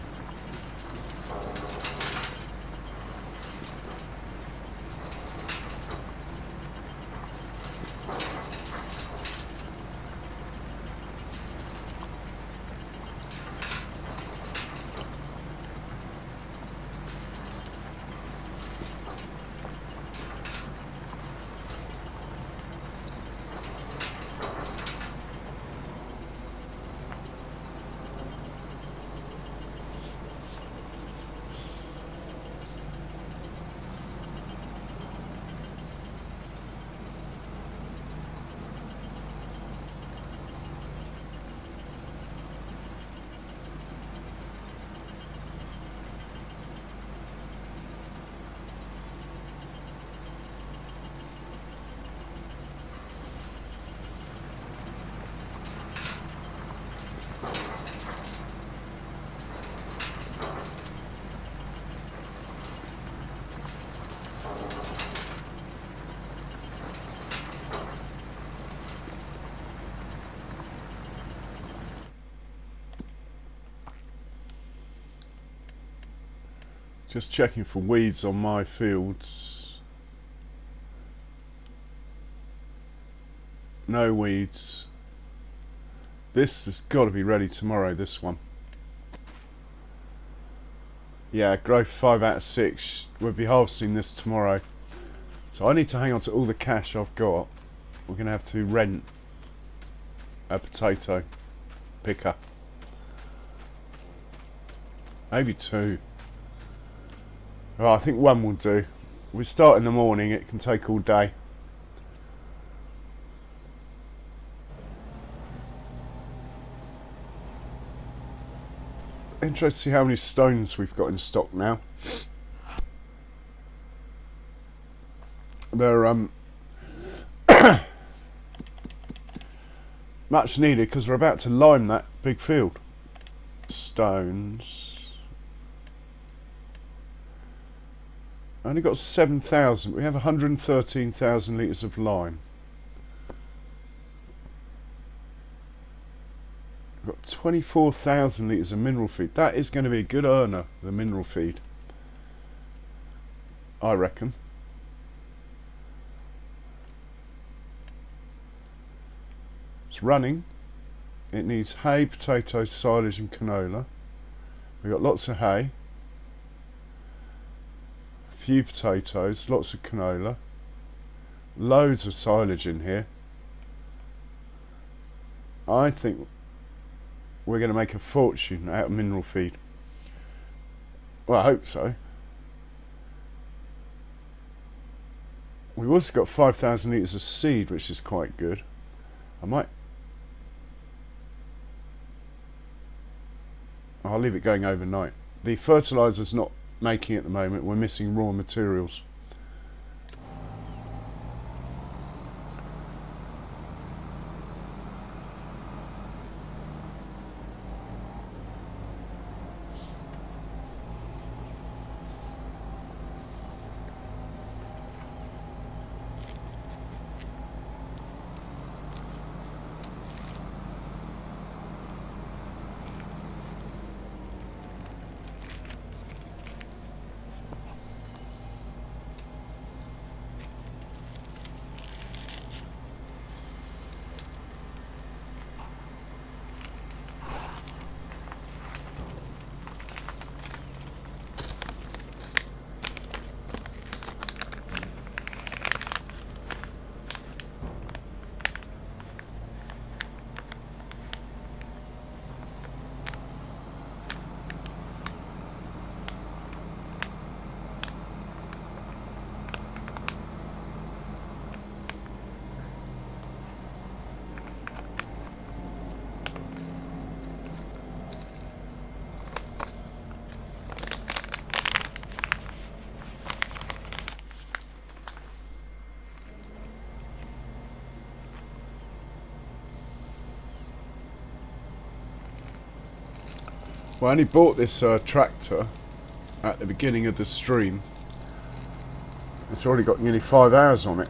Just checking for weeds on my fields. No weeds. This has got to be ready tomorrow, this one. Yeah, growth 5 out of 6. We'll be harvesting this tomorrow. So I need to hang on to all the cash I've got. We're going to have to rent a potato picker. Maybe 2. Well, I think 1 will do. We start in the morning, it can take all day. Interesting to see how many stones we've got in stock now. They're much needed because we're about to lime that big field. Stones. Only got 7,000. We have 113,000 litres of lime. We've got 24,000 litres of mineral feed. That is going to be a good earner, the mineral feed, I reckon. It's running. It needs hay, potatoes, silage and canola. We've got lots of hay, a few potatoes, lots of canola, loads of silage in here. I think we're going to make a fortune out of mineral feed. Well, I hope so. We've also got 5,000 litres of seed, which is quite good. I'll leave it going overnight. The fertiliser's not making at the moment. We're missing raw materials. Well, I only bought this tractor at the beginning of the stream. It's already got nearly 5 hours on it.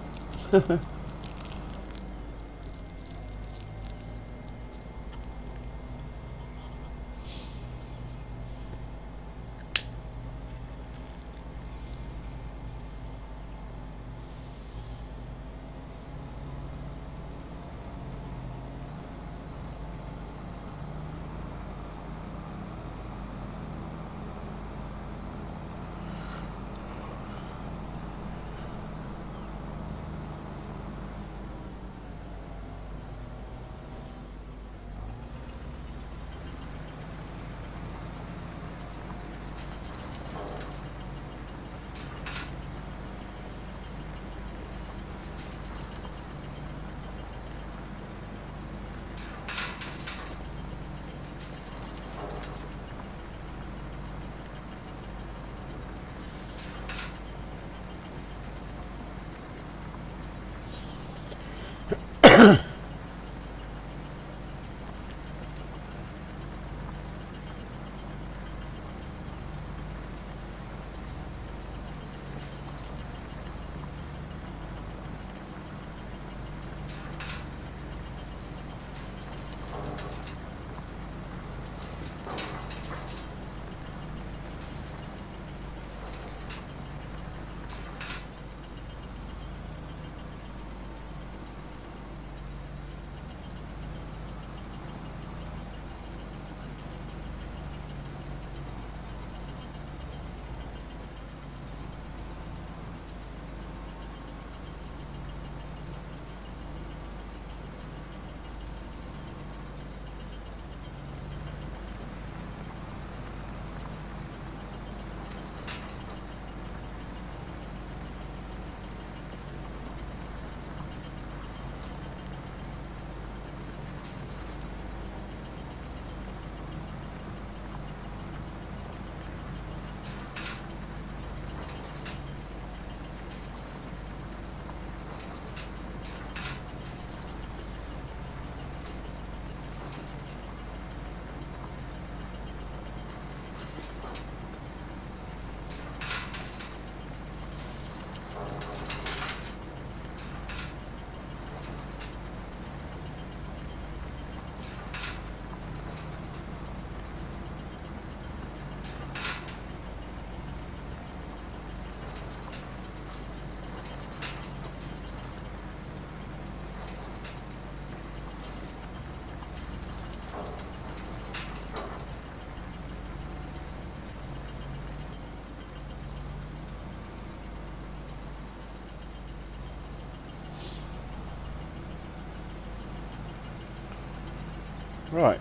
Right,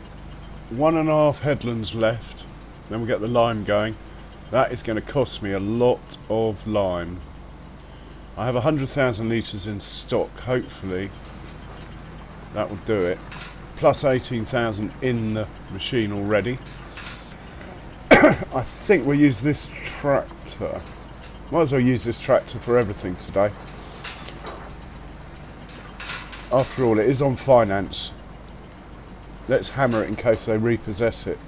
1.5 headlands left, then we get the lime going. That is going to cost me a lot of lime. I have 100,000 litres in stock, hopefully that will do it. Plus 18,000 in the machine already. I think we'll use this tractor. Might as well use this tractor for everything today. After all, it is on finance. Let's hammer it in case they repossess it.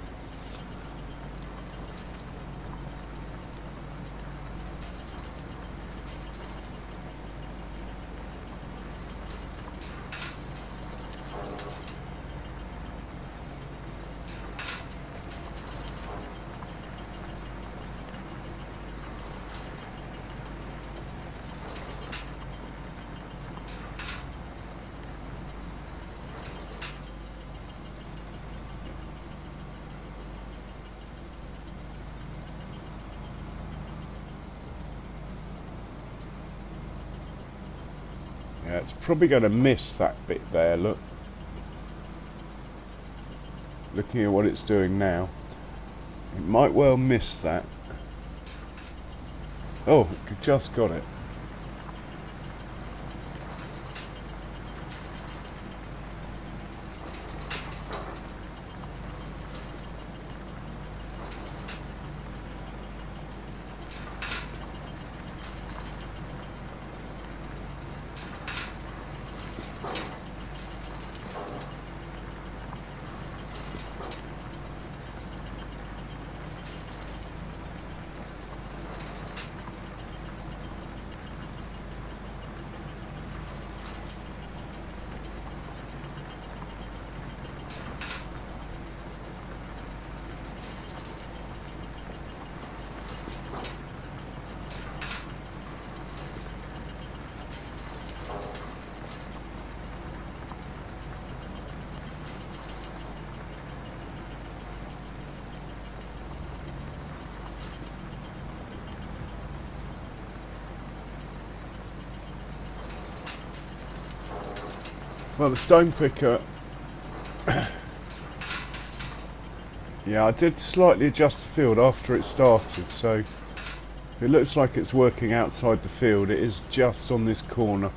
Yeah, it's probably going to miss that bit there, look. Looking at what it's doing now. It might well miss that. Oh, it just got it. Well, the stone picker, yeah, I did slightly adjust the field after it started, so it looks like it's working outside the field. It is just on this corner.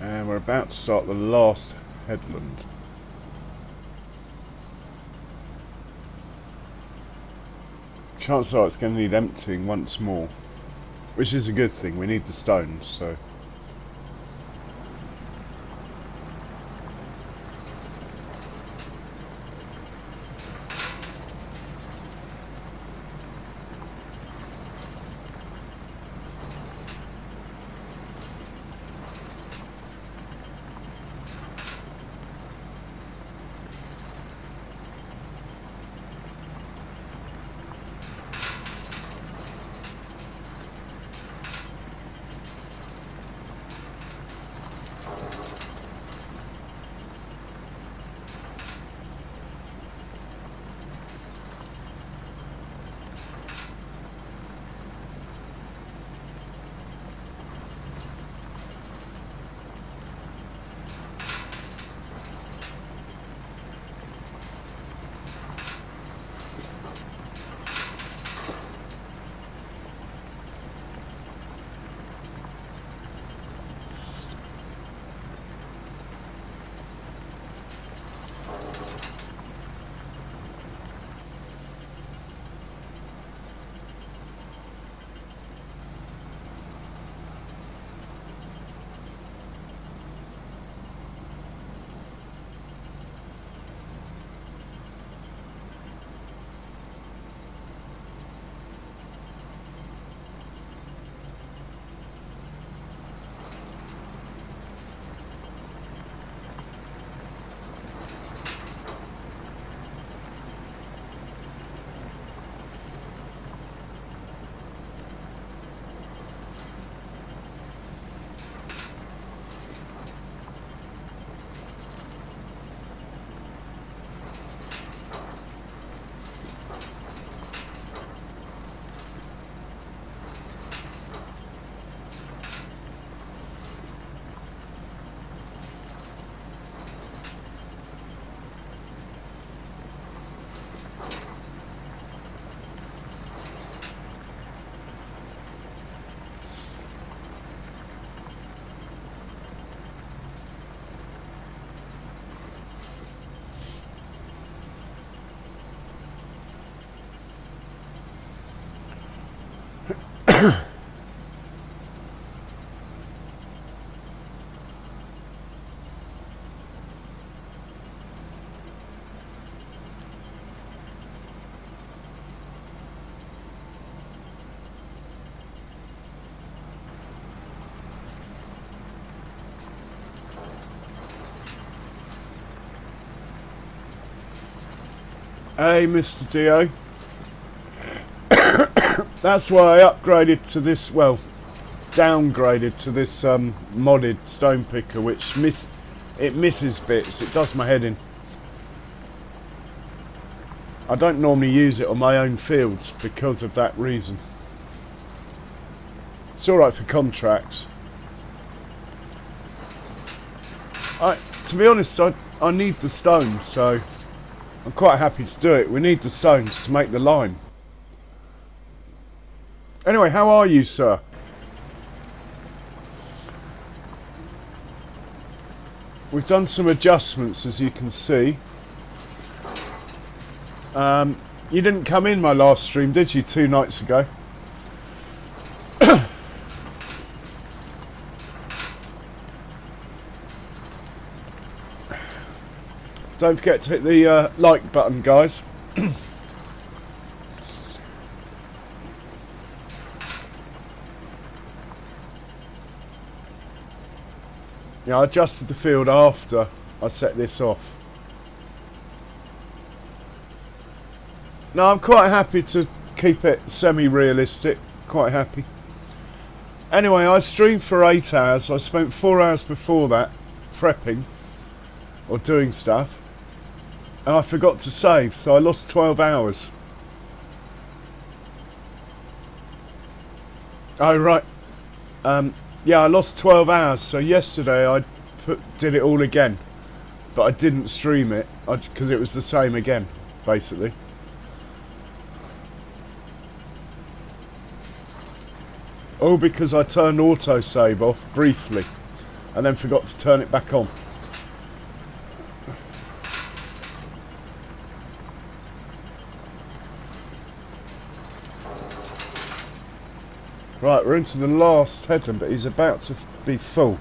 And we're about to start the last headland. Chances are it's going to need emptying once more, which is a good thing. We need the stones, so. Hey, Mr. Dio. That's why I upgraded to this, well, downgraded to this modded stone picker, which misses bits. It does my head in. I don't normally use it on my own fields because of that reason. It's alright for contracts. To be honest, I need the stone, so I'm quite happy to do it. We need the stones to make the lime. Anyway, how are you, sir? We've done some adjustments, as you can see. You didn't come in my last stream, did you, 2 nights ago? Don't forget to hit the like button, guys. Yeah, I adjusted the field after I set this off. No, I'm quite happy to keep it semi-realistic. Quite happy. Anyway, I streamed for 8 hours. I spent 4 hours before that prepping or doing stuff. And I forgot to save, so I lost 12 hours. Oh, right. Yeah, I lost 12 hours, so yesterday I did it all again. But I didn't stream it, because it was the same again, basically. All because I turned autosave off briefly, and then forgot to turn it back on. Right, we're into the last headland, but he's about to be full.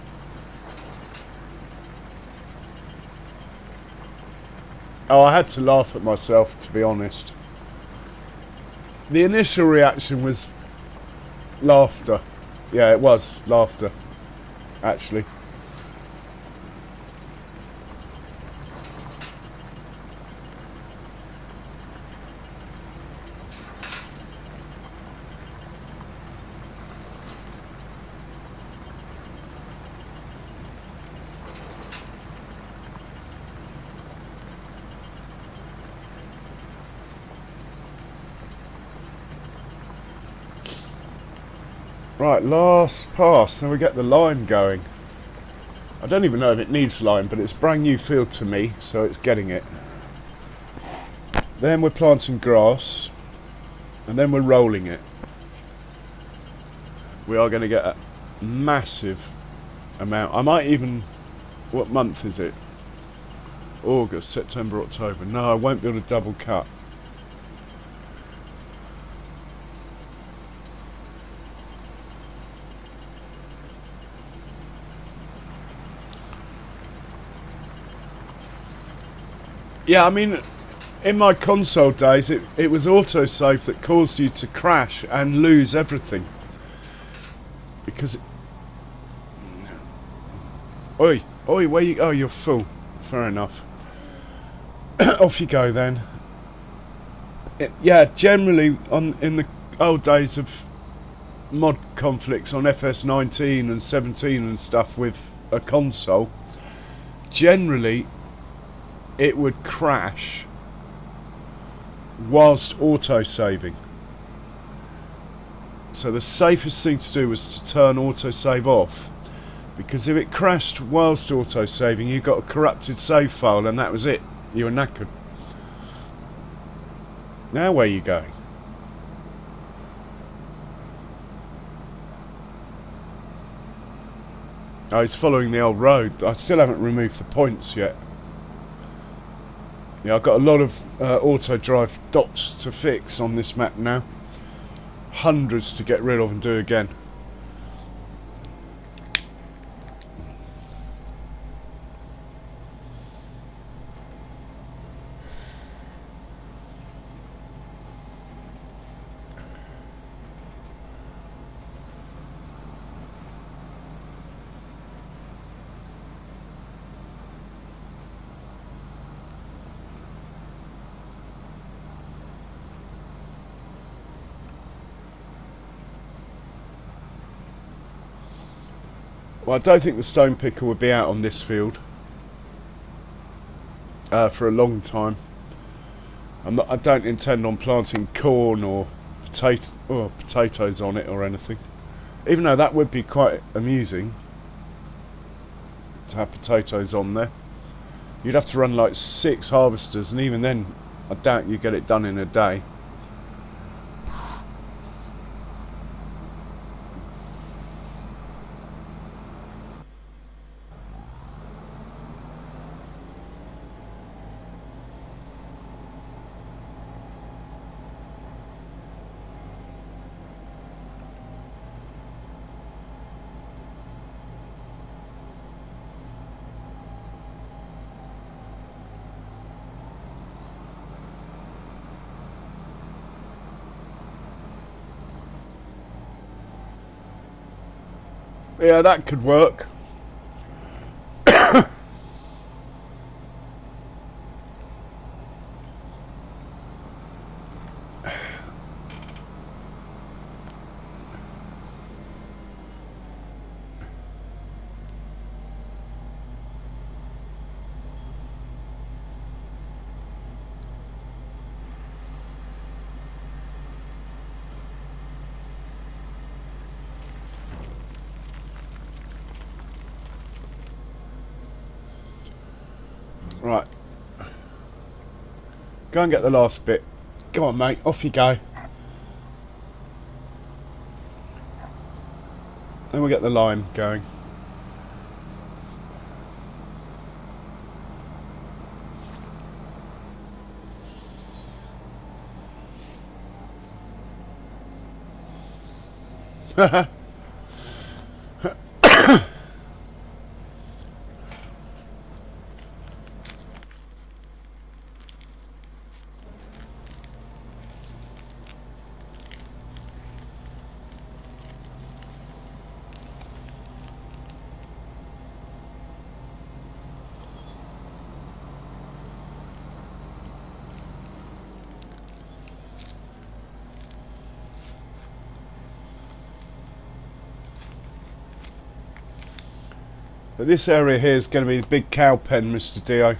Oh, I had to laugh at myself, to be honest. The initial reaction was laughter. Yeah, it was laughter, actually. Right, last pass, then we get the lime going. I don't even know if it needs lime, but it's a brand new field to me, so it's getting it. Then we're planting grass, and then we're rolling it. We are going to get a massive amount. I might even... What month is it? August, September, October. No, I won't be able to double cut. Yeah, I mean, in my console days, it was autosave that caused you to crash and lose everything. Because... Oi, where you... Oh, you're full. Fair enough. Off you go, then. Yeah, generally, in the old days of mod conflicts on FS19 and 17 and stuff with a console, generally... it would crash whilst auto-saving. So the safest thing to do was to turn autosave off, because if it crashed whilst auto-saving, you got a corrupted save file and that was it. You were knackered. Now where are you going? Oh, he's following the old road. I still haven't removed the points yet. Yeah, I've got a lot of auto drive dots to fix on this map now. hundreds to get rid of and do again. Well, I don't think the stone picker would be out on this field for a long time. I don't intend on planting corn or potatoes on it or anything. Even though that would be quite amusing to have potatoes on there. You'd have to run like 6 harvesters, and even then I doubt you get it done in a day. Yeah, that could work. Right. Go and get the last bit. Go on, mate. Off you go. Then we'll get the lime going. But this area here is going to be the big cow pen, Mr. Dio.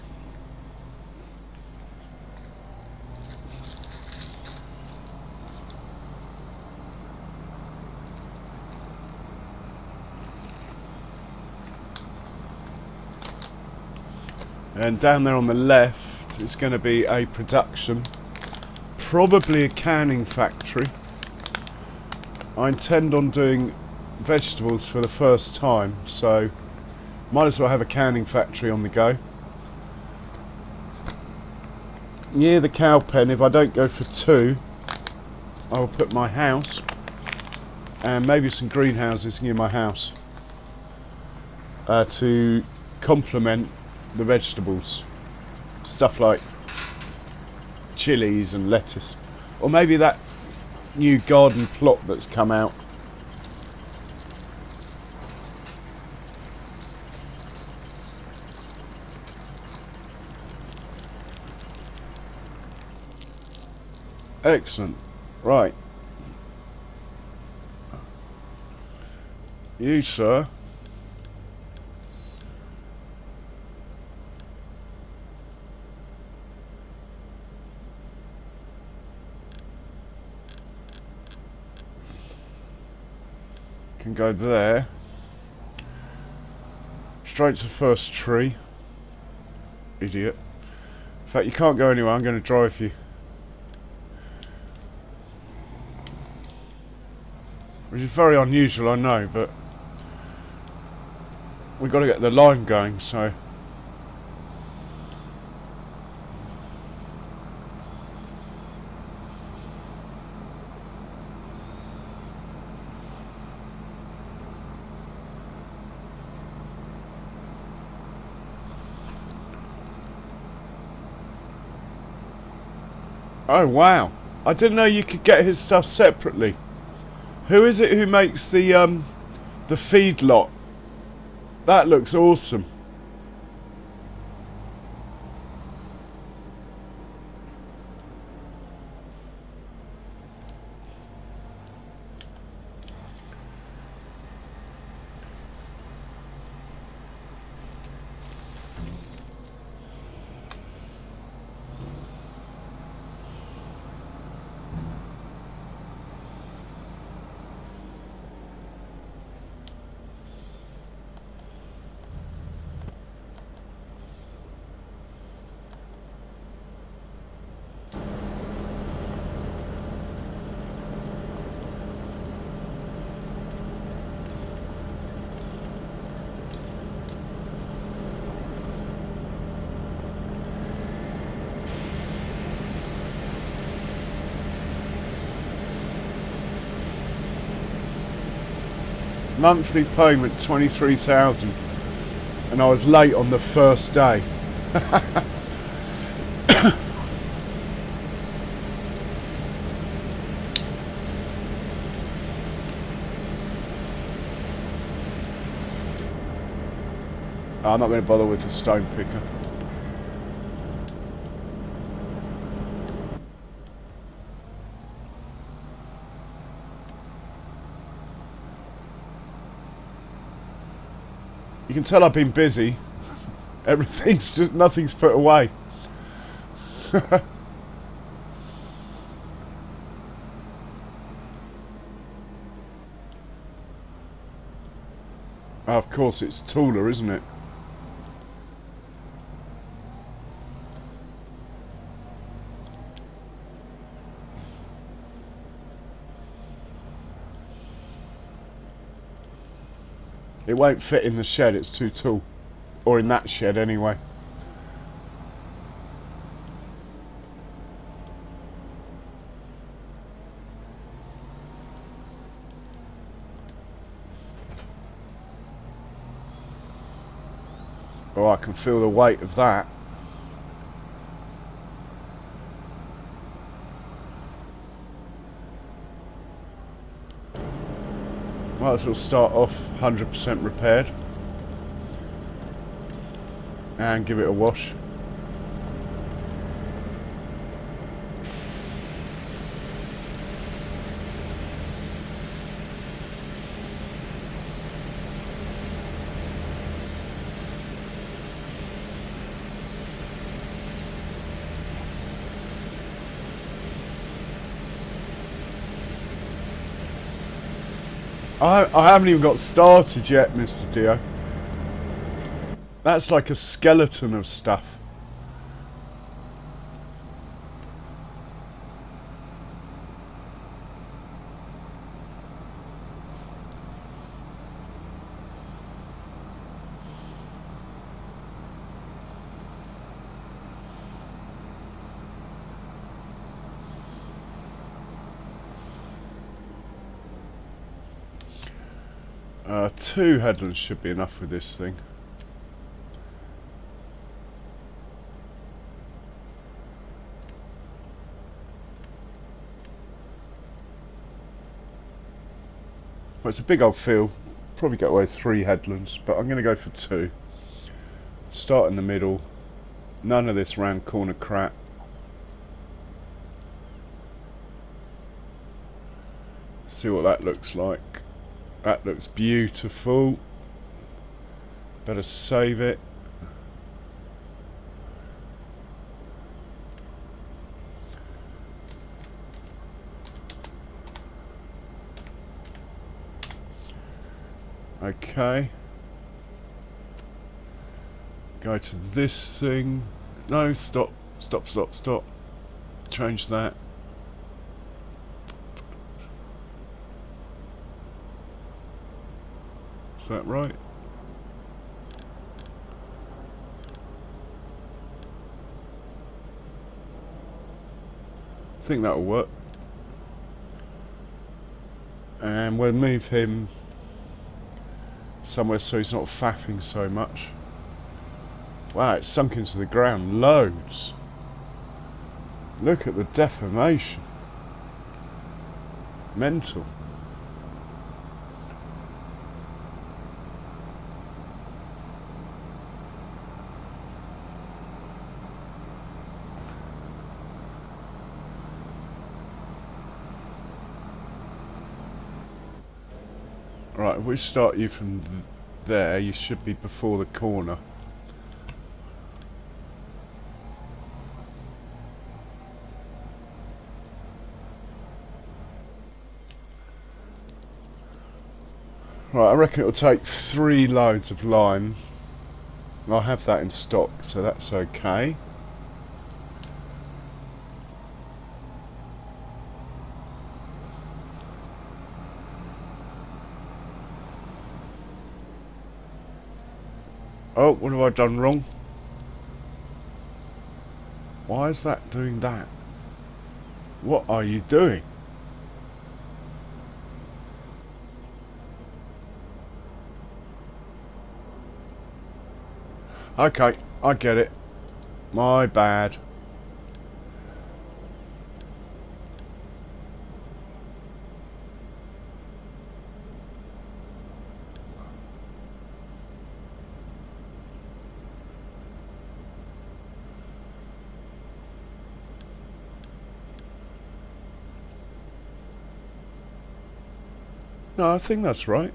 And down there on the left is going to be a production, probably a canning factory. I intend on doing vegetables for the first time, so might as well have a canning factory on the go. Near the cow pen, if I don't go for 2, I will put my house and maybe some greenhouses near my house to complement the vegetables. Stuff like chilies and lettuce. Or maybe that new garden plot that's come out. Excellent. Right. You, sir. Can go there. Straight to the first tree. Idiot. In fact, you can't go anywhere. I'm going to drive you. Which is very unusual, I know, but we've got to get the line going, so. Oh wow. I didn't know you could get his stuff separately. Who is it who makes the feedlot? That looks awesome. Monthly payment 23,000, and I was late on the first day. I'm not going to bother with the stone picker. You can tell I've been busy. Everything's just, nothing's put away. Oh, of course, it's taller, isn't it? It won't fit in the shed, it's too tall. Or in that shed anyway. Oh, I can feel the weight of that. Might as well start off 100% repaired and give it a wash. I haven't even got started yet, Mr. Dio. That's like a skeleton of stuff. Two headlands should be enough with this thing. Well, it's a big old field. Probably get away with 3 headlands, but I'm going to go for 2. Start in the middle. None of this round corner crap. See what that looks like. That looks beautiful. Better save it. Okay. Go to this thing. No, stop. Stop, stop, stop. Change that. Is that right? I think that'll work. And we'll move him somewhere so he's not faffing so much. Wow, it's sunk into the ground loads. Look at the deformation. Mental. Right, if we start you from there, you should be before the corner. Right, I reckon it'll take 3 loads of lime. I'll have that in stock, so that's okay. Oh, what have I done wrong? Why is that doing that? What are you doing? Okay, I get it. My bad. No, I think that's right.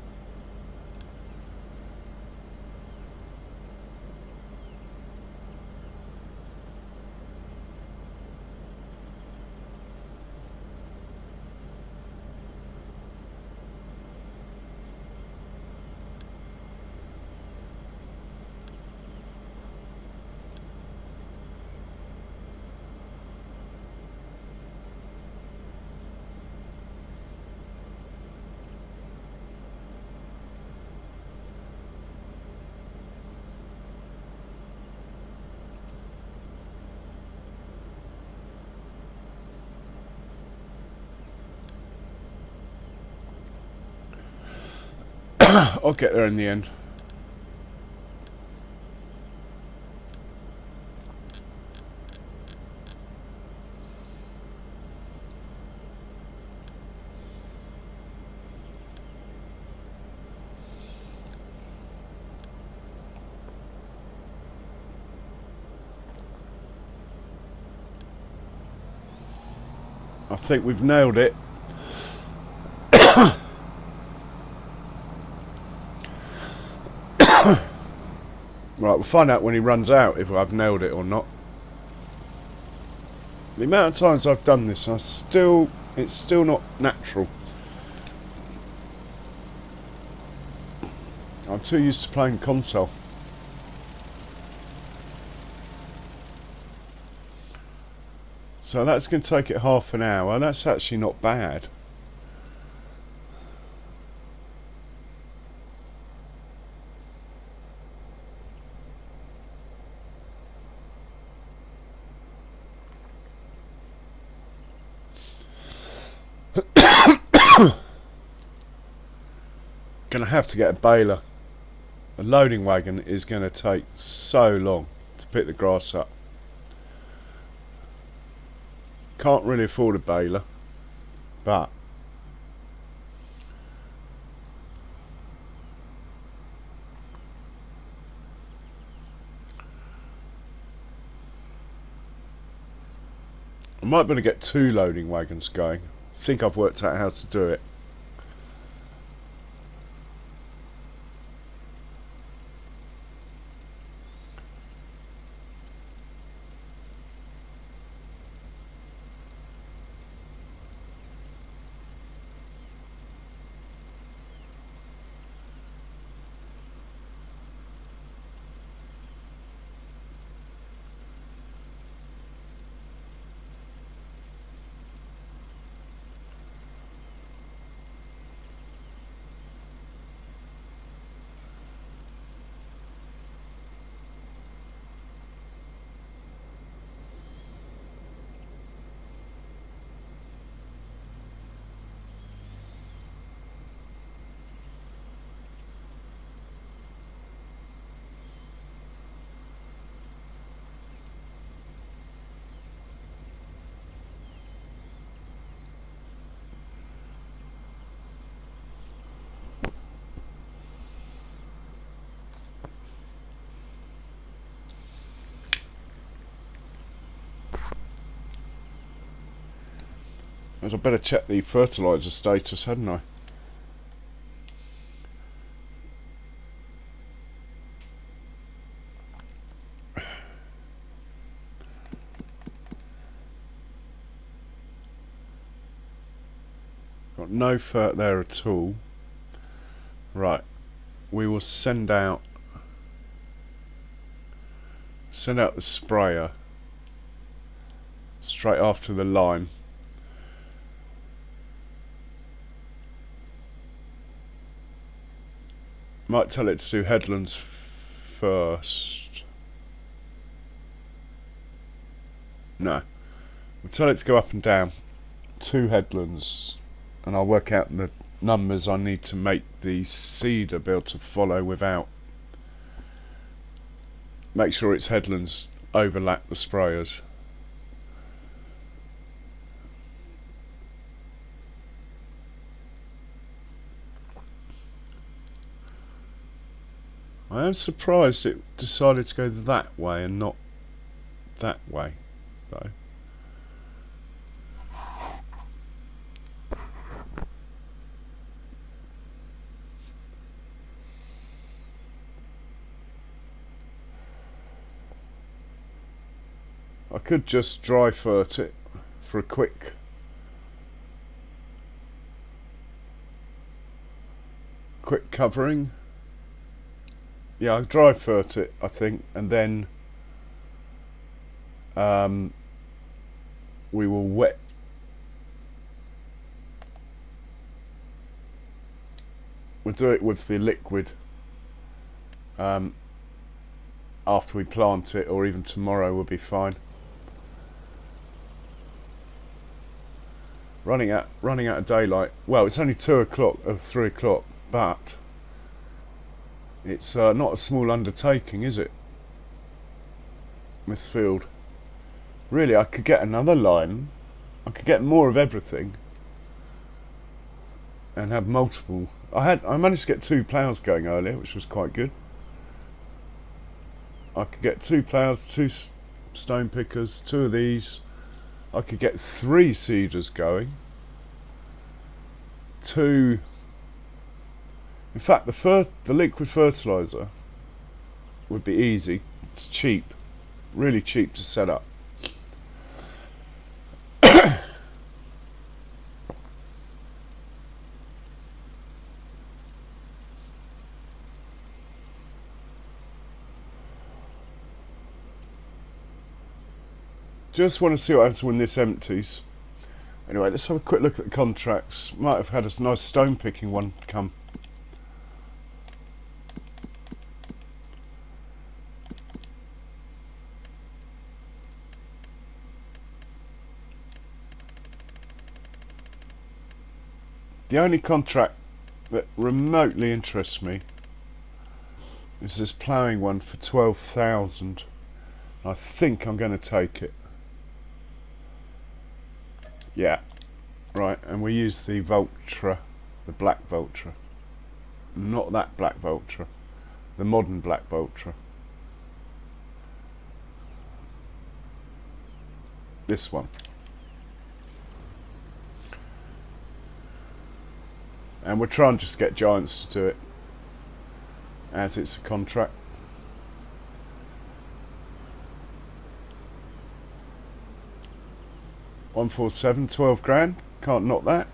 I'll get there in the end. I think we've nailed it. Right, we'll find out when he runs out if I've nailed it or not. The amount of times I've done this, it's still not natural. I'm too used to playing console. So that's going to take it half an hour. That's actually not bad. Gonna have to get a baler. A loading wagon is going to take so long to pick the grass up. Can't really afford a baler, but I might be able to get 2 loading wagons going. I think I've worked out how to do it. I'd better check the fertiliser status, hadn't I? Got no fert there at all. Right, we will send out the sprayer straight after the lime. Might tell it to do headlands first. No, we'll tell it to go up and down 2 headlands, and I'll work out the numbers I need to make the seeder be able to follow without. Make sure its headlands overlap the sprayers. I am surprised it decided to go that way and not that way, though. I could just dry fert it for a quick covering. Yeah, I'll dry fert it, I think, and then we will wet. We'll do it with the liquid after we plant it, or even tomorrow will be fine. Running out of daylight. Well, it's only 2 o'clock or 3 o'clock, but it's not a small undertaking, is it? This field. Really, I could get another line. I could get more of everything, and have multiple. I managed to get 2 ploughs going earlier, which was quite good. I could get 2 ploughs, 2 stone pickers, 2 of these. I could get 3 seeders going. 2. In fact, the liquid fertiliser would be easy. It's cheap, really cheap to set up. Just want to see what happens when this empties. Anyway, let's have a quick look at the contracts. Might have had a nice stone picking one come. The only contract that remotely interests me is this ploughing one for 12,000. I think I'm going to take it. Yeah, right, and we use the Vultra, the black Vultra. Not that black Vultra, the modern black Vultra. This one. And we'll try and just get Giants to do it, as it's a contract. $147, 12 grand. Can't knock that.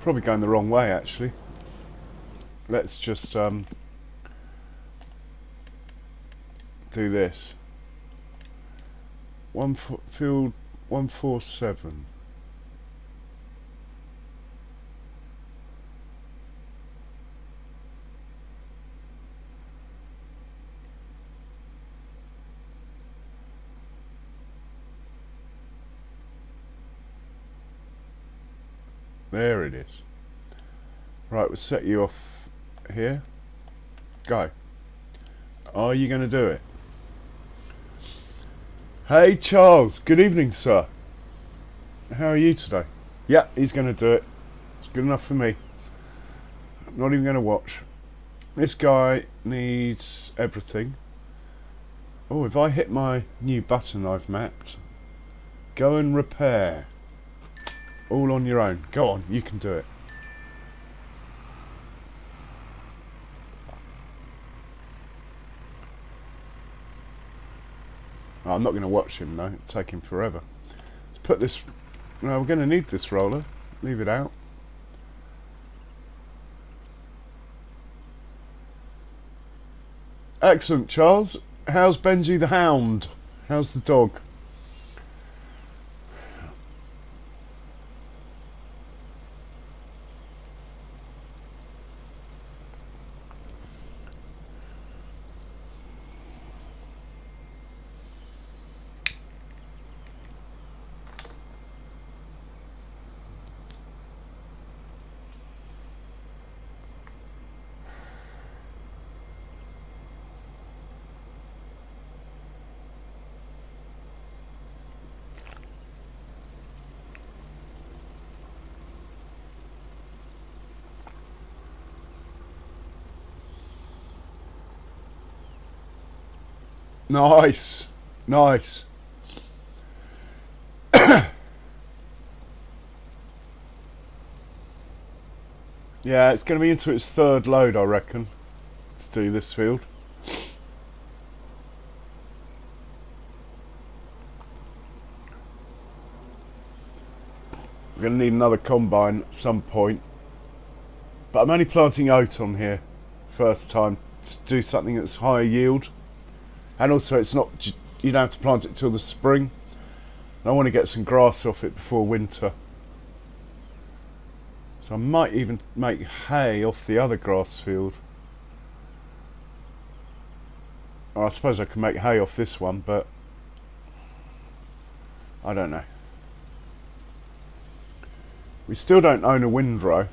Probably going the wrong way, actually. Let's just do this. Field 147. There it is. Right, we'll set you off here. Go. Are you going to do it? Hey Charles, good evening, sir. how are you today? Yeah, he's going to do it. It's good enough for me. I'm not even going to watch. This guy needs everything. Oh, if I hit my new button I've mapped, go and repair. All on your own. Go on, you can do it. Oh, I'm not going to watch him though. It'll take him forever. Let's put this. No, we're going to need this roller. Leave it out. Excellent, Charles. How's Benji the Hound? How's the dog? Nice. Nice. Yeah, it's going to be into its third load, I reckon, to do this field. We're going to need another combine at some point. But I'm only planting oat on here first time to do something that's higher yield. And also it's not, you don't have to plant it till the spring. And I want to get some grass off it before winter. So I might even make hay off the other grass field. I suppose I can make hay off this one, but I don't know. We still don't own a windrow.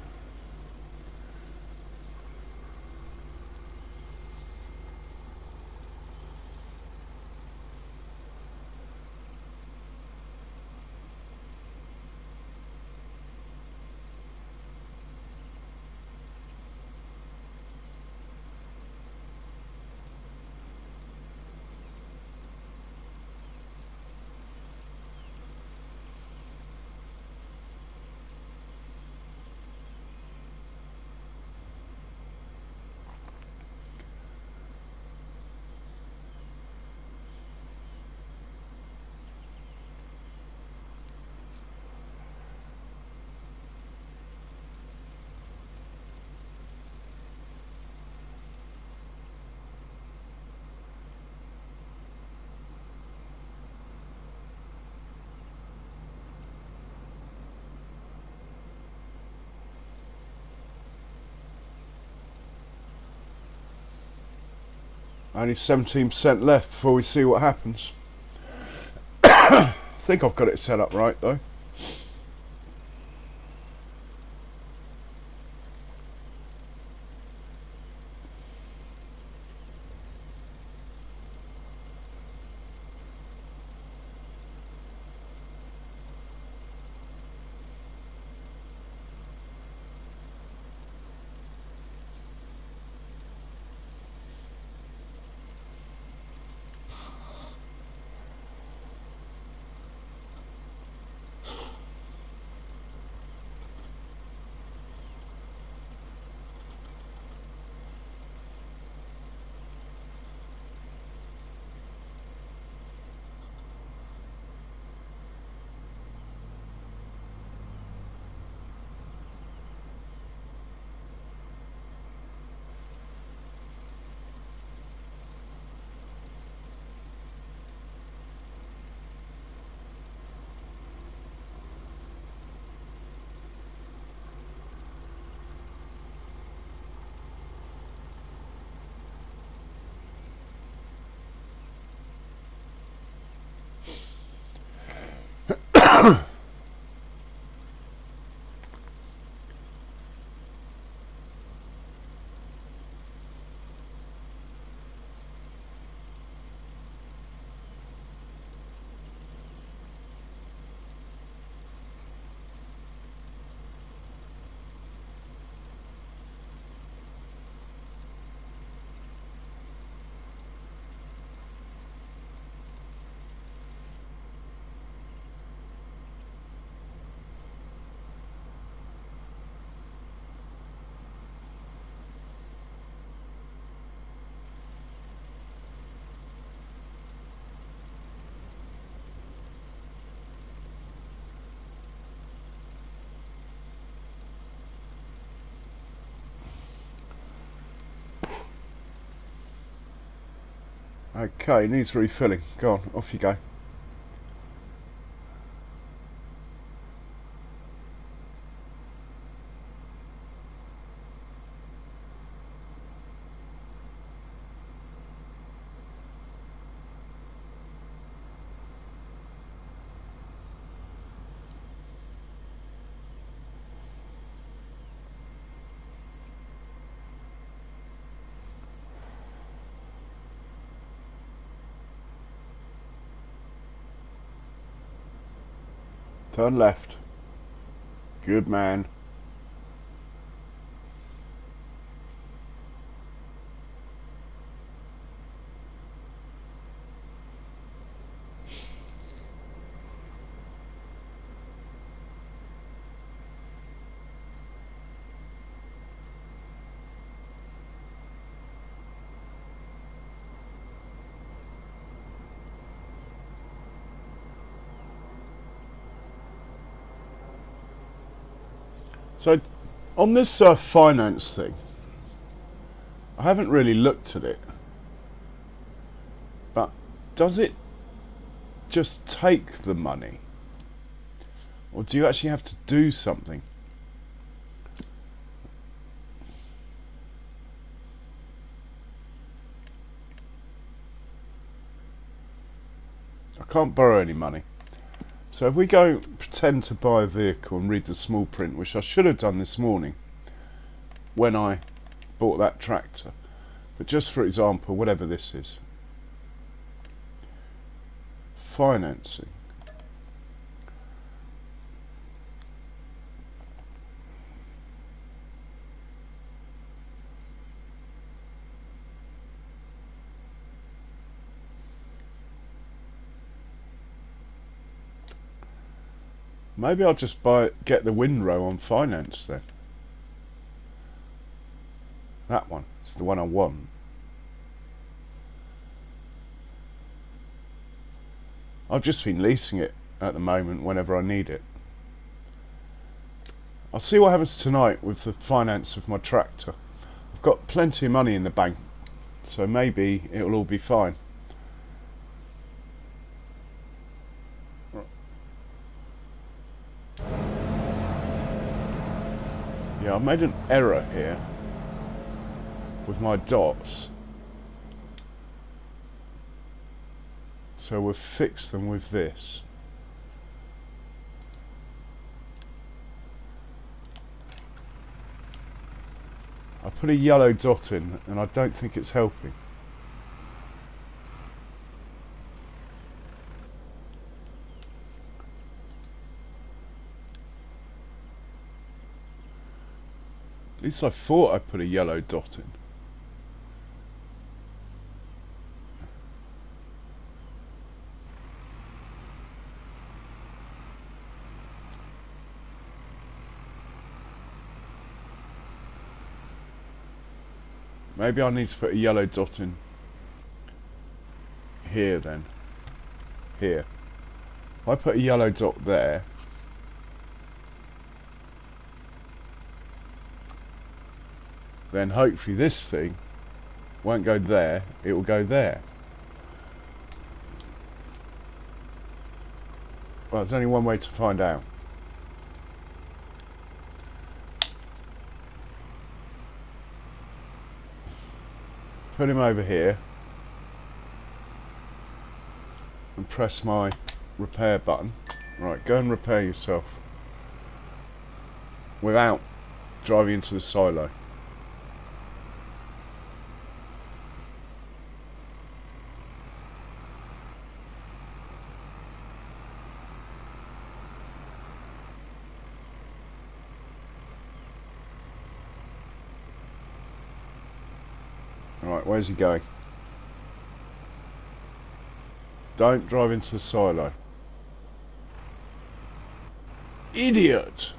Only 17% left before we see what happens. I think I've got it set up right though. Okay, needs refilling. Go on, off you go. Turn left. Good man. So, on this finance thing, I haven't really looked at it, but does it just take the money? Or do you actually have to do something? I can't borrow any money. So if we go pretend to buy a vehicle and read the small print, which I should have done this morning when I bought that tractor, but just for example, whatever this is, financing. Maybe I'll just get the windrow on finance then. That one, it's the one I want. I've just been leasing it at the moment whenever I need it. I'll see what happens tonight with the finance of my tractor. I've got plenty of money in the bank, so maybe it'll all be fine. Yeah, I've made an error here with my dots. So we'll fix them with this. I put a yellow dot in and I don't think it's helping. At least I thought I put a yellow dot in. Maybe I need to put a yellow dot in here then. Here. If I put a yellow dot there, then hopefully this thing won't go there, it will go there. Well, there's only one way to find out. Put him over here and press my repair button. Right, go and repair yourself without driving into the silo. Right, where's he going? Don't drive into the silo. Idiot!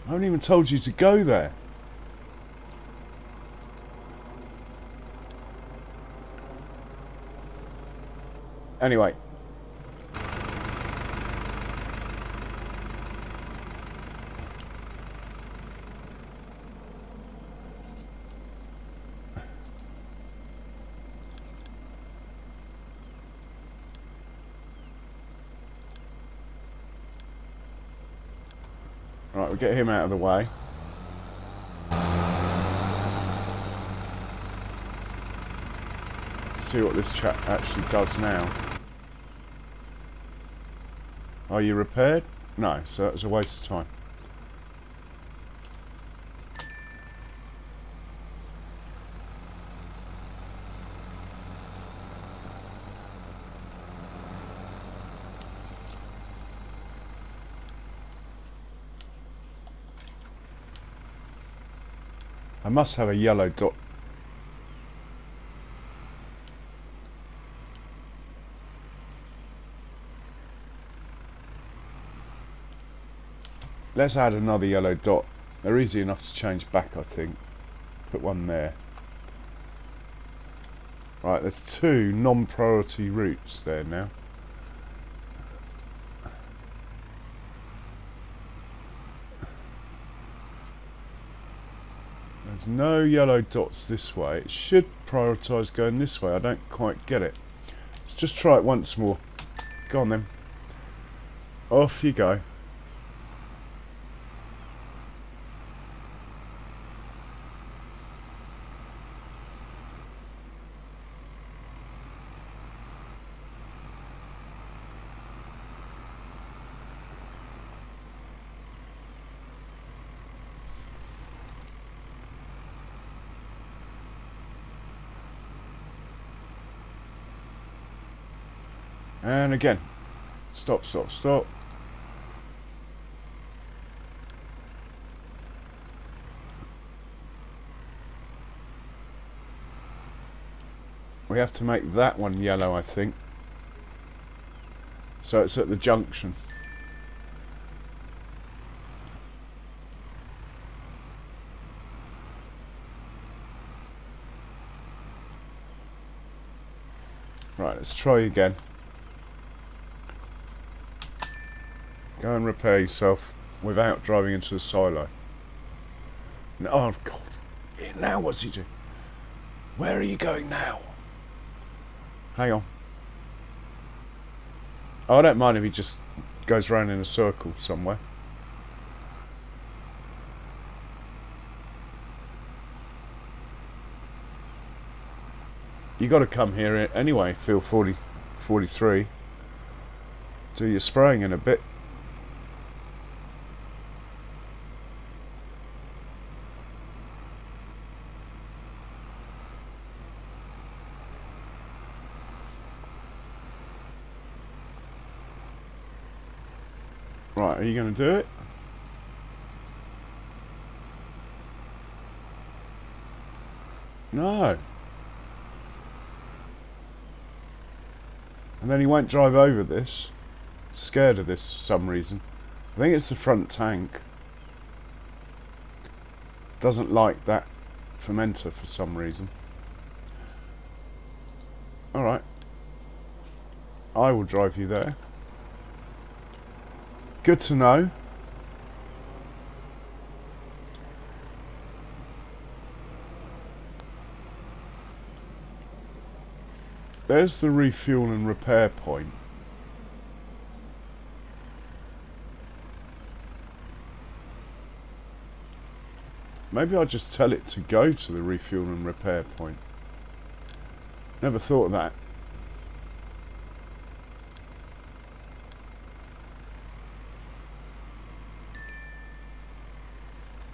I haven't even told you to go there. Anyway. Right, we'll get him out of the way. See what this chap actually does now. Are you repaired? No, so that was a waste of time. I must have a yellow dot. Let's add another yellow dot. They're easy enough to change back, I think. Put one there. Right, there's 2 non-priority routes there now. There's no yellow dots this way. It should prioritise going this way. I don't quite get it. Let's just try it once more. Go on then. Off you go. And again. Stop, stop, stop. We have to make that one yellow, I think. So it's at the junction. Right, let's try again. Go and repair yourself without driving into the silo. No, oh God. Now what's he doing? Where are you going now? Hang on. Oh, I don't mind if he just goes round in a circle somewhere. You got to come here anyway, field 43. Do your spraying in a bit. Right, are you going to do it? No. And then he won't drive over this. Scared of this for some reason. I think it's the front tank. Doesn't like that fermenter for some reason. Alright. I will drive you there. Good to know. There's the refuel and repair point. Maybe I'll just tell it to go to the refuel and repair point. Never thought of that.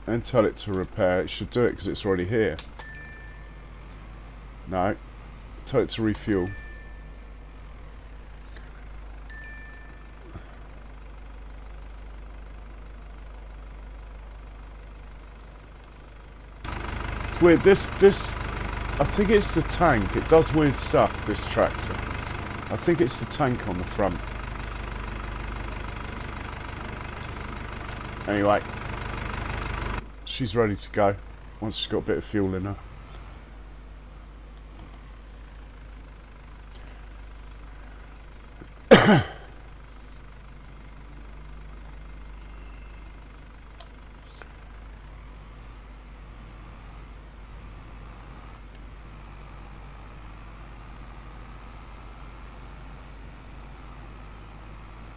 And tell it to repair. It should do it because it's already here. No. Tell it to refuel. It's weird. This I think it's the tank. It does weird stuff, this tractor. I think it's the tank on the front. Anyway. She's ready to go once she's got a bit of fuel in her.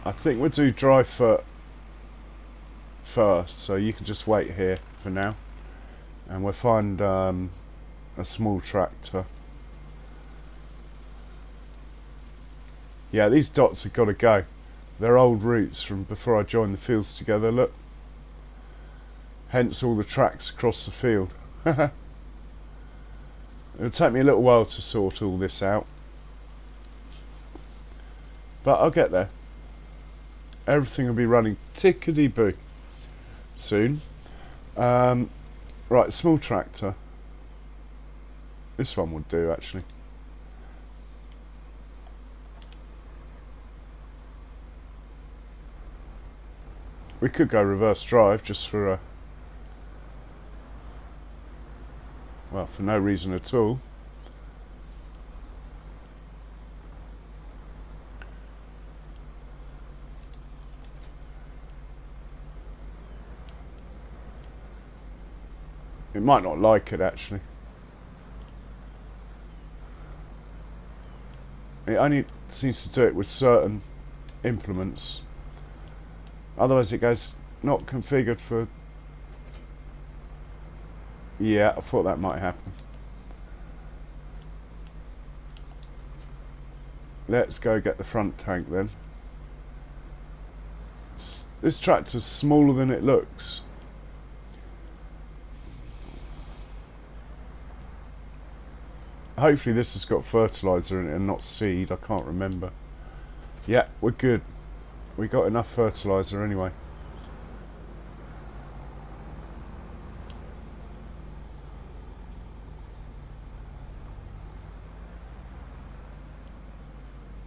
I think we'll do dry for first, so you can just wait here for now, and we'll find a small tractor. Yeah, these dots have got to go. They're old routes from before I joined the fields together, look. Hence all the tracks across the field. It'll take me a little while to sort all this out, but I'll get there. Everything will be running tickety-boo soon. Right, small tractor. This one would do, actually. We could go reverse drive just for well, for no reason at all. It might not like it, actually. It only seems to do it with certain implements. Otherwise it goes not configured for... Yeah, I thought that might happen. Let's go get the front tank then. This tractor's smaller than it looks. Hopefully this has got fertiliser in it and not seed, I can't remember. Yeah, we're good. We got enough fertiliser anyway.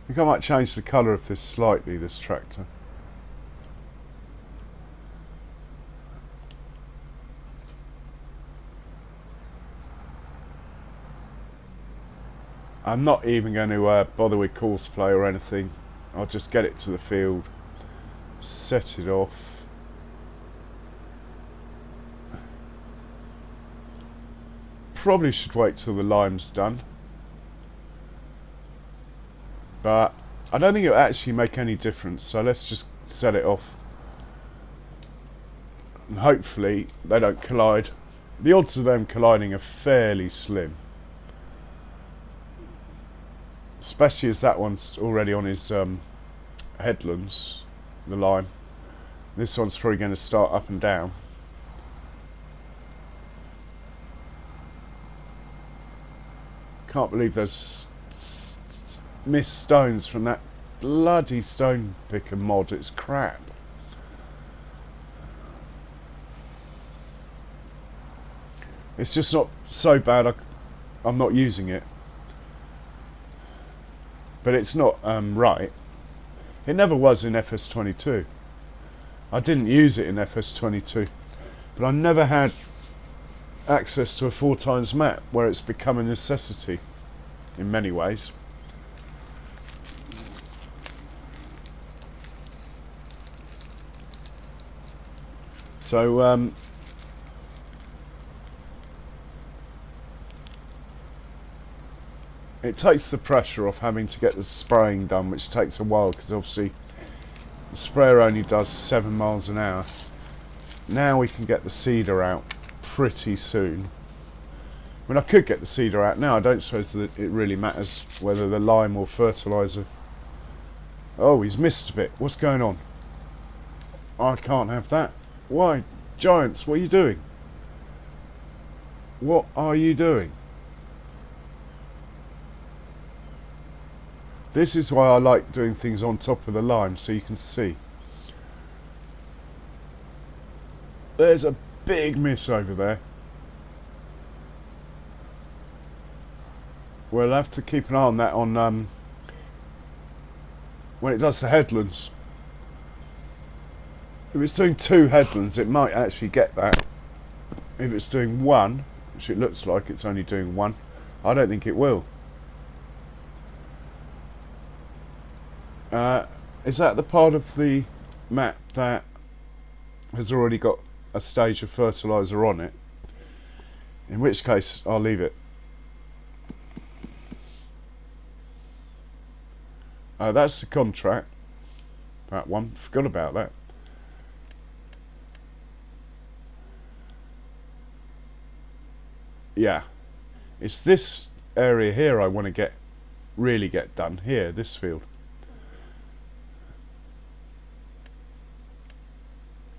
I think I might change the colour of this slightly, this tractor. I'm not even going to bother with courseplay or anything. I'll just get it to the field, set it off. Probably should wait till the lime's done, but I don't think it'll actually make any difference, so let's just set it off. And hopefully they don't collide. The odds of them colliding are fairly slim. Especially as that one's already on his headlands, the lime. This one's probably going to start up and down. Can't believe there's missed stones from that bloody stone picker mod. It's crap. It's just not so bad I'm not using it. But it's not right. It never was in FS22. I didn't use it in FS22, but I never had access to a 4x map where it's become a necessity in many ways. So it takes the pressure off having to get the spraying done, which takes a while because obviously the sprayer only does 7 miles an hour. Now we can get the seeder out pretty soon. I mean, I could get the seeder out now. I don't suppose that it really matters whether the lime or fertiliser. Oh, he's missed a bit. What's going on? I can't have that. Why? Giants, what are you doing? What are you doing? This is why I like doing things on top of the lime, so you can see. There's a big miss over there. We'll have to keep an eye on that on when it does the headlands. If it's doing 2 headlands, it might actually get that. If it's doing 1, which it looks like it's only doing 1, I don't think it will. Is that the part of the map that has already got a stage of fertiliser on it? In which case, I'll leave it. That's the contract. That one. Forgot about that. Yeah, it's this area here I want to really get done here, this field.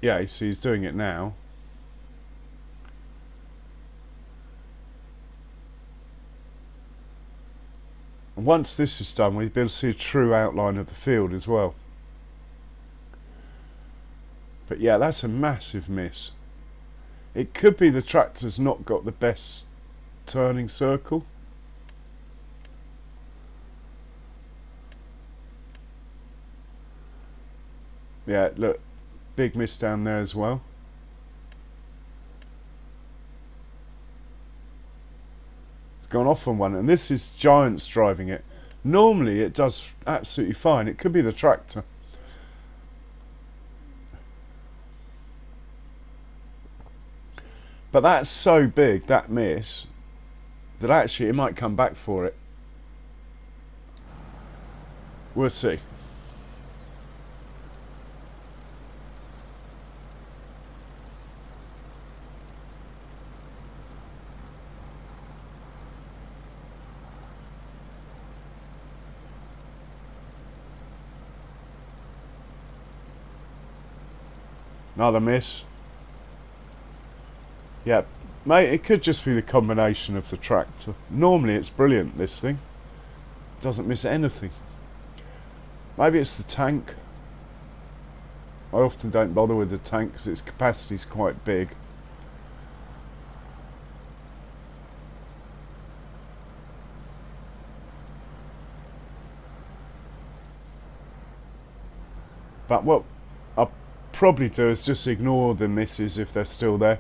Yeah, you see he's doing it now. And once this is done, we'll be able to see a true outline of the field as well. But yeah, that's a massive miss. It could be the tractor's not got the best turning circle. Yeah, look, big miss down there as well. It's gone off on one, and this is Giants driving it. Normally it does absolutely fine. It could be the tractor. But that's so big, that miss, that actually it might come back for it. We'll see. Another miss. Yeah, mate, it could just be the combination of the tractor. Normally it's brilliant, this thing. Doesn't miss anything. Maybe it's the tank. I often don't bother with the tank because its capacity is quite big. But what I'll probably do is just ignore the misses if they're still there.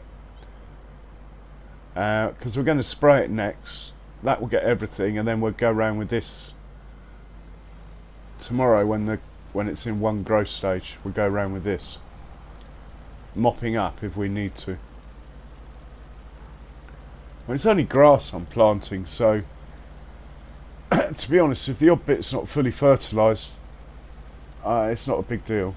Because we're going to spray it next. That will get everything, and then we'll go around with this tomorrow when it's in one growth stage. We'll go around with this, mopping up if we need to. Well, it's only grass I'm planting, so to be honest, if the odd bit's not fully fertilised, it's not a big deal.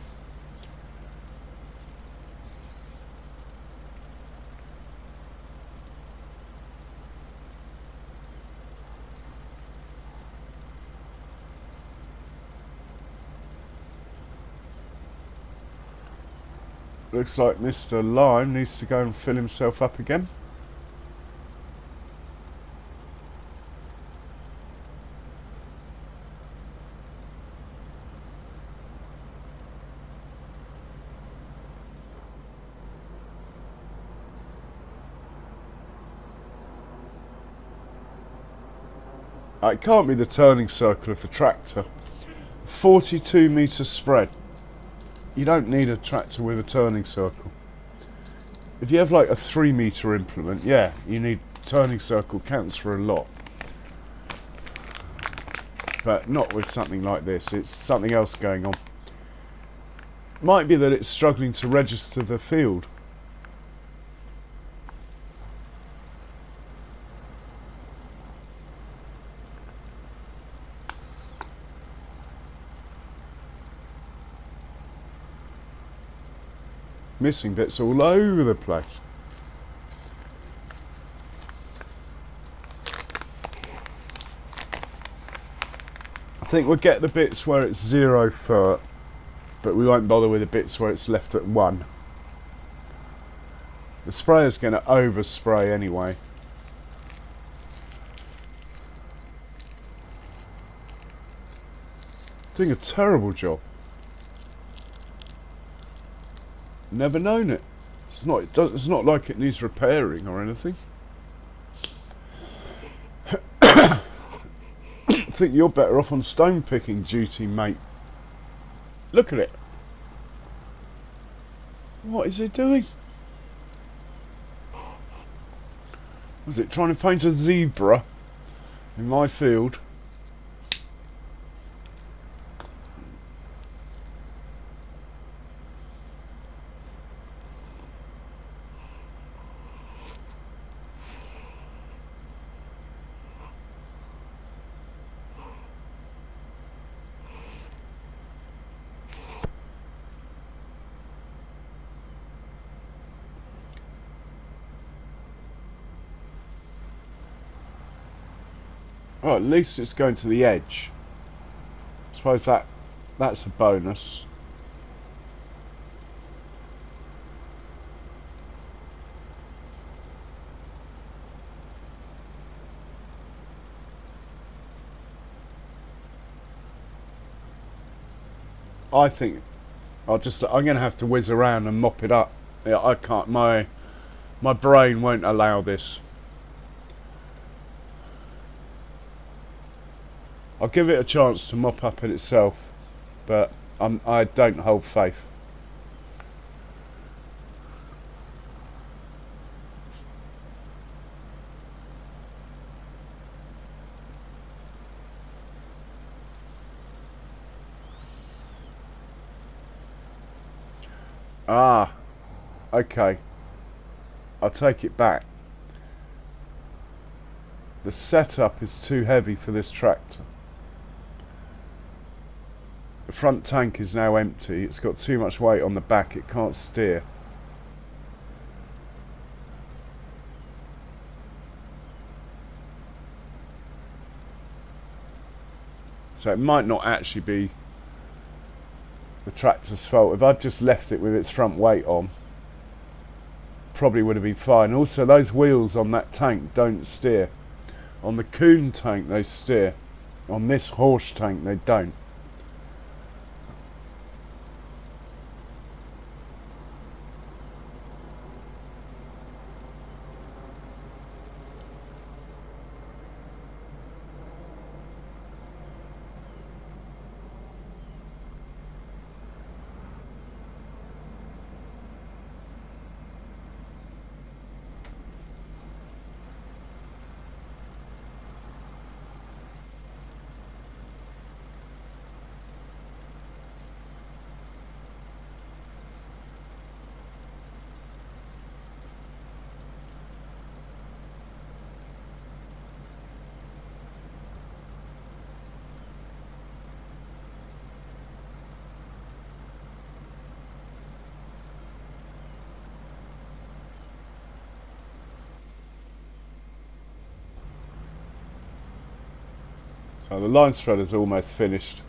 Looks like Mr. Lime needs to go and fill himself up again. It can't be the turning circle of the tractor. 42 metre spread. You don't need a tractor with a turning circle. If you have like a 3 metre implement, yeah, you need turning circle, counts for a lot. But not with something like this. It's something else going on. Might be that it's struggling to register the field. Missing bits all over the place. I think we'll get the bits where it's 0 foot, but we won't bother with the bits where it's left at 1. The sprayer's going to overspray anyway. Doing a terrible job. Never known it. It's not like it needs repairing or anything. I think you're better off on stone picking duty, mate. Look at it. What is it doing? Was it trying to paint a zebra in my field? Well, at least it's going to the edge. I suppose that's a bonus. I think I'm going to have to whiz around and mop it up. Yeah, I can't. My brain won't allow this. I'll give it a chance to mop up in itself, but I don't hold faith. Ah, okay. I'll take it back. The setup is too heavy for this tractor. The front tank is now empty. It's got too much weight on the back. It can't steer. So it might not actually be the tractor's fault. If I'd just left it with its front weight on, probably would have been fine. Also, those wheels on that tank don't steer. On the Kuhn tank they steer. On this Horsch tank they don't. So the line spreader's almost finished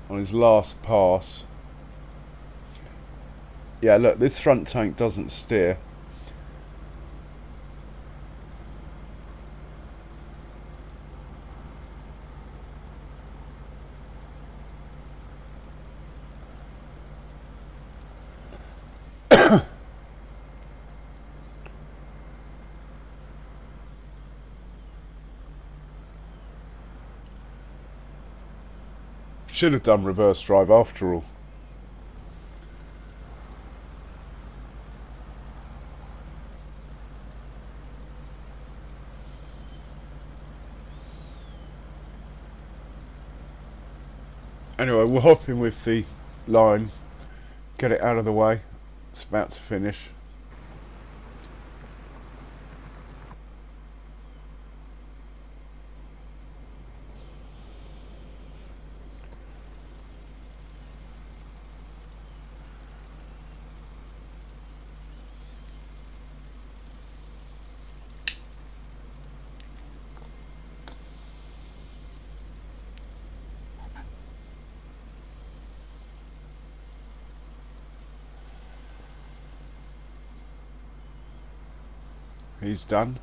on his last pass. Yeah, look, this front tank doesn't steer. Should have done reverse drive after all. Anyway, we'll hop in with the line, get it out of the way. It's about to finish. He's done.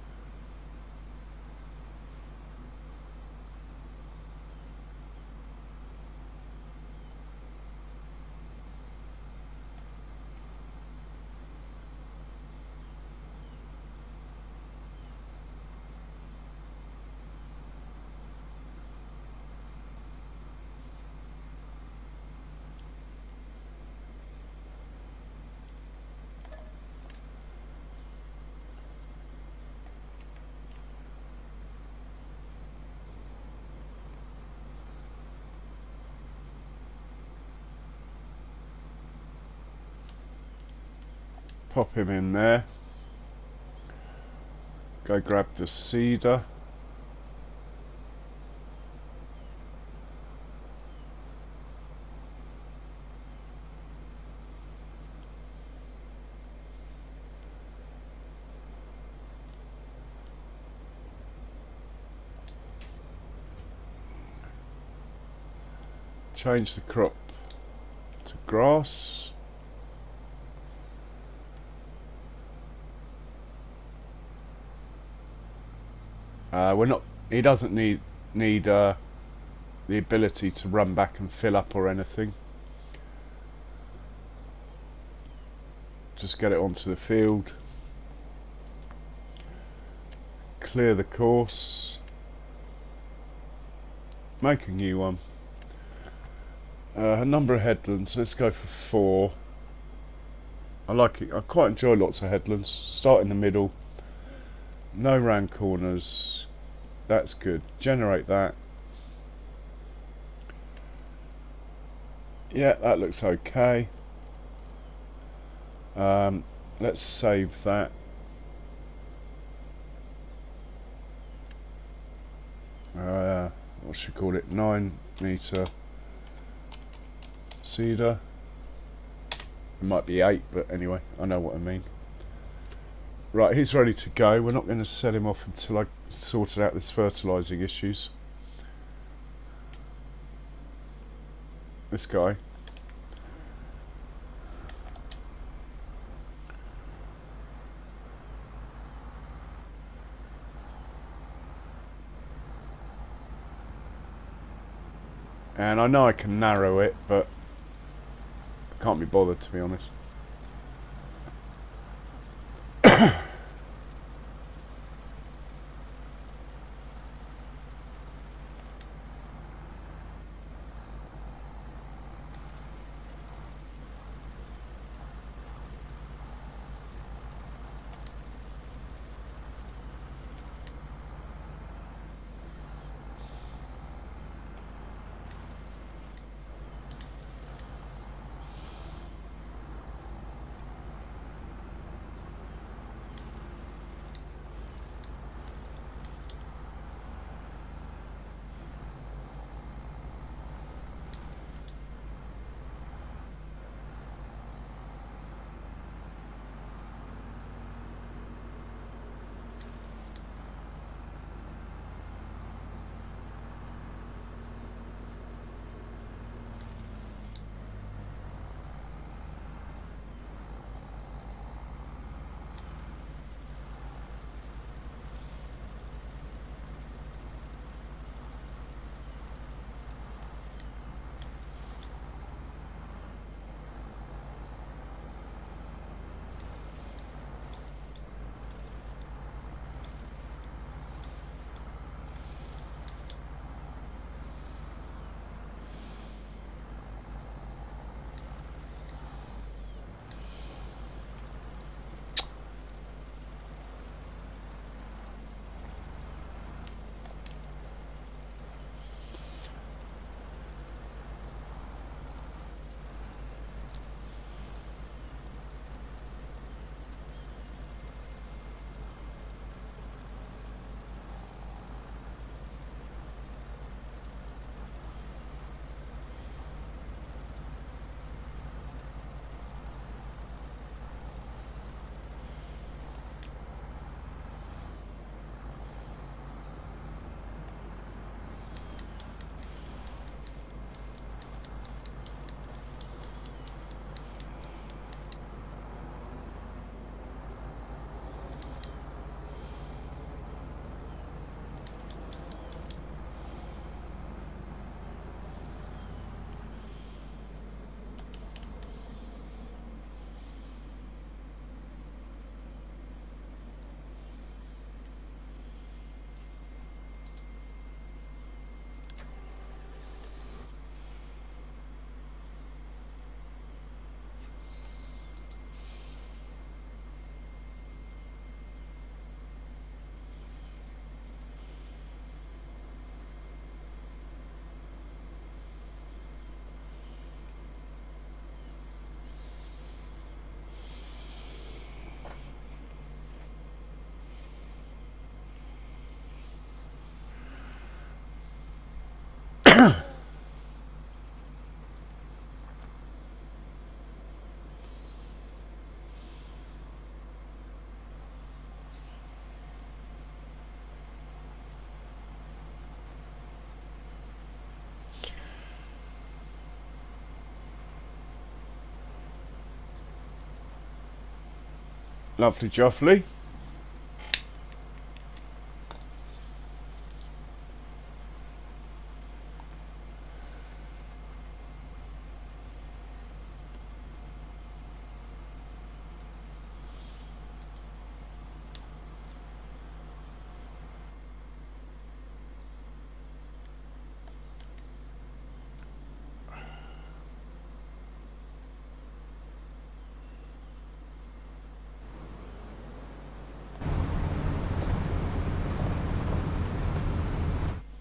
Pop him in there. Go grab the cedar. change the crop to grass. We're not. He doesn't need the ability to run back and fill up or anything. Just get it onto the field. Clear the course. Make a new one. A number of headlands. Let's go for 4. I like it. I quite enjoy lots of headlands. Start in the middle. No round corners. That's good. Generate that. Yeah, that looks okay. Let's save that. What should we call it? 9-meter cedar. It might be 8, but anyway, I know what I mean. Right, he's ready to go. We're not going to set him off until I sorted out this fertilising issues. This guy. And I know I can narrow it, but I can't be bothered, to be honest. Lovely joffly.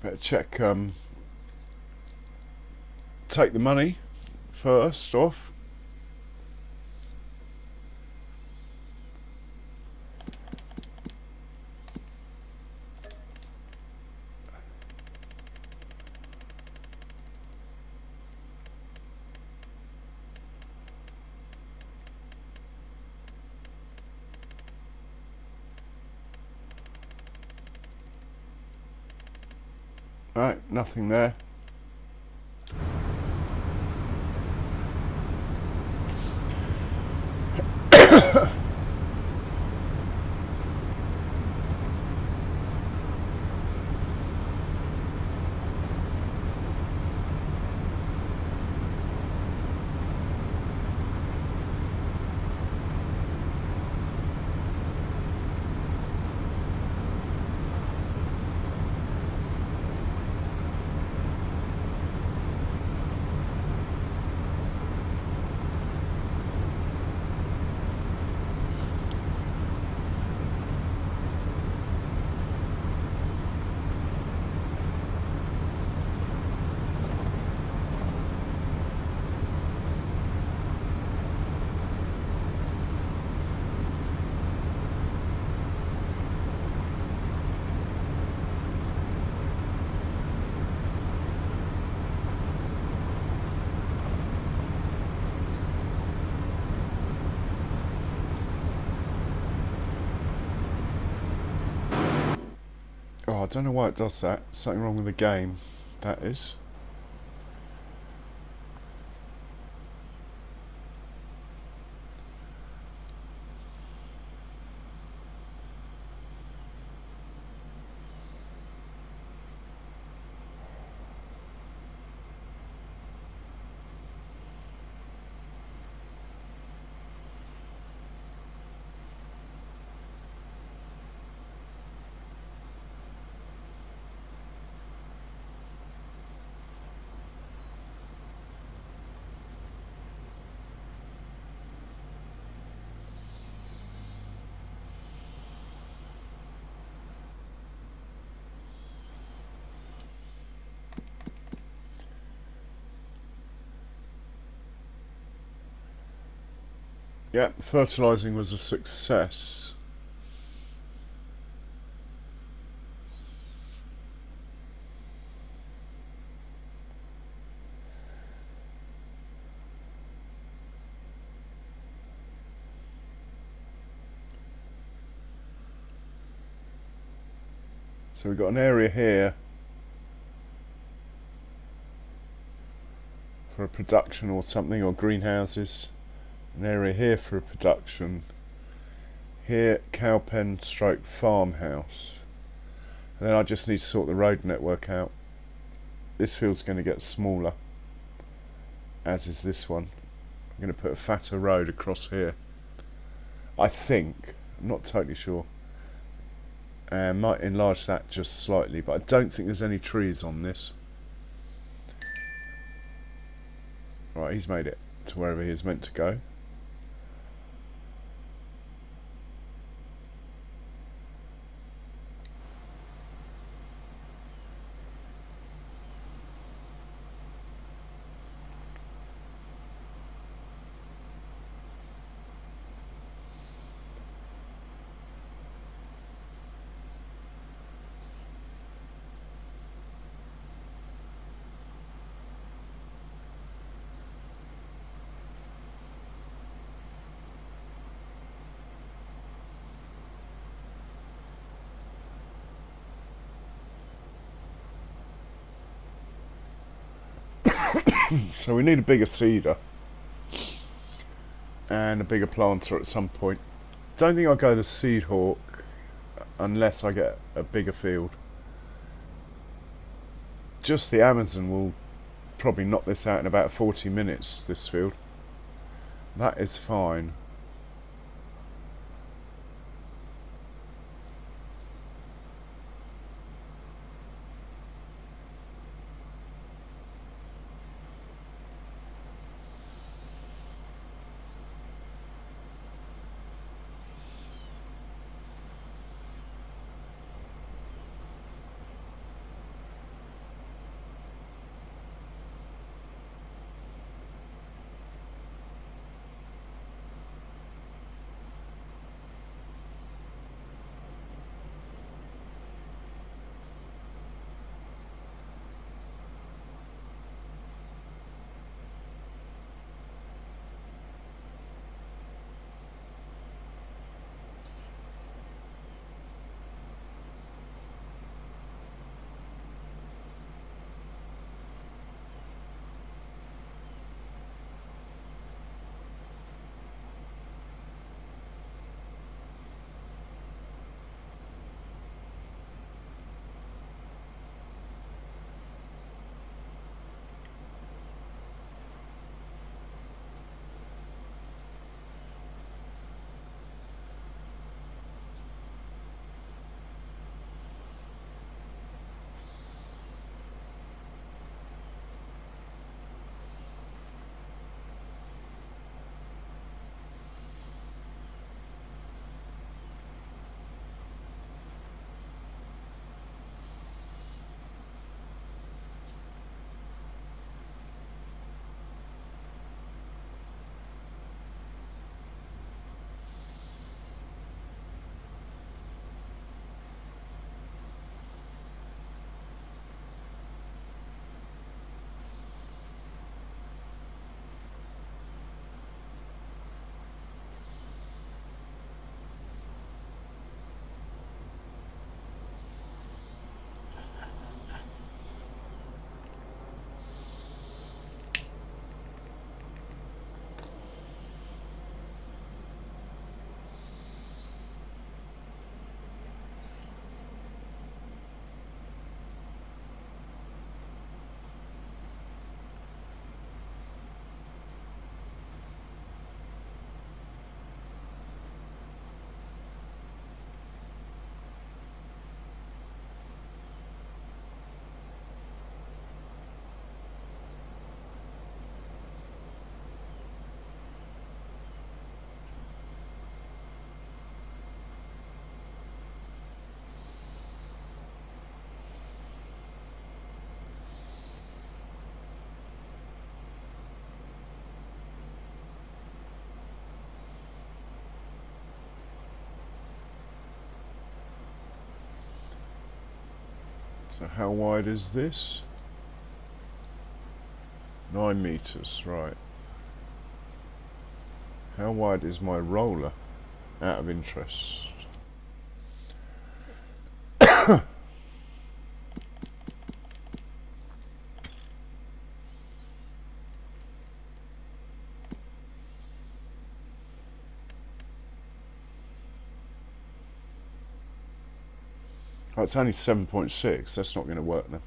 Better check, take the money first off. Right, nothing there. Oh, I don't know why it does that. Something wrong with the game, that is. Yeah, fertilising was a success. So we've got an area here for a production or something, or greenhouses. An area here for a production. Here, cowpen stroke farmhouse. And then I just need to sort the road network out. This field's going to get smaller, as is this one. I'm going to put a fatter road across here. I think. I'm not totally sure. And might enlarge that just slightly, but I don't think there's any trees on this. Right, he's made it to wherever he is meant to go. So we need a bigger seeder and a bigger planter at some point. don't think I'll go the Seed Hawk unless I get a bigger field. Just the Amazon will probably knock this out in about 40 minutes, this field. That is fine. So how wide is this? 9 meters, right. How wide is my roller, out of interest? Oh, it's only 7.6, that's not going to work then.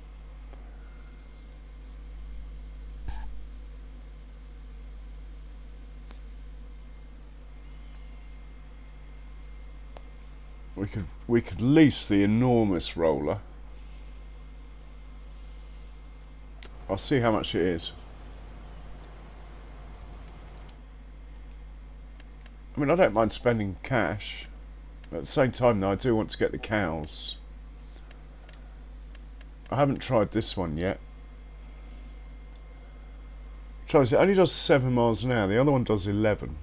We could lease the enormous roller. I'll see how much it is. I mean, I don't mind spending cash. At the same time though, I do want to get the cows. I haven't tried this one yet. It only does 7 miles an hour. The other one does 11.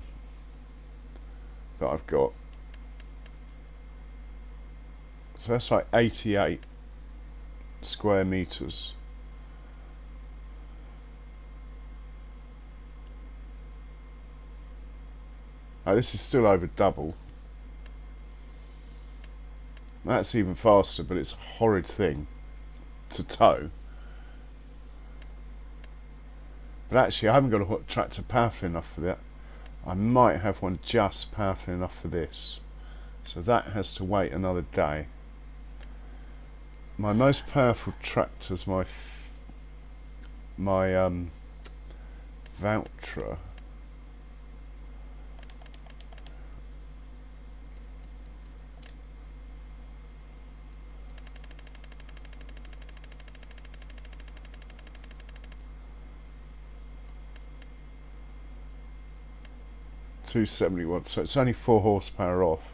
That I've got. So that's like 88 square meters. Oh, this is still over double. That's even faster, but it's a horrid thing to tow. But actually I haven't got a tractor powerful enough for that. I might have one just powerful enough for this, so that has to wait another day. My most powerful tractor's my Valtra. $271, so it's only 4 horsepower off.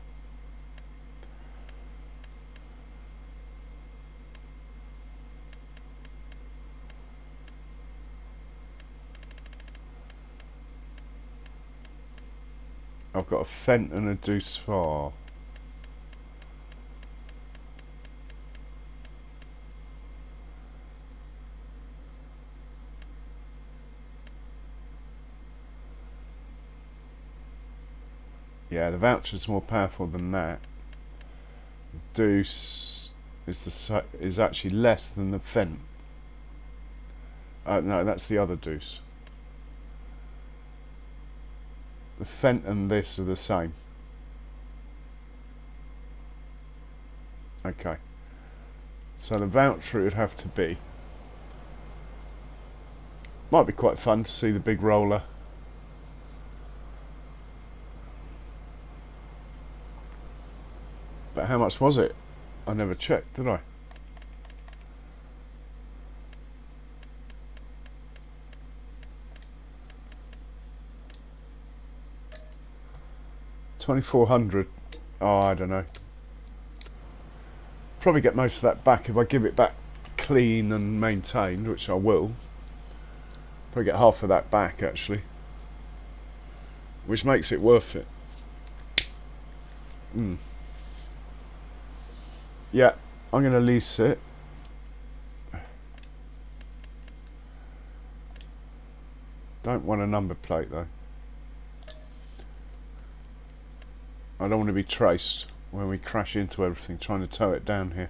I've got a Fent and a Deuce Far. Yeah, the Voucher's more powerful than that. The Deuce is actually less than the Fent. No, that's the other Deuce. The Fent and this are the same. Okay. So the Voucher would have to be. Might be quite fun to see the big roller. But how much was it? I never checked, did I? $2,400. Oh, I don't know. Probably get most of that back if I give it back clean and maintained, which I will. Probably get half of that back actually, which makes it worth it. Yeah, I'm going to lease it. Don't want a number plate though. I don't want to be traced when we crash into everything trying to tow it down here.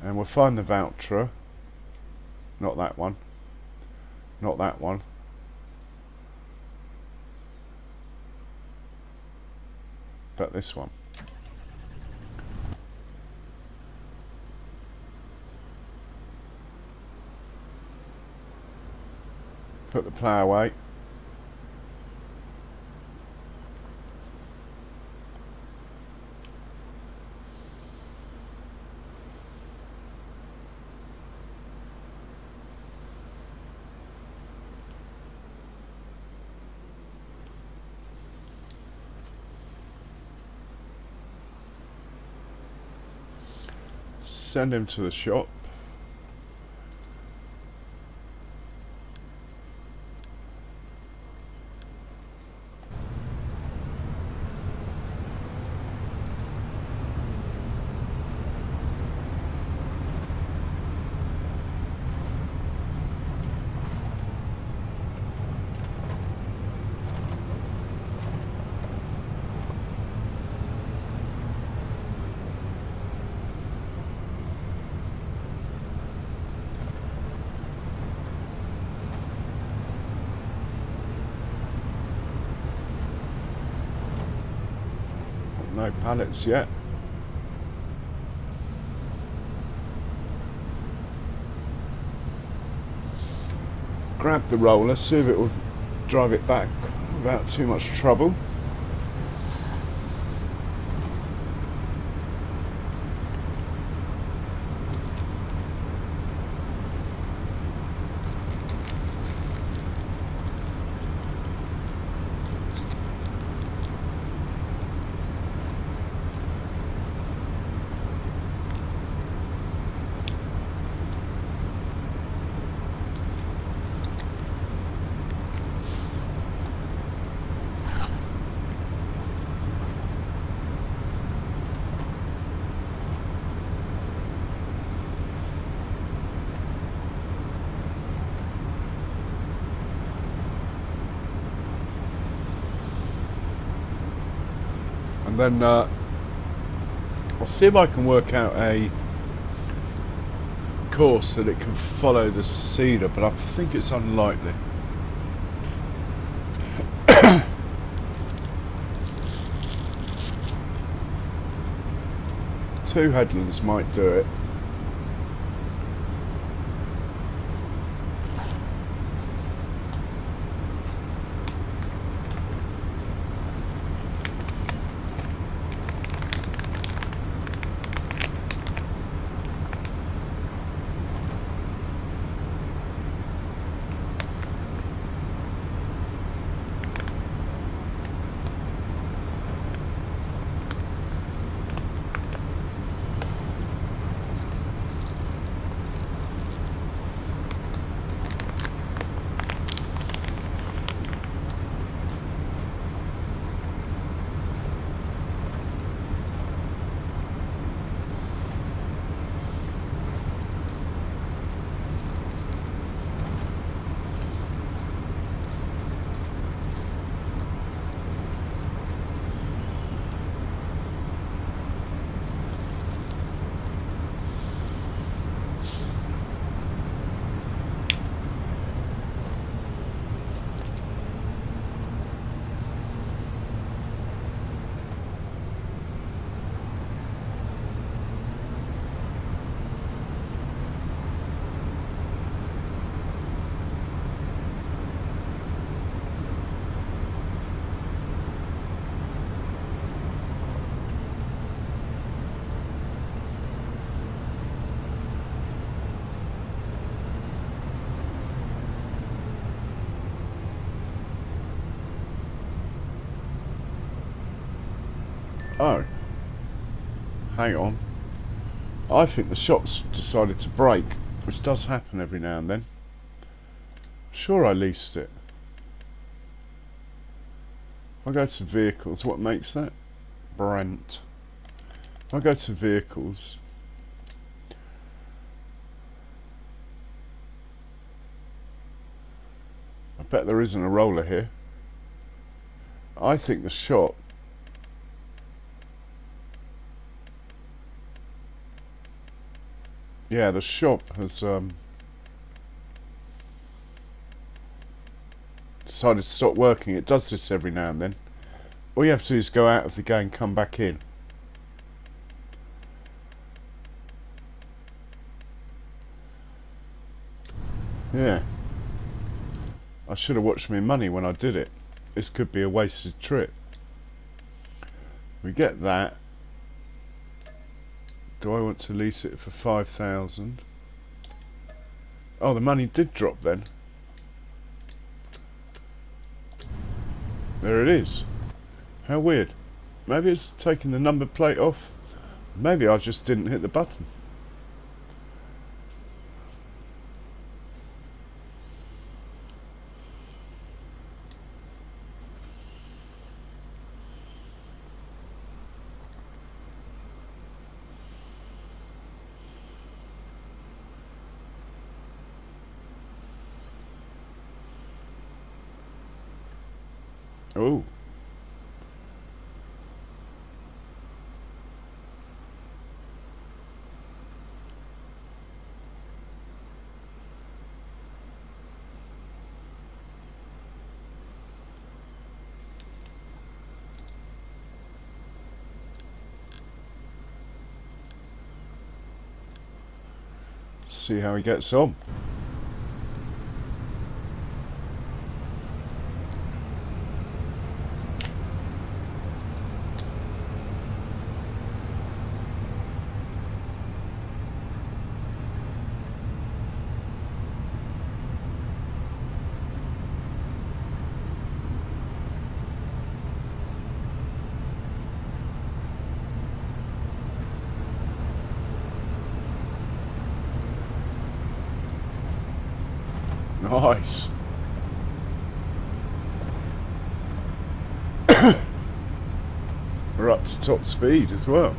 And we'll find the Valtra. Not that one. Not that one. But this one. Put the plough away. Send him to the shop. No pallets yet. Grab the roller, see if it will drive it back without too much trouble. And then I'll see if I can work out a course that it can follow the cedar, but I think it's unlikely. 2 headlands might do it. Oh, hang on. I think the shock's decided to break, which does happen every now and then. Sure, I leased it. I go to vehicles. What makes that? Brent. I go to vehicles. I bet there isn't a roller here. I think the shop. Yeah, the shop has decided to stop working. It does this every now and then. All you have to do is go out of the game, come back in. Yeah. I should have watched my money when I did it. This could be a wasted trip. We get that. Do I want to lease it for 5,000? Oh, the money did drop then. There it is. How weird. Maybe it's taking the number plate off. Maybe I just didn't hit the button. Oh. See how he gets on. Nice. We're up to top speed as well.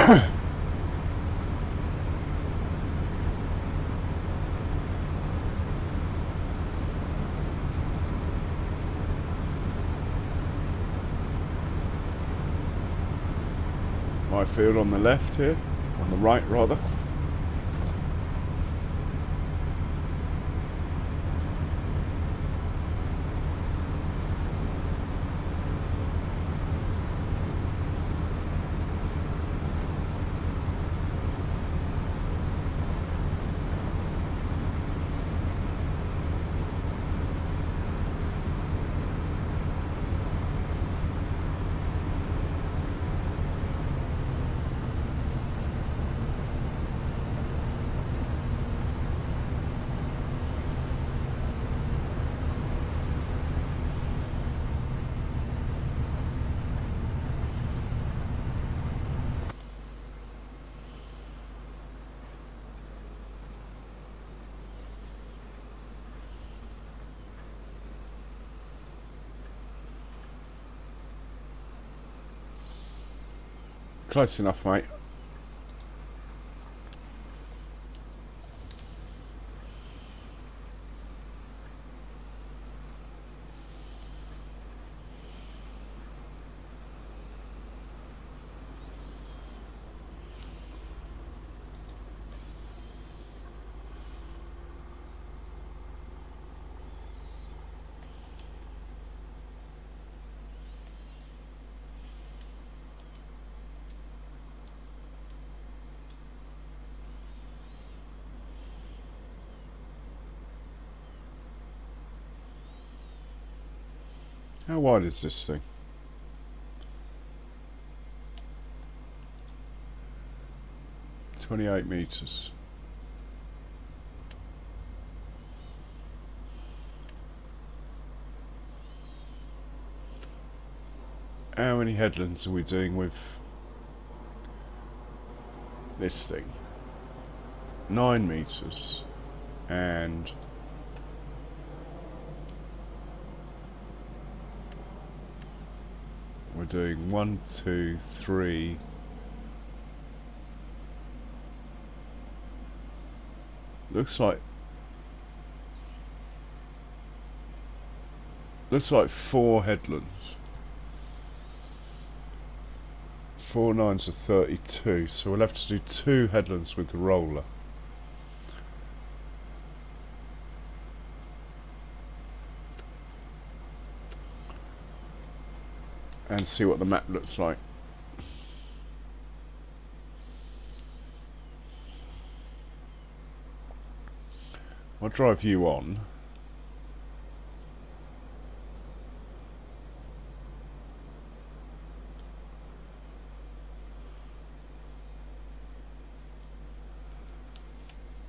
My field on the left here, on the right rather. Close enough, mate. How wide is this thing? "28 metres. How many headlands are we doing with this thing? 9 metres. And we're doing 1, 2, 3. Looks like 4 headlands. 4 nines are 32, so we'll have to do 2 headlands with the roller. And see what the map looks like. I'll drive you on.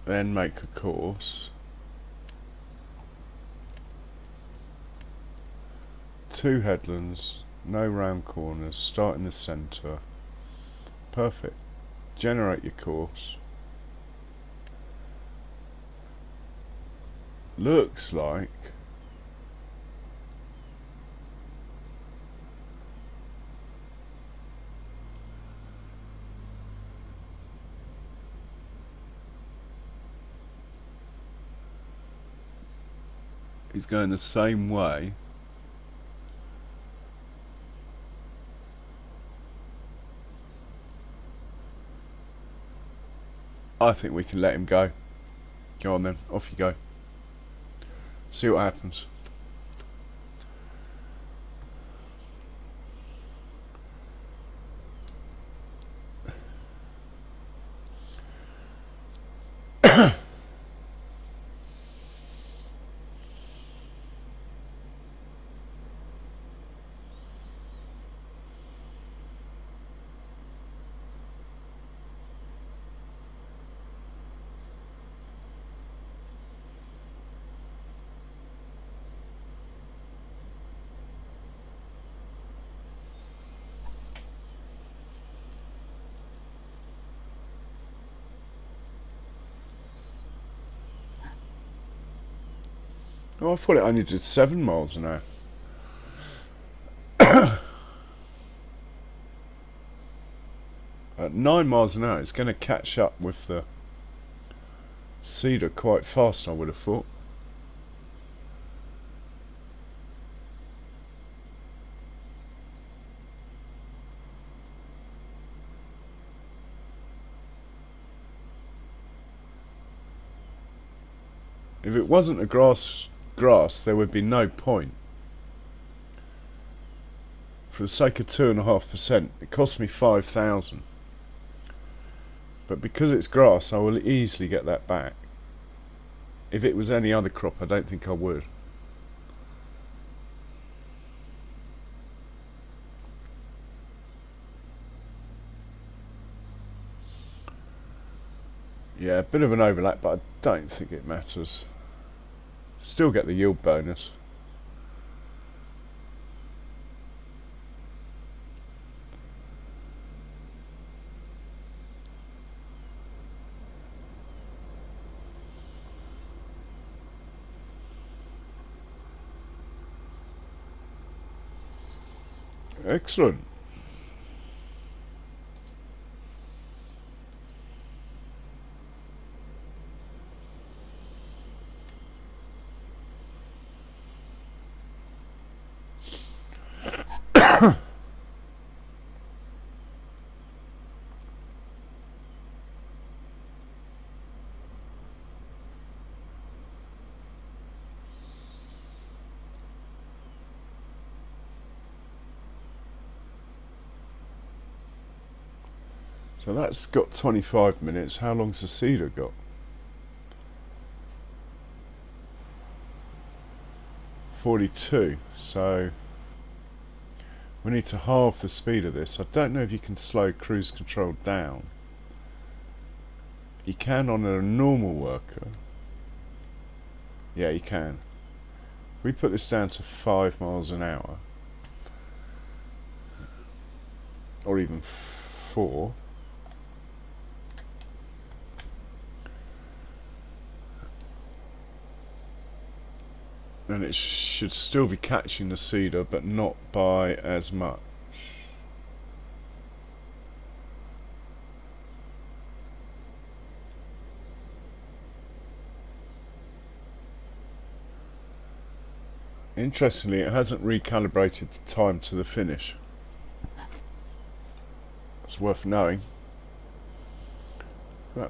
Then make a course. 2 headlands, no round corners, start in the centre. Perfect. Generate your course. Looks like he's going the same way. I think we can let him go. Go on then, off you go. See what happens. Oh, I thought it only did 7 miles an hour. At 9 miles an hour, it's going to catch up with the cedar quite fast, I would have thought. If it wasn't a grass, there would be no point. For the sake of 2.5%, it cost me 5,000. But because it's grass, I will easily get that back. If it was any other crop, I don't think I would. Yeah, a bit of an overlap, but I don't think it matters. Still get the yield bonus. Excellent. So that's got 25 minutes. How long's the cedar got? 42. So we need to halve the speed of this. I don't know if you can slow cruise control down. You can on a normal worker. Yeah, you can. We put this down to 5 miles an hour. Or even 4. And it should still be catching the cedar, but not by as much. Interestingly, it hasn't recalibrated the time to the finish. It's worth knowing. But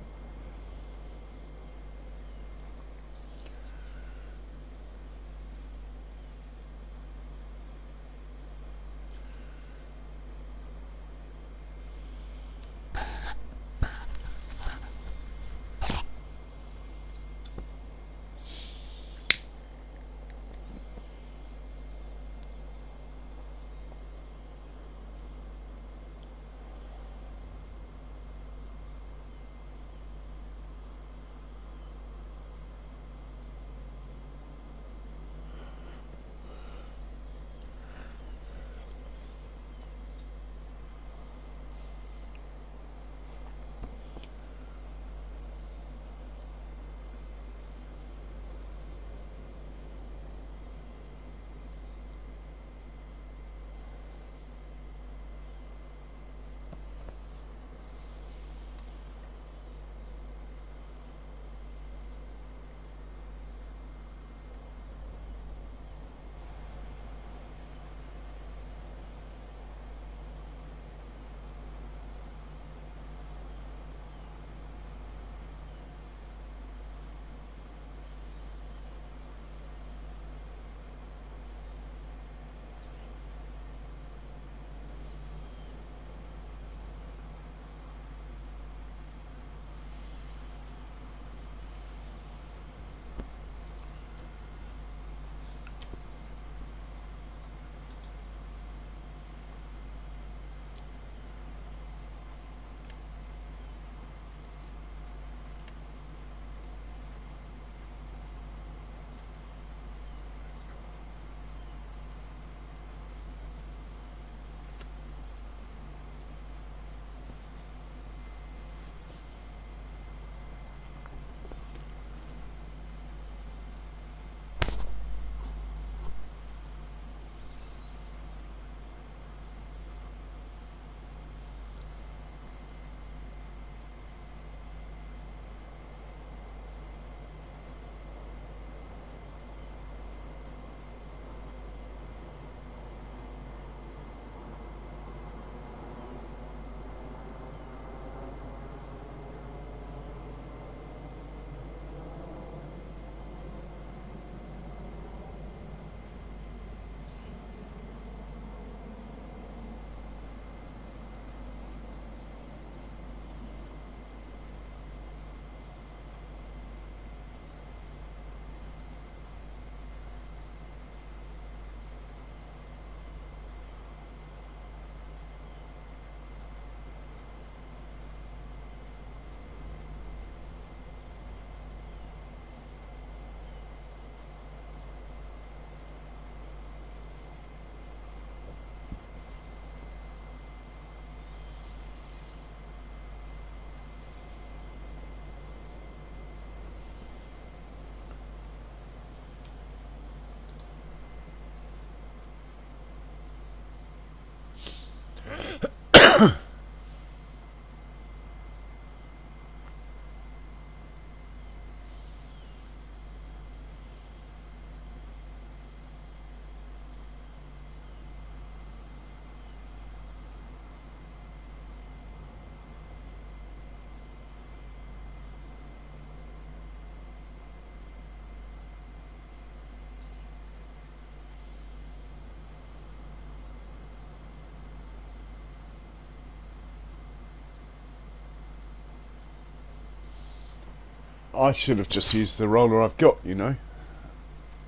I should have just used the roller I've got, you know.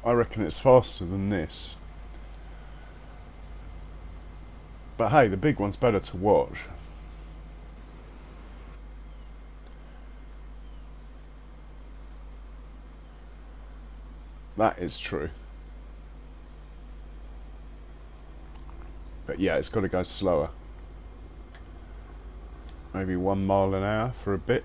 I reckon it's faster than this. But hey, the big one's better to watch. That is true. But yeah, it's got to go slower. Maybe 1 mile an hour for a bit.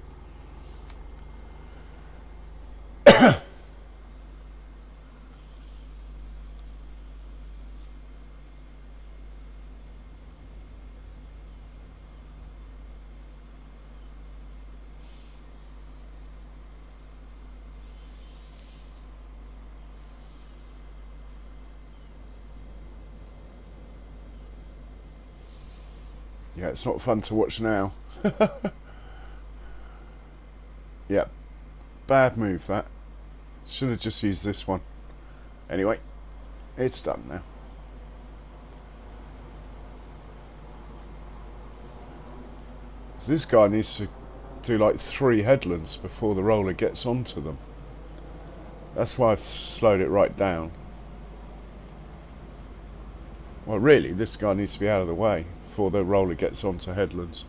Yeah, it's not fun to watch now. Yeah, bad move that. Should have just used this one. Anyway, it's done now. So this guy needs to do like 3 headlands before the roller gets onto them. That's why I've slowed it right down. Well, really, this guy needs to be out of the way before the roller gets onto headlands.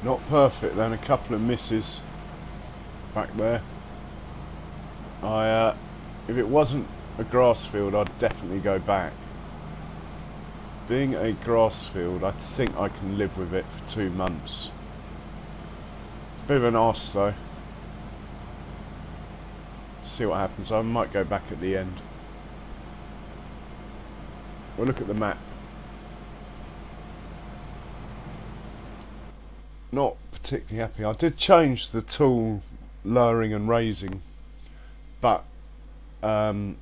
Not perfect then, a couple of misses back there. If it wasn't a grass field, I'd definitely go back. Being a grass field, I think I can live with it for 2 months. Bit of an arse though. See what happens. I might go back at the end. We'll look at the map. Not particularly happy. I did change the tool lowering and raising, but not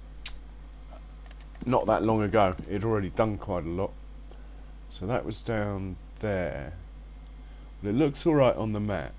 that long ago. It'd already done quite a lot. So that was down there. But it looks alright on the map.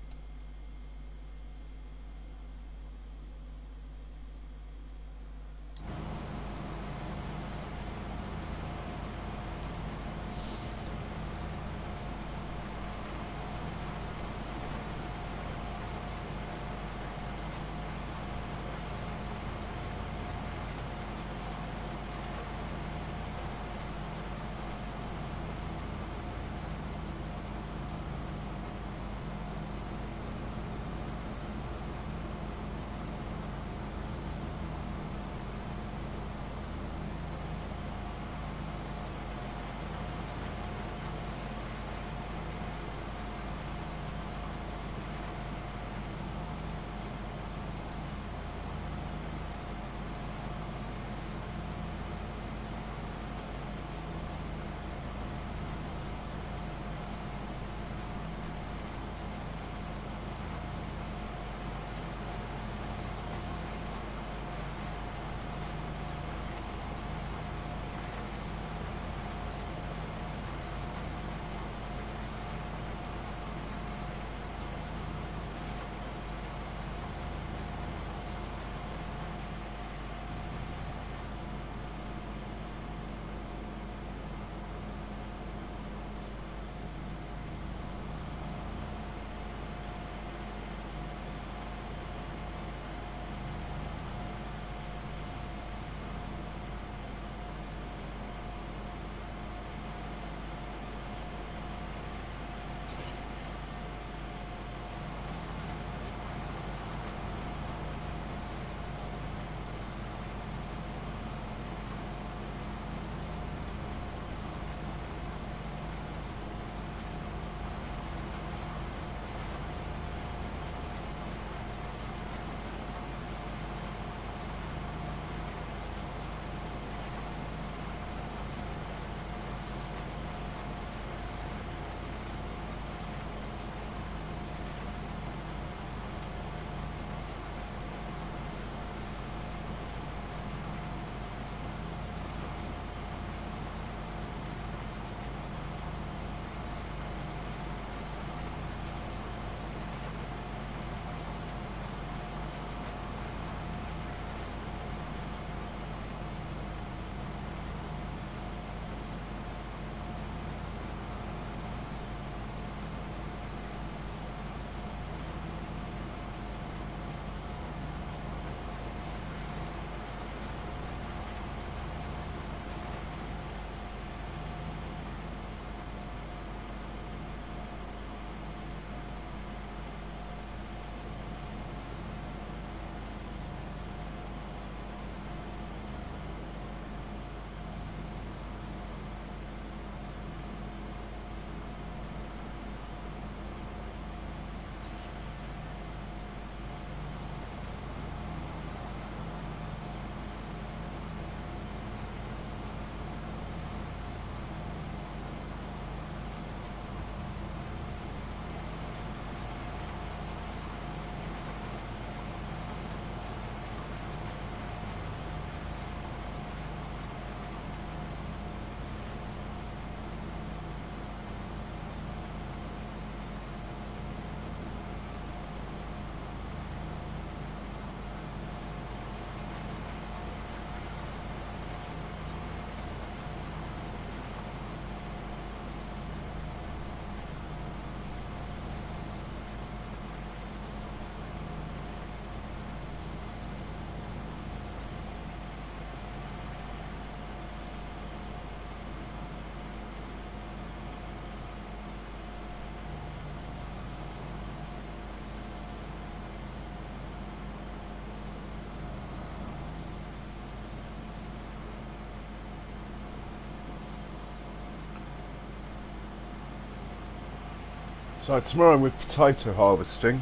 So tomorrow with potato harvesting,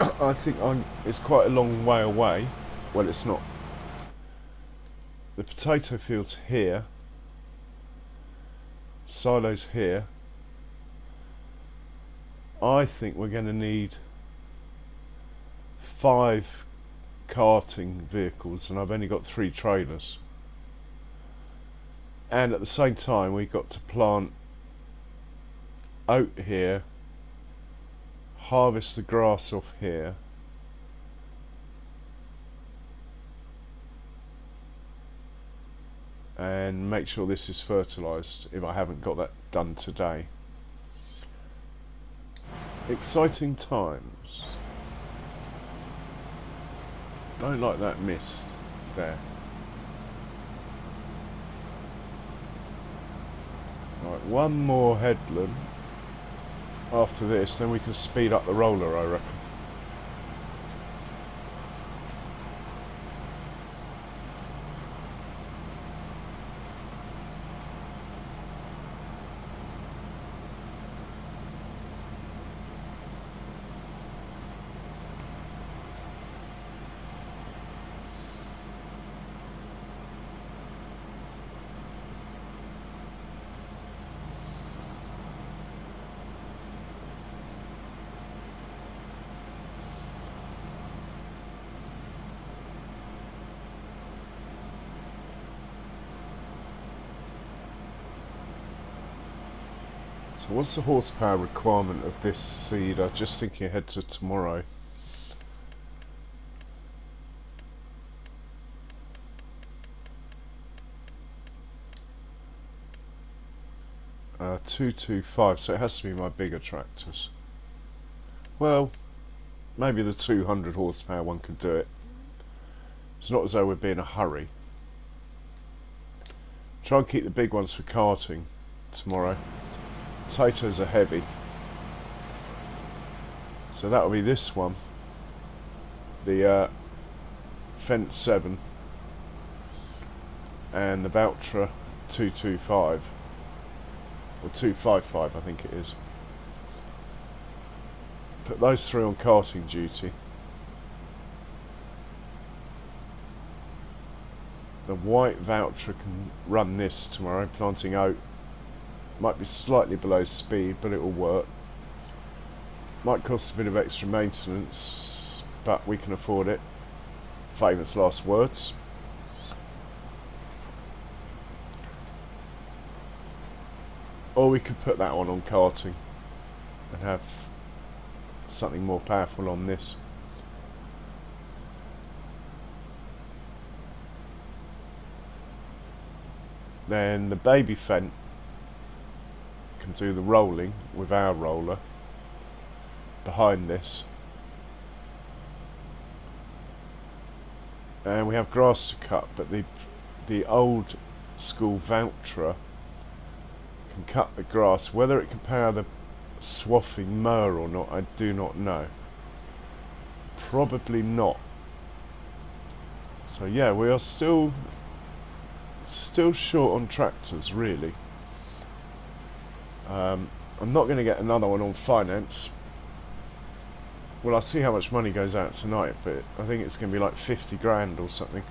I think it's quite a long way away. Well, it's not. The potato field's here, silos here. I think we're going to need 5 carting vehicles, and I've only got 3 trailers. And at the same time, we've got to plant oat here, harvest the grass off here, and make sure this is fertilised if I haven't got that done today. Exciting times. Don't like that miss there. Right, one more headland after this, then we can speed up the roller, I reckon. So what's the horsepower requirement of this seeder? Just thinking ahead to tomorrow. 225, so it has to be my bigger tractors. Well, maybe the 200 horsepower one could do it. It's not as though we'd be in a hurry. Try and keep the big ones for carting tomorrow. Potatoes are heavy, so that'll be this one, the Fence 7 and the Valtra 225 or 255, I think it is. Put those 3 on carting duty. The white Valtra can run this tomorrow, planting oat. Might be slightly below speed, but it will work. Might cost a bit of extra maintenance, but we can afford it. Famous last words. Or we could put that one on carting and have something more powerful on this. Then the baby Fent can do the rolling with our roller behind this, and we have grass to cut, but the old school Valtra can cut the grass. Whether it can power the swathing mower or not, I do not know. Probably not. So yeah, we are still short on tractors, really. I'm not going to get another one on finance. Well, I'll see how much money goes out tonight, but I think it's going to be like 50 grand or something.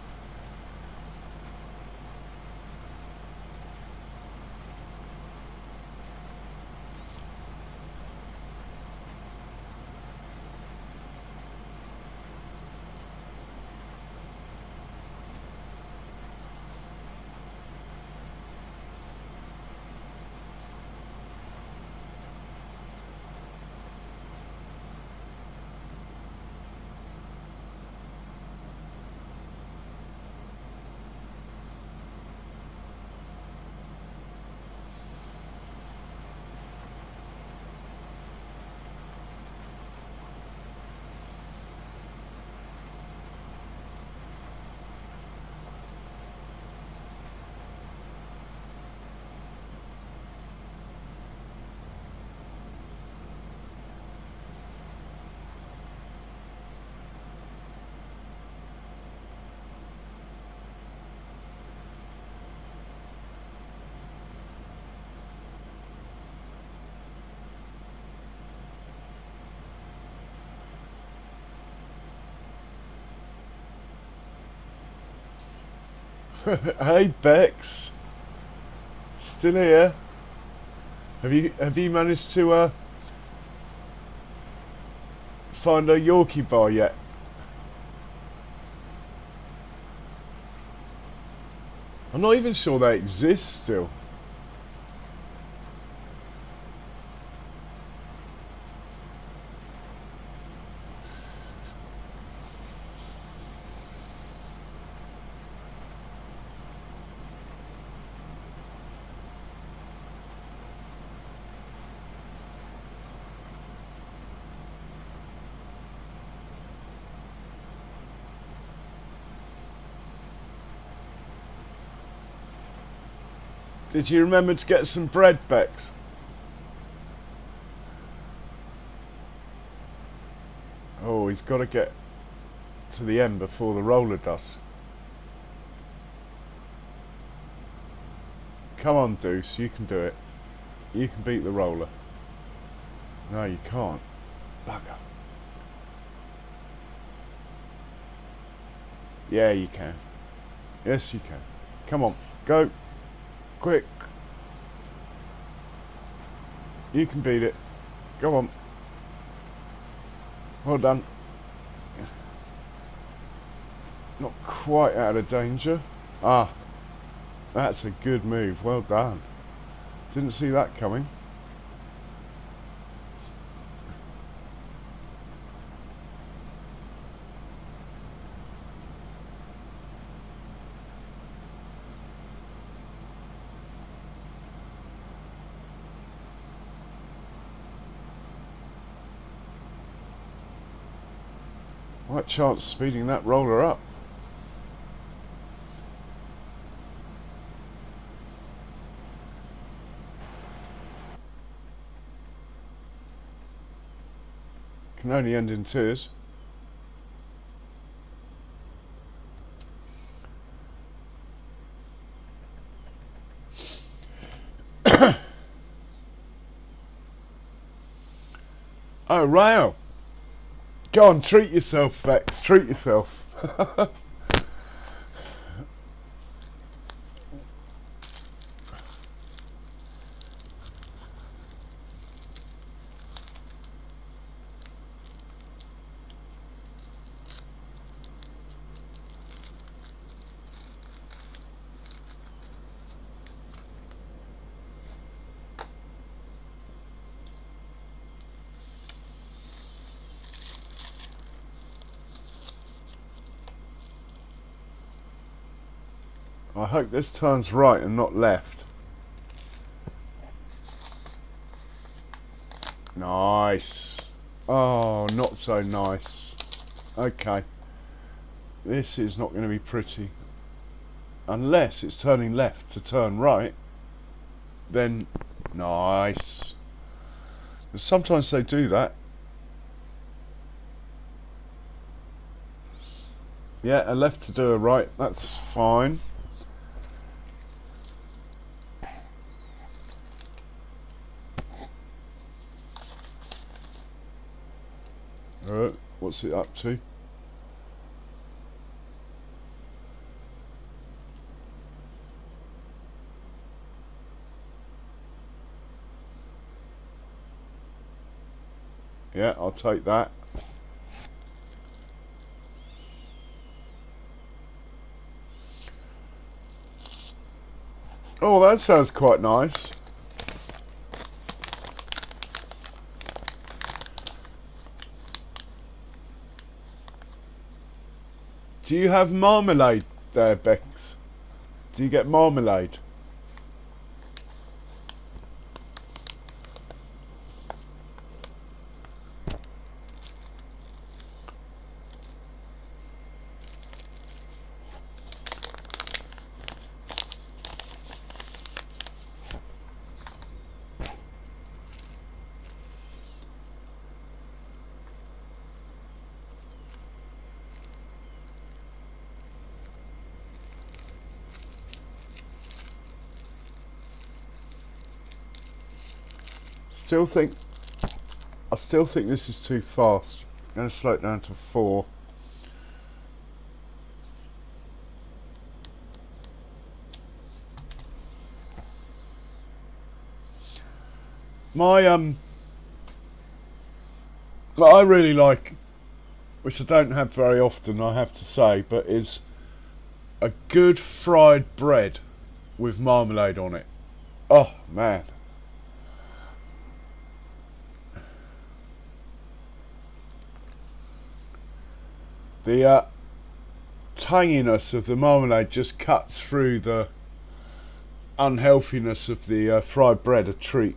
Hey Bex, still here? Have you managed to find a Yorkie bar yet? I'm not even sure they exist still. Did you remember to get some bread, Bex? Oh, he's got to get to the end before the roller does. Come on, Deuce, you can do it. You can beat the roller. No, you can't. Bugger. Yeah, you can. Yes, you can. Come on, go. Quick. You can beat it. Go on. Well done. Not quite out of danger. Ah, that's a good move. Well done. Didn't see that coming. What chance speeding that roller up? Can only end in tears. Oh, wow. Go on, treat yourself, Vex. Treat yourself. I hope this turns right and not left. Nice. Oh, not so nice. Okay. This is not going to be pretty. Unless it's turning left to turn right. Then, nice. But sometimes they do that. Yeah, a left to do a right. That's fine. What's it up to? Yeah, I'll take that. Oh, that sounds quite nice. Do you have marmalade there, Bex? Do you get marmalade? I still think this is too fast. I'm going to slow it down to 4. My what I really like, which I don't have very often, I have to say, but is a good fried bread with marmalade on it. Oh man. The tanginess of the marmalade just cuts through the unhealthiness of the fried bread. A treat.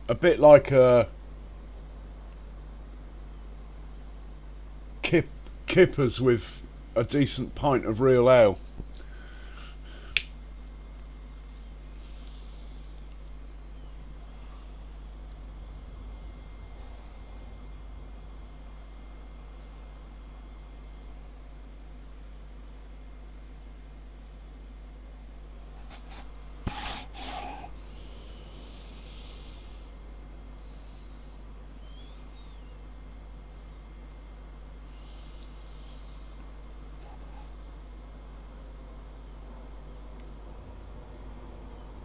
A bit like a kippers with a decent pint of real ale.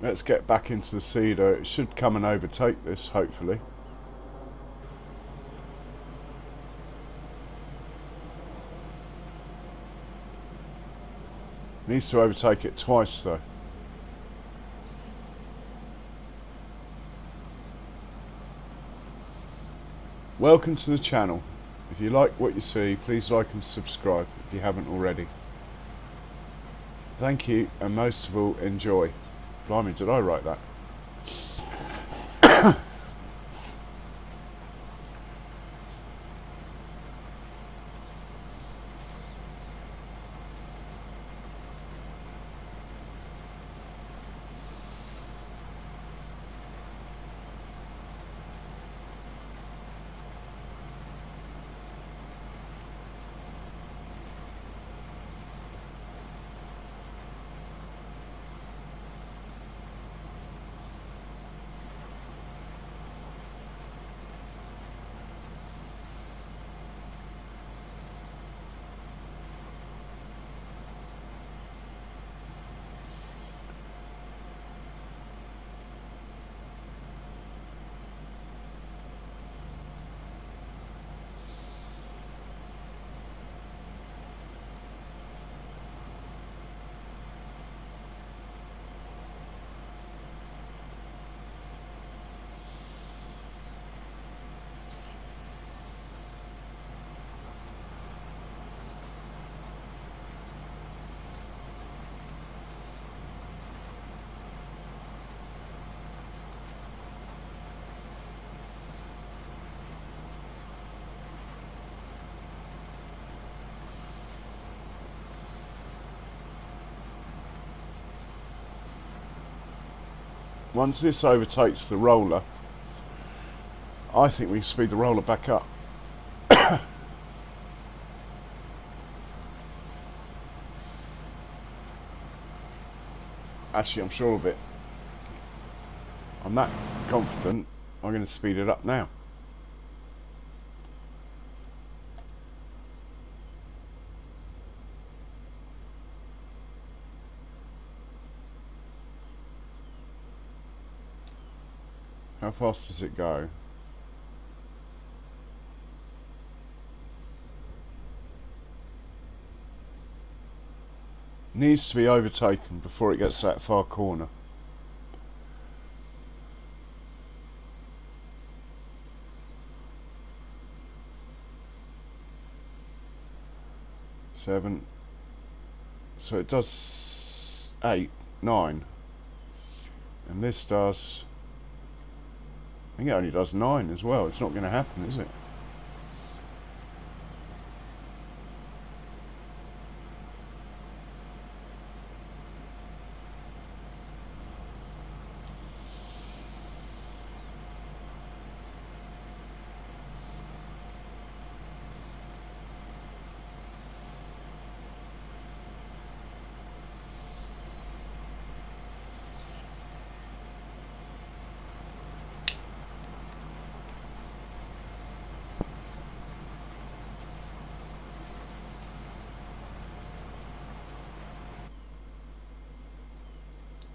Let's get back into the cider. It should come and overtake this, hopefully. Needs to overtake it twice though. Welcome to the channel. If you like what you see, please like and subscribe if you haven't already. Thank you, and most of all, enjoy. Blimey, did I write that? Once this overtakes the roller, I think we can speed the roller back up. Actually, I'm sure of it. I'm that confident, I'm going to speed it up now. How fast does it go? Needs to be overtaken before it gets that far corner. Seven. So it does 8, 9. And this does... I think it only does 9 as well. It's not going to happen, is it?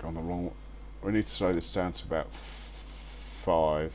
Gone the wrong way. We need to slow this down to about 5.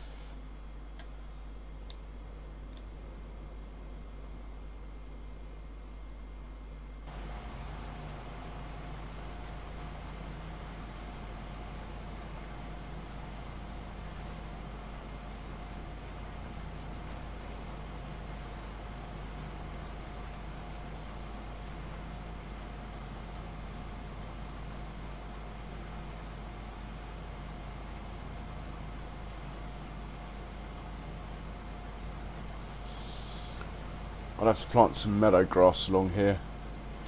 I'll have to plant some meadow grass along here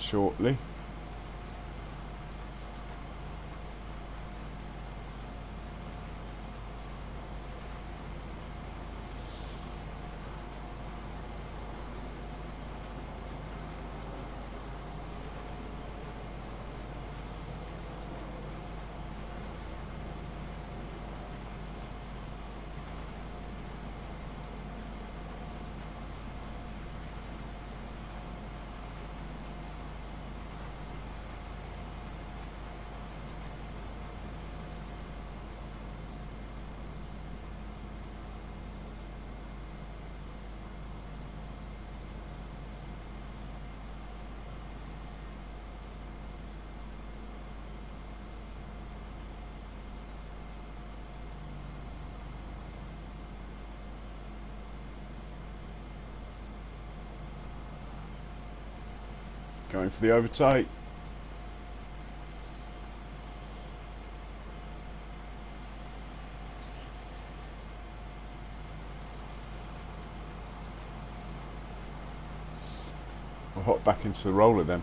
shortly. Going for the overtake. We'll hop back into the roller then.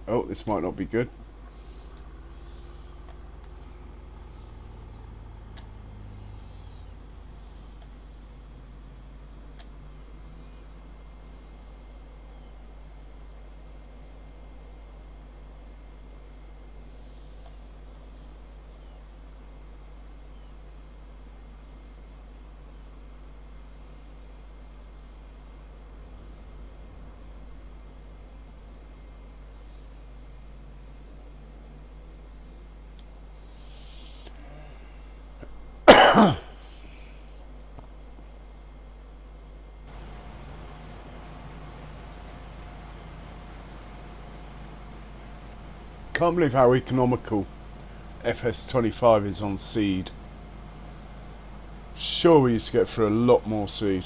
Oh, this might not be good. Can't believe how economical FS25 is on seed. Sure, we used to get through a lot more seed.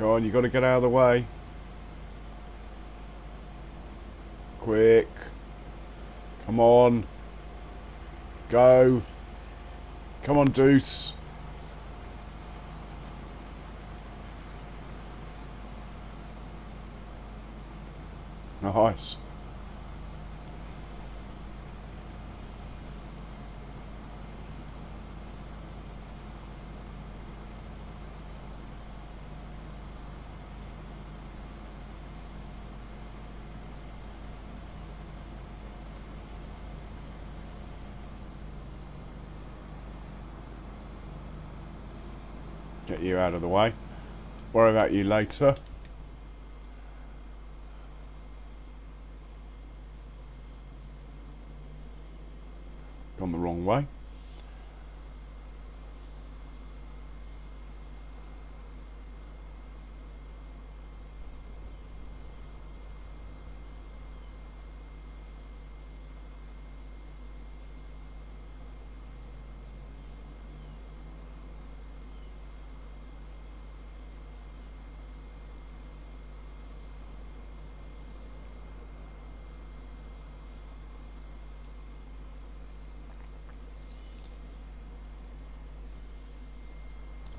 Go on, you got to get out of the way. Quick. Come on. Go. Come on, Deutz. Nice. Get you out of the way. Worry about you later. Gone the wrong way.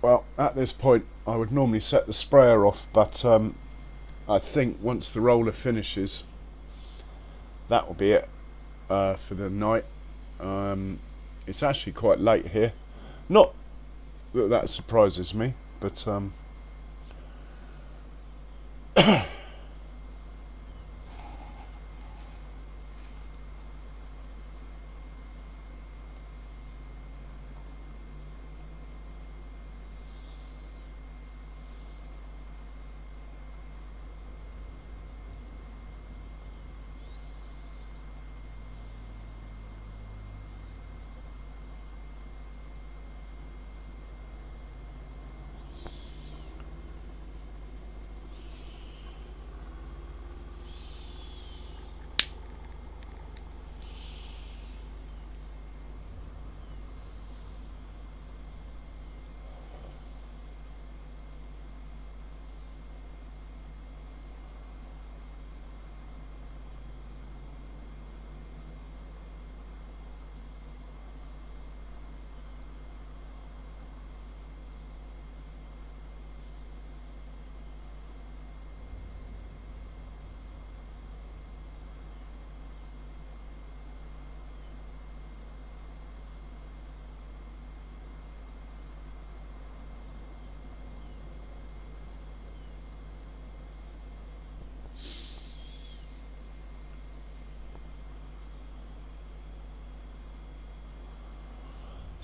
Well, at this point I would normally set the sprayer off, but I think once the roller finishes, that will be it for the night. It's actually quite late here. Not that that surprises me, but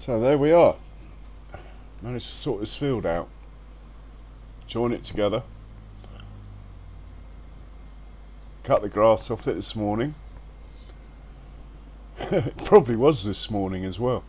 so there we are. Managed to sort this field out, join it together, cut the grass off it this morning. It probably was this morning as well.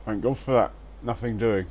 Thank God for that. Nothing doing.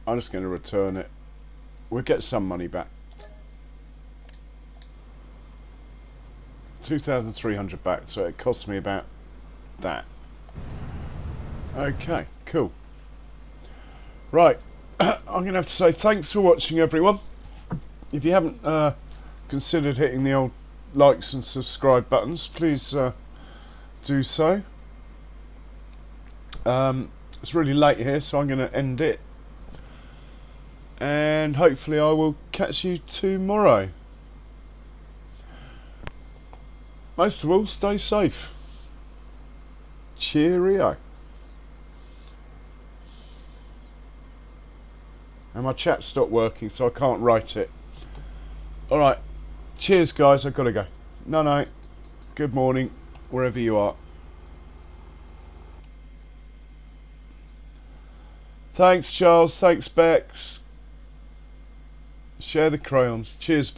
I'm just going to return it. We'll get some money back. 2,300 back, so it cost me about that. Okay, cool. Right, I'm going to have to say thanks for watching, everyone. If you haven't considered hitting the old likes and subscribe buttons, please do so. It's really late here, so I'm going to end it. And hopefully I will catch you tomorrow. Most of all, stay safe. Cheerio. And my chat stopped working, so I can't write it. Alright. Cheers, guys. I've got to go. No. Good morning, wherever you are. Thanks, Charles. Thanks, Bex. Share the crayons. Cheers, Bex.